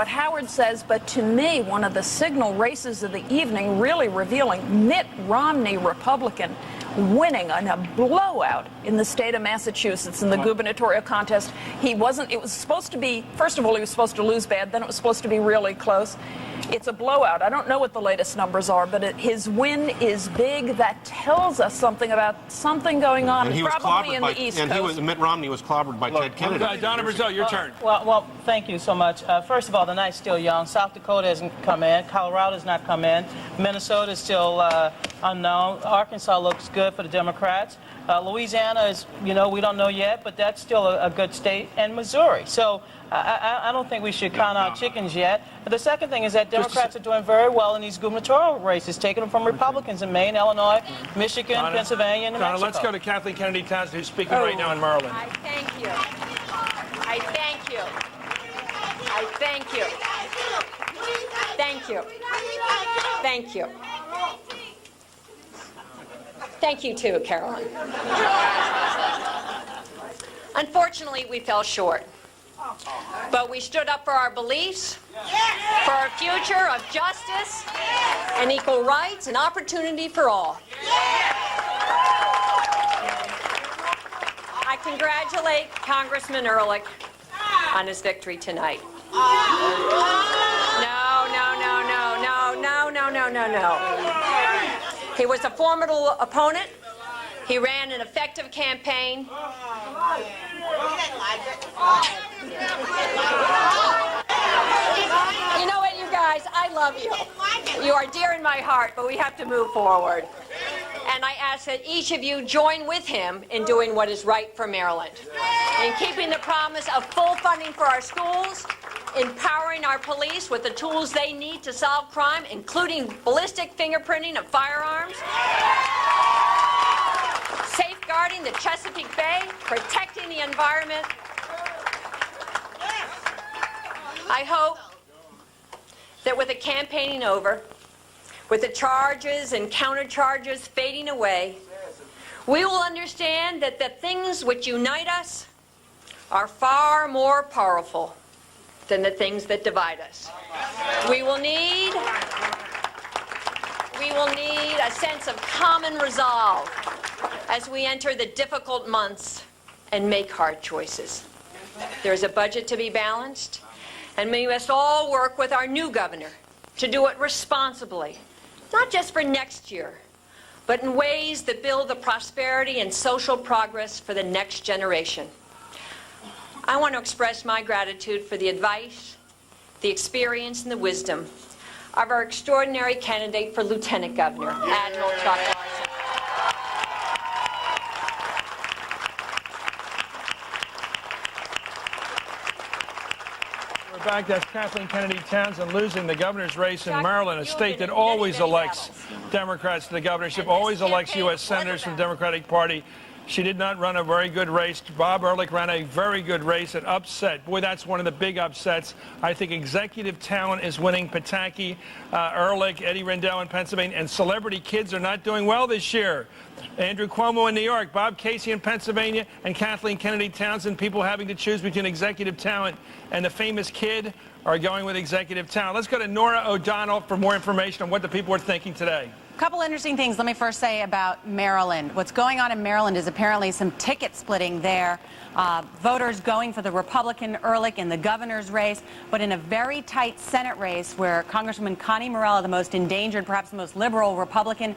Howard says, but to me, one of the signal races of the evening, really revealing, Mitt Romney, Republican, winning in a blowout in the state of Massachusetts in the gubernatorial contest. It was supposed to be, first of all, he was supposed to lose bad, then it was supposed to be really close. It's a blowout. I don't know what the latest numbers are, but his win is big. That tells us something about something going on, probably in the East Coast. Mitt Romney was clobbered by Ted Kennedy. Donna Brazil, your turn. Well, thank you so much. First of all, the night's still young. South Dakota hasn't come in. Colorado's not come in. Minnesota is still unknown. Arkansas looks good for the Democrats. Louisiana is, we don't know yet, but that's still a good state. And Missouri. So I don't think we should count our chickens yet. But the second thing is that Democrats are doing very well in these gubernatorial races, taking them from Republicans in Maine, Illinois, Michigan, Pennsylvania, and New Mexico. Let's go to Kathleen Kennedy Townsend, who's speaking right now in Maryland. I thank you. I thank you. I thank you. Thank you. Thank you. Thank you, too, Carolyn. Unfortunately, we fell short. But we stood up for our beliefs, for our future of justice and equal rights and opportunity for all. I congratulate Congressman Ehrlich on his victory tonight. No. He was a formidable opponent. He ran an effective campaign. You know what, you guys? I love you. You are dear in my heart, but we have to move forward. And I ask that each of you join with him in doing what is right for Maryland, in keeping the promise of full funding for our schools, empowering our police with the tools they need to solve crime, including ballistic fingerprinting of firearms, safeguarding the Chesapeake Bay, protecting the environment. I hope that with the campaigning over, with the charges and countercharges fading away, we will understand that the things which unite us are far more powerful than the things that divide us. We will need a sense of common resolve as we enter the difficult months and make hard choices. There's a budget to be balanced, and we must all work with our new governor to do it responsibly, not just for next year, but in ways that build the prosperity and social progress for the next generation. I want to express my gratitude for the advice, the experience, and the wisdom of our extraordinary candidate for Lieutenant Governor, Admiral Chuck Larson. We're back. That's Kathleen Kennedy Townsend losing the governor's race in Maryland, a state that always elects Democrats to the governorship, always elects U.S. senators from the Democratic Party. She did not run a very good race. Bob Ehrlich ran a very good race and upset. Boy, that's one of the big upsets. I think executive talent is winning. Pataki, Ehrlich, Eddie Rendell in Pennsylvania, and celebrity kids are not doing well this year. Andrew Cuomo in New York, Bob Casey in Pennsylvania, and Kathleen Kennedy Townsend, people having to choose between executive talent and the famous kid, are going with executive talent. Let's go to Nora O'Donnell for more information on what the people are thinking today. A couple interesting things. Let me first say about Maryland. What's going on in Maryland is apparently some ticket splitting there. Voters going for the Republican Ehrlich in the governor's race, but in a very tight Senate race where Congresswoman Connie Morello, the most endangered, perhaps the most liberal Republican,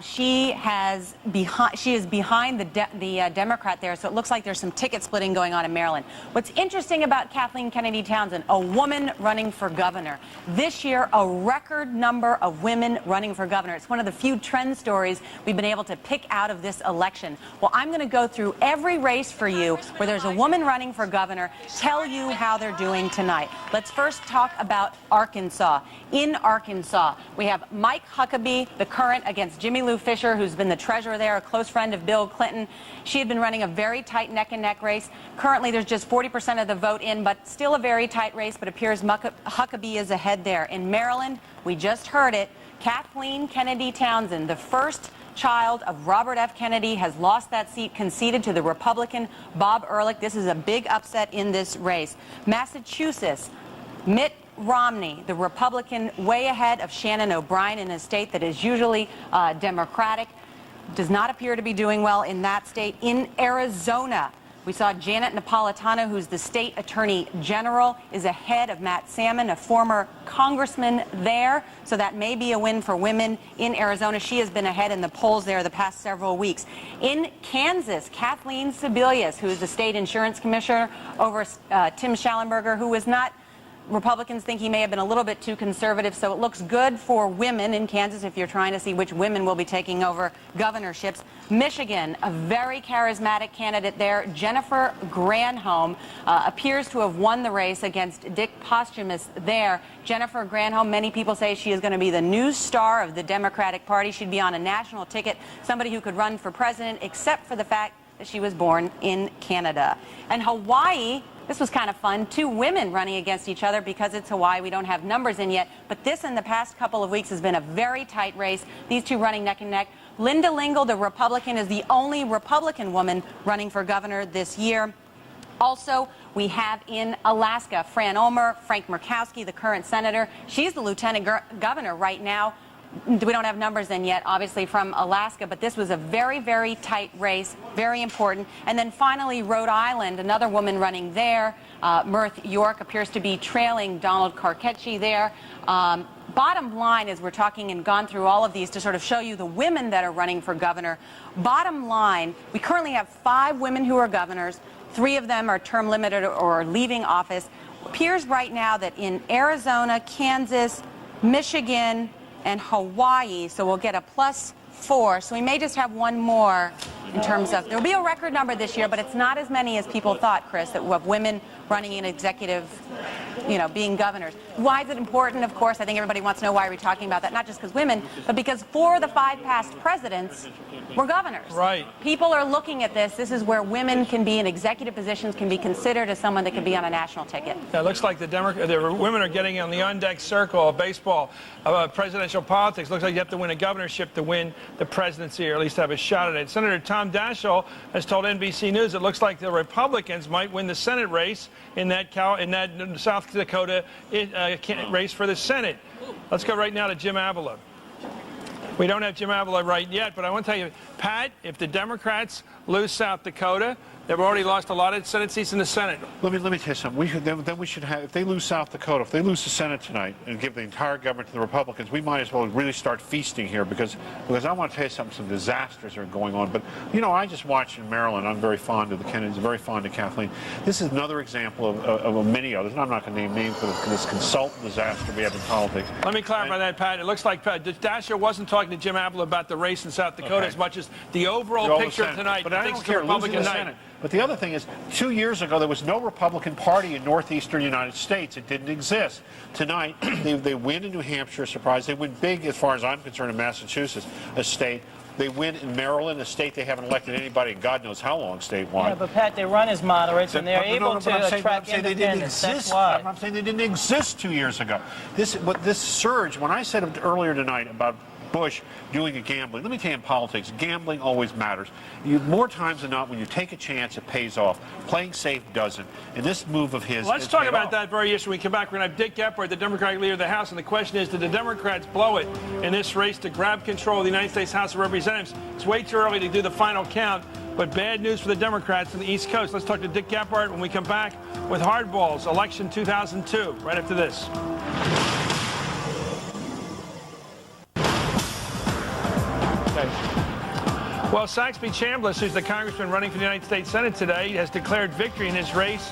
she is behind the Democrat there. So it looks like there's some ticket splitting going on in Maryland. What's interesting about Kathleen Kennedy Townsend, a woman running for governor. This year, a record number of women running for governor. It's one of the few trend stories we've been able to pick out of this election. Well, I'm going to go through every race for you where there's a woman running for governor, tell you how they're doing tonight. Let's first talk about Arkansas. In Arkansas, we have Mike Huckabee, the current, against Jimmy Lou Fisher, who's been the treasurer there, a close friend of Bill Clinton. She had been running a very tight neck-and-neck race. Currently, there's just 40% of the vote in, but still a very tight race, but appears Huckabee is ahead there. In Maryland, we just heard it, Kathleen Kennedy Townsend, the first child of Robert F. Kennedy, has lost that seat, conceded to the Republican Bob Ehrlich. This is a big upset in this race. Massachusetts, Mitt Romney, the Republican, way ahead of Shannon O'Brien in a state that is usually Democratic, does not appear to be doing well in that state. In Arizona, we saw Janet Napolitano, who's the state attorney general, is ahead of Matt Salmon, a former congressman there. So that may be a win for women in Arizona. She has been ahead in the polls there the past several weeks. In Kansas, Kathleen Sebelius, who is the state insurance commissioner over Tim Schallenberger, who was not, Republicans think he may have been a little bit too conservative, so it looks good for women in Kansas if you're trying to see which women will be taking over governorships. Michigan, a very charismatic candidate there, Jennifer Granholm, appears to have won the race against Dick Posthumus there. Jennifer Granholm, many people say she is going to be the new star of the Democratic Party. She'd be on a national ticket, somebody who could run for president, except for the fact that she was born in Canada. And Hawaii, this was kind of fun. Two women running against each other because it's Hawaii. We don't have numbers in yet. But this in the past couple of weeks has been a very tight race. These two running neck and neck. Linda Lingle, the Republican, is the only Republican woman running for governor this year. Also, we have in Alaska, Fran Ulmer, Frank Murkowski, the current senator. She's the lieutenant governor right now. We don't have numbers in yet, obviously, from Alaska, but this was a very, very tight race, very important. And then finally, Rhode Island, another woman running there. Mirth York appears to be trailing Donald Carcetti there. Bottom line is, we're talking and gone through all of these to sort of show you the women that are running for governor. Bottom line, we currently have 5 women who are governors. 3 of them are term limited or leaving office. It appears right now that in Arizona, Kansas, Michigan, and Hawaii, so we'll get a +4. So we may just have one more in terms of, there'll be a record number this year, but it's not as many as people thought, Chris, that of women running in executive, being governors. Why is it important? Of course, I think everybody wants to know why we're talking about that, not just because women, but because 4 of the 5 past presidents were governors. Right. People are looking at this. This is where women can be in executive positions, can be considered as someone that can be on a national ticket. Yeah, it looks like the women are getting on the on-deck circle of baseball, presidential politics. Looks like you have to win a governorship to win the presidency, or at least have a shot at it. Senator Tom Daschle has told NBC News it looks like the Republicans might win the Senate race in that South Dakota race for the Senate. Let's go right now to Jim Avila. We don't have Jim Avila right yet, but I want to tell you, Pat, if the Democrats lose South Dakota, they've already lost a lot of Senate seats in the Senate. Let me tell you something. Then we should have, if they lose South Dakota, if they lose the Senate tonight and give the entire government to the Republicans, we might as well really start feasting here because I want to tell you something. Some disasters are going on. But you know, I just watched in Maryland. I'm very fond of the Kennedys. Very fond of Kathleen. This is another example of many others. And I'm not going to name names for this consultant disaster we have in politics. Let me clarify that, Pat. It looks like Dasher wasn't talking to Jim Avila about the race in South Dakota as much as the overall picture tonight. But I don't care. Losing the Senate. But the other thing is, 2 years ago, there was no Republican Party in northeastern United States. It didn't exist. Tonight, they win in New Hampshire, surprise. They win big, as far as I'm concerned, in Massachusetts, a state. They win in Maryland, a state they haven't elected anybody in God knows how long statewide. Yeah, but Pat, they run as moderates, and they're able to attract independents. That's why. I'm saying they didn't exist 2 years ago. This surge, when I said earlier tonight about Bush doing a gambling. Let me tell you, in politics, gambling always matters. More times than not, when you take a chance, it pays off. Playing safe doesn't. And this move of his. Let's talk about that very issue. When we come back, we're going to have Dick Gephardt, the Democratic leader of the House. And the question is, did the Democrats blow it in this race to grab control of the United States House of Representatives? It's way too early to do the final count, but bad news for the Democrats in the East Coast. Let's talk to Dick Gephardt when we come back with Hardballs, election 2002, right after this. Well, Saxby Chambliss, who's the congressman running for the United States Senate today, has declared victory in his race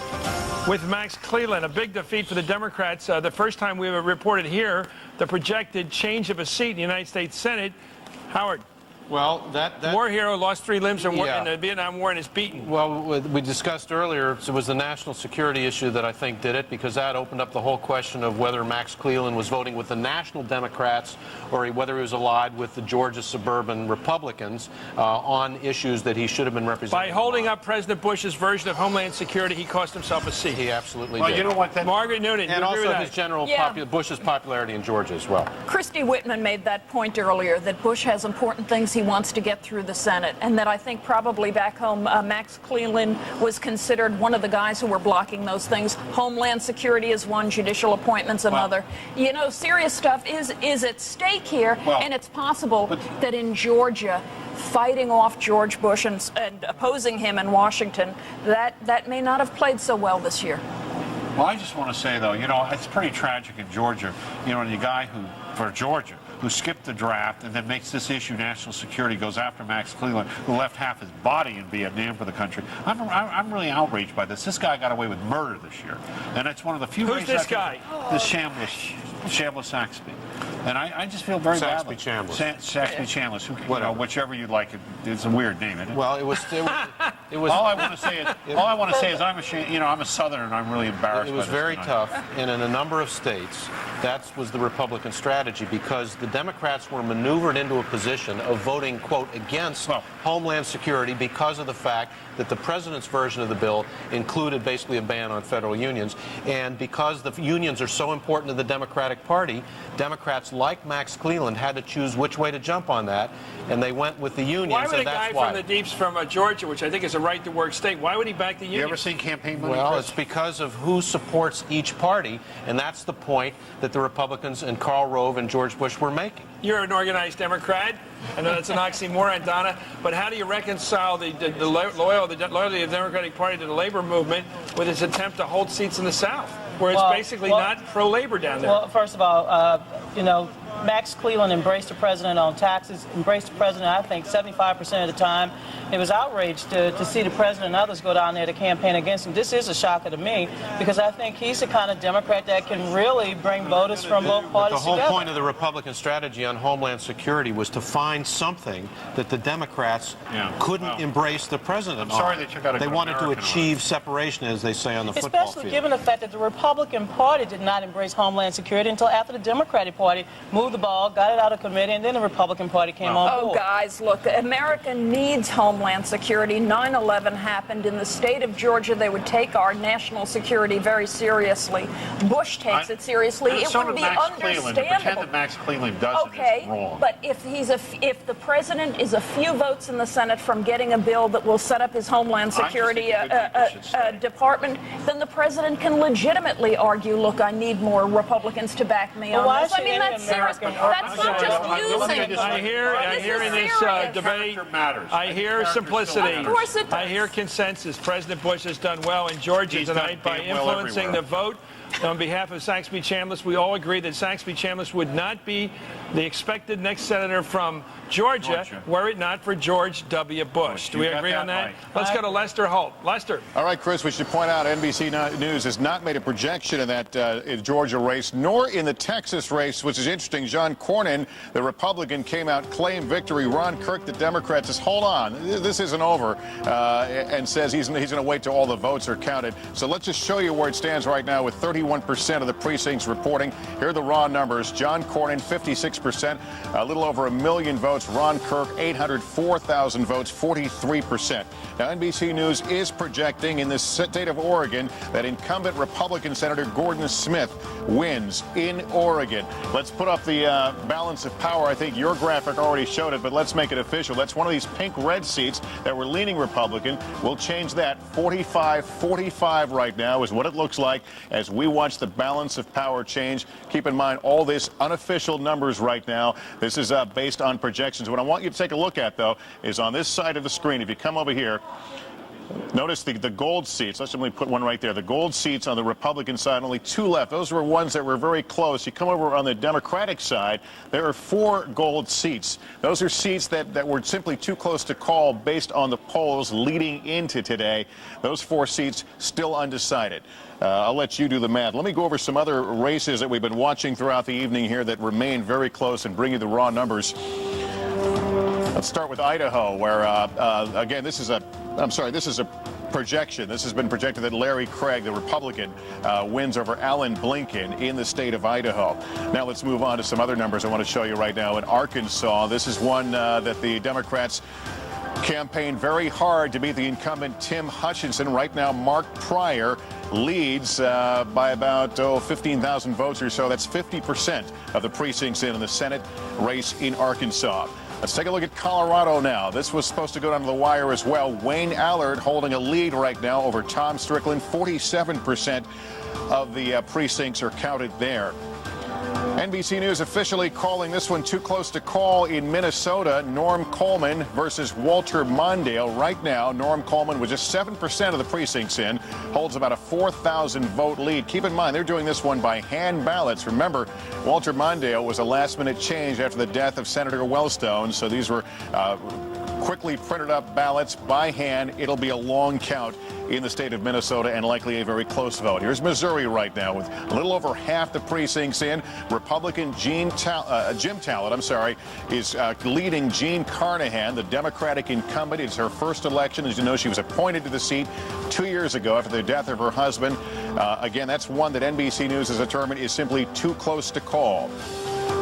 with Max Cleland. A big defeat for the Democrats. The first time we have reported here the projected change of a seat in the United States Senate. Howard. Well, that war hero lost 3 limbs in the Vietnam War and is beaten. Well, we discussed earlier, it was the national security issue that I think did it, because that opened up the whole question of whether Max Cleland was voting with the national Democrats or whether he was allied with the Georgia suburban Republicans on issues that he should have been representing. By holding up President Bush's version of Homeland Security, he cost himself a seat. He absolutely well, did. You know what? Margaret Noonan, and also his general Bush's popularity in Georgia as well. Christy Whitman made that point earlier, that Bush has important things he wants to get through the Senate, and that I think probably back home Max Cleland was considered one of the guys who were blocking those things. Homeland Security is one, judicial appointments another. You know, serious stuff is at stake here, and it's possible that in Georgia, fighting off George Bush and opposing him in Washington, that may not have played so well this year. Well, I just want to say, though, you know, it's pretty tragic in Georgia. You know, the guy for Georgia, who skipped the draft and then makes this issue national security, goes after Max Cleland, who left half his body in Vietnam for the country. I'm really outraged by this. This guy got away with murder this year. And it's one of the few Who's this guy? This Chambliss Saxby. And I just feel very badly. Chambliss. Saxby Chambliss. Whichever you like. It's a weird name, isn't it? Well, it was all I want to say is I'm a Southerner and I'm really embarrassed. It was by this very tonight. tough, and in a number of states, that was the Republican strategy, because the Democrats were maneuvered into a position of voting, quote, against Homeland Security because of the fact that the president's version of the bill included basically a ban on federal unions. And because the unions are so important to the Democratic Party, Democrats like Max Cleland had to choose which way to jump on that, and they went with the unions. Why would a that's guy from the deeps from Georgia, which I think is a right-to-work state, why would he back the unions? You ever seen campaign money? Well, it's because of who supports each party, and that's the point that the Republicans and Karl Rove and George Bush were making. You're an organized Democrat. I know that's an oxymoron, Donna, but how do you reconcile the loyalty of the Democratic Party to the labor movement with its attempt to hold seats in the South, where it's basically not pro-labor down there? Well, first of all, you know, Max Cleland embraced the president on taxes, embraced the president, I think, 75% of the time. It was outraged to see the president and others go down there to campaign against him. This is a shocker to me, because I think he's the kind of Democrat that can really bring voters from both parties together. The whole point of the Republican strategy on Homeland Security was to find something that the Democrats couldn't embrace the president on. I'm sorry they took out a They wanted to achieve separation, as they say on the football field. Especially given the fact that the Republican Party did not embrace Homeland Security until after the Democratic Party moved the ball, got it out of committee, and then the Republican Party came on board. Oh, guys, look, America needs Homeland Security. 9/11 happened in the state of Georgia. They would take our national security very seriously. Bush takes it seriously. It would be understandable. To pretend that Max Cleland doesn't is wrong. But if the president is a few votes in the Senate from getting a bill that will set up his Homeland Security department, then the president can legitimately argue, look, I need more Republicans to back me on this. I mean, that's serious. That's not just using. I hear in this debate, I hear simplicity. Of course it does. I hear consensus. President Bush has done well in Georgia tonight by influencing the vote. On behalf of Saxby-Chambliss, we all agree that Saxby-Chambliss would not be the expected next senator from Georgia were it not for George W. Bush. Do we agree on that? Let's go to Lester Holt. Lester. All right, Chris, we should point out NBC News has not made a projection in that Georgia race, nor in the Texas race, which is interesting. John Cornyn, the Republican, came out, claimed victory. Ron Kirk, the Democrat, says, hold on, this isn't over, and says he's going to wait till all the votes are counted. So let's just show you where it stands right now with 31% of the precincts reporting. Here are the raw numbers. John Cornyn, 56%, a little over 1 million votes. Ron Kirk, 804,000 votes, 43%. Now, NBC News is projecting in the state of Oregon that incumbent Republican Senator Gordon Smith wins in Oregon. Let's put up the balance of power. I think your graphic already showed it, but let's make it official. That's one of these pink-red seats that were leaning Republican. We'll change that. 45-45 right now is what it looks like as we watch the balance of power change. Keep in mind all this unofficial numbers right now. This is based on projections. What I want you to take a look at, though, is on this side of the screen. If you come over here, notice the gold seats. Let's simply put one right there. The gold seats on the Republican side, only 2 left. Those were ones that were very close. You come over on the Democratic side, there are 4 gold seats. Those are seats that were simply too close to call based on the polls leading into today. Those 4 seats still undecided. I'll let you do the math. Let me go over some other races that we've been watching throughout the evening here that remain very close and bring you the raw numbers. Let's start with Idaho, where, again, this is a projection. This has been projected that Larry Craig, the Republican, wins over Alan Blinken in the state of Idaho. Now let's move on to some other numbers I want to show you right now. In Arkansas, this is one that the Democrats campaigned very hard to beat the incumbent Tim Hutchinson. Right now, Mark Pryor leads by about 15,000 votes or so. That's 50% of the precincts in the Senate race in Arkansas. Let's take a look at Colorado now. This was supposed to go down to the wire as well. Wayne Allard holding a lead right now over Tom Strickland. 47% of the precincts are counted there. NBC News officially calling this one too close to call in Minnesota. Norm Coleman versus Walter Mondale. Right now, Norm Coleman, with just 7% of the precincts in, holds about a 4,000 vote lead. Keep in mind, they're doing this one by hand ballots. Remember, Walter Mondale was a last-minute change after the death of Senator Wellstone, so these were quickly printed up ballots by hand. It'll be a long count in the state of Minnesota and likely a very close vote. Here's Missouri right now with a little over half the precincts in. Republican Jim Talent, is leading Jean Carnahan, the Democratic incumbent. It's her first election. As you know, she was appointed to the seat 2 years ago after the death of her husband. Again, that's one that NBC News has determined is simply too close to call.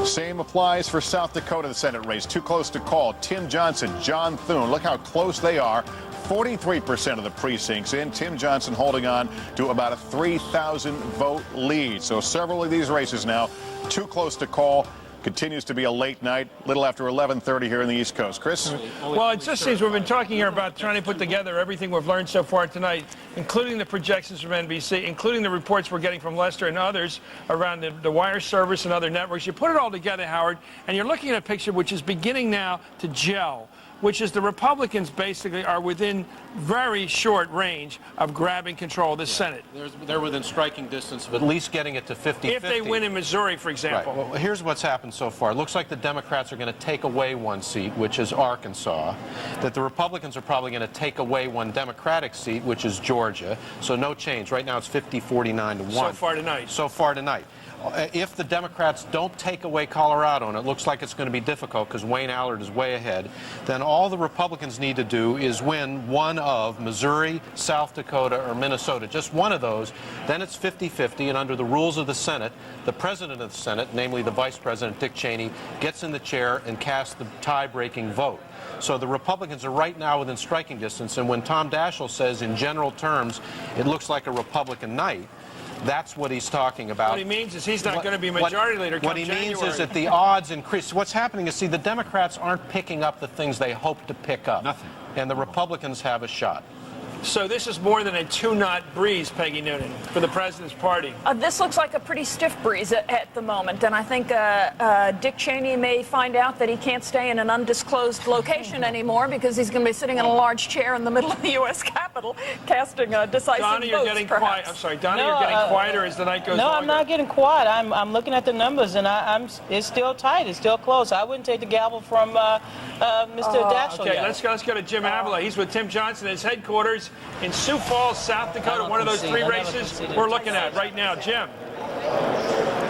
Same applies for South Dakota, the Senate race. Too close to call. Tim Johnson, John Thune. Look how close they are. 43% of the precincts in. Tim Johnson holding on to about a 3,000 vote lead. So several of these races now too close to call. Continues to be a late night, little after 11:30 here in the East Coast. Chris? Well, it just seems we've been talking here about trying to put together everything we've learned so far tonight, including the projections from NBC, including the reports we're getting from Lester and others around the wire service and other networks. You put it all together, Howard, and you're looking at a picture which is beginning now to gel, which is the Republicans basically are within very short range of grabbing control of the Senate. They're within striking distance of at least getting it to 50-50. If they win in Missouri, for example. Right. Well, here's what's happened so far. It looks like the Democrats are going to take away one seat, which is Arkansas. That the Republicans are probably going to take away one Democratic seat, which is Georgia. So no change. Right now it's 50-49 to 1. So far tonight. So far tonight. If the Democrats don't take away Colorado, and it looks like it's going to be difficult because Wayne Allard is way ahead, then all the Republicans need to do is win one of Missouri, South Dakota, or Minnesota. Just one of those. Then it's 50-50, and under the rules of the Senate, the president of the Senate, namely the Vice President, Dick Cheney, gets in the chair and casts the tie-breaking vote. So the Republicans are right now within striking distance, and when Tom Daschle says in general terms it looks like a Republican night, that's what he's talking about. What he means is he's not going to be majority leader come January. What he means is that the odds increase. What's happening is, see, the Democrats aren't picking up the things they hope to pick up. Nothing. And the Republicans have a shot. So this is more than a 2-knot breeze, Peggy Noonan, for the president's party. This looks like a pretty stiff breeze at the moment, and I think Dick Cheney may find out that he can't stay in an undisclosed location anymore because he's going to be sitting in a large chair in the middle of the U.S. Capitol casting decisive Donna, you're votes, getting perhaps. quiet. I'm sorry, Donna, you're getting quieter as the night goes on. No, I'm not getting quiet. I'm looking at the numbers, and it's still tight. It's still close. I wouldn't take the gavel from Mr. Daschle. Okay, yet. let's go to Jim Avila. He's with Tim Johnson at his headquarters in Sioux Falls, South Dakota, one of those 3 races we're looking at right now. Jim.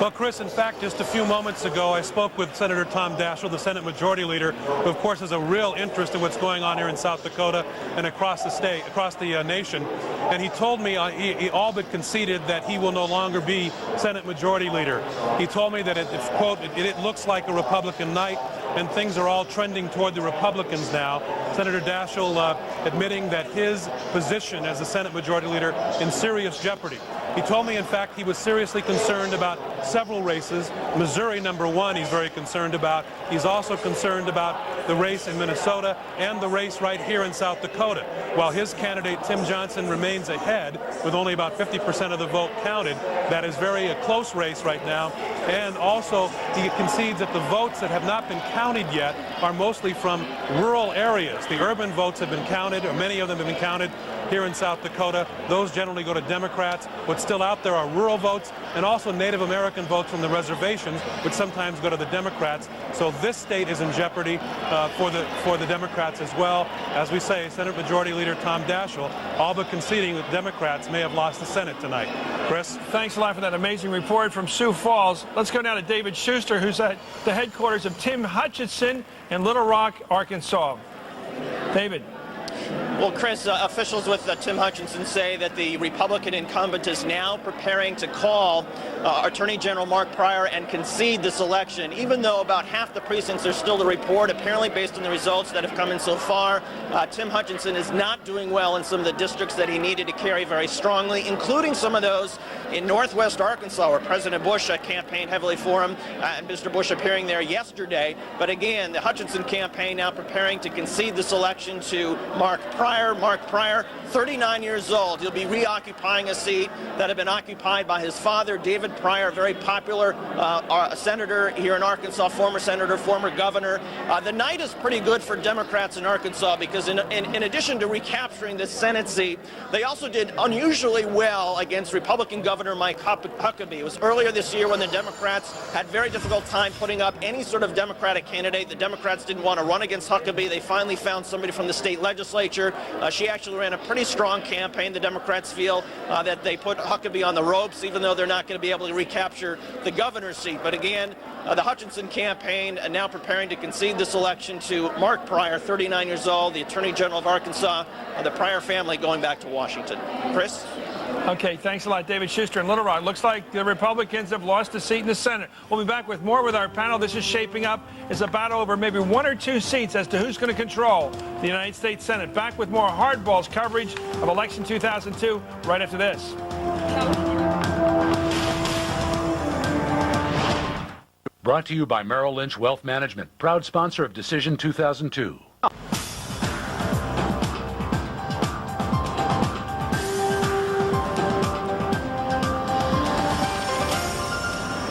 Well, Chris, in fact, just a few moments ago, I spoke with Senator Tom Daschle, the Senate Majority Leader, who, of course, has a real interest in what's going on here in South Dakota and across the state, across the nation. And he told me, he all but conceded that he will no longer be Senate Majority Leader. He told me that, it's, quote, it looks like a Republican night, and things are all trending toward the Republicans now. Senator Daschle admitting that his position as the Senate Majority Leader in serious jeopardy. He told me, in fact, he was seriously concerned about several races. Missouri, number 1, he's very concerned about. He's also concerned about the race in Minnesota and the race right here in South Dakota. While his candidate, Tim Johnson, remains ahead with only about 50% of the vote counted, that is very a close race right now. And also, he concedes that the votes that have not been counted yet are mostly from rural areas. The urban votes have been counted, or many of them have been counted here in South Dakota. Those generally go to Democrats. What's still out there are rural votes and also Native American votes from the reservations, which sometimes go to the Democrats. So this state is in jeopardy for the Democrats as well. As we say, Senate Majority Leader Tom Daschle all but conceding that Democrats may have lost the Senate tonight. Chris? Thanks a lot for that amazing report from Sioux Falls. Let's go now to David Schuster, who's at the headquarters of Tim Hutchinson in Little Rock, Arkansas. David. Well, Chris, officials with Tim Hutchinson say that the Republican incumbent is now preparing to call Attorney General Mark Pryor and concede this election, even though about half the precincts are still to report. Apparently, based on the results that have come in so far, Tim Hutchinson is not doing well in some of the districts that he needed to carry very strongly, including some of those in northwest Arkansas, where President Bush campaigned heavily for him, and Mr. Bush appearing there yesterday. But again, the Hutchinson campaign now preparing to concede this election to Mark Pryor. Mark Pryor, 39 years old. He'll be reoccupying a seat that had been occupied by his father, David Pryor, very popular senator here in Arkansas, former senator, former governor. The night is pretty good for Democrats in Arkansas because in addition to recapturing this Senate seat, they also did unusually well against Republican Governor Mike Huckabee. It was earlier this year when the Democrats had very difficult time putting up any sort of Democratic candidate. The Democrats didn't want to run against Huckabee. They finally found somebody from the state legislature. She actually ran a pretty strong campaign. The Democrats feel that they put Huckabee on the ropes, even though they're not going to be able to recapture the governor's seat. But again, the Hutchinson campaign now preparing to concede this election to Mark Pryor, 39 years old, the Attorney General of Arkansas, the Pryor family going back to Washington. Chris? Okay, thanks a lot, David Schuster in Little Rock. Looks like the Republicans have lost a seat in the Senate. We'll be back with more with our panel. This is shaping up as a battle over maybe 1 or 2 seats as to who's going to control the United States Senate. Back with more Hardballs coverage of election 2002 right after this. Brought to you by Merrill Lynch Wealth Management, proud sponsor of Decision 2002.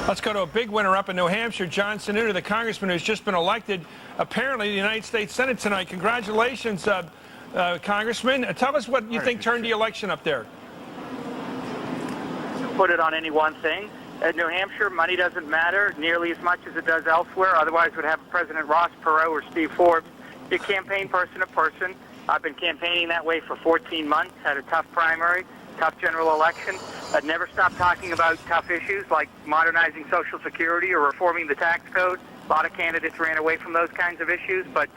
Let's go to a big winner up in New Hampshire. John Sununu, the congressman who's just been elected, apparently, to the United States Senate tonight. Congratulations, Congressman. Tell us what you think turned the election up there. Put it on any one thing. In New Hampshire, money doesn't matter nearly as much as it does elsewhere. Otherwise, we'd have President Ross Perot or Steve Forbes. You campaign person to person. I've been campaigning that way for 14 months, had a tough primary, tough general election. I'd never stopped talking about tough issues like modernizing Social Security or reforming the tax code. A lot of candidates ran away from those kinds of issues, but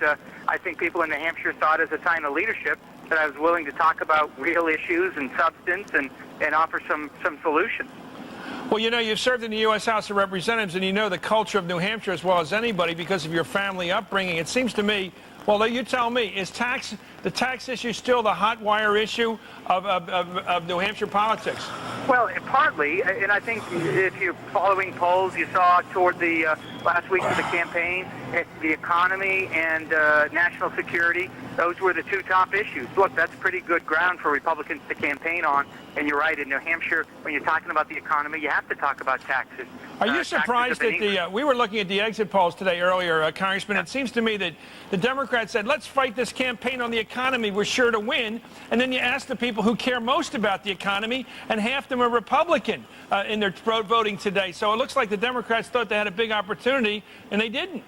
I think people in New Hampshire saw it as a sign of leadership that I was willing to talk about real issues and substance and offer some solutions. Well, you know, you've served in the U.S. House of Representatives, and you know the culture of New Hampshire as well as anybody because of your family upbringing. It seems to me, well, you tell me, is the tax issue still the hot wire issue of New Hampshire politics? Well, partly, and I think if you're following polls, you saw toward the last week of the campaign, the economy and national security, those were the two top issues. Look, that's pretty good ground for Republicans to campaign on. And you're right, in New Hampshire, when you're talking about the economy, you have to talk about taxes. Are you surprised that we were looking at the exit polls today earlier, Congressman? It seems to me that the Democrats said, let's fight this campaign on the economy. We're sure to win. And then you ask the people who care most about the economy, and half them are Republican in their voting today. So it looks like the Democrats thought they had a big opportunity, and they didn't.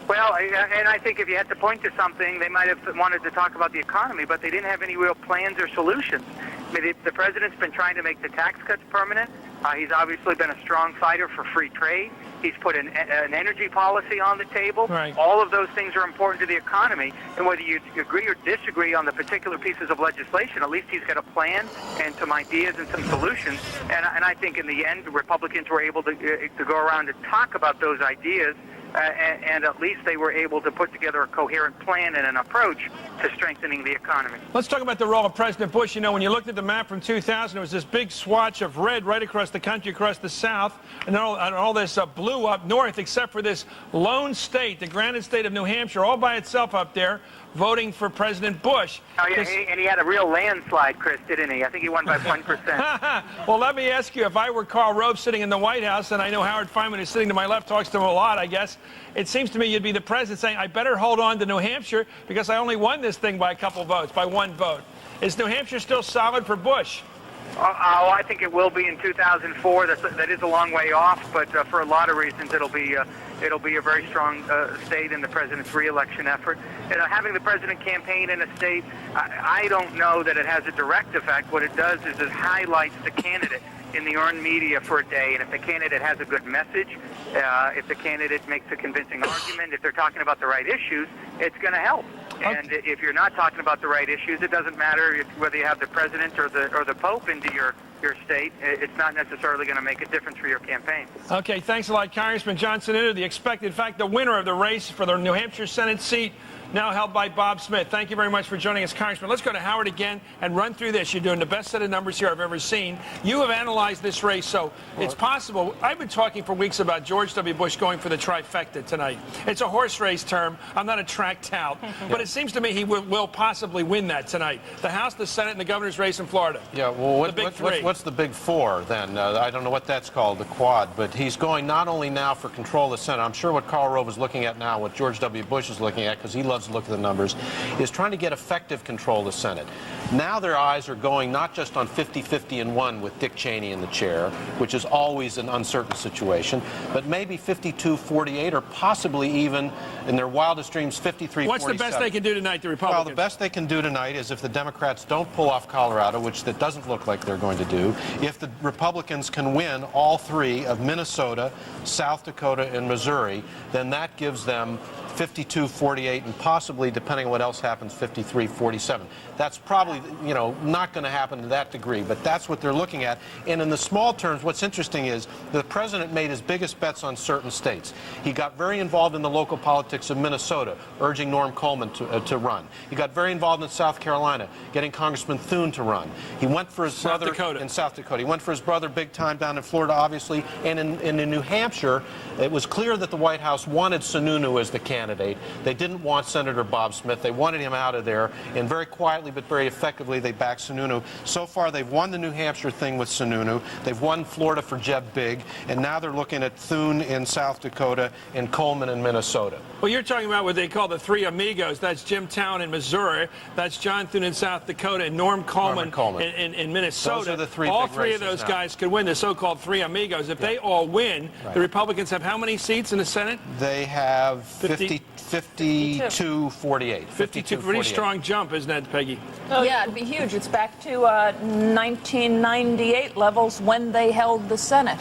Well, and I think if you had to point to something, they might have wanted to talk about the economy, but they didn't have any real plans or solutions. I mean, the president's been trying to make the tax cuts permanent. He's obviously been a strong fighter for free trade. He's put an energy policy on the table. Right. All of those things are important to the economy. And whether you agree or disagree on the particular pieces of legislation, at least he's got a plan and some ideas and some solutions. And I think in the end, the Republicans were able to go around and talk about those ideas. And at least they were able to put together a coherent plan and an approach to strengthening the economy. Let's talk about the role of President Bush. You know, when you looked at the map from 2000, it was this big swatch of red right across the country, across the South, and all this blue up north, except for this lone state, the granite state of New Hampshire, all by itself up there, voting for President Bush. Oh, yeah, and he had a real landslide, Chris, didn't he? I think he won by 1%. Well, let me ask you, if I were Karl Rove sitting in the White House, and I know Howard Feynman is sitting to my left, talks to him a lot, I guess, it seems to me you'd be the president saying, I better hold on to New Hampshire because I only won this thing by a couple votes, by one vote. Is New Hampshire still solid for Bush? I think it will be in 2004. That is a long way off, but for a lot of reasons, it'll be a very strong state in the president's re-election effort. And having the president campaign in a state, I don't know that it has a direct effect. What it does is it highlights the candidate in the earned media for a day, and if the candidate has a good message, if the candidate makes a convincing argument, if they're talking about the right issues, it's going to help. And if you're not talking about the right issues, it doesn't matter whether you have the president or the Pope into your state. It's not necessarily going to make a difference for your campaign. Okay, thanks a lot, Congressman John Sununu. The expected, in fact, the winner of the race for the New Hampshire Senate seat, now held by Bob Smith. Thank you very much for joining us, Congressman. Let's go to Howard again and run through this. You're doing the best set of numbers here I've ever seen. You have analyzed this race, so it's possible. I've been talking for weeks about George W. Bush going for the trifecta tonight. It's a horse race term. I'm not a track tout, but it seems to me he will possibly win that tonight. The House, the Senate, and the governor's race in Florida. Yeah, well, what's the big four then? I don't know what that's called, the quad, but he's going not only now for control of the Senate. I'm sure what Karl Rove is looking at now, what George W. Bush is looking at, because he loves to look at the numbers, is trying to get effective control of the Senate. Now their eyes are going not just on 50-50 and 1 with Dick Cheney in the chair, which is always an uncertain situation, but maybe 52-48 or possibly even, in their wildest dreams, 53-47. What's the best they can do tonight, the Republicans? Well, the best they can do tonight is if the Democrats don't pull off Colorado, which that doesn't look like they're going to do, if the Republicans can win all three of Minnesota, South Dakota, and Missouri, then that gives them 52-48 and possibly, depending on what else happens, 53-47. That's probably, not going to happen to that degree, but that's what they're looking at. And in the small terms, what's interesting is the president made his biggest bets on certain states. He got very involved in the local politics of Minnesota, urging Norm Coleman to run. He got very involved in South Carolina, getting Congressman Thune to run. He went for his brother in South Dakota. He went for his brother big time down in Florida, obviously. And in New Hampshire, it was clear that the White House wanted Sununu as the candidate. They didn't want Senator Bob Smith. They wanted him out of there. And very quietly but very effectively, they backed Sununu. So far, they've won the New Hampshire thing with Sununu. They've won Florida for Jeb Bigg. And now they're looking at Thune in South Dakota and Coleman in Minnesota. Well, you're talking about what they call the three amigos. That's Jim Town in Missouri. That's John Thune in South Dakota and Norm Coleman in Minnesota. Those are the three all big three of those guys could win the so-called three amigos. If they all win, the Republicans have how many seats in the Senate? They have 52-48. 52, pretty strong jump, isn't that, Peggy? Oh, yeah, it'd be huge. It's back to 1998 levels when they held the Senate.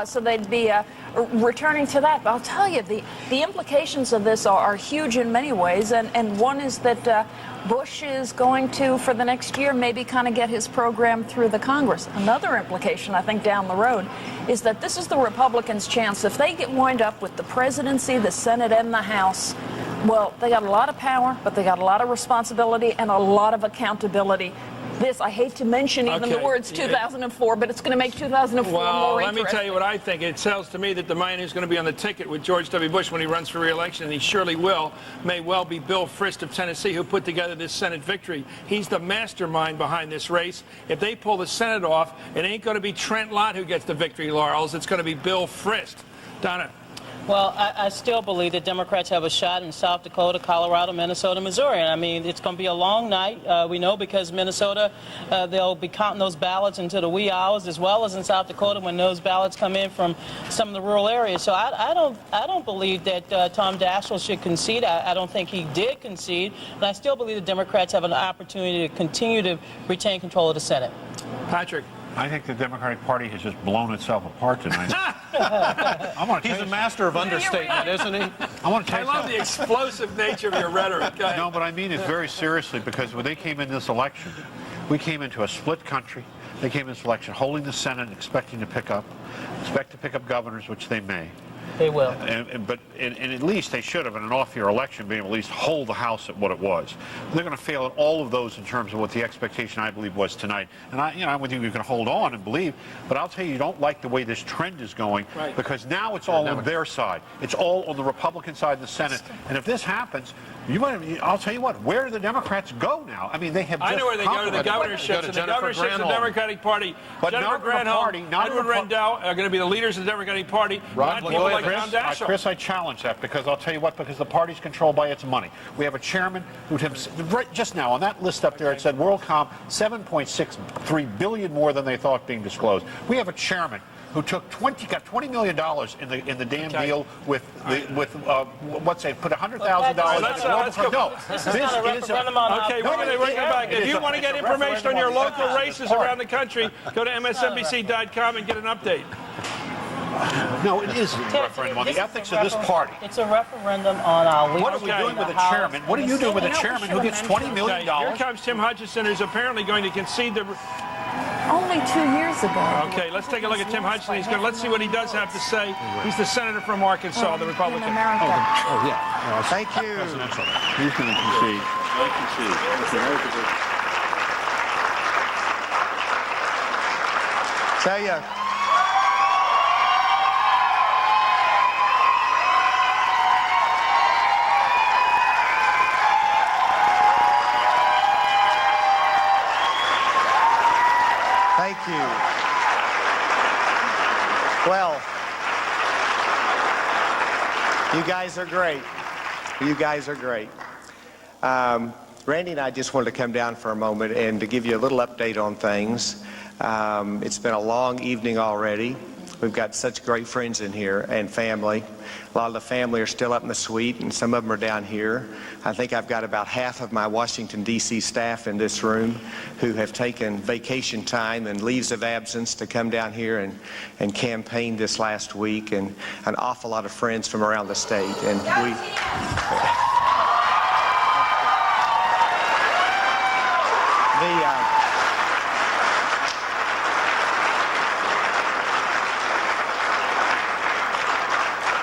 So they'd be returning to that. But I'll tell you, the implications of this are huge in many ways. And one is that Bush is going to, for the next year, maybe kind of get his program through the Congress. Another implication, I think, down the road is that this is the Republicans' chance. If they get wind up with the presidency, the Senate, and the House, well, they got a lot of power, but they got a lot of responsibility and a lot of accountability. this. I hate to mention even the words 2004, but it's going to make 2004 more interesting. Let me tell you what I think. It sounds to me that the man who's going to be on the ticket with George W. Bush when he runs for re-election, and he surely will, may well be Bill Frist of Tennessee, who put together this Senate victory. He's the mastermind behind this race. If they pull the Senate off, it ain't going to be Trent Lott who gets the victory laurels. It's going to be Bill Frist. Donna. Well, I still believe that Democrats have a shot in South Dakota, Colorado, Minnesota, Missouri. And I mean, it's going to be a long night. We know because Minnesota, they'll be counting those ballots into the wee hours, as well as in South Dakota when those ballots come in from some of the rural areas. So I don't believe that Tom Daschle should concede. I don't think he did concede. But I still believe the Democrats have an opportunity to continue to retain control of the Senate. Patrick. I think the Democratic Party has just blown itself apart tonight. He's a master of understatement, isn't he? I love the explosive nature of your rhetoric. No, but I mean it very seriously, because when they came in this election, we came into a split country. They came in this election holding the Senate, expect to pick up governors, which they may. They will. And at least they should have, in an off-year election, been able to at least hold the House at what it was. They're going to fail at all of those in terms of what the expectation, I believe, was tonight. And I'm with you. You can hold on and believe, but I'll tell you don't like the way this trend is going, because now it's all on their side. It's all on the Republican side of the Senate. And if this happens, I'll tell you what. Where do the Democrats go now? I mean, they have. I know where they go to the governorships. And the governorships of the Democratic Party. But Jennifer Granholm, Edward Rendell are going to be the leaders of the Democratic Party. Not people like Tom Daschle. Chris, I challenge that, because I'll tell you what, because the party's controlled by its money. We have a chairman who just now on that list up there, it said WorldCom $7.63 billion more than they thought being disclosed. We have a chairman who got $20 million in the damn deal with what's it? Put $100,000. No, this is not a referendum on. Okay, we're going to come back. If you want to get information on your local races around the country, go to MSNBC.com and get an update. No, it isn't a referendum on the ethics of this party. It's a referendum on our leadership. What are we doing with the chairman? What are you doing with the chairman who gets $20 million? Here comes Tim Hutchinson, who's apparently going to concede the... Only 2 years ago. Okay, let's take a look at Tim Hutchinson. Let's see what he does have to say. He's the senator from Arkansas, the Republican. Yeah. Thank you. He's going to concede. Tell you. Thank you. Well, you guys are great. You guys are great. Randy and I just wanted to come down for a moment and to give you a little update on things. It's been a long evening already. We've got such great friends in here and family. A lot of the family are still up in the suite, and some of them are down here. I think I've got about half of my Washington, D.C. staff in this room who have taken vacation time and leaves of absence to come down here and campaign this last week, and an awful lot of friends from around the state. And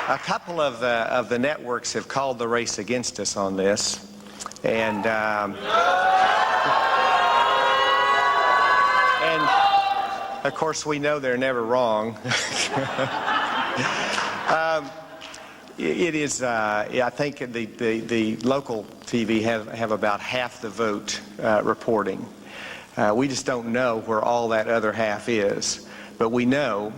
a couple of the networks have called the race against us on this, and of course we know they're never wrong. It is. I think the local TV have about half the vote reporting. We just don't know where all that other half is, but we know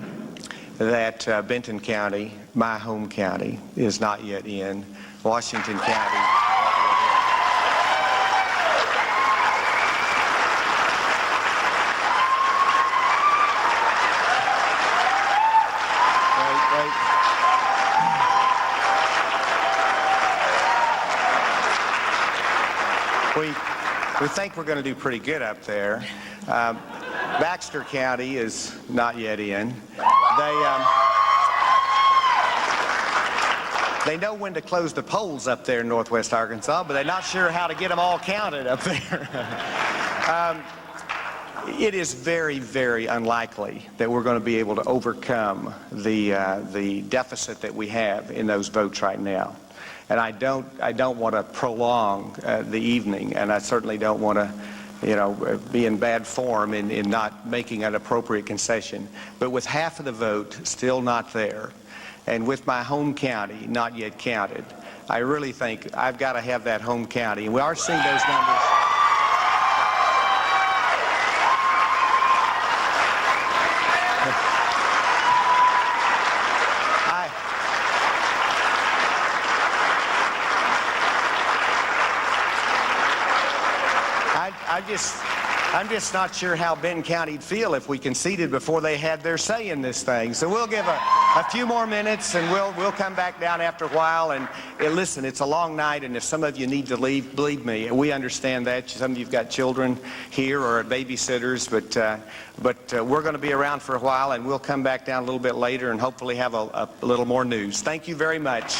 that Benton County, my home county, is not yet in. Washington County. We think we're going to do pretty good up there. Baxter County is not yet in. They know when to close the polls up there in northwest Arkansas, but they're not sure how to get them all counted up there. It is very, very unlikely that we're going to be able to overcome the deficit that we have in those votes right now. And I don't want to prolong the evening, and I certainly don't want to be in bad form in not making an appropriate concession. But with half of the vote still not there, and with my home county not yet counted, I really think I've got to have that home county. And we are seeing those numbers. I'm just not sure how Benton County'd feel if we conceded before they had their say in this thing. So we'll give a few more minutes, and we'll come back down after a while. And listen, it's a long night, and if some of you need to leave, believe me, we understand that. Some of you've got children here or babysitters, but we're going to be around for a while, and we'll come back down a little bit later and hopefully have a little more news. Thank you very much.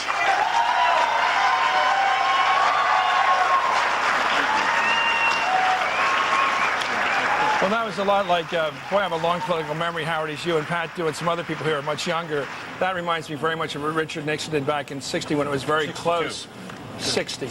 Well, that was a lot like, boy, I have a long political memory, Howard, as you and Pat do, and some other people here are much younger. That reminds me very much of what Richard Nixon did back in '60 when it was very close. 60.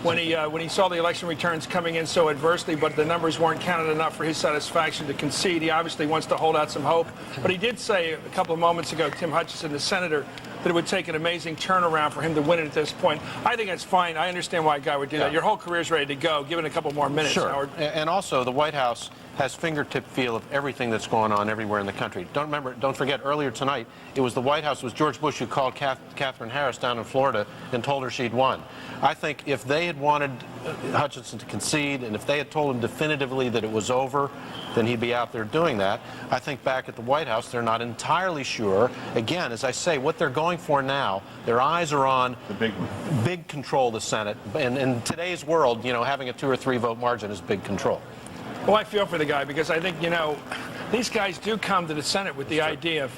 When he saw the election returns coming in so adversely, but the numbers weren't counted enough for his satisfaction to concede. He obviously wants to hold out some hope. But he did say a couple of moments ago, Tim Hutchinson, the senator, that it would take an amazing turnaround for him to win it at this point. I think that's fine. I understand why a guy would do that. Your whole career's ready to go. Give it a couple more minutes, Howard. And also, the White House has fingertip feel of everything that's going on everywhere in the country. Don't forget, earlier tonight, it was the White House, it was George Bush who called Catherine Harris down in Florida and told her she'd won. I think if they had wanted Hutchinson to concede, and if they had told him definitively that it was over, then he'd be out there doing that. I think back at the White House, they're not entirely sure. Again, as I say, what they're going for now, their eyes are on the big control of the Senate. And in today's world, having a 2 or 3 vote margin is big control. Well, I feel for the guy because I think, these guys do come to the Senate with the idea of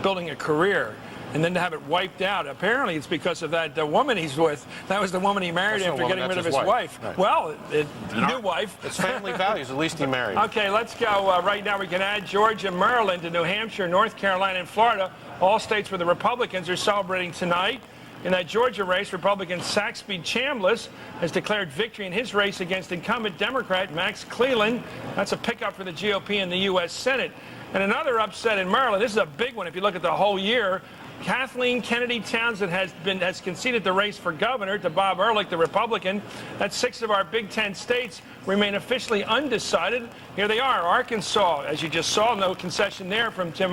building a career. And then to have it wiped out, apparently it's because of that woman he's with. That was the woman he married after getting rid of his wife. Right. Well, new wife. It's family values. At least he married. Okay, let's go. Right now we can add Georgia, Maryland, to New Hampshire, North Carolina, and Florida. All states where the Republicans are celebrating tonight. In that Georgia race, Republican Saxby Chambliss has declared victory in his race against incumbent Democrat Max Cleland. That's a pickup for the GOP in the U.S. Senate. And another upset in Maryland. This is a big one if you look at the whole year. Kathleen Kennedy Townsend has conceded the race for governor to Bob Ehrlich, the Republican. That's 6 of our Big Ten states remain officially undecided. Here they are. Arkansas, as you just saw, no concession there from Tim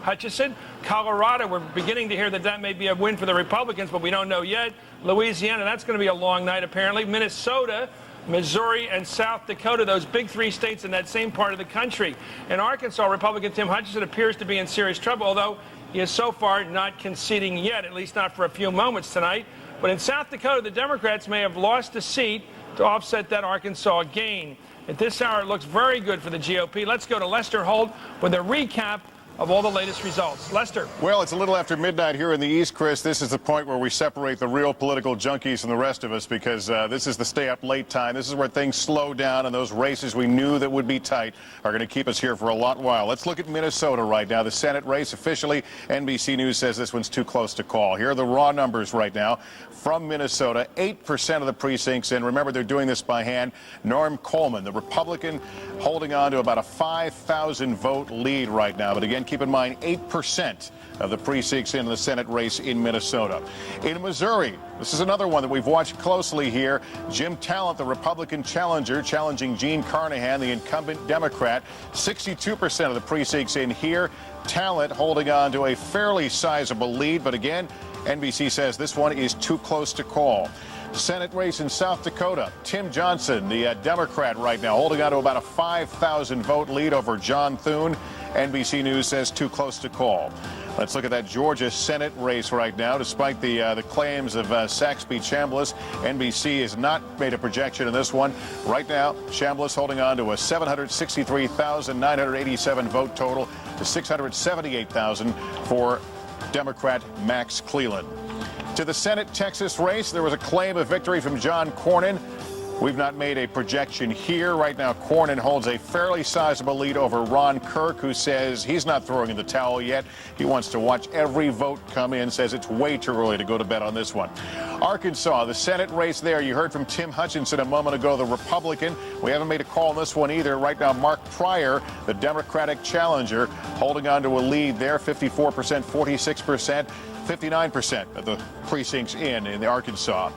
Hutchinson. Colorado, we're beginning to hear that may be a win for the Republicans, but we don't know yet. Louisiana, that's going to be a long night apparently. Minnesota, Missouri, and South Dakota, those big 3 states in that same part of the country. In Arkansas, Republican Tim Hutchinson appears to be in serious trouble, although he is so far not conceding yet, at least not for a few moments tonight. But in South Dakota, the Democrats may have lost a seat to offset that Arkansas gain. At this hour, it looks very good for the GOP. Let's go to Lester Holt with a recap of all the latest results. Lester. Well, it's a little after midnight here in the East, Chris. This is the point where we separate the real political junkies from the rest of us because this is the stay up late time. This is where things slow down, and those races we knew that would be tight are going to keep us here for a while. Let's look at Minnesota right now. The Senate race officially, NBC News says this one's too close to call. Here are the raw numbers right now from Minnesota. 8% of the precincts in. Remember, they're doing this by hand. Norm Coleman, the Republican, holding on to about a 5,000 vote lead right now. But again, keep in mind, 8% of the precincts in the Senate race in Minnesota. In Missouri, this is another one that we've watched closely here. Jim Talent, the Republican challenger, challenging Gene Carnahan, the incumbent Democrat. 62% of the precincts in here. Talent holding on to a fairly sizable lead, but again, NBC says this one is too close to call. Senate race in South Dakota. Tim Johnson, the Democrat right now, holding on to about a 5,000 vote lead over John Thune. NBC News says too close to call. Let's look at that Georgia Senate race right now. Despite the claims of Saxby Chambliss, NBC has not made a projection in this one. Right now, Chambliss holding on to a 763,987 vote total to 678,000 for Democrat Max Cleland. To the Senate Texas race, there was a claim of victory from John Cornyn. We've not made a projection here. Right now, Cornyn holds a fairly sizable lead over Ron Kirk, who says he's not throwing in the towel yet. He wants to watch every vote come in, says it's way too early to go to bed on this one. Arkansas, the Senate race there. You heard from Tim Hutchinson a moment ago, the Republican. We haven't made a call on this one either. Right now, Mark Pryor, the Democratic challenger, holding on to a lead there, 54%, 46%, 59% of the precincts in the Arkansas.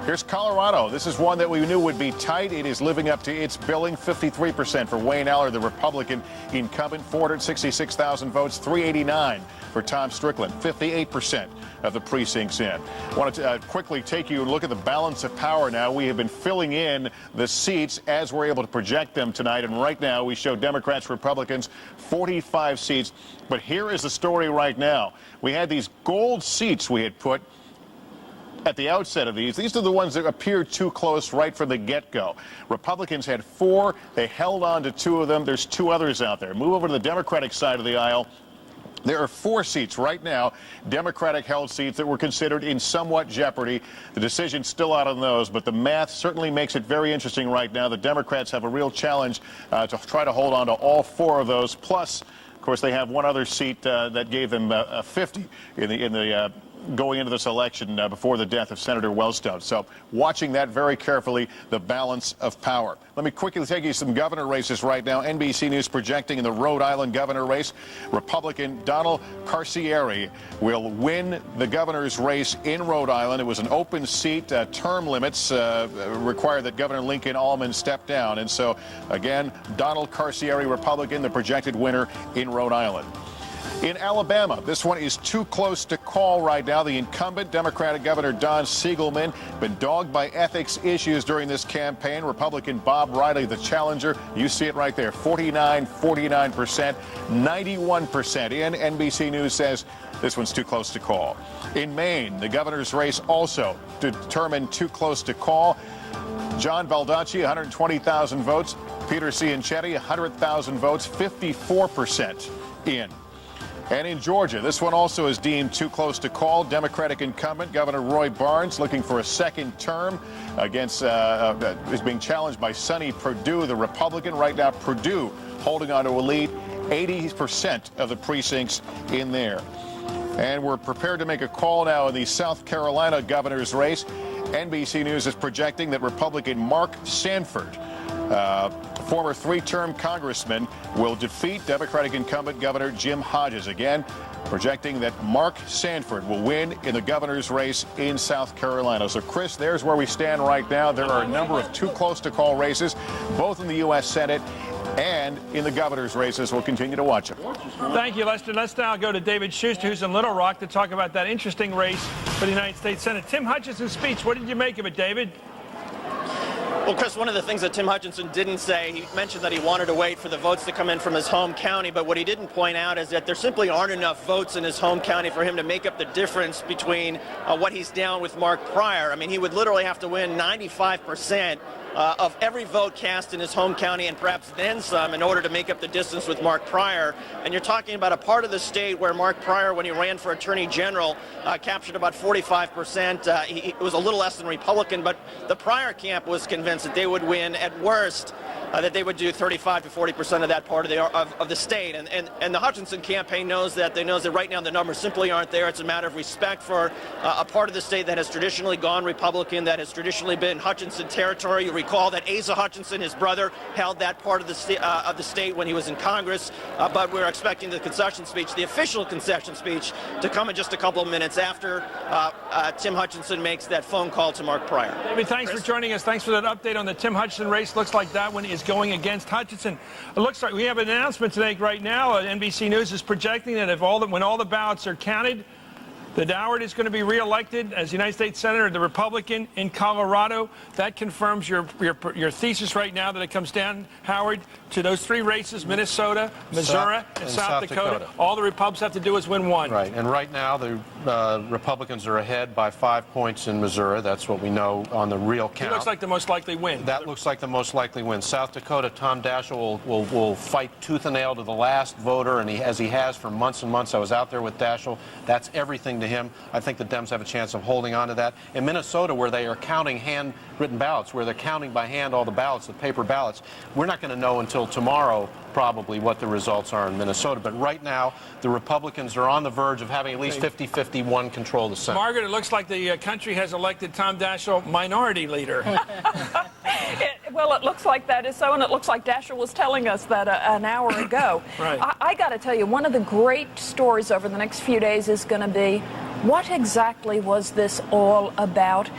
Here's Colorado. This is one that we knew would be tight. It is living up to its billing. 53% for Wayne Allard, the Republican incumbent. 466,000 votes. 389 for Tom Strickland. 58% of the precincts in. I want to quickly take you and look at the balance of power now. We have been filling in the seats as we're able to project them tonight. And right now we show Democrats, Republicans, 45 seats. But here is the story right now. We had these gold seats we had put at the outset of these. These are the ones that appeared too close right from the get-go. Republicans had 4. They held on to 2 of them. There's 2 others out there. Move over to the Democratic side of the aisle. There are 4 seats right now, Democratic-held seats that were considered in somewhat jeopardy. The decision's still out on those, but the math certainly makes it very interesting right now. The Democrats have a real challenge to try to hold on to all 4 of those. Plus, of course, they have one other seat that gave them 50 in the going into this election before the death of Senator Wellstone. So watching that very carefully, the balance of power. Let me quickly take you some governor races right now. NBC News projecting in the Rhode Island governor race, Republican Donald Carcieri will win the governor's race in Rhode Island. It was an open seat. Term limits require that Governor Lincoln Almond step down. And so, again, Donald Carcieri, Republican, the projected winner in Rhode Island. In Alabama, this one is too close to call right now. The incumbent Democratic Governor Don Siegelman been dogged by ethics issues during this campaign. Republican Bob Riley, the challenger. You see it right there, 49%, 91% in. NBC News says this one's too close to call. In Maine, the governor's race also determined too close to call. John Baldacci, 120,000 votes. Peter Ciancetti, 100,000 votes, 54% in. And in Georgia, this one also is deemed too close to call. Democratic incumbent Governor Roy Barnes looking for a second term against is being challenged by Sonny Perdue, the Republican. Right now, Perdue holding on to a lead, 80% of the precincts in there. And we're prepared to make a call now in the South Carolina governor's race. NBC News is projecting that Republican Mark Sanford, former 3-term congressman, will defeat Democratic incumbent Governor Jim Hodges. Again, projecting that Mark Sanford will win in the governor's race in South Carolina. So, Chris, there's where we stand right now. There are a number of too close to call races, both in the U.S. Senate and in the governor's races. We'll continue to watch them. Thank you, Lester. Let's now go to David Schuster, who's in Little Rock, to talk about that interesting race for the United States Senate. Tim Hutchinson's speech, what did you make of it, David? Well, Chris, one of the things that Tim Hutchinson didn't say, he mentioned that he wanted to wait for the votes to come in from his home county, but what he didn't point out is that there simply aren't enough votes in his home county for him to make up the difference between what he's down with Mark Pryor. I mean, he would literally have to win 95% of every vote cast in his home county and perhaps then some in order to make up the distance with Mark Pryor. And you're talking about a part of the state where Mark Pryor, when he ran for Attorney General, captured about 45%. It was a little less than Republican, but the Pryor camp was convinced that they would win at worst, that they would do 35 to 40% of that part of the state. And the Hutchinson campaign knows that. They know that right now the numbers simply aren't there. It's a matter of respect for a part of the state that has traditionally gone Republican, that has traditionally been Hutchinson territory. You recall that Asa Hutchinson, his brother, held that part of the state when he was in Congress. But we're expecting the concession speech, the official concession speech, to come in just a couple of minutes after Tim Hutchinson makes that phone call to Mark Pryor. David, thanks for joining us. Thanks for that update on the Tim Hutchinson race. Looks like that one is going against Hutchinson. It looks like we have an announcement today right now. NBC News is projecting that when all the ballots are counted, that Howard is going to be reelected as United States Senator, the Republican in Colorado. That confirms your thesis right now that it comes down, Howard, to those 3 races, Minnesota, Missouri, and South Dakota. All the Republicans have to do is win one. Right, and right now the Republicans are ahead by 5 points in Missouri. That's what we know on the real count. He looks like the most likely win. That looks like the most likely win. South Dakota, Tom Daschle will fight tooth and nail to the last voter, and as he has for months and months. I was out there with Daschle. That's everything to him. I think the Dems have a chance of holding on to that. In Minnesota, where they are counting handwritten ballots, where they're counting by hand all the ballots, the paper ballots, we're not going to know until tomorrow probably what the results are in Minnesota. But right now, the Republicans are on the verge of having at least 50-51 control of the Senate. Margaret, it looks like the country has elected Tom Daschle minority leader. Well, it looks like that is so, and it looks like Daschle was telling us that an hour ago. Right. I got to tell you, one of the great stories over the next few days is going to be, what exactly was this all about?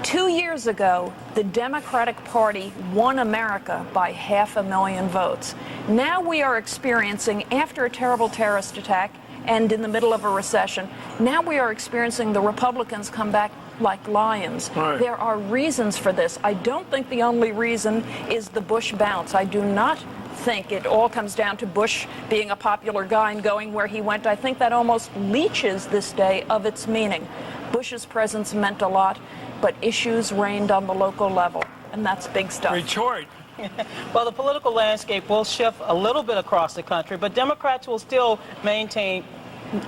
2 years ago, the Democratic Party won America by 500,000 votes. Now we are experiencing, after a terrible terrorist attack and in the middle of a recession, now we are experiencing the Republicans come back like lions. Right. There are reasons for this. I don't think the only reason is the Bush bounce. I do not think it all comes down to Bush being a popular guy and going where he went. I think that almost leaches this day of its meaning. Bush's presence meant a lot, but issues reigned on the local level, and that's big stuff. Retort. Well, the political landscape will shift a little bit across the country, but Democrats will still maintain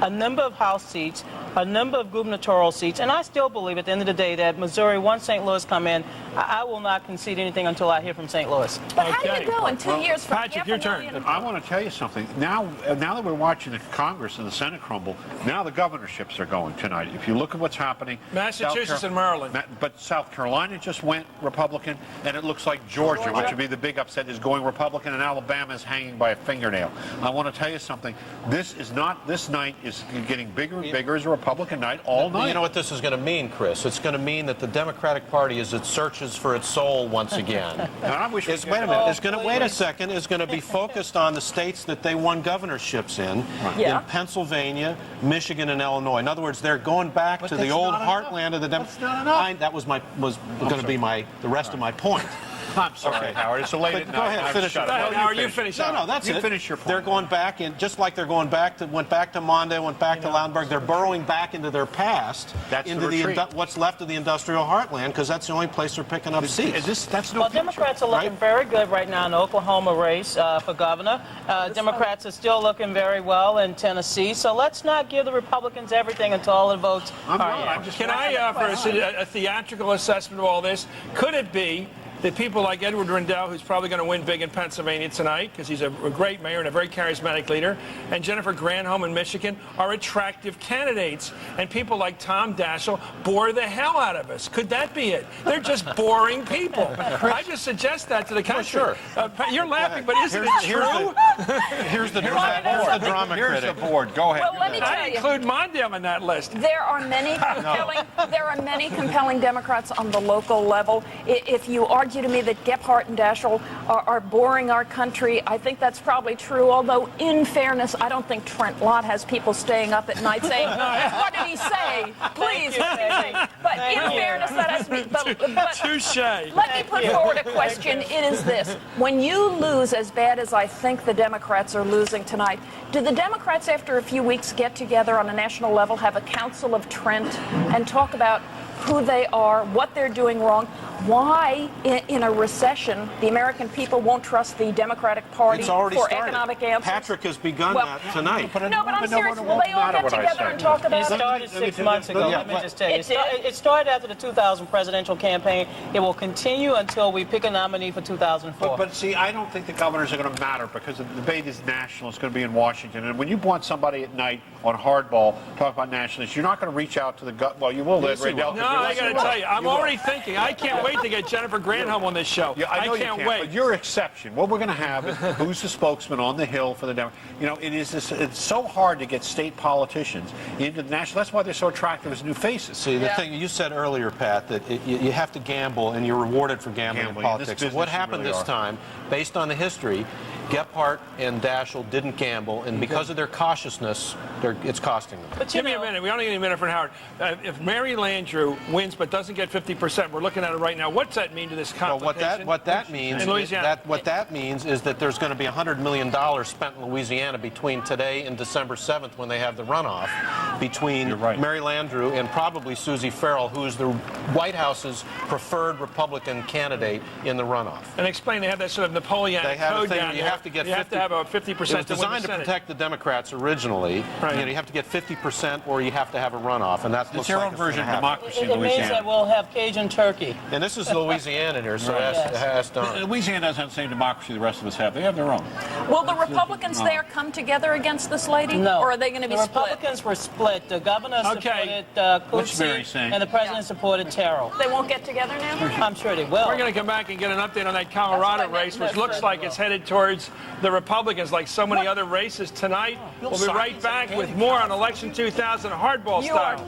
a number of House seats, a number of gubernatorial seats, and I still believe at the end of the day that Missouri, once St. Louis come in, I will not concede anything until I hear from St. Louis. But how do you go in 2 years from Patrick, your turn. I want to tell you something. Now that we're watching the Congress and the Senate crumble, now the governorships are going tonight. If you look at what's happening, Massachusetts and Maryland. But South Carolina just went Republican, and it looks like Georgia, which would be the big upset, is going Republican, and Alabama is hanging by a fingernail. I want to tell you something. This night is getting bigger and bigger as a Republican night all night. You know what this is going to mean, Chris? It's going to mean that the Democratic Party, as it searches for its soul once again, I wish wait a minute. It's going to wait a second. Is going to be focused on the states that they won governorships in Pennsylvania, Michigan, and Illinois. In other words, they're going back to the old heartland of the Democrats. That was going to be the rest of my point. I'm sorry, Howard. It's a late Go ahead, finish it. Howard, you finish it. No, that's it. Finish your point. They're going back, and just like they're going back went back to Mondale, went back to Lauenburg. They're burrowing back into their past, into what's left of the industrial heartland, because that's the only place they're picking up seats. Democrats are looking very good right now in the Oklahoma race for governor. Democrats are still looking very well in Tennessee. So let's not give the Republicans everything until all the votes are in. Can I offer a theatrical assessment of all this? Could it be that people like Edward Rendell, who's probably going to win big in Pennsylvania tonight because he's a great mayor and a very charismatic leader, and Jennifer Granholm in Michigan are attractive candidates, and people like Tom Daschle bore the hell out of us? Could that be it? They're just boring people. I just suggest that to the country. Sure. You're laughing, but isn't it true? Here's the drama critic. Here's the board. Go ahead. Well, let me tell I you. include Mondale in that list. There are many compelling Democrats on the local level. If you argue to me that Gephardt and Daschle are boring our country, I think that's probably true, although in fairness, I don't think Trent Lott has people staying up at night saying, what did he say? Please, but in fairness, that has to be... Touche. Let me put forward a question. It is this. When you lose as bad as I think the Democrats are losing tonight, do the Democrats, after a few weeks, get together on a national level, have a Council of Trent, and talk about who they are, what they're doing wrong, why in a recession the American people won't trust the Democratic Party for economic answers? Patrick has begun that tonight. No, but I'm serious. Will they all get together and talk about it? It started 6 months ago. Let me just tell you. It started after the 2000 presidential campaign. It will continue until we pick a nominee for 2004. But see, I don't think the governors are going to matter because the debate is national. It's going to be in Washington. And when you want somebody at night on hardball talk about nationalists, you're not going to reach out to the gut. Well, you will, Rendell. No, I got to tell you, I'm already thinking. I can't wait to get Jennifer Granholm on this show. Yeah, I know can't you can't, wait. but your exception. What we're going to have is who's the spokesman on the Hill for the Democrats. You know, it's so hard to get state politicians into the national. That's why they're so attractive as new faces. See, the thing you said earlier, Pat, that you have to gamble, and you're rewarded for gambling in politics. What happened this time, based on the history, Gephardt and Daschle didn't gamble, and because of their cautiousness, it's costing them. But give me a minute. We only need a minute for Howard. If Mary Landrieu wins but doesn't get 50%, we're looking at it right now. What's that mean to this complication? What that means in Louisiana? what that means is that there's going to be $100 million spent in Louisiana between today and December 7th when they have the runoff between Mary Landrieu and probably Susie Farrell, who is the White House's preferred Republican candidate in the runoff. And explain, they have that sort of Napoleonic code down there. You have to have about 50% to win the Senate. It was designed to protect the Democrats originally. Right. You have to get 50% or you have to have a runoff, and that's their own version of democracy in It Louisiana. means that we'll have Cajun turkey. And this is Louisiana here, so ask Don. Louisiana doesn't have the same democracy the rest of us have. They have their own. Will the Republicans there come together against this lady? No. Or are they going to be split? The Republicans were split. The governor supported Coetzee, and the president supported Terrell. They won't get together now? I'm sure they will. We're going to come back and get an update on that Colorado race, which looks like it's headed towards the Republicans, like so many other races tonight. We'll be right back with more on Election 2000 hardball style.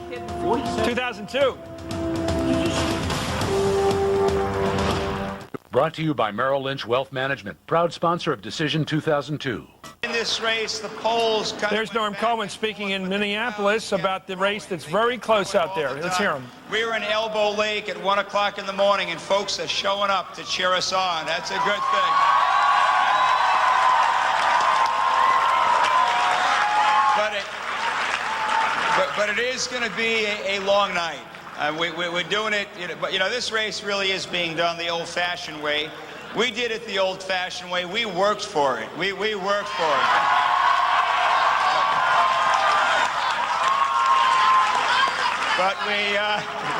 2002. Brought to you by Merrill Lynch Wealth Management, proud sponsor of Decision 2002. In this race, the polls... There's Norm Coleman speaking in Minneapolis about the race that's very close out there. Let's hear him. We were in Elbow Lake at 1 o'clock in the morning, and folks are showing up to cheer us on. That's a good thing. But it is going to be a long night. We're doing it, but this race really is being done the old-fashioned way. We did it the old-fashioned way. We worked for it. We worked for it. But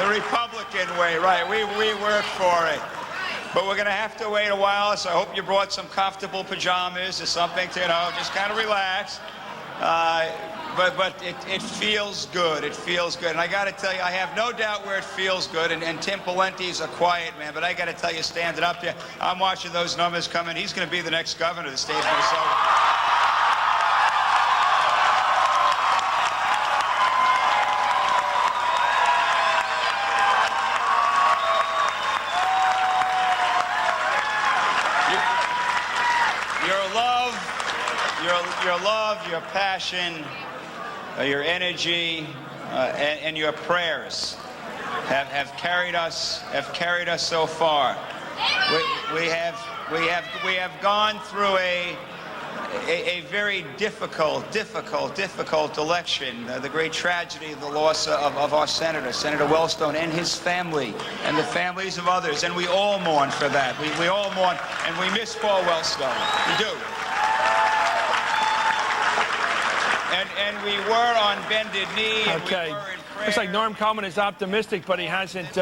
the Republican way, right? We worked for it. But we're going to have to wait a while, so I hope you brought some comfortable pajamas or something to, just kind of relax. But it feels good. It feels good. And I got to tell you, I have no doubt where it feels good. And Tim Pawlenty's a quiet man. But I got to tell you, standing up there, I'm watching those numbers come in. He's going to be the next governor of the state of Minnesota. Your love, your passion, your energy, and your prayers have carried us so far. We have gone through a very difficult election. The great tragedy of the loss of our senator, Senator Wellstone, and his family, and the families of others, and we all mourn for that. We all mourn, and we miss Paul Wellstone. We do. And we were on bended knee. And okay. We were in prayer. Looks like Norm Coleman is optimistic, but he hasn't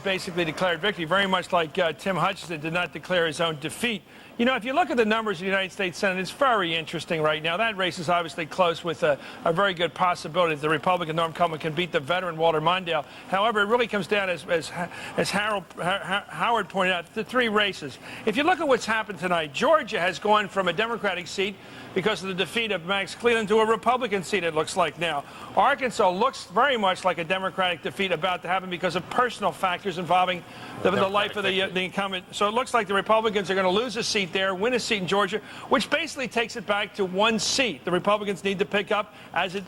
basically declared victory. Very much like Tim Hutchinson did not declare his own defeat. If you look at the numbers in the United States Senate, it's very interesting right now. That race is obviously close with a very good possibility that the Republican Norm Coleman can beat the veteran Walter Mondale. However, it really comes down, as Howard pointed out, to three races. If you look at what's happened tonight, Georgia has gone from a Democratic seat because of the defeat of Max Cleland to a Republican seat, it looks like now. Arkansas looks very much like a Democratic defeat about to happen because of personal factors involving the life of the incumbent. So it looks like the Republicans are going to lose a seat there, win a seat in Georgia, which basically takes it back to one seat. The Republicans need to pick up,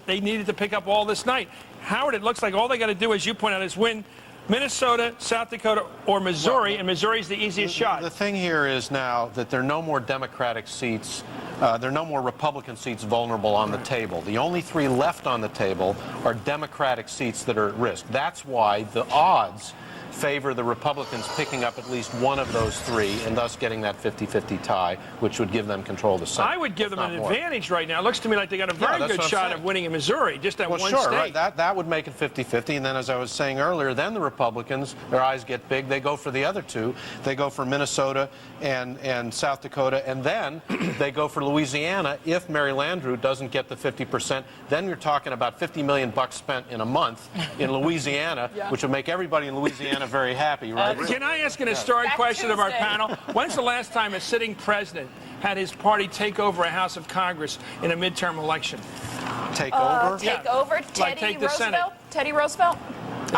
they needed to pick up all this night. Howard, it looks like all they got to do, as you point out, is win Minnesota, South Dakota, or Missouri, and Missouri's the easiest shot. The thing here is now that there are no more Democratic seats, there are no more Republican seats vulnerable on the table. The only three left on the table are Democratic seats that are at risk. That's why the odds favor the Republicans picking up at least one of those three and thus getting that 50-50 tie, which would give them control of the Senate. I would give them an advantage right now. It looks to me like they got a very good shot of winning in Missouri, just that one state. Right. That would make it 50-50. And then, as I was saying earlier, then the Republicans, their eyes get big. They go for the other two. They go for Minnesota and South Dakota. And then they go for Louisiana if Mary Landrieu doesn't get the 50%. Then you're talking about $50 million spent in a month in Louisiana, which would make everybody in Louisiana very happy, right? Can I ask an historic question of our panel? When's the last time a sitting president had his party take over a House of Congress in a midterm election? Take over? Take over? Teddy Roosevelt? Teddy Roosevelt?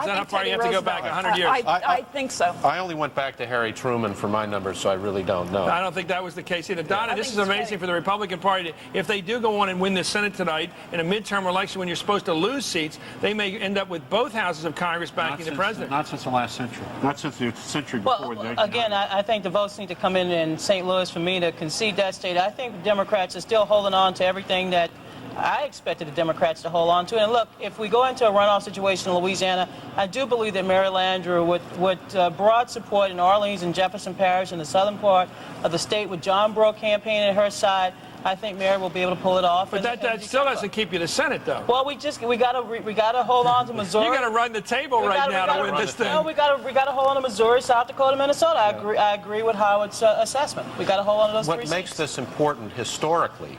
that how far you have to go back 100 years? I think so. I only went back to Harry Truman for my numbers, so I really don't know. I don't think that was the case either. Donna, this is amazing for the Republican Party. If they do go on and win the Senate tonight in a midterm election when you're supposed to lose seats, they may end up with both houses of Congress backing the president. Not since the last century. Not since the century before. Well, again, I think the votes need to come in St. Louis for me to concede that state. I think the Democrats are still holding on to everything that I expected the Democrats to hold on to. And look, if we go into a runoff situation in Louisiana, I do believe that Mary Landrieu, with broad support in Orleans and Jefferson Parish in the southern part of the state, with John Breaux campaigning at her side, I think Mary will be able to pull it off. But that still doesn't keep you to Senate, though. Well, we gotta hold on to Missouri. You got to run the table right now to win this thing. No, we gotta hold on to Missouri, South Dakota, Minnesota. I agree with Howard's assessment. We got to hold on to those three seats. What makes this important historically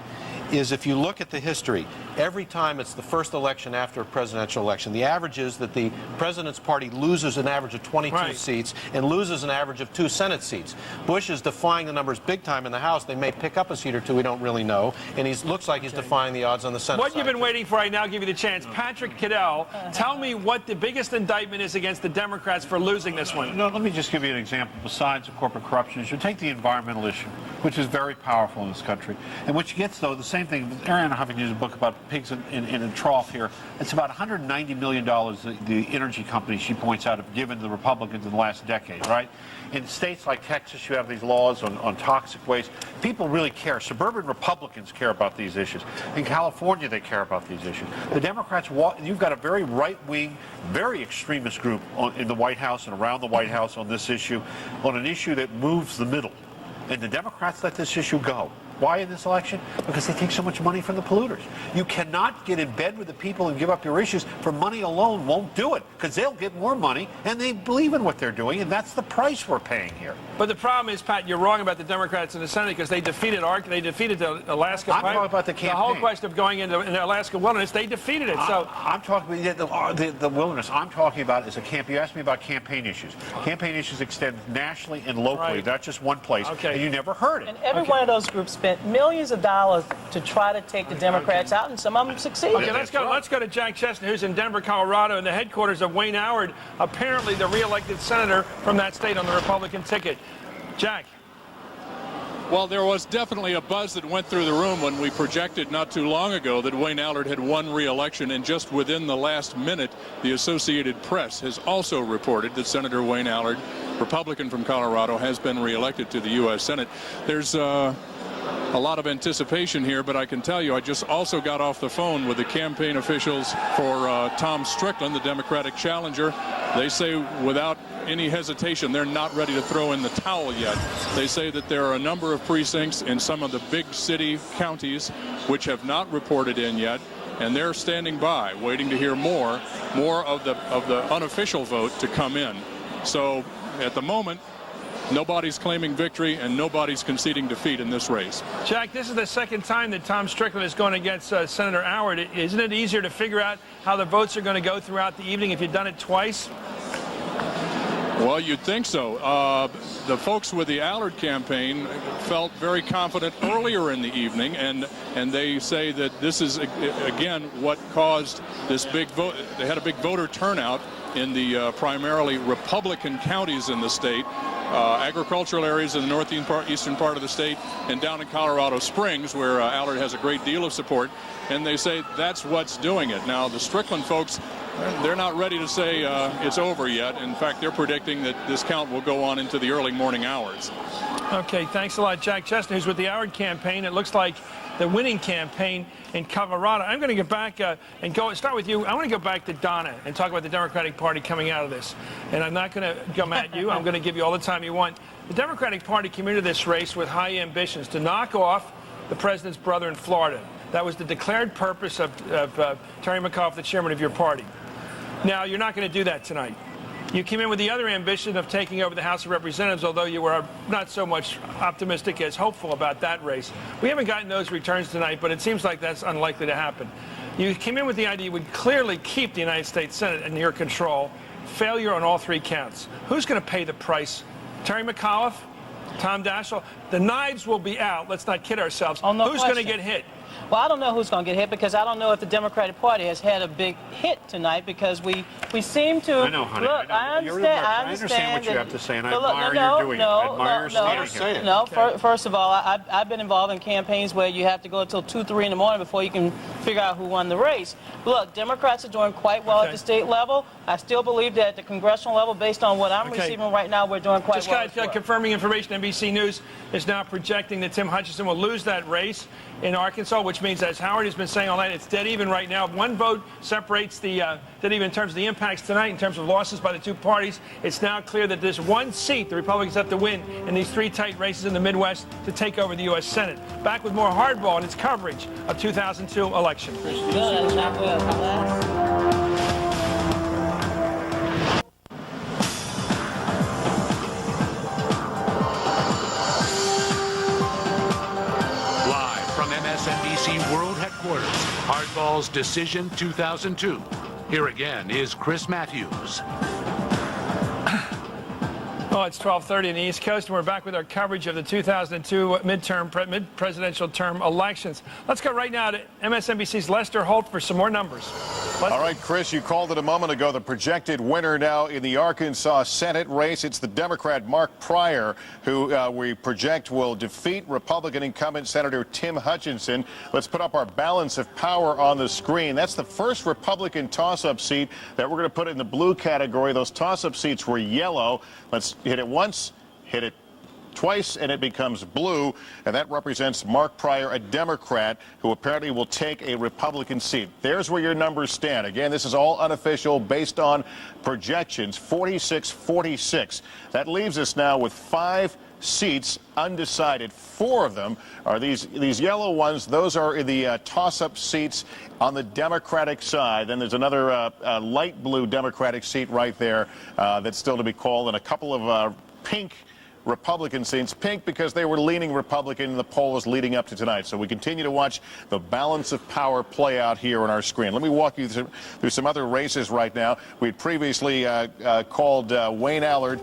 is if you look at the history, every time it's the first election after a presidential election, the average is that the president's party loses an average of 22 seats and loses an average of 2 Senate seats. Bush is defying the numbers big time in the House. They may pick up a seat or two, we don't really know, and he looks like he's defying the odds on the Senate What side. you've been waiting for right now, I'll give you the chance. Patrick Caddell, tell me what the biggest indictment is against the Democrats for losing this one. No, let me just give you an example. Besides the corporate corruption, you take the environmental issue, which is very powerful in this country, and which gets, though, the same thing. Arianna Huffington's book about pigs in a trough here. It's about $190 million the energy companies, she points out, have given the Republicans in the last decade, right? In states like Texas, you have these laws on toxic waste. People really care. Suburban Republicans care about these issues. In California, they care about these issues. The Democrats, you've got a very right-wing, very extremist group in the White House and around the White House on this issue, on an issue that moves the middle. And the Democrats let this issue go. Why in this election? Because they take so much money from the polluters. You cannot get in bed with the people and give up your issues for money alone. Won't do it because they'll get more money and they believe in what they're doing, and that's the price we're paying here. But the problem is, Pat, you're wrong about the Democrats in the Senate because they defeated the Alaska. I'm talking about the campaign. The whole question of going into the Alaska wilderness, they defeated it. So I'm talking about the wilderness. I'm talking about is a camp. You asked me about campaign issues. Campaign issues extend nationally and locally, not just one place. Okay. And you never heard it. And every one of those groups spent millions of dollars to try to take the Democrats out, and some of them succeeded. Okay, let's go to Jack Chestnut, who's in Denver, Colorado, in the headquarters of Wayne Howard, apparently the re-elected senator from that state on the Republican ticket. Jack. Well, there was definitely a buzz that went through the room when we projected not too long ago that Wayne Allard had won re-election, and just within the last minute, the Associated Press has also reported that Senator Wayne Allard, Republican from Colorado, has been re-elected to the U.S. Senate. There's a lot of anticipation here, but I can tell you I just also got off the phone with the campaign officials for Tom Strickland, the Democratic challenger. They say without any hesitation they're not ready to throw in the towel yet. They say that there are a number of precincts in some of the big city counties which have not reported in yet, and they're standing by waiting to hear more of the unofficial vote to come in. So at the moment, nobody's claiming victory and nobody's conceding defeat in this race. Jack, this is the second time that Tom Strickland is going against Senator Howard. Isn't it easier to figure out how the votes are going to go throughout the evening if you've done it twice? Well, you'd think so. The folks with the Allard campaign felt very confident earlier in the evening, and they say that this is, again, what caused this big vote. They had a big voter turnout in the primarily Republican counties in the state, agricultural areas in the northeastern part of the state, and down in Colorado Springs, where Allard has a great deal of support. And they say that's what's doing it. Now, the Strickland folks, they're not ready to say it's over yet. In fact, they're predicting that this count will go on into the early morning hours. Okay, thanks a lot, Jack Chestnut, who's with the Howard campaign. It looks like the winning campaign in Colorado. I'm going to get back and start with you. I want to go back to Donna and talk about the Democratic Party coming out of this. And I'm not going to come at you. I'm going to give you all the time you want. The Democratic Party came into this race with high ambitions to knock off the president's brother in Florida. That was the declared purpose of Terry McAuliffe, the chairman of your party. Now, you're not going to do that tonight. You came in with the other ambition of taking over the House of Representatives, although you were not so much optimistic as hopeful about that race. We haven't gotten those returns tonight, but it seems like that's unlikely to happen. You came in with the idea you would clearly keep the United States Senate in your control. Failure on all three counts. Who's going to pay the price? Terry McAuliffe? Tom Daschle? The knives will be out. Let's not kid ourselves. Oh, no Who's question. going to get hit? Well, I don't know who's going to get hit because I don't know if the Democratic Party has had a big hit tonight because we seem to. I know, honey. Look, I understand what you have to say, and I admire your doing it. I admire your standing. No, first of all, I've been involved in campaigns where you have to go until 2, 3 in the morning before you can figure out who won the race. Look, Democrats are doing quite well at the state level. I still believe that at the congressional level, based on what I'm receiving right now, we're doing quite well. Just confirming information, NBC News is now projecting that Tim Hutchinson will lose that race in Arkansas, which means, as Howard has been saying all night, it's dead even right now. One vote separates the dead even in terms of the impacts tonight, in terms of losses by the two parties. It's now clear that there's one seat the Republicans have to win in these 3 tight races in the Midwest to take over the U.S. Senate. Back with more Hardball and its coverage of 2002 election. MSNBC World Headquarters, Hardball's Decision 2002. Here again is Chris Matthews. Well, it's 12:30 on the East Coast, and we're back with our coverage of the 2002 mid-presidential term elections. Let's go right now to MSNBC's Lester Holt for some more numbers. All right, Chris, you called it a moment ago. The projected winner now in the Arkansas Senate race, it's the Democrat Mark Pryor, who we project will defeat Republican incumbent Senator Tim Hutchinson. Let's put up our balance of power on the screen. That's the first Republican toss-up seat that we're going to put in the blue category. Those toss-up seats were yellow. Let's hit it once, hit it twice, and it becomes blue, and that represents Mark Pryor, a Democrat, who apparently will take a Republican seat. There's where your numbers stand. Again, this is all unofficial, based on projections, 46-46. That leaves us now with 5 seats undecided. 4 of them are these yellow ones. Those are in the toss-up seats on the Democratic side. Then there's another light blue Democratic seat right there that's still to be called, and a couple of pink Republican seats. Pink because they were leaning Republican in the polls leading up to tonight. So we continue to watch the balance of power play out here on our screen. Let me walk you through some other races right now. We had previously called Wayne Allard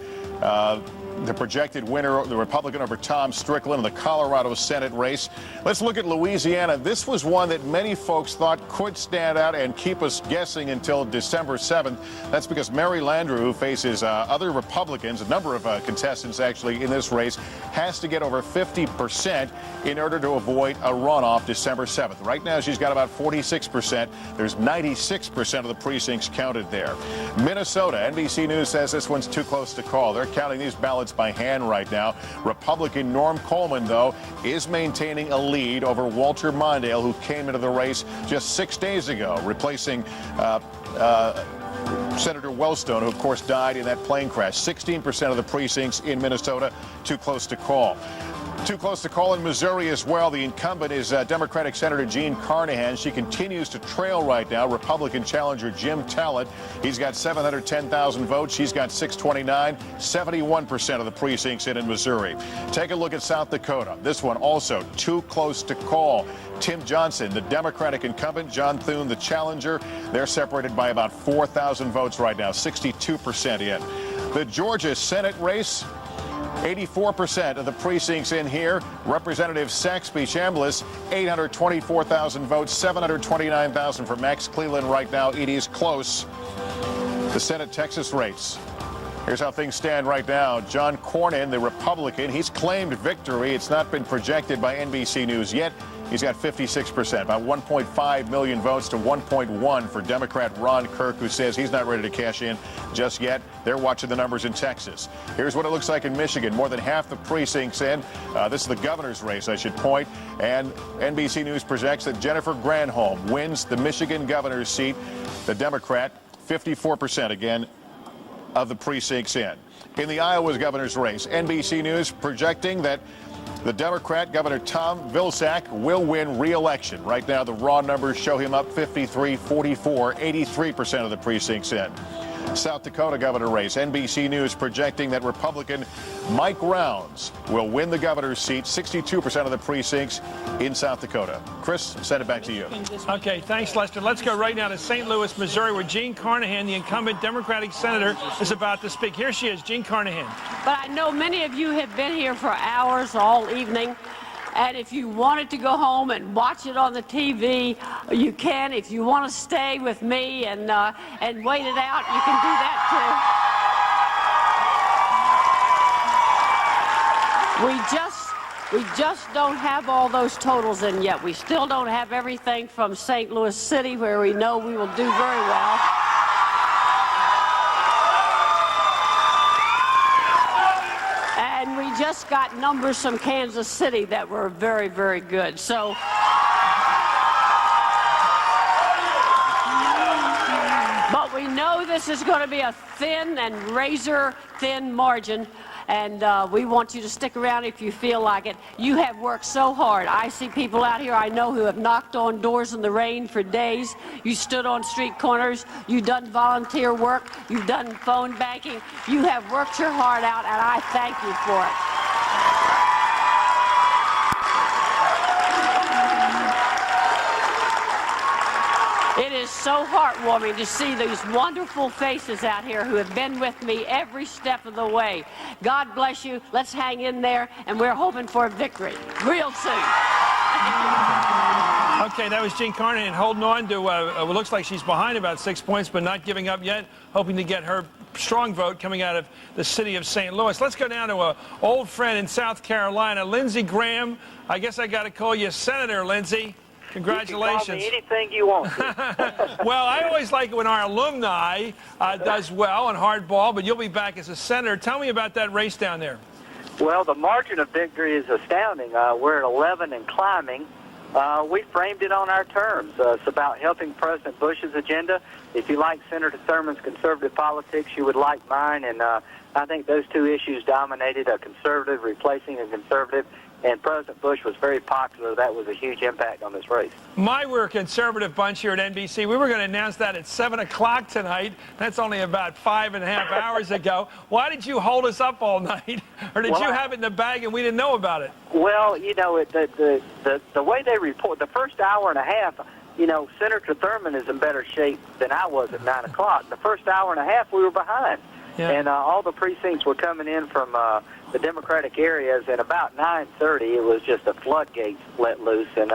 the projected winner, the Republican over Tom Strickland in the Colorado Senate race. Let's look at Louisiana. This was one that many folks thought could stand out and keep us guessing until December 7th. That's because Mary Landrieu, who faces other Republicans, a number of contestants actually in this race, has to get over 50% in order to avoid a runoff December 7th. Right now, she's got about 46%. There's 96% of the precincts counted there. Minnesota, NBC News says this one's too close to call. They're counting these ballots by hand right now. Republican Norm Coleman, though, is maintaining a lead over Walter Mondale, who came into the race just 6 days ago, replacing Senator Wellstone, who, of course, died in that plane crash. 16% of the precincts in Minnesota, too close to call. Too close to call in Missouri as well. The incumbent is Democratic Senator Jean Carnahan. She continues to trail right now Republican challenger Jim Talent. He's got 710,000 votes. She's got 629. 71% of the precincts in Missouri. Take a look at South Dakota. This one also too close to call. Tim Johnson, the Democratic incumbent, John Thune, the challenger. They're separated by about 4,000 votes right now, 62% in. The Georgia Senate race, 84% of the precincts in here. Representative Saxby Chambliss, 824,000 votes, 729,000 for Max Cleland right now. It is close. The Senate Texas race. Here's how things stand right now. John Cornyn, the Republican, he's claimed victory. It's not been projected by NBC News yet. He's got 56%, about 1.5 million votes to 1.1 for Democrat Ron Kirk, who says he's not ready to cash in just yet. They're watching the numbers in Texas. Here's what it looks like in Michigan. More than half the precincts in. This is the governor's race, I should point. And NBC News projects that Jennifer Granholm wins the Michigan governor's seat. The Democrat, 54% again of the precincts in. In the Iowa's governor's race, NBC News projecting that the Democrat, Governor Tom Vilsack, will win re-election. Right now, the raw numbers show him up 53-44, 83% of the precincts in. South Dakota governor race, NBC News projecting that Republican Mike Rounds will win the governor's seat, 62% of the precincts in South Dakota. Chris, send it back to you. Okay, thanks, Lester. Let's go right now to St. Louis, Missouri, where Jean Carnahan, the incumbent Democratic senator, is about to speak. Here she is, Jean Carnahan. But I know many of you have been here for hours all evening. And if you wanted to go home and watch it on the TV, you can. If you want to stay with me and wait it out, you can do that too. We just don't have all those totals in yet. We still don't have everything from St. Louis City, where we know we will do very well. And we just got numbers from Kansas City that were very, very good. So, but we know this is going to be a thin and razor-thin margin. And we want you to stick around if you feel like it. You have worked so hard. I see people out here I know who have knocked on doors in the rain for days. You stood on street corners. You've done volunteer work. You've done phone banking. You have worked your heart out, and I thank you for it. It is so heartwarming to see these wonderful faces out here who have been with me every step of the way. God bless you. Let's hang in there, and we're hoping for a victory real soon. Okay, that was Jean Carnahan holding on to what looks like she's behind about 6 points, but not giving up yet, hoping to get her strong vote coming out of the city of St. Louis. Let's go down to an old friend in South Carolina, Lindsey Graham. I guess I got to call you Senator, Lindsey. Congratulations. You can call me anything you want to. Well, I always like it when our alumni does well in hardball, but you'll be back as a senator. Tell me about that race down there. Well, the margin of victory is astounding. We're at 11 and climbing. We framed it on our terms. It's about helping President Bush's agenda. If you like Senator Thurman's conservative politics, you would like mine. And I think those two issues dominated, a conservative replacing a conservative. And President Bush was very popular. That was a huge impact on this race. We're a conservative bunch here at NBC. We were going to announce that at 7 o'clock tonight. That's only about 5.5 hours ago. Why did you hold us up all night? Or did you have it in the bag and we didn't know about it? Well, you know, the way they report, the first hour and a half, you know, Senator Thurman is in better shape than I was at 9 o'clock. The first hour and a half, we were behind. Yeah. And all the precincts were coming in from the Democratic areas, and about 9:30, it was just a floodgates let loose. And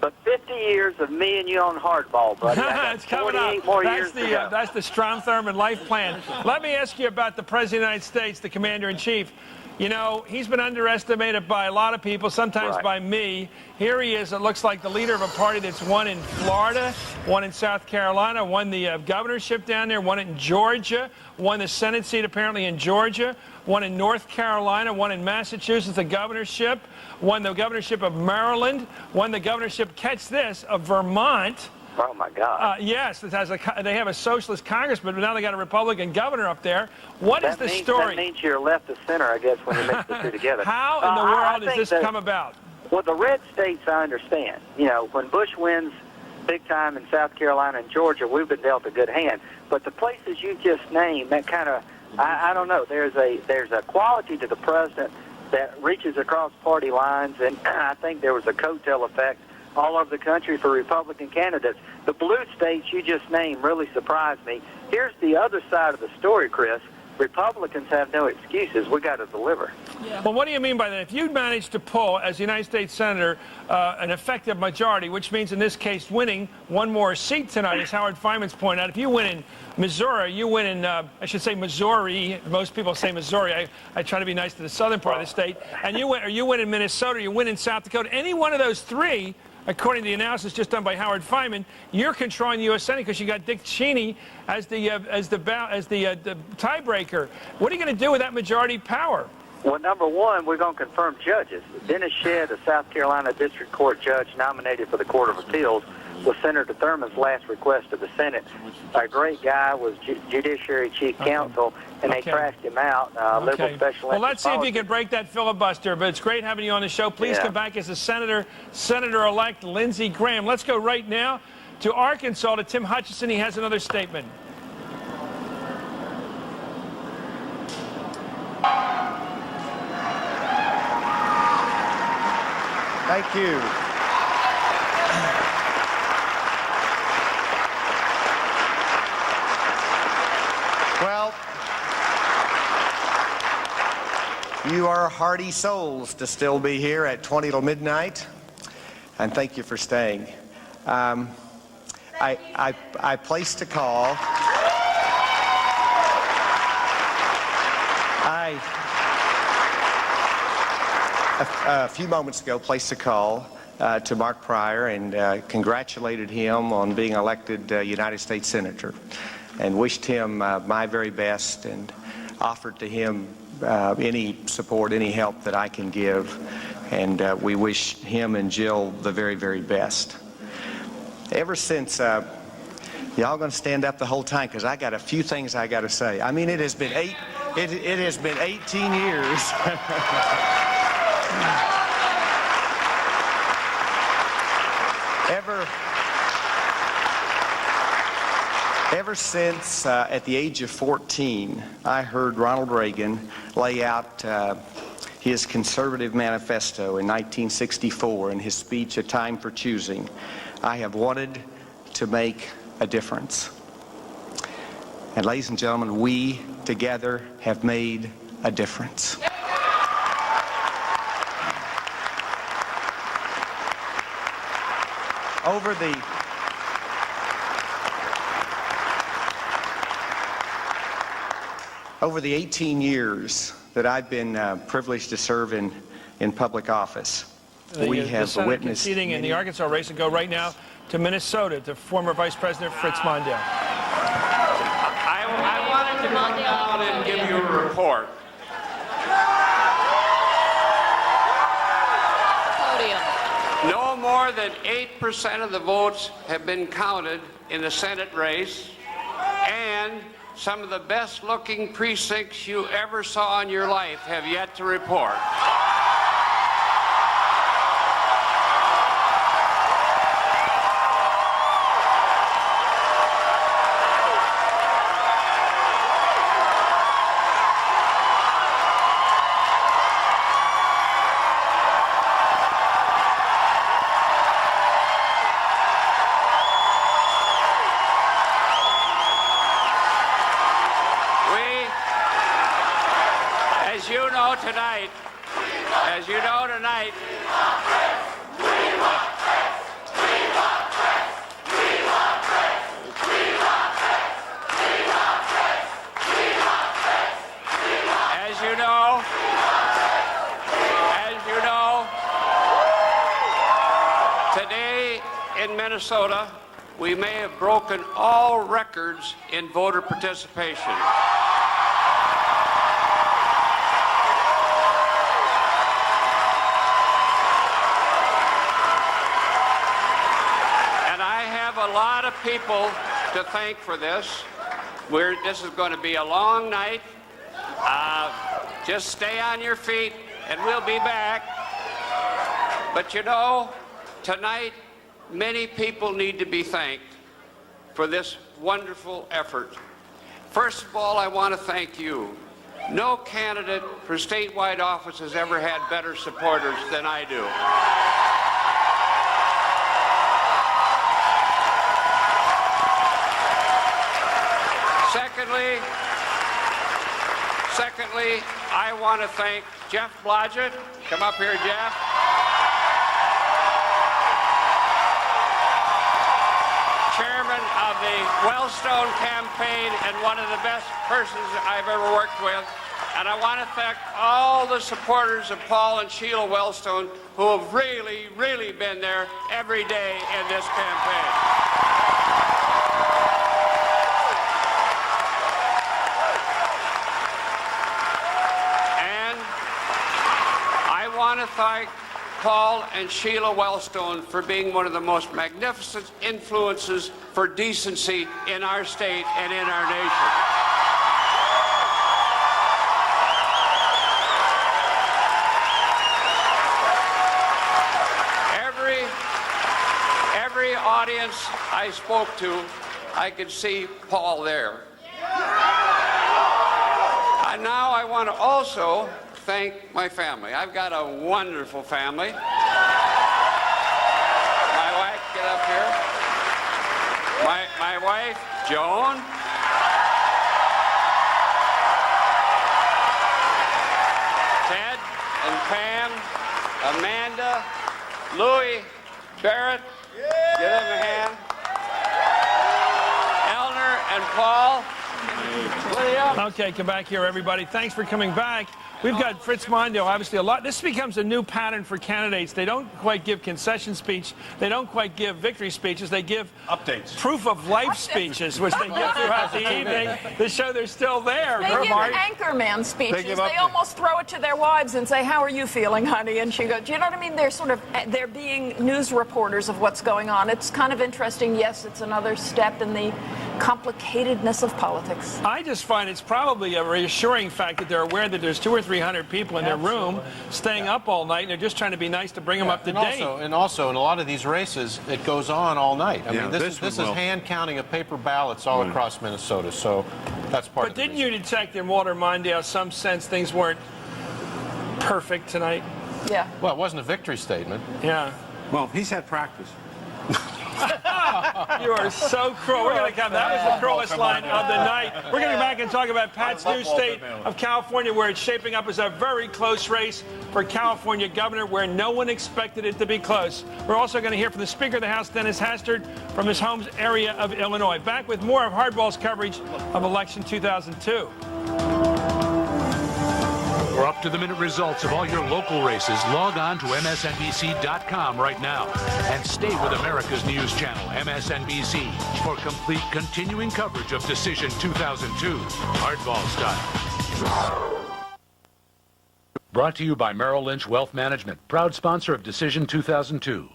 but 50 years of me and you on hardball, buddy. It's coming up. More years to go. That's the Strom Thurmond life plan. Let me ask you about the President of the United States, the Commander-in-Chief. You know, he's been underestimated by a lot of people, sometimes by me. Here he is, it looks like the leader of a party that's won in Florida, won in South Carolina, won the governorship down there, won it in Georgia, won the Senate seat apparently in Georgia, won in North Carolina, won in Massachusetts the governorship, won the governorship of Maryland, won the governorship, catch this, of Vermont. Oh, my God. Yes, they have a socialist congressman, but now they got a Republican governor up there. What is the story? That means you're left of center, I guess, when you mix the two together. How in the world has this come about? Well, the red states, I understand. You know, when Bush wins big time in South Carolina and Georgia, we've been dealt a good hand. But the places you just named, that kind of, I don't know, there's a quality to the president that reaches across party lines, and I think there was a coattail effect all over the country for Republican candidates. The blue states you just named really surprised me. Here's the other side of the story, Chris. Republicans have no excuses. We got to deliver. Yeah. Well, what do you mean by that? If you'd managed to pull, as United States Senator, an effective majority, which means in this case winning one more seat tonight, as Howard Fineman's pointed out, if you win in Missouri, you win in, I should say Missouri. Most people say Missouri. I try to be nice to the southern part of the state. And you win in Minnesota, you win in South Dakota. Any one of those three, according to the analysis just done by Howard Fineman, you're controlling the U.S. Senate because you got Dick Cheney as the tiebreaker. What are you going to do with that majority power? Well, number one, we're going to confirm judges. Dennis Shedd, a South Carolina District Court judge nominated for the Court of Appeals, was Senator Thurman's last request to the Senate. A great guy, was Judiciary Chief Counsel, and they trashed him out. Liberal special Well, let's see if you can break that filibuster. But it's great having you on the show. Please come back as a Senator-elect Lindsey Graham. Let's go right now to Arkansas, to Tim Hutchinson. He has another statement. Thank you. Well, You are hardy souls to still be here at 20 till midnight, and thank you for staying. I placed a call. A few moments ago, placed a call to Mark Pryor and congratulated him on being elected United States Senator, and wished him my very best and offered to him any support, any help that I can give, and we wish him and Jill the very, very best. Ever since, y'all gonna stand up the whole time because I got a few things I got to say. I mean, it has been 18 years. Ever since, at the age of 14, I heard Ronald Reagan lay out his conservative manifesto in 1964 in his speech, A Time for Choosing, I have wanted to make a difference. And ladies and gentlemen, we together have made a difference. Over the 18 years that I've been privileged to serve in public office, we have witnessed conceding in the Arkansas race, and go right now to Minnesota to former Vice President Fritz Mondale. I wanted to come down and give you a report. Podium. No more than 8% of the votes have been counted in the Senate race, and some of the best-looking precincts you ever saw in your life have yet to report. As you know tonight, today in Minnesota, we may have broken all records in voter participation. A lot of people to thank for this. This is going to be a long night. Just stay on your feet and we'll be back. But you know, tonight many people need to be thanked for this wonderful effort. First of all, I want to thank you. No candidate for statewide office has ever had better supporters than I do. Secondly, I want to thank Jeff Blodgett. Come up here, Jeff. Chairman of the Wellstone campaign and one of the best persons I've ever worked with. And I want to thank all the supporters of Paul and Sheila Wellstone who have really, really been there every day in this campaign. I want to thank Paul and Sheila Wellstone for being one of the most magnificent influences for decency in our state and in our nation. Every audience I spoke to, I could see Paul there. And now I want to also thank my family. I've got a wonderful family. My wife, get up here. My wife, Joan. and Pam, Amanda, Louie, Barrett, give them a hand. Eleanor and Paul. Okay, come back here, everybody. Thanks for coming back. We've got Fritz Mondale, obviously a lot. This becomes a new pattern for candidates. They don't quite give concession speech. They don't quite give victory speeches. They give updates, proof of life speeches, which they give throughout the evening to show they're still there. They give anchorman speeches. They almost throw it to their wives and say, "How are you feeling, honey?" And she goes, "Do you know what I mean?" They're being news reporters of what's going on. It's kind of interesting. Yes, it's another step in the complicatedness of politics. I just find it's probably a reassuring fact that they're aware that there's 200 or 300 people in their room staying up all night, and they're just trying to be nice to bring them up to date. And also, in a lot of these races, it goes on all night. I mean, this is hand counting of paper ballots all across Minnesota, so that's part of it. But didn't you detect in Walter Mondale some sense things weren't perfect tonight? Yeah. Well, it wasn't a victory statement. Yeah. Well, he's had practice. You are so cruel. We're going to come. That was the cruelest line of the night. We're going to go back and talk about Pat's new state of California, where it's shaping up as a very close race for California governor, where no one expected it to be close. We're also going to hear from the Speaker of the House, Dennis Hastert, from his home area of Illinois. Back with more of Hardball's coverage of election 2002. For up-to-the-minute results of all your local races, log on to MSNBC.com right now and stay with America's news channel, MSNBC, for complete continuing coverage of Decision 2002, Hardball style. Brought to you by Merrill Lynch Wealth Management, proud sponsor of Decision 2002.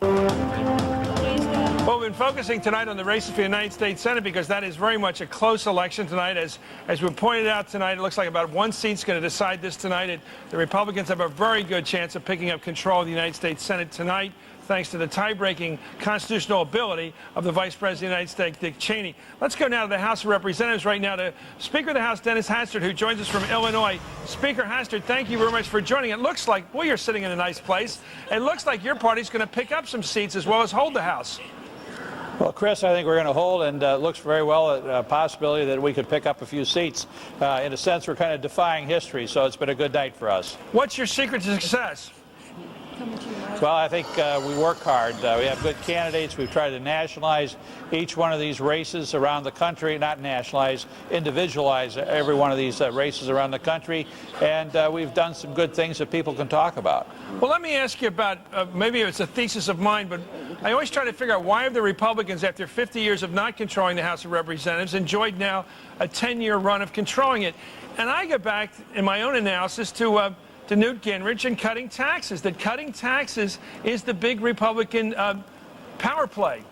Well, we've been focusing tonight on the races for the United States Senate because that is very much a close election tonight. As we pointed out tonight, it looks like about one seat's going to decide this tonight. The Republicans have a very good chance of picking up control of the United States Senate tonight, thanks to the tie-breaking constitutional ability of the Vice President of the United States, Dick Cheney. Let's go now to the House of Representatives right now to Speaker of the House, Dennis Hastert, who joins us from Illinois. Speaker Hastert, thank you very much for joining. It looks like, boy, you're sitting in a nice place. It looks like your party's going to pick up some seats as well as hold the House. Well, Chris, I think we're going to hold, and it looks very well a possibility that we could pick up a few seats. In a sense, we're kind of defying history, so it's been a good night for us. What's your secret to success? Well, I think we work hard. We have good candidates. We've tried to nationalize each one of these races around the country, not nationalize, individualize every one of these races around the country, and we've done some good things that people can talk about. Well, let me ask you about, maybe it's a thesis of mine, but I always try to figure out why have the Republicans, after 50 years of not controlling the House of Representatives, enjoyed now a 10-year run of controlling it. And I go back in my own analysis to Newt Gingrich and cutting taxes, that cutting taxes is the big Republican power play.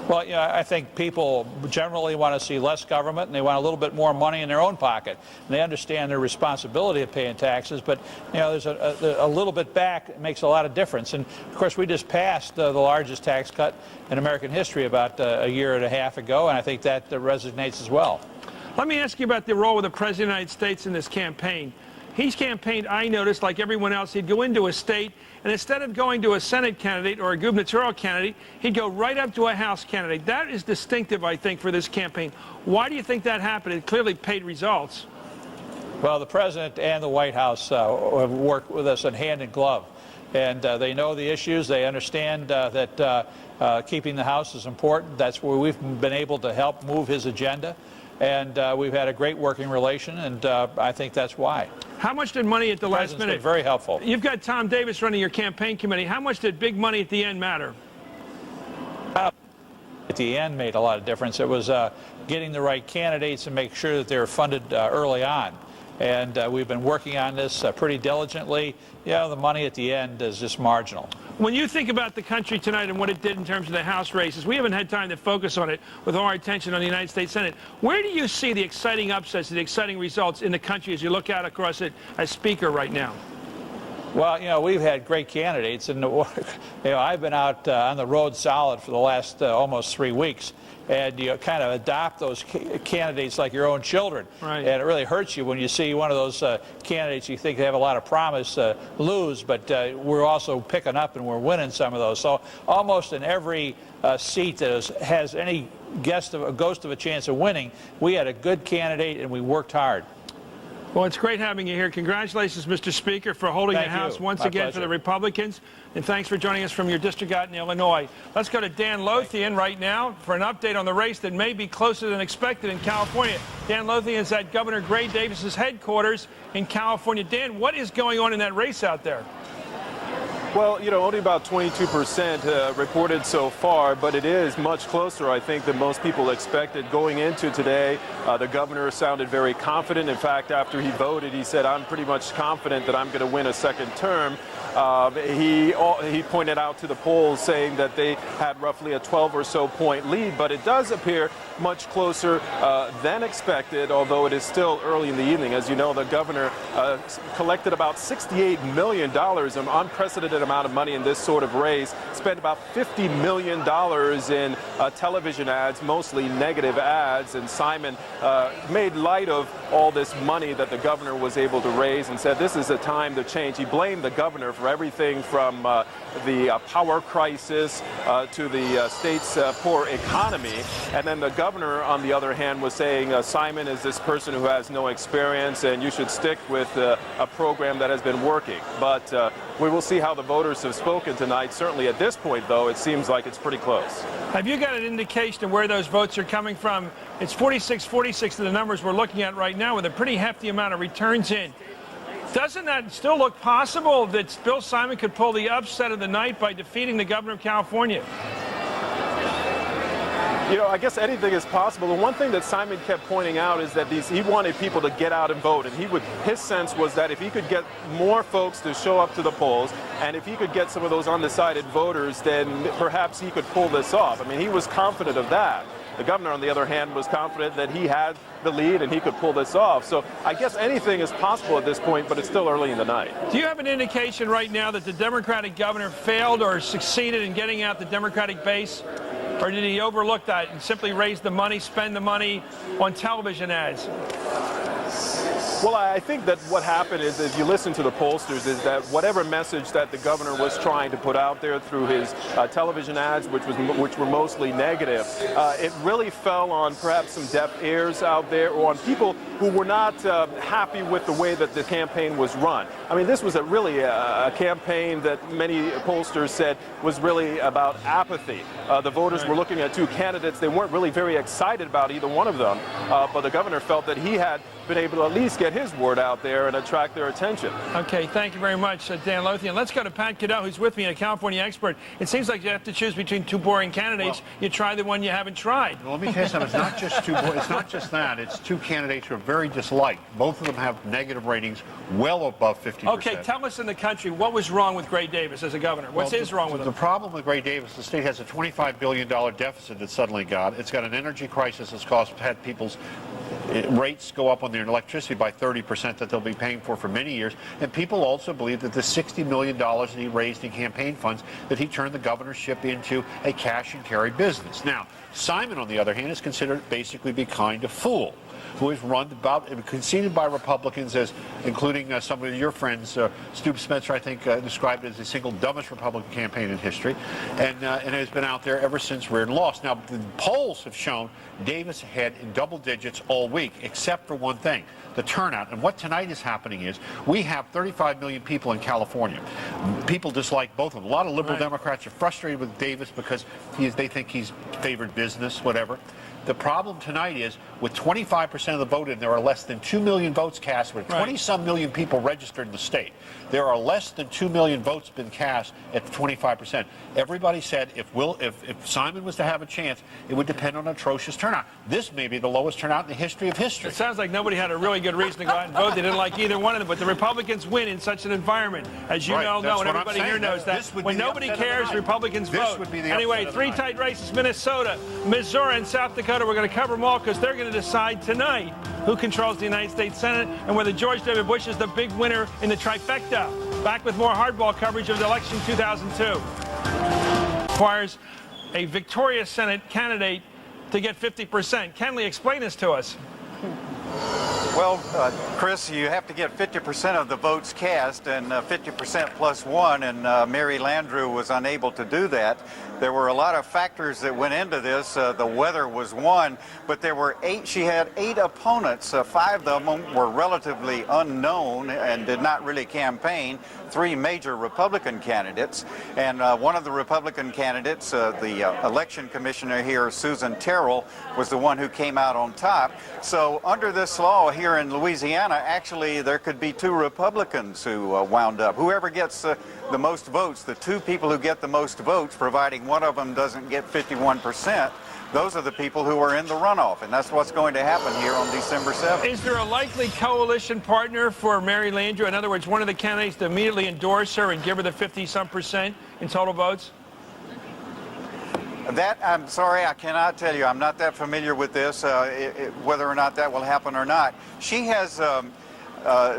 Well, you know, I think people generally want to see less government, and they want a little bit more money in their own pocket. And they understand their responsibility of paying taxes, but you know, there's a little bit back. It makes a lot of difference. And of course, we just passed the largest tax cut in American history about a year and a half ago, and I think that resonates as well. Let me ask you about the role of the President of the United States in this campaign. He's campaigned, I noticed, like everyone else, he'd go into a state, and instead of going to a Senate candidate or a gubernatorial candidate, he'd go right up to a House candidate. That is distinctive, I think, for this campaign. Why do you think that happened? It clearly paid results. Well, the President and the White House have worked with us in hand in glove. And they know the issues. They understand that keeping the House is important. That's where we've been able to help move his agenda. And we've had a great working relation, and I think that's why. How much did money at the last minute? Been very helpful. You've got Tom Davis running your campaign committee. How much did big money at the end matter? At the end made a lot of difference. It was getting the right candidates and make sure that they were funded early on. And we've been working on this pretty diligently. Yeah, the money at the end is just marginal. When you think about the country tonight and what it did in terms of the House races, we haven't had time to focus on it with all our attention on the United States Senate. Where do you see the exciting upsets, the exciting results in the country as you look out across it as Speaker right now? Well, you know, we've had great candidates, and you know, I've been out on the road solid for the last almost 3 weeks, and you kind of adopt those candidates like your own children. Right. And it really hurts you when you see one of those candidates you think they have a lot of promise lose, but we're also picking up and we're winning some of those. So almost in every seat that has any ghost of a chance of winning, we had a good candidate and we worked hard. Well, it's great having you here. Congratulations, Mr. Speaker, for holding the House once again for the Republicans. And thanks for joining us from your district out in Illinois. Let's go to Dan Lothian right now for an update on the race that may be closer than expected in California. Dan Lothian is at Governor Gray Davis's headquarters in California. Dan, what is going on in that race out there? Well, you know, only about 22% reported so far, but it is much closer, I think, than most people expected. Going into today, the governor sounded very confident. In fact, after he voted, he said, I'm pretty much confident that I'm going to win a second term. He pointed out to the polls saying that they had roughly a 12 or so point lead, but it does appear much closer than expected, although it is still early in the evening. As you know, the governor collected about $68 million, an unprecedented amount of money in this sort of race, spent about $50 million in television ads, mostly negative ads, and Simon made light of all this money that the governor was able to raise and said this is a time to change. He blamed the governor for everything from the power crisis to the state's poor economy. And then the governor, on the other hand, was saying Simon is this person who has no experience and you should stick with a program that has been working. But we will see how the voters have spoken tonight. Certainly at this point, though, it seems like it's pretty close. Have you got an indication of where those votes are coming from? It's 46-46 to the numbers we're looking at right now with a pretty hefty amount of returns in. Doesn't that still look possible that Bill Simon could pull the upset of the night by defeating the governor of California? You know, I guess anything is possible. The one thing that Simon kept pointing out is that he wanted people to get out and vote. And his sense was that if he could get more folks to show up to the polls, and if he could get some of those undecided voters, then perhaps he could pull this off. I mean, he was confident of that. The governor, on the other hand, was confident that he had the lead and he could pull this off. So I guess anything is possible at this point, but it's still early in the night. Do you have an indication right now that the Democratic governor failed or succeeded in getting out the Democratic base? Or did he overlook that and simply raise the money, spend the money on television ads? Well, I think that what happened is, if you listen to the pollsters, is that whatever message that the governor was trying to put out there through his television ads, which were mostly negative, it really fell on perhaps some deaf ears out there, or on people who were not happy with the way that the campaign was run. I mean, this was really a campaign that many pollsters said was really about apathy. The voters were looking at two candidates. They weren't really very excited about either one of them, but the governor felt that he had been able to at least get his word out there and attract their attention. Okay, thank you very much, Dan Lothian. Let's go to Pat Caddell, who's with me, a California expert. It seems like you have to choose between two boring candidates. You try the one you haven't tried. Well, let me tell you something. It's not just it's not just that. It's two candidates who are very disliked. Both of them have negative ratings well above 50%. Okay, tell us in the country what was wrong with Gray Davis as a governor. What's wrong with him? The problem with Gray Davis, the state has a $25 billion deficit that suddenly got. It's got an energy crisis that's had people's rates go up on their electricity by 30% that they'll be paying for many years. And people also believe that the $60 million that he raised in campaign funds, that he turned the governorship into a cash and carry business. Now, Simon, on the other hand, is considered basically be kind of fool, who is conceded by Republicans as, including some of your friends, Stu Spencer, I think, described it as the single dumbest Republican campaign in history, and has been out there ever since Reardon lost. Now, the polls have shown Davis ahead in double digits all week, except for one thing, the turnout. And what tonight is happening is we have 35 million people in California. People dislike both of them. A lot of liberal Democrats are frustrated with Davis because they think he's favored business, whatever. The problem tonight is, with 25% of the vote in, there are less than 2 million votes cast, with 20-some million people registered in the state. There are less than 2 million votes been cast at 25%. Everybody said if Simon was to have a chance, it would depend on atrocious turnout. This may be the lowest turnout in the history of history. It sounds like nobody had a really good reason to go out and vote. They didn't like either one of them, but the Republicans win in such an environment, as you all know, and everybody here knows that. When nobody cares, Republicans vote. Anyway, three tight races: Minnesota, Missouri, and South Dakota. We're going to cover them all because they're going to decide tonight who controls the United States Senate and whether George W. Bush is the big winner in the trifecta. Back with more hardball coverage of the election 2002. Requires a victorious Senate candidate to get 50%. Kenley, explain this to us. Well, Chris, you have to get 50% of the votes cast, and 50% plus one, and Mary Landrieu was unable to do that. There were a lot of factors that went into this. The weather was one, but there were she had 8 opponents. 5 of them were relatively unknown and did not really campaign. 3 major Republican candidates, and one of the Republican candidates, the election commissioner here, Susan Terrell, was the one who came out on top. So under this law here in Louisiana, actually there could be 2 Republicans who wound up. Whoever gets the most votes, the 2 people who get the most votes, providing one of them doesn't get 51%, those are the people who are in the runoff, and that's what's going to happen here on December 7th. Is there a likely coalition partner for Mary Landrieu? In other words, one of the candidates to immediately endorse her and give her the 50-some% in total votes? That, I'm sorry, I cannot tell you. I'm not that familiar with this, whether or not that will happen or not. She has...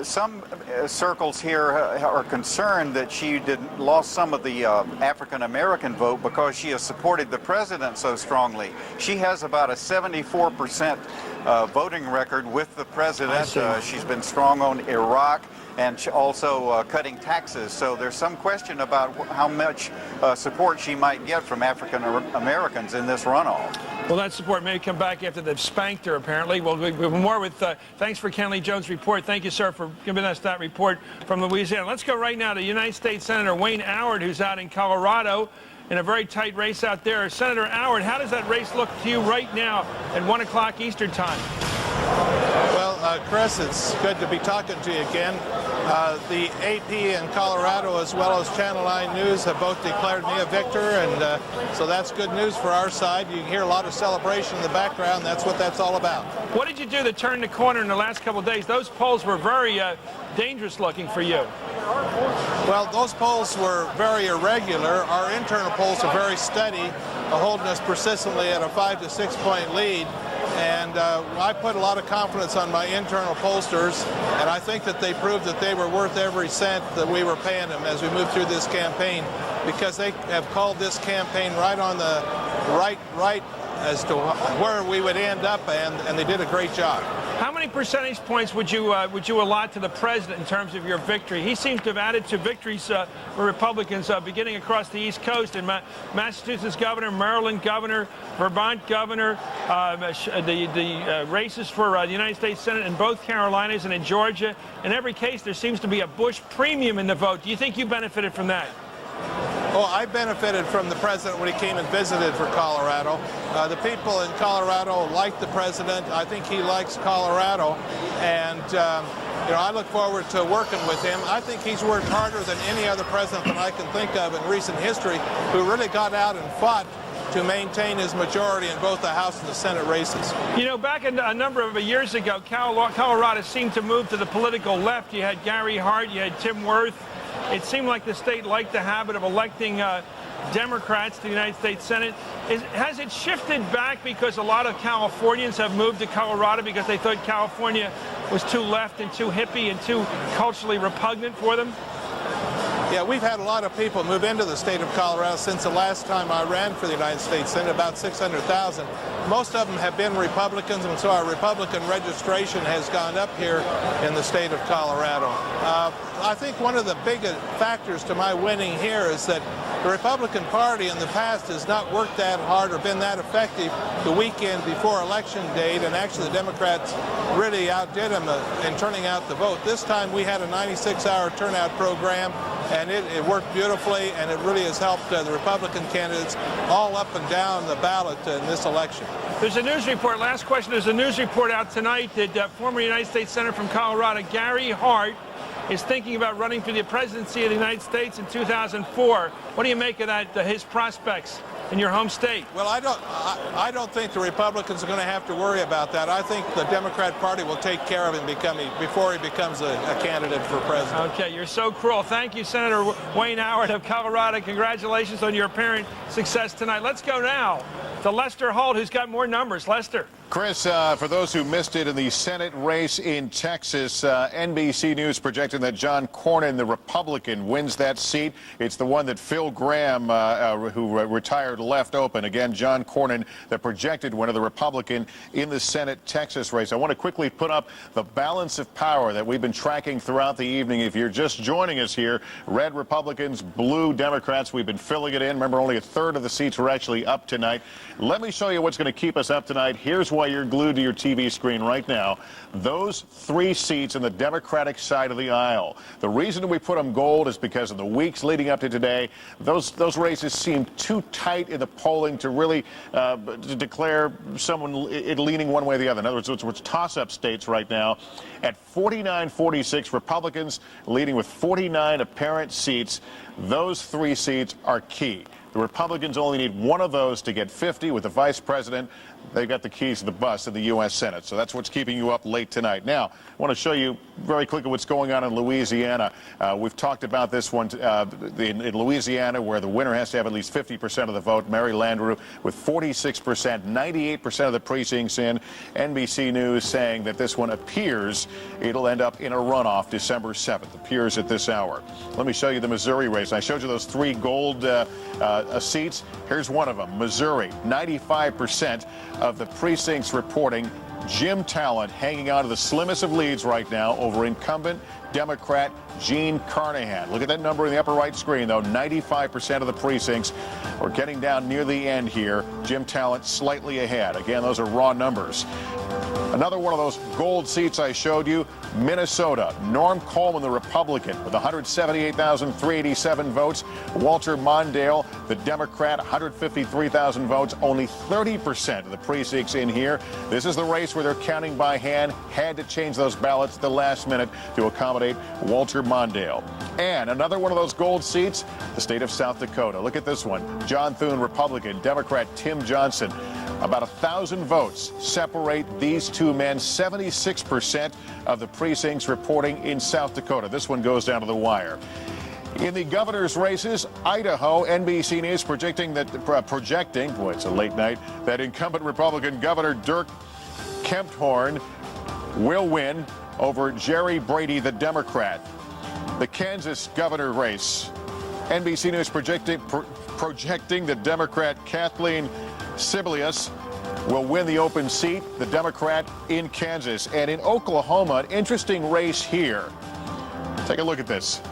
some circles here are concerned that she lost some of the African-American vote because she has supported the president so strongly. She has about a 74% voting record with the president. She's been strong on Iraq and also cutting taxes. So there's some question about how much support she might get from African Americans in this runoff. Well, that support may come back after they've spanked her, apparently. We'll be more with, thanks for Kenley Jones' report. Thank you, sir, for giving us that report from Louisiana. Let's go right now to United States Senator Wayne Howard, who's out in Colorado in a very tight race out there. Senator Howard, how does that race look to you right now at 1 o'clock Eastern time? Well, Chris, it's good to be talking to you again. The AP in Colorado, as well as Channel 9 News, have both declared me a victor, and so that's good news for our side. You can hear a lot of celebration in the background. That's what that's all about. What did you do to turn the corner in the last couple of days? Those polls were very dangerous looking for you. Well, those polls were very irregular. Our internal polls are very steady, holding us persistently at a 5 to 6 point lead. And I put a lot of confidence on my internal pollsters, and I think that they proved that they were worth every cent that we were paying them as we moved through this campaign, because they have called this campaign right on the right as to where we would end up, and they did a great job. How many percentage points would you allot to the president in terms of your victory? He seems to have added to victories for Republicans beginning across the East Coast, and Massachusetts governor, Maryland governor, Vermont governor, the races for the United States Senate in both Carolinas and in Georgia. In every case, there seems to be a Bush premium in the vote. Do you think you benefited from that? Well, I benefited from the president when he came and visited for Colorado. The people in Colorado like the president. I think he likes Colorado, and I look forward to working with him. I think he's worked harder than any other president that I can think of in recent history who really got out and fought to maintain his majority in both the House and the Senate races. You know, back a number of years ago, Colorado seemed to move to the political left. You had Gary Hart, you had Tim Wirth. It seemed like the state liked the habit of electing Democrats to the United States Senate. Has it shifted back because a lot of Californians have moved to Colorado because they thought California was too left and too hippie and too culturally repugnant for them? Yeah, we've had a lot of people move into the state of Colorado since the last time I ran for the United States Senate, about 600,000. Most of them have been Republicans, and so our Republican registration has gone up here in the state of Colorado. I think one of the biggest factors to my winning here is that the Republican Party in the past has not worked that hard or been that effective the weekend before election date, and actually the Democrats really outdid them in turning out the vote. This time we had a 96-hour turnout program, and it worked beautifully, and it really has helped the Republican candidates all up and down the ballot in this election. There's a news report, last question, there's a news report out tonight that former United States Senator from Colorado, Gary Hart, is thinking about running for the presidency of the United States in 2004. What do you make of that, his prospects in your home state? Well, I don't think the Republicans are going to have to worry about that. I think the Democrat Party will take care of him before he becomes a candidate for president. Okay, you're so cruel. Thank you, Senator Wayne Howard of Colorado. Congratulations on your apparent success tonight. Let's go now to Lester Holt, who's got more numbers. Lester. Chris, for those who missed it in the Senate race in Texas, NBC News projecting that John Cornyn, the Republican, wins that seat. It's the one that Phil Gramm, who retired, left open. Again, John Cornyn, the projected winner, the Republican, in the Senate Texas race. I want to quickly put up the balance of power that we've been tracking throughout the evening. If you're just joining us here, red Republicans, blue Democrats, we've been filling it in. Remember, only a third of the seats were actually up tonight. Let me show you what's going to keep us up tonight. Here's why you're glued to your TV screen right now. Those 3 seats on the Democratic side of the aisle. The reason we put them gold is because in the weeks leading up to today, those races seemed too tight in the polling to really to declare someone leaning one way or the other. In other words, it's toss-up states right now. At 49-46, Republicans leading with 49 apparent seats. Those 3 seats are key. The Republicans only need one of those to get 50 with the vice president. They've got the keys to the bus in the U.S. Senate. So that's what's keeping you up late tonight. Now, I want to show you very quickly what's going on in Louisiana. We've talked about this one in Louisiana, where the winner has to have at least 50% of the vote. Mary Landrieu with 46%, 98% of the precincts in. NBC News saying that this one appears it'll end up in a runoff December 7th. Appears at this hour. Let me show you the Missouri race. I showed you those 3 gold seats. Here's one of them, Missouri. 95% of the precincts reporting Jim Talent hanging on to the slimmest of leads right now over incumbent Democrat Gene Carnahan. Look at that number in the upper right screen, though. 95% of the precincts. We're getting down near the end here. Jim Talent slightly ahead. Again, those are raw numbers. Another one of those gold seats I showed you, Minnesota. Norm Coleman, the Republican, with 178,387 votes. Walter Mondale, the Democrat, 153,000 votes. Only 30% of the precincts in here. This is the race where they're counting by hand. Had to change those ballots at the last minute to accommodate Walter Mondale. And another one of those gold seats, the state of South Dakota. Look at this one. John Thune, Republican. Democrat Tim Johnson. About 1,000 votes separate these two men. 76% of the precincts reporting in South Dakota. This one goes down to the wire. In the governor's races, Idaho, NBC News projecting, boy, it's a late night, that incumbent Republican Governor Dirk Kempthorne will win over Jerry Brady, the Democrat. The Kansas governor race, NBC News projecting the Democrat Kathleen Sebelius will win the open seat, the Democrat in Kansas. And in Oklahoma, an interesting race here. Take a look at this.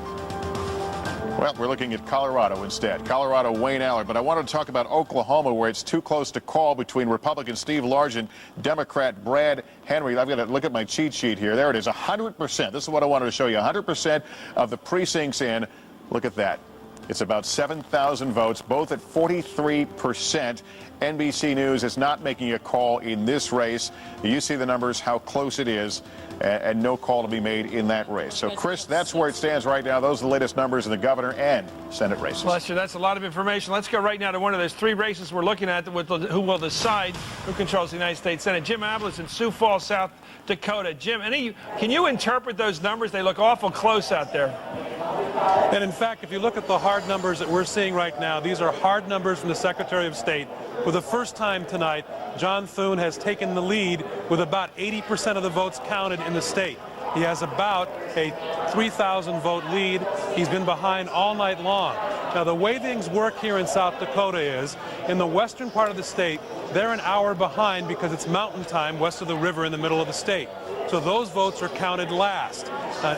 Well, we're looking at Colorado instead. Colorado, Wayne Allard. But I want to talk about Oklahoma, where it's too close to call between Republican Steve Largent, Democrat Brad Henry. I've got to look at my cheat sheet here. There it is, 100%. This is what I wanted to show you. 100% of the precincts in. Look at that. It's about 7,000 votes, both at 43%. NBC News is not making a call in this race. You see the numbers, how close it is, and no call to be made in that race. So, Chris, that's where it stands right now. Those are the latest numbers in the governor and Senate races. Lester, that's a lot of information. Let's go right now to one of those 3 races we're looking at who will decide who controls the United States Senate. Jim Abeles in Sioux Falls, South Dakota. Jim, can you interpret those numbers? They look awful close out there. And in fact, if you look at the hard numbers that we're seeing right now, these are hard numbers from the Secretary of State. For the first time tonight, John Thune has taken the lead with about 80% of the votes counted in the state. He has about a 3,000 vote lead. He's been behind all night long. Now, the way things work here in South Dakota is, in the western part of the state, they're an hour behind because it's mountain time west of the river in the middle of the state. So those votes are counted last.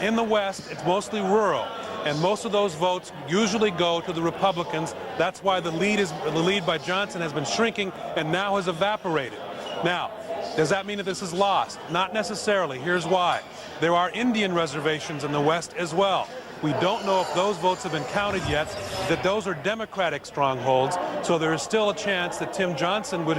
In the west, it's mostly rural, and most of those votes usually go to the Republicans. That's why the lead by Johnson has been shrinking and now has evaporated. Now, does that mean that this is lost? Not necessarily. Here's why. There are Indian reservations in the West as well. We don't know if those votes have been counted yet, that those are Democratic strongholds, so there is still a chance that Tim Johnson would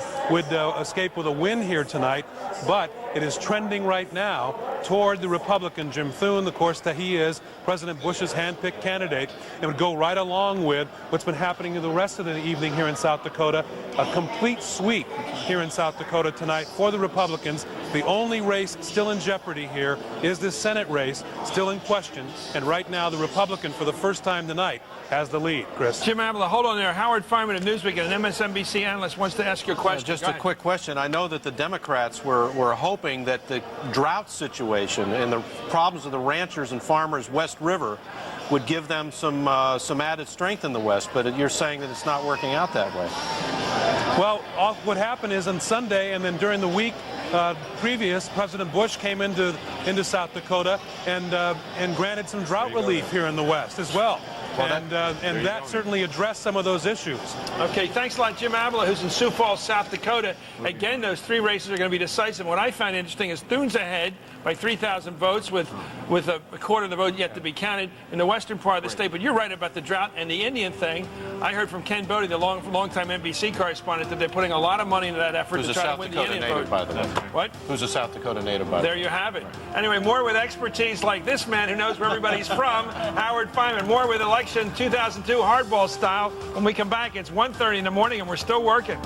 escape with a win here tonight, but it is trending right now toward the Republican Jim Thune, of course, that he is President Bush's hand-picked candidate, and would go right along with what's been happening in the rest of the evening here in South Dakota. A complete sweep here in South Dakota tonight for the Republicans. The only race still in jeopardy here is this Senate race, still in question. And right now, the Republican, for the first time tonight, has the lead. Chris. Jim Avila, hold on there. Howard Fineman of Newsweek, an MSNBC analyst, wants to ask you a question. Just a quick question. I know that the Democrats were hoping that the drought situation and the problems of the ranchers and farmers West River would give them some added strength in the West, but you're saying that it's not working out that way. Well, what happened is on Sunday and then during the week previous, President Bush came into South Dakota and granted some drought relief here in the West as well. And that certainly addressed some of those issues. Okay, thanks a lot, Jim Avila, who's in Sioux Falls, South Dakota. Again, those three races are going to be decisive. What I find interesting is Thune's ahead by 3,000 votes with a quarter of the vote yet to be counted in the western part of the state. But you're right about the drought and the Indian thing. I heard from Ken Bodie, the long-time NBC correspondent, that they're putting a lot of money into that effort to try to win the Indian vote. By the way. What? Who's a South Dakota native, by the way. There you have it. Anyway, more with expertise like this man who knows where everybody's from, Howard Fineman. More with election 2002 hardball style. When we come back, it's 1:30 in the morning and we're still working.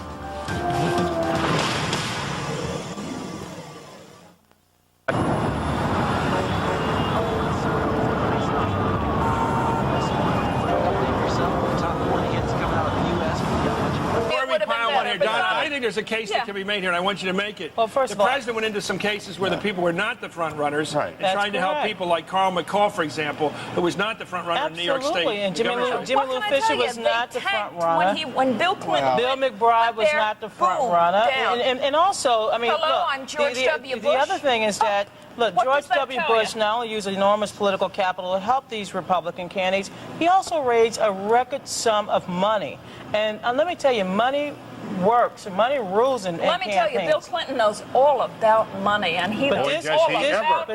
I think there's a case that can be made here, and I want you to make it. Well, first the of all, president went into some cases where the people were not the front runners, and That's trying to help correct. people like Carl McCall, for example, who was not the front runner in New York State. Absolutely, and Jimmy Lou Fisher was not the front runner. When Bill Clinton, Bill McBride was not the front runner. And also, I mean, hello, look, I'm George W. Bush. The other thing is that, look, What George does that W. tell Bush you? not only used enormous political capital to help these Republican candidates, he also raised a record sum of money. And let me tell you, money works and money rules in Let me tell you, Bill Clinton knows all about money, and he knows all about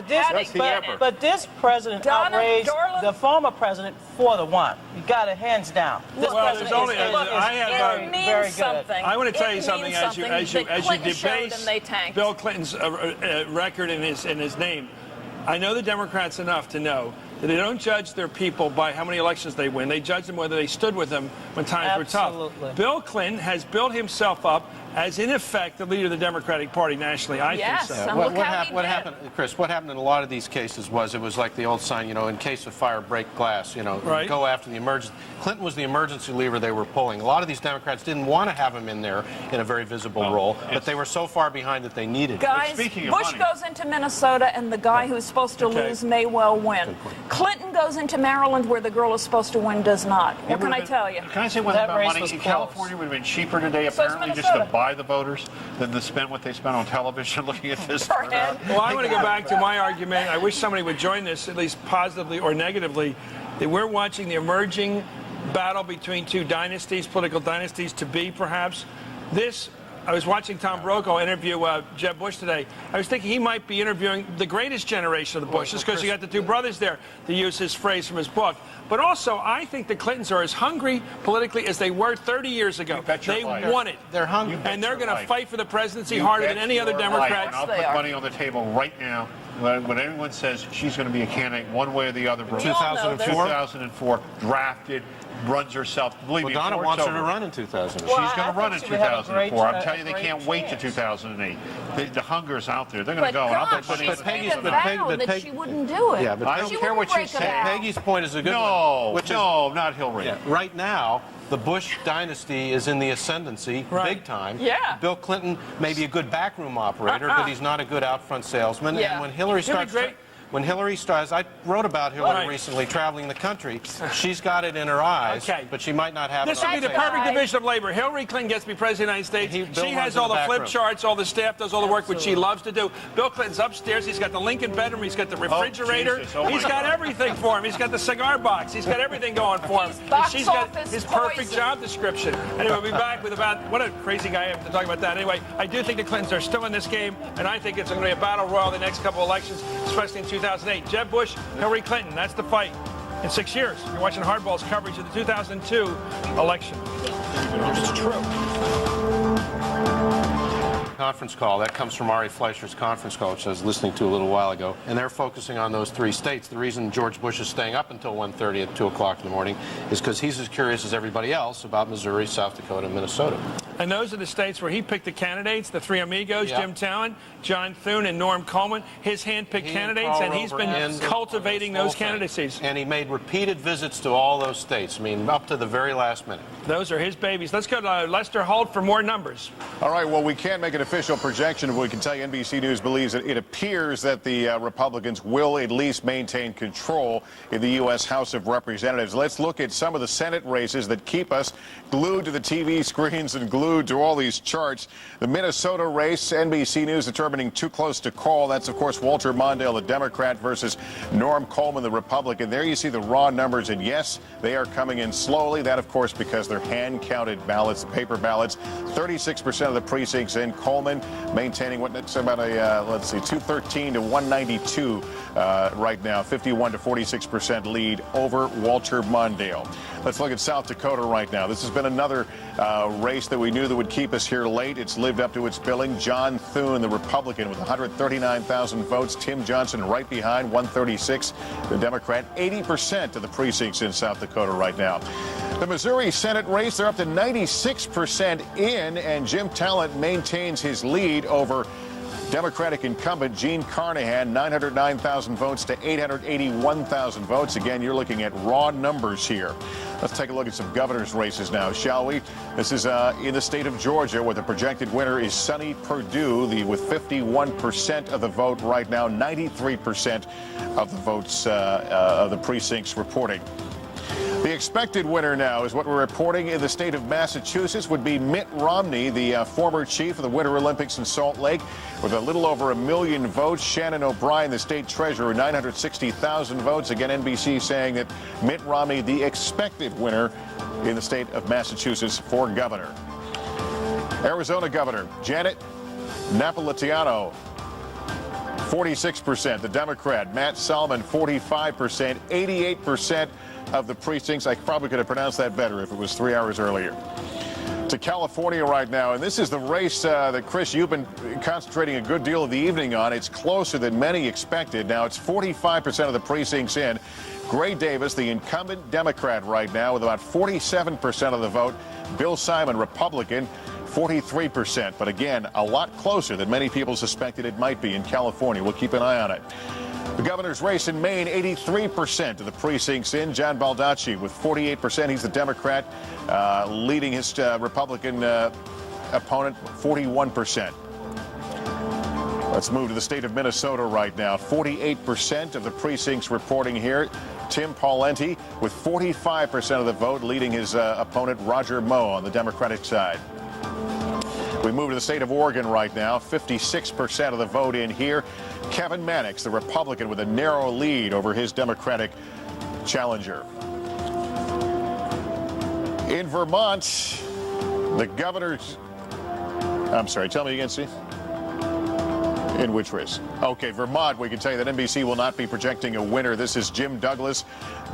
But this president outraised the former president for the one. You got it hands down. This president it means very good. something. I want to tell It you something means as you Clinton showed debase and they tanked. Bill Clinton's record in his name. I know the Democrats enough to know that they don't judge their people by how many elections they win. They judge them whether they stood with them when times were tough. Bill Clinton has built himself up as, in effect, the leader of the Democratic Party nationally. I think so. What happened, Chris? What happened in a lot of these cases was it was like the old sign, you know, in case of fire, break glass. You know, go after the emergency. Clinton was the emergency lever they were pulling. A lot of these Democrats didn't want to have him in there in a very visible role, but they were so far behind that they needed him. Guys, Bush goes into Minnesota, and the guy who's supposed to lose may well win. Clinton goes into Maryland, where the girl who's supposed to win does not. What can I tell you? Can I say one thing about money? In California, would have been cheaper today, apparently, just to buy the voters than to spend what they spent on television looking at this. Well, I want to go back to my argument. I wish somebody would join this, at least positively or negatively, that we're watching the emerging battle between two dynasties, political dynasties, to be perhaps. I was watching Tom Brokaw interview Jeb Bush today. I was thinking he might be interviewing the greatest generation of the Bushes, because you got the two brothers there, to use his phrase from his book. But also, I think the Clintons are as hungry politically as they were 30 years ago. They want it. They're hungry. And they're going to fight for the presidency harder than any other Democrat. And I'll put money on the table right now. When anyone says she's going to be a candidate one way or the other, 2004, drafted, runs herself. Believe me, Donna wants her to run in 2008. She's going to run in 2004. I'm telling you, they can't wait to 2008. The hunger's out there. They're going to go. But gosh, she's made a vow that she wouldn't do it. Yeah, but I don't care what you say. Peggy's point is a good one. No, not Hillary. Yeah, right now, the Bush dynasty is in the ascendancy, big time. Yeah. Bill Clinton may be a good backroom operator, but he's not a good out front salesman. Yeah. And when Hillary starts, I wrote about Hillary recently traveling the country. She's got it in her eyes, but she might not have it. This would be the perfect division of labor. Hillary Clinton gets to be president of the United States. She has all the flip charts, all the staff does all the work, which she loves to do. Bill Clinton's upstairs. He's got the Lincoln bedroom. He's got the refrigerator. He's got everything for him. He's got the cigar box. He's got everything going for him. She's got his perfect job description. Anyway, we'll be back with what a crazy guy I have to talk about that. Anyway, I do think the Clintons are still in this game, and I think it's going to be a battle royal the next couple of elections, especially in 2008. Jeb Bush, Hillary Clinton, that's the fight. In 6 years, you're watching Hardball's coverage of the 2002 election. It's true. conference call. That comes from Ari Fleischer's conference call, which I was listening to a little while ago. And they're focusing on those 3 states. The reason George Bush is staying up until 1:30 at 2 o'clock in the morning is because he's as curious as everybody else about Missouri, South Dakota, and Minnesota. And those are the states where he picked the candidates, the 3 amigos, Jim Talent, John Thune, and Norm Coleman, his hand-picked candidates, and he's been cultivating those candidacies. And he made repeated visits to all those states, I mean, up to the very last minute. Those are his babies. Let's go to Lester Holt for more numbers. All right, well, we can't make an official projection, but we can tell you NBC News believes that it appears that the Republicans will at least maintain control in the U.S. House of Representatives. Let's look at some of the Senate races that keep us glued to the TV screens and glued to all these charts. The Minnesota race, NBC News determining too close to call. That's, of course, Walter Mondale, the Democrat, versus Norm Coleman, the Republican. There you see the raw numbers, and yes, they are coming in slowly. That, of course, because they're hand-counted ballots, paper ballots. 36% of the precincts in. Coleman maintaining what it's about a, let's see, 213 to 192 right now. 51 to 46% lead over Walter Mondale. Let's look at South Dakota right now. This has been another race that we knew that would keep us here late. It's lived up to its billing. John Thune, the Republican, with 139,000 votes. Tim Johnson right behind, 136. The Democrat, 80% of the precincts in South Dakota right now. The Missouri Senate race, they're up to 96% in, and Jim Talent maintains his lead over Democratic incumbent Gene Carnahan, 909,000 votes to 881,000 votes. Again, you're looking at raw numbers here. Let's take a look at some governor's races now, shall we? This is in the state of Georgia, where the projected winner is Sonny Perdue, with 51% of the vote right now, 93% of the votes of the precincts reporting. The expected winner now is what we're reporting in the state of Massachusetts would be Mitt Romney, the former chief of the Winter Olympics in Salt Lake, with a little over 1 million votes. Shannon O'Brien, the state treasurer, 960,000 votes. Again, NBC saying that Mitt Romney, the expected winner in the state of Massachusetts for governor. Arizona governor Janet Napolitano, 46%. The Democrat Matt Salmon, 45%. 88% of the precincts. I probably could have pronounced that better if it was 3 hours earlier. To California right now, and this is the race that, Chris, you've been concentrating a good deal of the evening on. It's closer than many expected. Now it's 45% of the precincts in. Gray Davis, the incumbent Democrat right now, with about 47% of the vote. Bill Simon, Republican, 43%. But again, a lot closer than many people suspected it might be in California. We'll keep an eye on it. The governor's race in Maine, 83% of the precincts in. John Baldacci with 48%. He's the Democrat, leading his Republican opponent, 41%. Let's move to the state of Minnesota right now. 48% of the precincts reporting here. Tim Pawlenty with 45% of the vote, leading his opponent, Roger Moe, on the Democratic side. We move to the state of Oregon right now. 56% of the vote in here. Kevin Mannix, the Republican, with a narrow lead over his Democratic challenger. In Vermont, the governor's... I'm sorry, tell me again, Steve. In which race? Okay, Vermont, we can tell you that NBC will not be projecting a winner. This is Jim Douglas,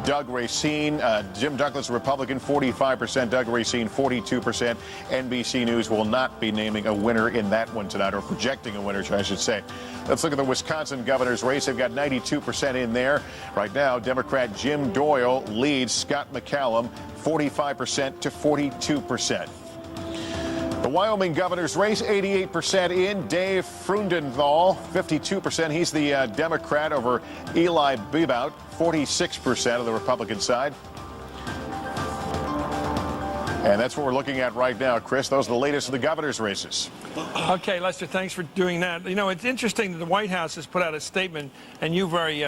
Doug Racine. Jim Douglas, Republican, 45%. Doug Racine, 42%. NBC News will not be naming a winner in that one tonight, or projecting a winner, I should say. Let's look at the Wisconsin governor's race. They've got 92% in there. Right now, Democrat Jim Doyle leads Scott McCallum, 45% to 42%. The Wyoming governor's race, 88% in. Dave Freudenthal, 52%. He's the Democrat over Eli Bebout, 46% of the Republican side. And that's what we're looking at right now, Chris. Those are the latest of the governor's races. Okay, Lester, thanks for doing that. You know, it's interesting that the White House has put out a statement, and you very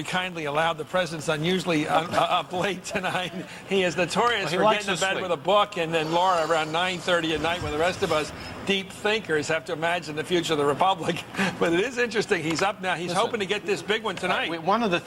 kindly allowed the president's unusually up late tonight. He is notorious for getting to bed with a book, and then Laura around 9:30 at night, when the rest of us deep thinkers have to imagine the future of the Republic. But it is interesting. He's up now. He's hoping to get this big one tonight. He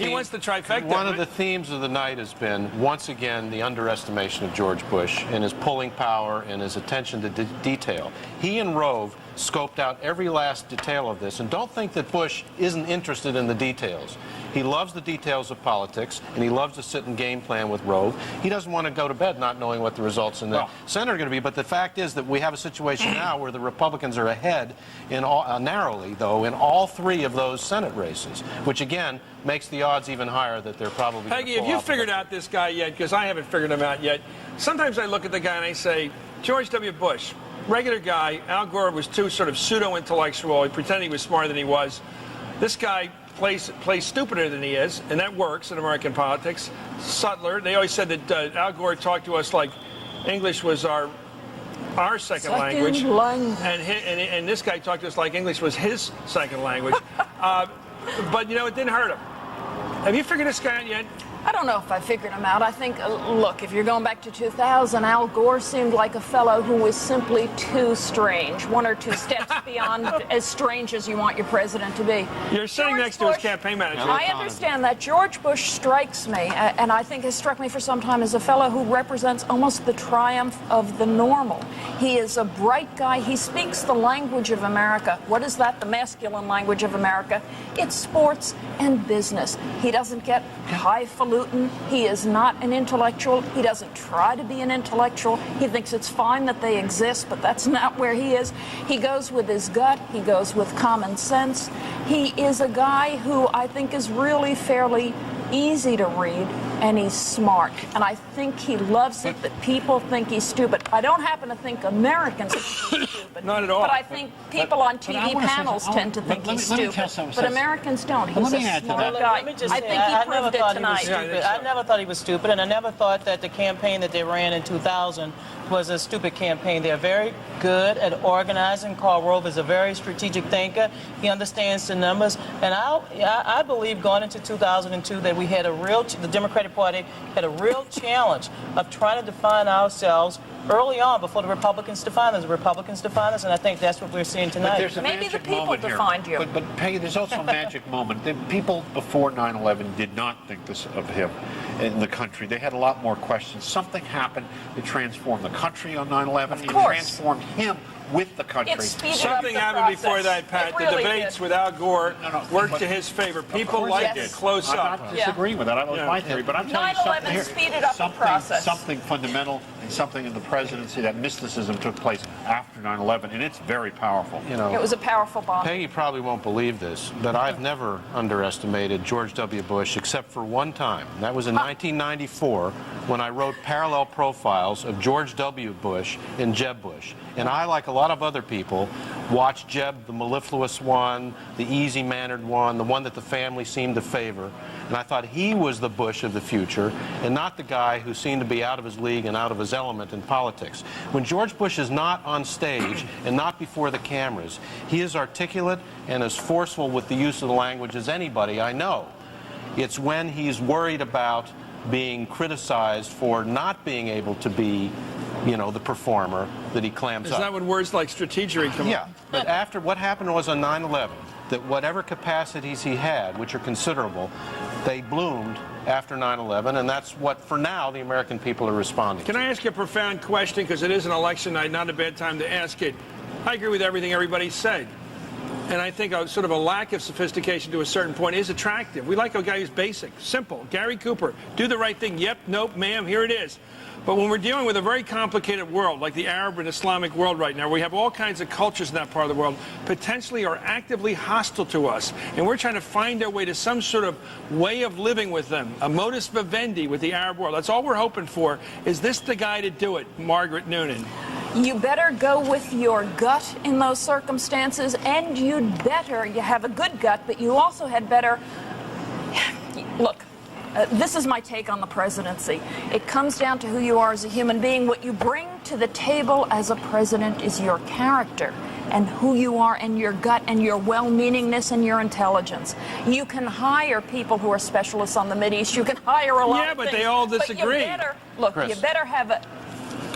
wants the trifecta. One of the themes of the night has been, once again, the underestimation of George Bush and his pulling power and his attention to detail. He and Rove scoped out every last detail of this. And don't think that Bush isn't interested in the details. He loves the details of politics, and he loves to sit and game plan with Rove. He doesn't want to go to bed not knowing what the results in the Senate are going to be. But the fact is that we have a situation now where the Republicans are ahead, in all, narrowly, though, in all three of those Senate races, which, again, makes the odds even higher that they're probably Peggy, have you figured out this guy yet? Because I haven't figured him out yet. Sometimes I look at the guy and I say, George W. Bush, regular guy. Al Gore was too sort of pseudo-intellectual. He pretended he was smarter than he was. This guy plays stupider than he is, and that works in American politics. Subtler. They always said that Al Gore talked to us like English was our second language. And this guy talked to us like English was his second language. But, you know, it didn't hurt him. Have you figured this guy out yet? I don't know if I figured him out. I think, look, if you're going back to 2000, Al Gore seemed like a fellow who was simply too strange, one or two steps beyond as strange as you want your president to be. You're sitting next to his campaign manager. I understand that. George Bush strikes me, and I think has struck me for some time, as a fellow who represents almost the triumph of the normal. He is a bright guy. He speaks the language of America. What is that? The masculine language of America. It's sports and business. He doesn't get highfalutin. He is not an intellectual. He doesn't try to be an intellectual. He thinks it's fine that they exist, but that's not where he is. He goes with his gut. He goes with common sense. He is a guy who I think is really fairly easy to read, and he's smart. And I think he loves it that people think he's stupid. I don't happen to think Americans think he's stupid. Not at all. But I think people on TV panels tend to think he's stupid. But Americans don't. He's a smart guy. I think he proved it tonight. I never thought he was stupid, and I never thought that the campaign that they ran in 2000 was a stupid campaign. They're very good at organizing. Karl Rove is a very strategic thinker. He understands the numbers. And I believe going into 2002 that we had the Democratic Party had a real challenge of trying to define ourselves early on before the Republicans defined us. The Republicans defined us, and I think that's what we're seeing tonight. But there's a Maybe the magic people moment defined here. you. But Peggy, there's also a magic moment. The people before 9/11 did not think this of him in the country. They had a lot more questions. Something happened that transformed the country on 9/11. It transformed him with the country. Something happened before that, Pat. The debates with Al Gore worked to his favor. People liked it close up. I'm not disagreeing with that. That was my theory. But I'm telling you something here. Speeded up the process. Something fundamental and something in the presidency, that mysticism took place after 9/11, and it's very powerful. You know, it was a powerful bomb. Peggy probably won't believe this, but I've never underestimated George W. Bush except for one time. That was in 1994 when I wrote parallel profiles of George W. Bush and Jeb Bush. And I, like a lot of other people, watched Jeb, the mellifluous one, the easy-mannered one, the one that the family seemed to favor. And I thought he was the Bush of the future and not the guy who seemed to be out of his league and out of his element in politics. When George Bush is not on stage and not before the cameras, he is articulate and as forceful with the use of the language as anybody I know. It's when he's worried about being criticized for not being able to be, you know, the performer that he clams up. Is that when words like strategery come up? Yeah, but after what happened was on 9/11, that whatever capacities he had, which are considerable, they bloomed after 9/11, and that's what, for now, the American people are responding to. Can I ask you a profound question, because it is an election night, not a bad time to ask it. I agree with everything everybody said. And I think sort of a lack of sophistication to a certain point is attractive. We like a guy who's basic, simple. Gary Cooper, do the right thing. Yep, nope, ma'am, here it is. But when we're dealing with a very complicated world, like the Arab and Islamic world right now, we have all kinds of cultures in that part of the world potentially are actively hostile to us. And we're trying to find our way to some sort of way of living with them, a modus vivendi with the Arab world. That's all we're hoping for. Is this the guy to do it, Margaret Noonan? You better go with your gut in those circumstances, and you have a good gut, but you also had better, look, this is my take on the presidency. It comes down to who you are as a human being. What you bring to the table as a president is your character and who you are and your gut and your well-meaningness and your intelligence. You can hire people who are specialists on the Mideast. You can hire a lot of things. Yeah, but they all disagree. But you better, look, you better have a...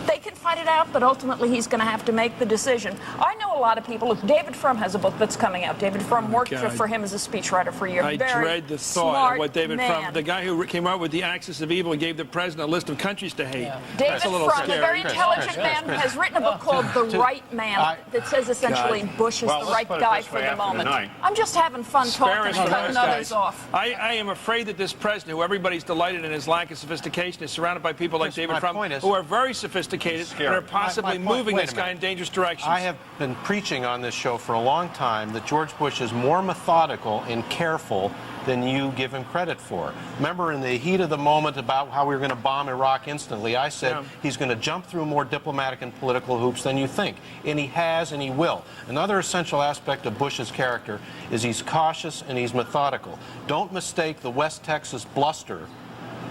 They can fight it out, but ultimately he's going to have to make the decision. I know a lot of people. Look, David Frum has a book that's coming out. David Frum worked for him as a speechwriter for a year. I dread the thought of what David Frum, the guy who came up with the axis of evil and gave the president a list of countries to hate. Yeah. David Frum, a very intelligent man, has written a book called The Right Man that says essentially Bush is the right guy for the moment. I'm just having fun talking and cutting others off. I am afraid that this president, who everybody's delighted in his lack of sophistication, is surrounded by people like David Frum, who are very sophisticated and are possibly moving this guy in dangerous directions. I have been preaching on this show for a long time that George Bush is more methodical and careful than you give him credit for. Remember, in the heat of the moment about how we were going to bomb Iraq instantly, I said he's going to jump through more diplomatic and political hoops than you think. And he has, and he will. Another essential aspect of Bush's character is he's cautious and he's methodical. Don't mistake the West Texas bluster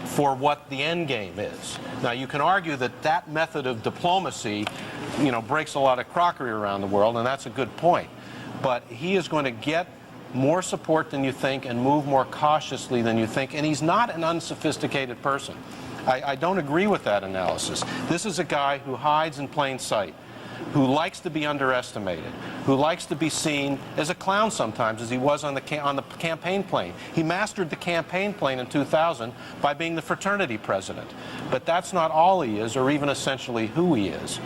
for what the end game is. Now, you can argue that that method of diplomacy, breaks a lot of crockery around the world, and that's a good point. But he is going to get more support than you think and move more cautiously than you think, and he's not an unsophisticated person. I don't agree with that analysis. This is a guy who hides in plain sight, who likes to be underestimated, who likes to be seen as a clown sometimes, as he was on the campaign plane. He mastered the campaign plane in 2000 by being the fraternity president. But that's not all he is, or even essentially who he is.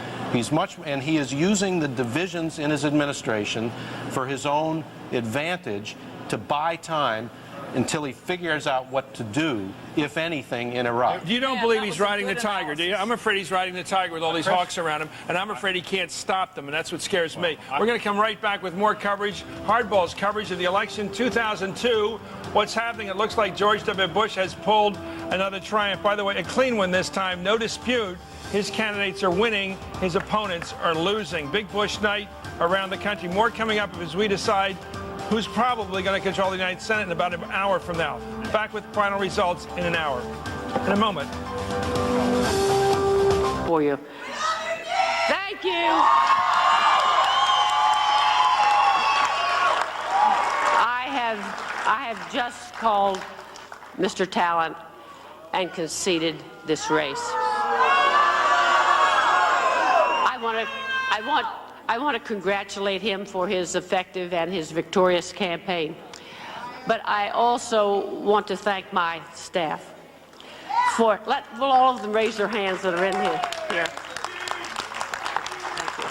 And he is using the divisions in his administration for his own advantage to buy time until he figures out what to do, if anything, in Iraq. You don't believe he's riding the tiger, do you? I'm afraid he's riding the tiger with all these hawks around him, and I'm afraid he can't stop them, and that's what scares me. We're going to come right back with more coverage, Hardball's coverage of the election 2002. What's happening? It looks like George W. Bush has pulled another triumph. By the way, a clean one this time, no dispute. His candidates are winning, his opponents are losing. Big Bush night around the country. More coming up as we decide who's probably going to control the United Senate in about an hour from now. Back with final results in an hour. In a moment. For you. Thank you. I have just called Mr. Talent and conceded this race. I want to congratulate him for his effective and his victorious campaign. But I also want to thank my staff for, will all of them raise their hands that are in here. Thank you.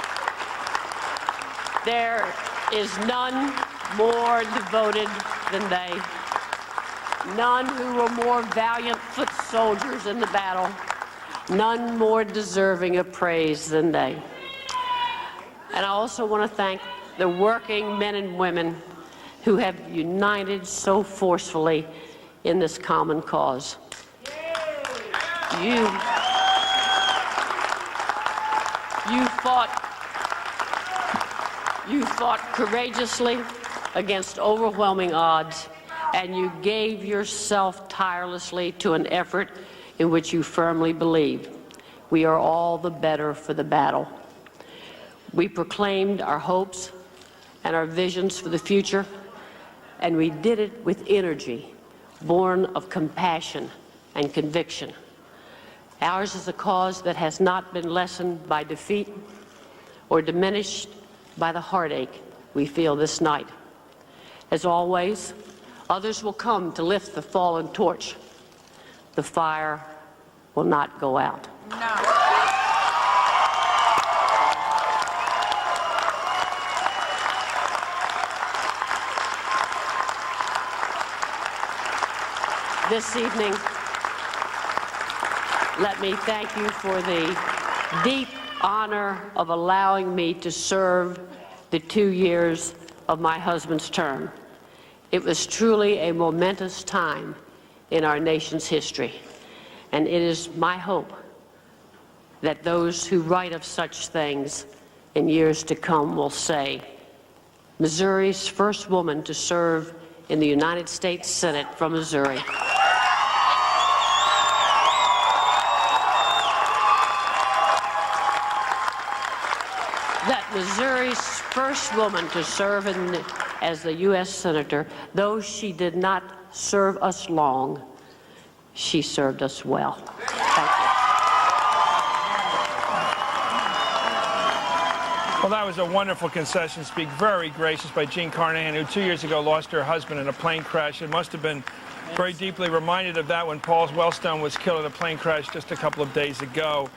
There is none more devoted than they. None who were more valiant foot soldiers in the battle. None more deserving of praise than they. And I also want to thank the working men and women who have united so forcefully in this common cause. You fought courageously against overwhelming odds, and you gave yourself tirelessly to an effort in which you firmly believed. We are all the better for the battle. We proclaimed our hopes and our visions for the future, and we did it with energy, born of compassion and conviction. Ours is a cause that has not been lessened by defeat or diminished by the heartache we feel this night. As always, others will come to lift the fallen torch. The fire will not go out. No. This evening, let me thank you for the deep honor of allowing me to serve the 2 years of my husband's term. It was truly a momentous time in our nation's history, and it is my hope that those who write of such things in years to come will say, Missouri's first woman to serve in the United States Senate from Missouri. That Missouri's first woman to serve as the U.S. Senator, though she did not serve us long, she served us well. Thank you. Well, that was a wonderful concession speech, very gracious by Jean Carnahan, who 2 years ago lost her husband in a plane crash. It must have been very deeply reminded of that when Paul Wellstone was killed in a plane crash just a couple of days ago.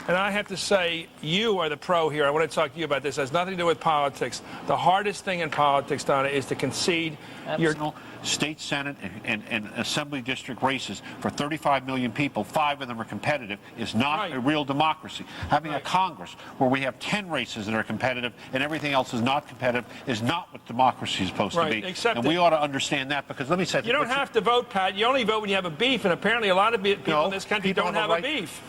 And I have to say, you are the pro here. I want to talk to you about this. It has nothing to do with politics. The hardest thing in politics, Donna, is to concede your state senate and assembly district races for 35 million people. 5 of them are competitive is not a real democracy. Having a Congress where we have 10 races that are competitive and everything else is not competitive is not what democracy is supposed to be. And we ought to understand that, because let me say, you don't have to vote, Pat. You only vote when you have a beef, and apparently a lot of people in this country don't have a beef.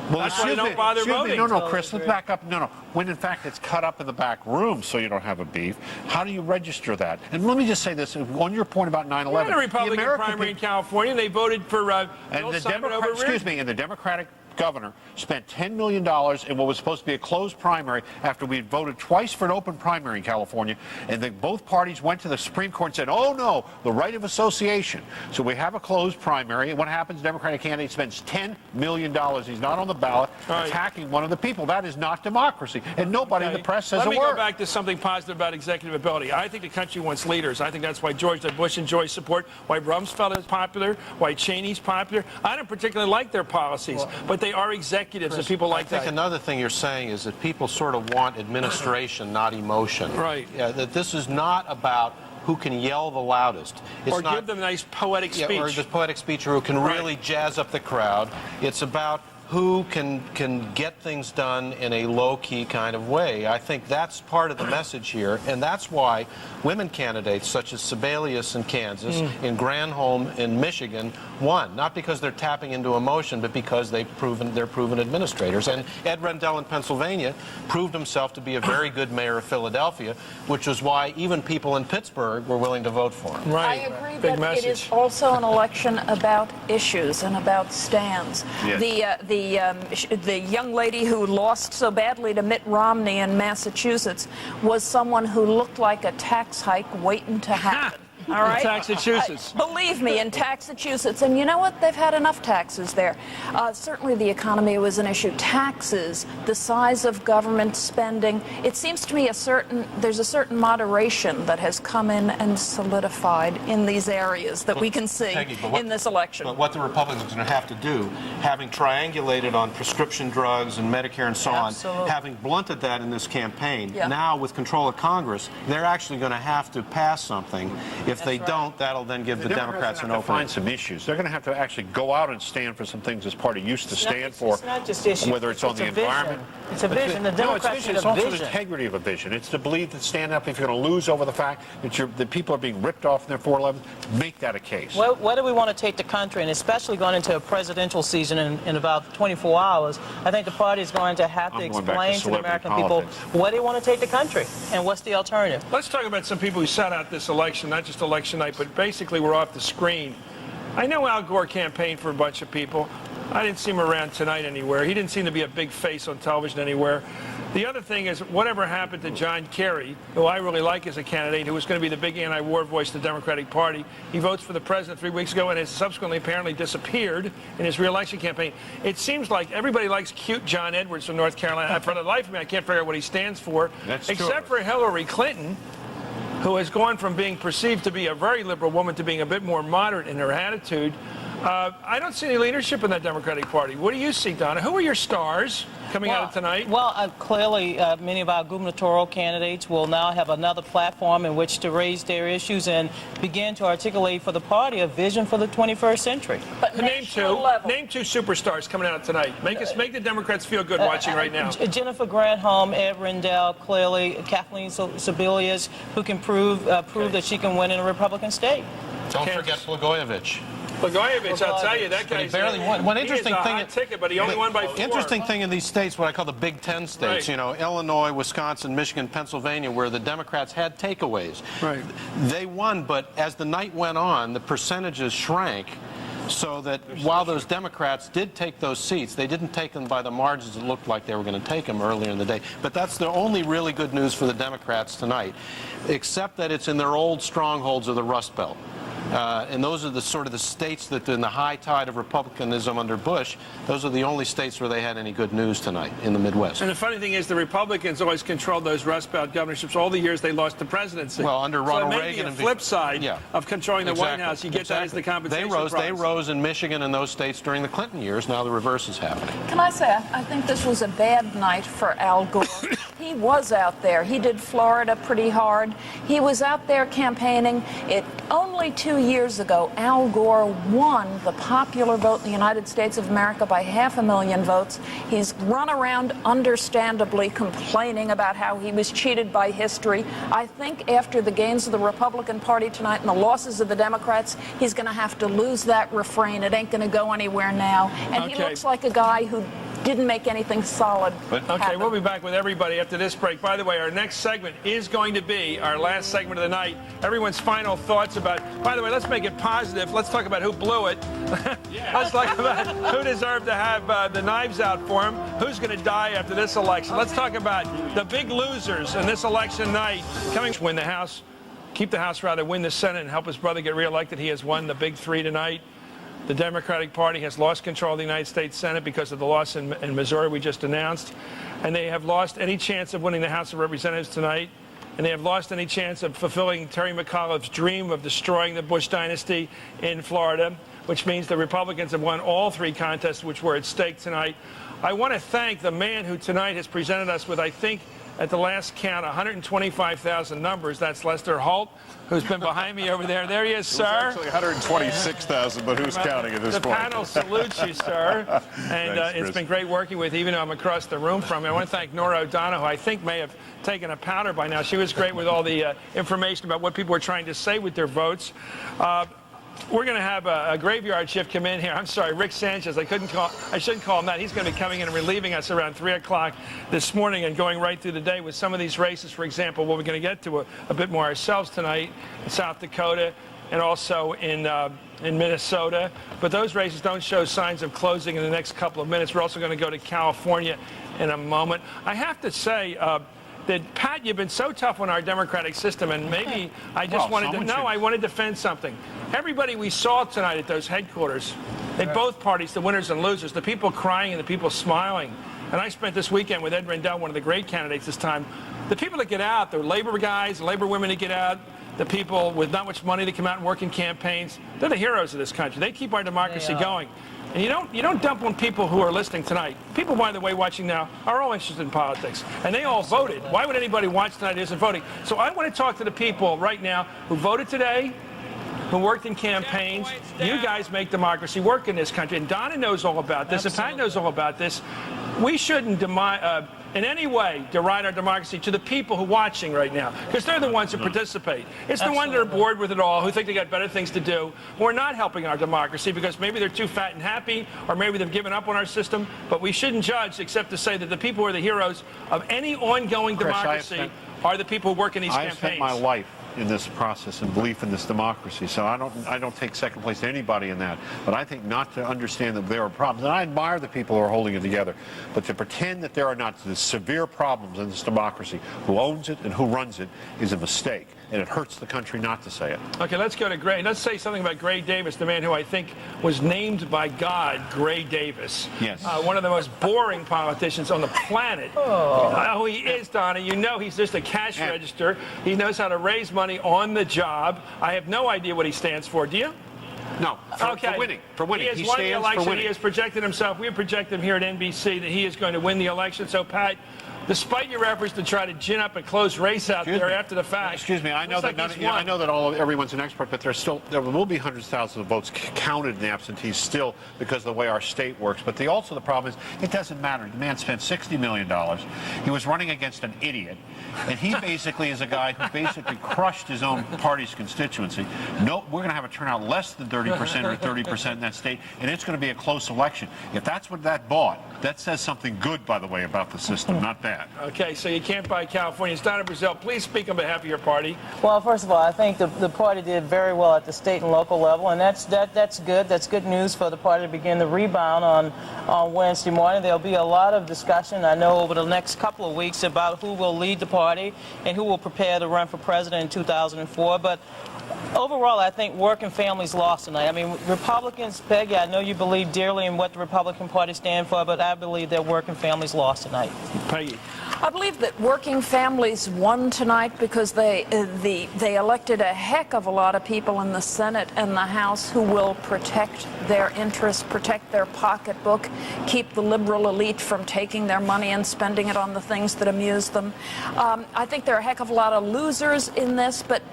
Well, that's why they don't bother voting. No, Chris, let's back up. No. When, in fact, it's cut up in the back room so you don't have a beef, how do you register that? And let me just say this, on your point about 9/11. We had a Republican primary in California. They voted for Bill Simon over Reed. And the Democratic governor spent $10 million in what was supposed to be a closed primary after we had voted twice for an open primary in California, and then both parties went to the Supreme Court and said, oh no, the right of association. So we have a closed primary, and what happens, Democratic candidate spends $10 million, he's not on the ballot, attacking one of the people. That is not democracy, and nobody in the press says a word. Let me go back to something positive about executive ability. I think the country wants leaders. I think that's why George W. Bush enjoys support, why Rumsfeld is popular, why Cheney's popular. I don't particularly like their policies, but they are executives, and people like that. I think another thing you're saying is that people sort of want administration, not emotion. Right. Yeah, that this is not about who can yell the loudest. It's or give them a nice poetic speech. Or just poetic speech, or who can really jazz up the crowd. It's about who can get things done in a low-key kind of way. I think that's part of the message here, and that's why women candidates such as Sebelius in Kansas, in Granholm in Michigan, won. Not because they're tapping into emotion, but because they're proven administrators. And Ed Rendell in Pennsylvania proved himself to be a very good mayor of Philadelphia, which is why even people in Pittsburgh were willing to vote for him. Right. I agree that it is also an election about issues and about stands. Yes. The young lady who lost so badly to Mitt Romney in Massachusetts was someone who looked like a tax hike waiting to happen. All right? In Massachusetts. Believe me, in Massachusetts. And you know what? They've had enough taxes there. Certainly the economy was an issue. Taxes, the size of government spending. It seems to me there's a certain moderation that has come in and solidified in these areas that we can see in this election. But what the Republicans are going to have to do, having triangulated on prescription drugs and Medicare and so on, having blunted that in this campaign, now with control of Congress, they're actually going to have to pass something. If they don't, that'll then give the Democrats an opening. Find some issues. They're going to have to actually go out and stand for some things this party used to stand for. It's not just issues. Whether it's on the environment. It's a vision. The Democrats it's also the integrity of a vision. It's to believe that stand up if you're going to lose over the fact that people are being ripped off in their 411s. Make that a case. Well, where do we want to take the country? And especially going into a presidential season in about 24 hours, I think the party is going to have to explain to the American people where they want to take the country and what's the alternative. Let's talk about some people who sat out this election, not just election night, but basically were off the screen. I know Al Gore campaigned for a bunch of people. I didn't see him around tonight anywhere. He didn't seem to be a big face on television anywhere. The other thing is, whatever happened to John Kerry, who I really like as a candidate, who was going to be the big anti-war voice of the Democratic Party. He votes for the president 3 weeks ago and has subsequently apparently disappeared in his re-election campaign. It seems like everybody likes cute John Edwards from North Carolina. For the life of me, I can't figure out what he stands for. Except for Hillary Clinton, who has gone from being perceived to be a very liberal woman to being a bit more moderate in her attitude. I don't see any leadership in that Democratic Party. What do you see, Donna? Who are your stars coming out of tonight? Well, clearly, many of our gubernatorial candidates will now have another platform in which to raise their issues and begin to articulate for the party a vision for the 21st century. But name two superstars coming out tonight. Make the Democrats feel good watching right now. Jennifer Granholm, Ed Rendell, clearly Kathleen Sebelius, who can prove that she can win in a Republican state. Don't forget Blagojevich. Blagojevich, I'll tell you, that guy barely won. One interesting thing, hot ticket, but he only won by 4. Interesting thing in these states, what I call the Big Ten states, you know, Illinois, Wisconsin, Michigan, Pennsylvania, where the Democrats had takeaways. Right. They won, but as the night went on, the percentages shrank. So that while those Democrats did take those seats, they didn't take them by the margins it looked like they were going to take them earlier in the day. But that's the only really good news for the Democrats tonight, except that it's in their old strongholds of the Rust Belt. And those are the sort of the states that in the high tide of republicanism under Bush, those are the only states where they had any good news tonight in the Midwest. And the funny thing is the Republicans always controlled those Rust Belt governorships all the years they lost the presidency. Well, under Ronald Reagan and the flip side of controlling the White House, you get that as the compensation They rose in Michigan and those states during the Clinton years. Now the reverse is happening. Can I say, I think this was a bad night for Al Gore. He was out there. He did Florida pretty hard. He was out there campaigning. Only 2 years ago, Al Gore won the popular vote in the United States of America by 500,000 votes. He's run around understandably complaining about how he was cheated by history. I think after the gains of the Republican Party tonight and the losses of the Democrats, he's going to have to lose that refrain. It ain't going to go anywhere now. And he looks like a guy who didn't make anything solid happen. We'll be back with everybody after this break. By the way, our next segment is going to be our last segment of the night. Everyone's final thoughts about, by the way, let's make it positive. Let's talk about who blew it. Let's talk about who deserved to have the knives out for him, who's going to die after this election. Let's talk about the big losers in this election night. Coming to win the House, keep the House rather, win the Senate, and help his brother get reelected. He has won the big three tonight. The Democratic Party has lost control of the United States Senate because of the loss in Missouri we just announced. And they have lost any chance of winning the House of Representatives tonight. And they have lost any chance of fulfilling Terry McAuliffe's dream of destroying the Bush dynasty in Florida, which means the Republicans have won all three contests which were at stake tonight. I want to thank the man who tonight has presented us with, I think, at the last count, 125,000 numbers. That's Lester Holt, who's been behind me over there. There he is, sir. Actually 126,000, but who's counting at this point? The panel salutes you, sir. And Thanks, it's been great working with you, even though I'm across the room from you. I want to thank Nora O'Donnell, who I think may have taken a powder by now. She was great with all the information about what people were trying to say with their votes. We're going to have a graveyard shift come in here. I'm sorry, Rick Sanchez. I shouldn't call him that. He's going to be coming in and relieving us around 3 o'clock this morning and going right through the day with some of these races. For example, what we're going to get to a bit more ourselves tonight in South Dakota and also in Minnesota. But those races don't show signs of closing in the next couple of minutes. We're also going to go to California in a moment. I have to say that, Pat, you've been so tough on our democratic system, and maybe I just wanted to defend something. Everybody we saw tonight at those headquarters, at both parties, the winners and losers, the people crying and the people smiling. And I spent this weekend with Ed Rendell, one of the great candidates this time. The people that get out, the labor guys, the labor women that get out, the people with not much money that come out and work in campaigns, they're the heroes of this country. They keep our democracy going. And you don't dump on people who are listening tonight. People, by the way, watching now are all interested in politics. And they all voted. Why would anybody watch tonight who isn't voting? So I want to talk to the people right now who voted today, who worked in campaigns. You guys make democracy work in this country. And Donna knows all about this, and Pat knows all about this. We shouldn't in any way deride our democracy to the people who are watching right now, because they're the ones who participate. It's the ones that are bored with it all, who think they got better things to do, who are not helping our democracy because maybe they're too fat and happy, or maybe they've given up on our system. But we shouldn't judge except to say that the people who are the heroes of any ongoing democracy are the people who work in these campaigns. I've spent my life in this process and belief in this democracy, so I don't take second place to anybody in that. But I think not to understand that there are problems, and I admire the people who are holding it together, but to pretend that there are not the severe problems in this democracy, who owns it and who runs it, is a mistake, and it hurts the country not to say it. Okay, let's go to Gray. Let's say something about Gray Davis, the man who I think was named by God, Gray Davis. Yes. One of the most boring politicians on the planet. Oh, he is, Donna. You know he's just a cash register. He knows how to raise money on the job. I have no idea what he stands for. Do you? No, for winning. For winning. He has won the election. He has projected himself. We have projected him here at NBC that he is going to win the election. So, Pat, despite your efforts to try to gin up a close race out there after the fact. Excuse me, I know that everyone's an expert, but there will be hundreds of thousands of votes counted in the absentees still because of the way our state works. But also the problem is it doesn't matter. The man spent $60 million. He was running against an idiot, and he basically is a guy who basically crushed his own party's constituency. No, we're going to have a turnout less than 30% or 30% in that state, and it's going to be a close election. If that's what that bought, that says something good, by the way, about the system, not bad. Yeah, okay, so you can't buy California. Donna Brazil, please speak on behalf of your party. Well, first of all, I think the party did very well at the state and local level, and that's good. That's good news for the party to begin the rebound on Wednesday morning. There'll be a lot of discussion, I know, over the next couple of weeks about who will lead the party and who will prepare to run for president in 2004. But overall, I think working families lost tonight. I mean, Republicans, Peggy, I know you believe dearly in what the Republican Party stand for, but I believe that working families lost tonight. Peggy. I believe that working families won tonight because they elected a heck of a lot of people in the Senate and the House who will protect their interests, protect their pocketbook, keep the liberal elite from taking their money and spending it on the things that amuse them. I think there are a heck of a lot of losers in this, but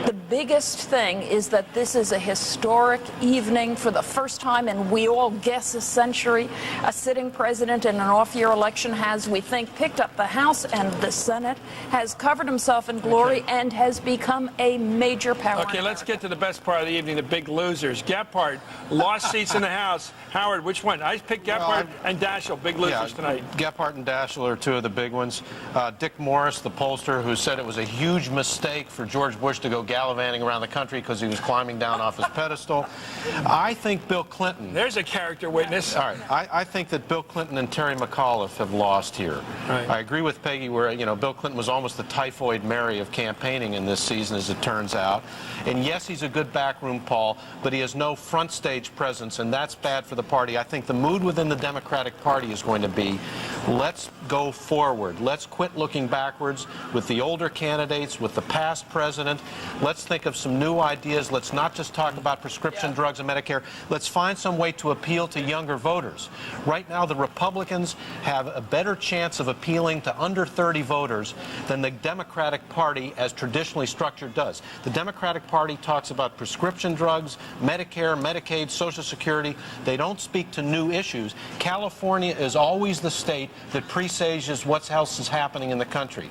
the biggest thing is that this is a historic evening. For the first time in, we all guess, a century, a sitting president in an off-year election has, we think, picked up the House and the Senate, has covered himself in glory, and has become a major power. Okay, let's get to the best part of the evening, the big losers. Gephardt lost seats in the House. Howard, which one? I picked Gephardt and Daschle, big losers tonight. Gephardt and Daschle are two of the big ones. Dick Morris, the pollster, who said it was a huge mistake for George Bush to go gallivanting around the country because he was climbing down off his pedestal. I think Bill Clinton... There's a character witness. All right. I think that Bill Clinton and Terry McAuliffe have lost here. Right. I agree with Peggy where, you know, Bill Clinton was almost the typhoid Mary of campaigning in this season, as it turns out. And yes, he's a good backroom Paul, but he has no front stage presence, and that's bad for the party. I think the mood within the Democratic Party is going to be, let's go forward. Let's quit looking backwards with the older candidates, with the past president. Let's think of some new ideas. Let's not just talk about prescription drugs and Medicare. Let's find some way to appeal to younger voters. Right now, the Republicans have a better chance of appealing to under 30 voters than the Democratic Party, as traditionally structured, does. The Democratic Party talks about prescription drugs, Medicare, Medicaid, Social Security. They don't speak to new issues. California is always the state that presages what else is happening in the country.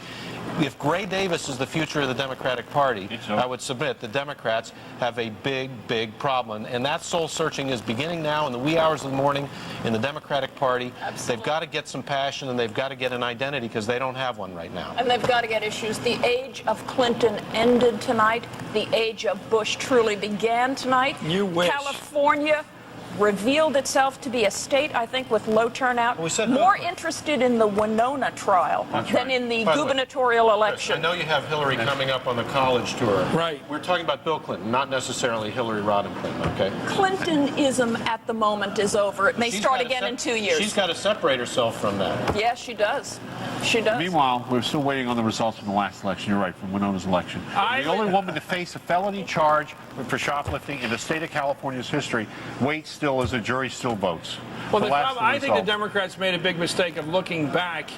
If Gray Davis is the future of the Democratic Party, I would submit the Democrats have a big, big problem. And that soul searching is beginning now in the wee hours of the morning in the Democratic Party. Absolutely. They've got to get some passion and they've got to get an identity because they don't have one right now. And they've got to get issues. The age of Clinton ended tonight. The age of Bush truly began tonight. You wish. California revealed itself to be a state, I think, with low turnout, more interested in the Winona trial than in the gubernatorial election. I know you have Hillary coming up on the college tour. Right. We're talking about Bill Clinton, not necessarily Hillary Rodham Clinton, okay? Clintonism at the moment is over. It may start again in 2 years. She's got to separate herself from that. Yes, she does. She does. Meanwhile, we're still waiting on the results from the last election. You're right, from Winona's election. The only woman to face a felony charge for shoplifting in the state of California's history waits still as the jury still votes. Well, I think the Democrats made a big mistake of looking back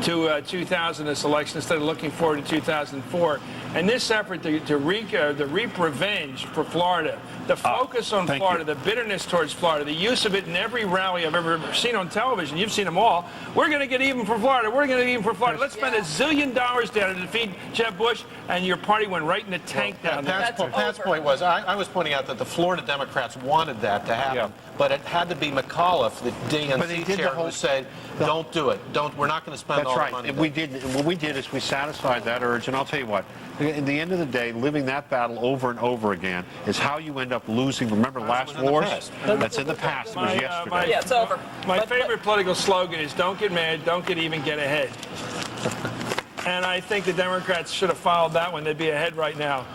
to 2000, this election, instead of looking forward to 2004. And this effort to reap revenge for Florida, the focus on Florida, the bitterness towards Florida, the use of it in every rally I've ever seen on television. You've seen them all. We're going to get even for Florida. We're going to get even for Florida. Let's spend $1 zillion down to defeat Jeb Bush, and your party went right in the tank down there. Pat's point was, I was pointing out that the Florida Democrats wanted that to happen, but it had to be McAuliffe, the DNC chair, who said, don't do it. We're not going to spend all the money. And what we did is we satisfied that urge, and I'll tell you what, in the end of the day, living that battle over and over again is how you end up losing. Remember last wars? That's in the past. It was yesterday. Yeah, it's over. My favorite political slogan is don't get mad, don't get even, get ahead. And I think the Democrats should have followed that one. They'd be ahead right now.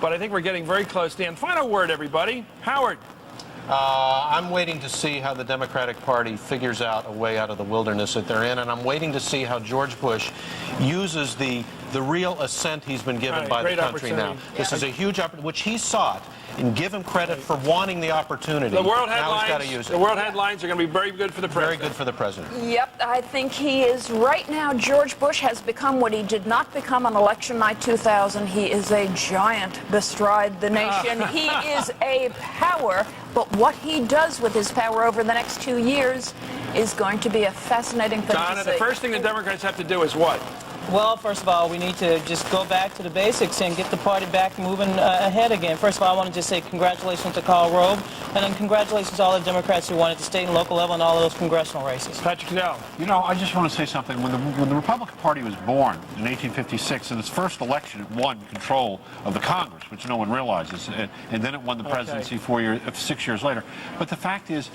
But I think we're getting very close to the end. Final word, everybody. Howard. I'm waiting to see how the Democratic Party figures out a way out of the wilderness that they're in, and I'm waiting to see how George Bush uses the real ascent he's been given by the country now. This is a huge opportunity, which he sought, and give him credit for wanting the opportunity. The world now he's got to use it. The world headlines are going to be very good for the president. Very good for the president. Yep, I think he is. Right now, George Bush has become what he did not become on election night 2000. He is a giant bestride the nation. He is a power, but what he does with his power over the next 2 years is going to be a fascinating thing to see. Donna, the first thing the Democrats have to do is what? Well, first of all, we need to just go back to the basics and get the party back moving ahead again. First of all, I want to just say congratulations to Karl Rove, and then congratulations to all the Democrats who won at the state and local level in all of those congressional races. Patrick Cadell. You know, I just want to say something. When the Republican Party was born in 1856, in its first election, it won control of the Congress, which no one realizes, and then it won the presidency 6 years later. But the fact is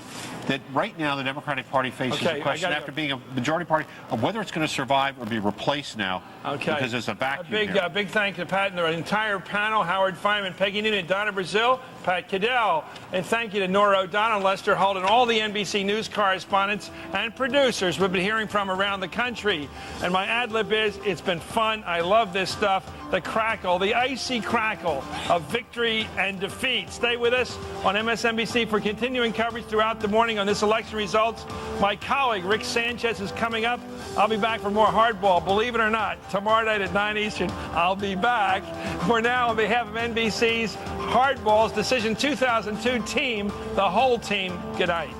that right now the Democratic Party faces a question, after being a majority party, of whether it's going to survive or be replaced now, because there's a vacuum here. Big thank you to Pat and the entire panel, Howard Fineman, Peggy Noonan, Donna Brazil, Pat Cadell, and thank you to Nora O'Donnell, Lester Holt, and all the NBC News correspondents and producers we've been hearing from around the country. And my ad-lib is, it's been fun. I love this stuff. The crackle, the icy crackle of victory and defeat. Stay with us on MSNBC for continuing coverage throughout the morning on this election results. My colleague, Rick Sanchez, is coming up. I'll be back for more Hardball, believe it or not. Tomorrow night at 9 Eastern, I'll be back. For now, on behalf of NBC's Hardball's Decision 2002 team, the whole team, good night.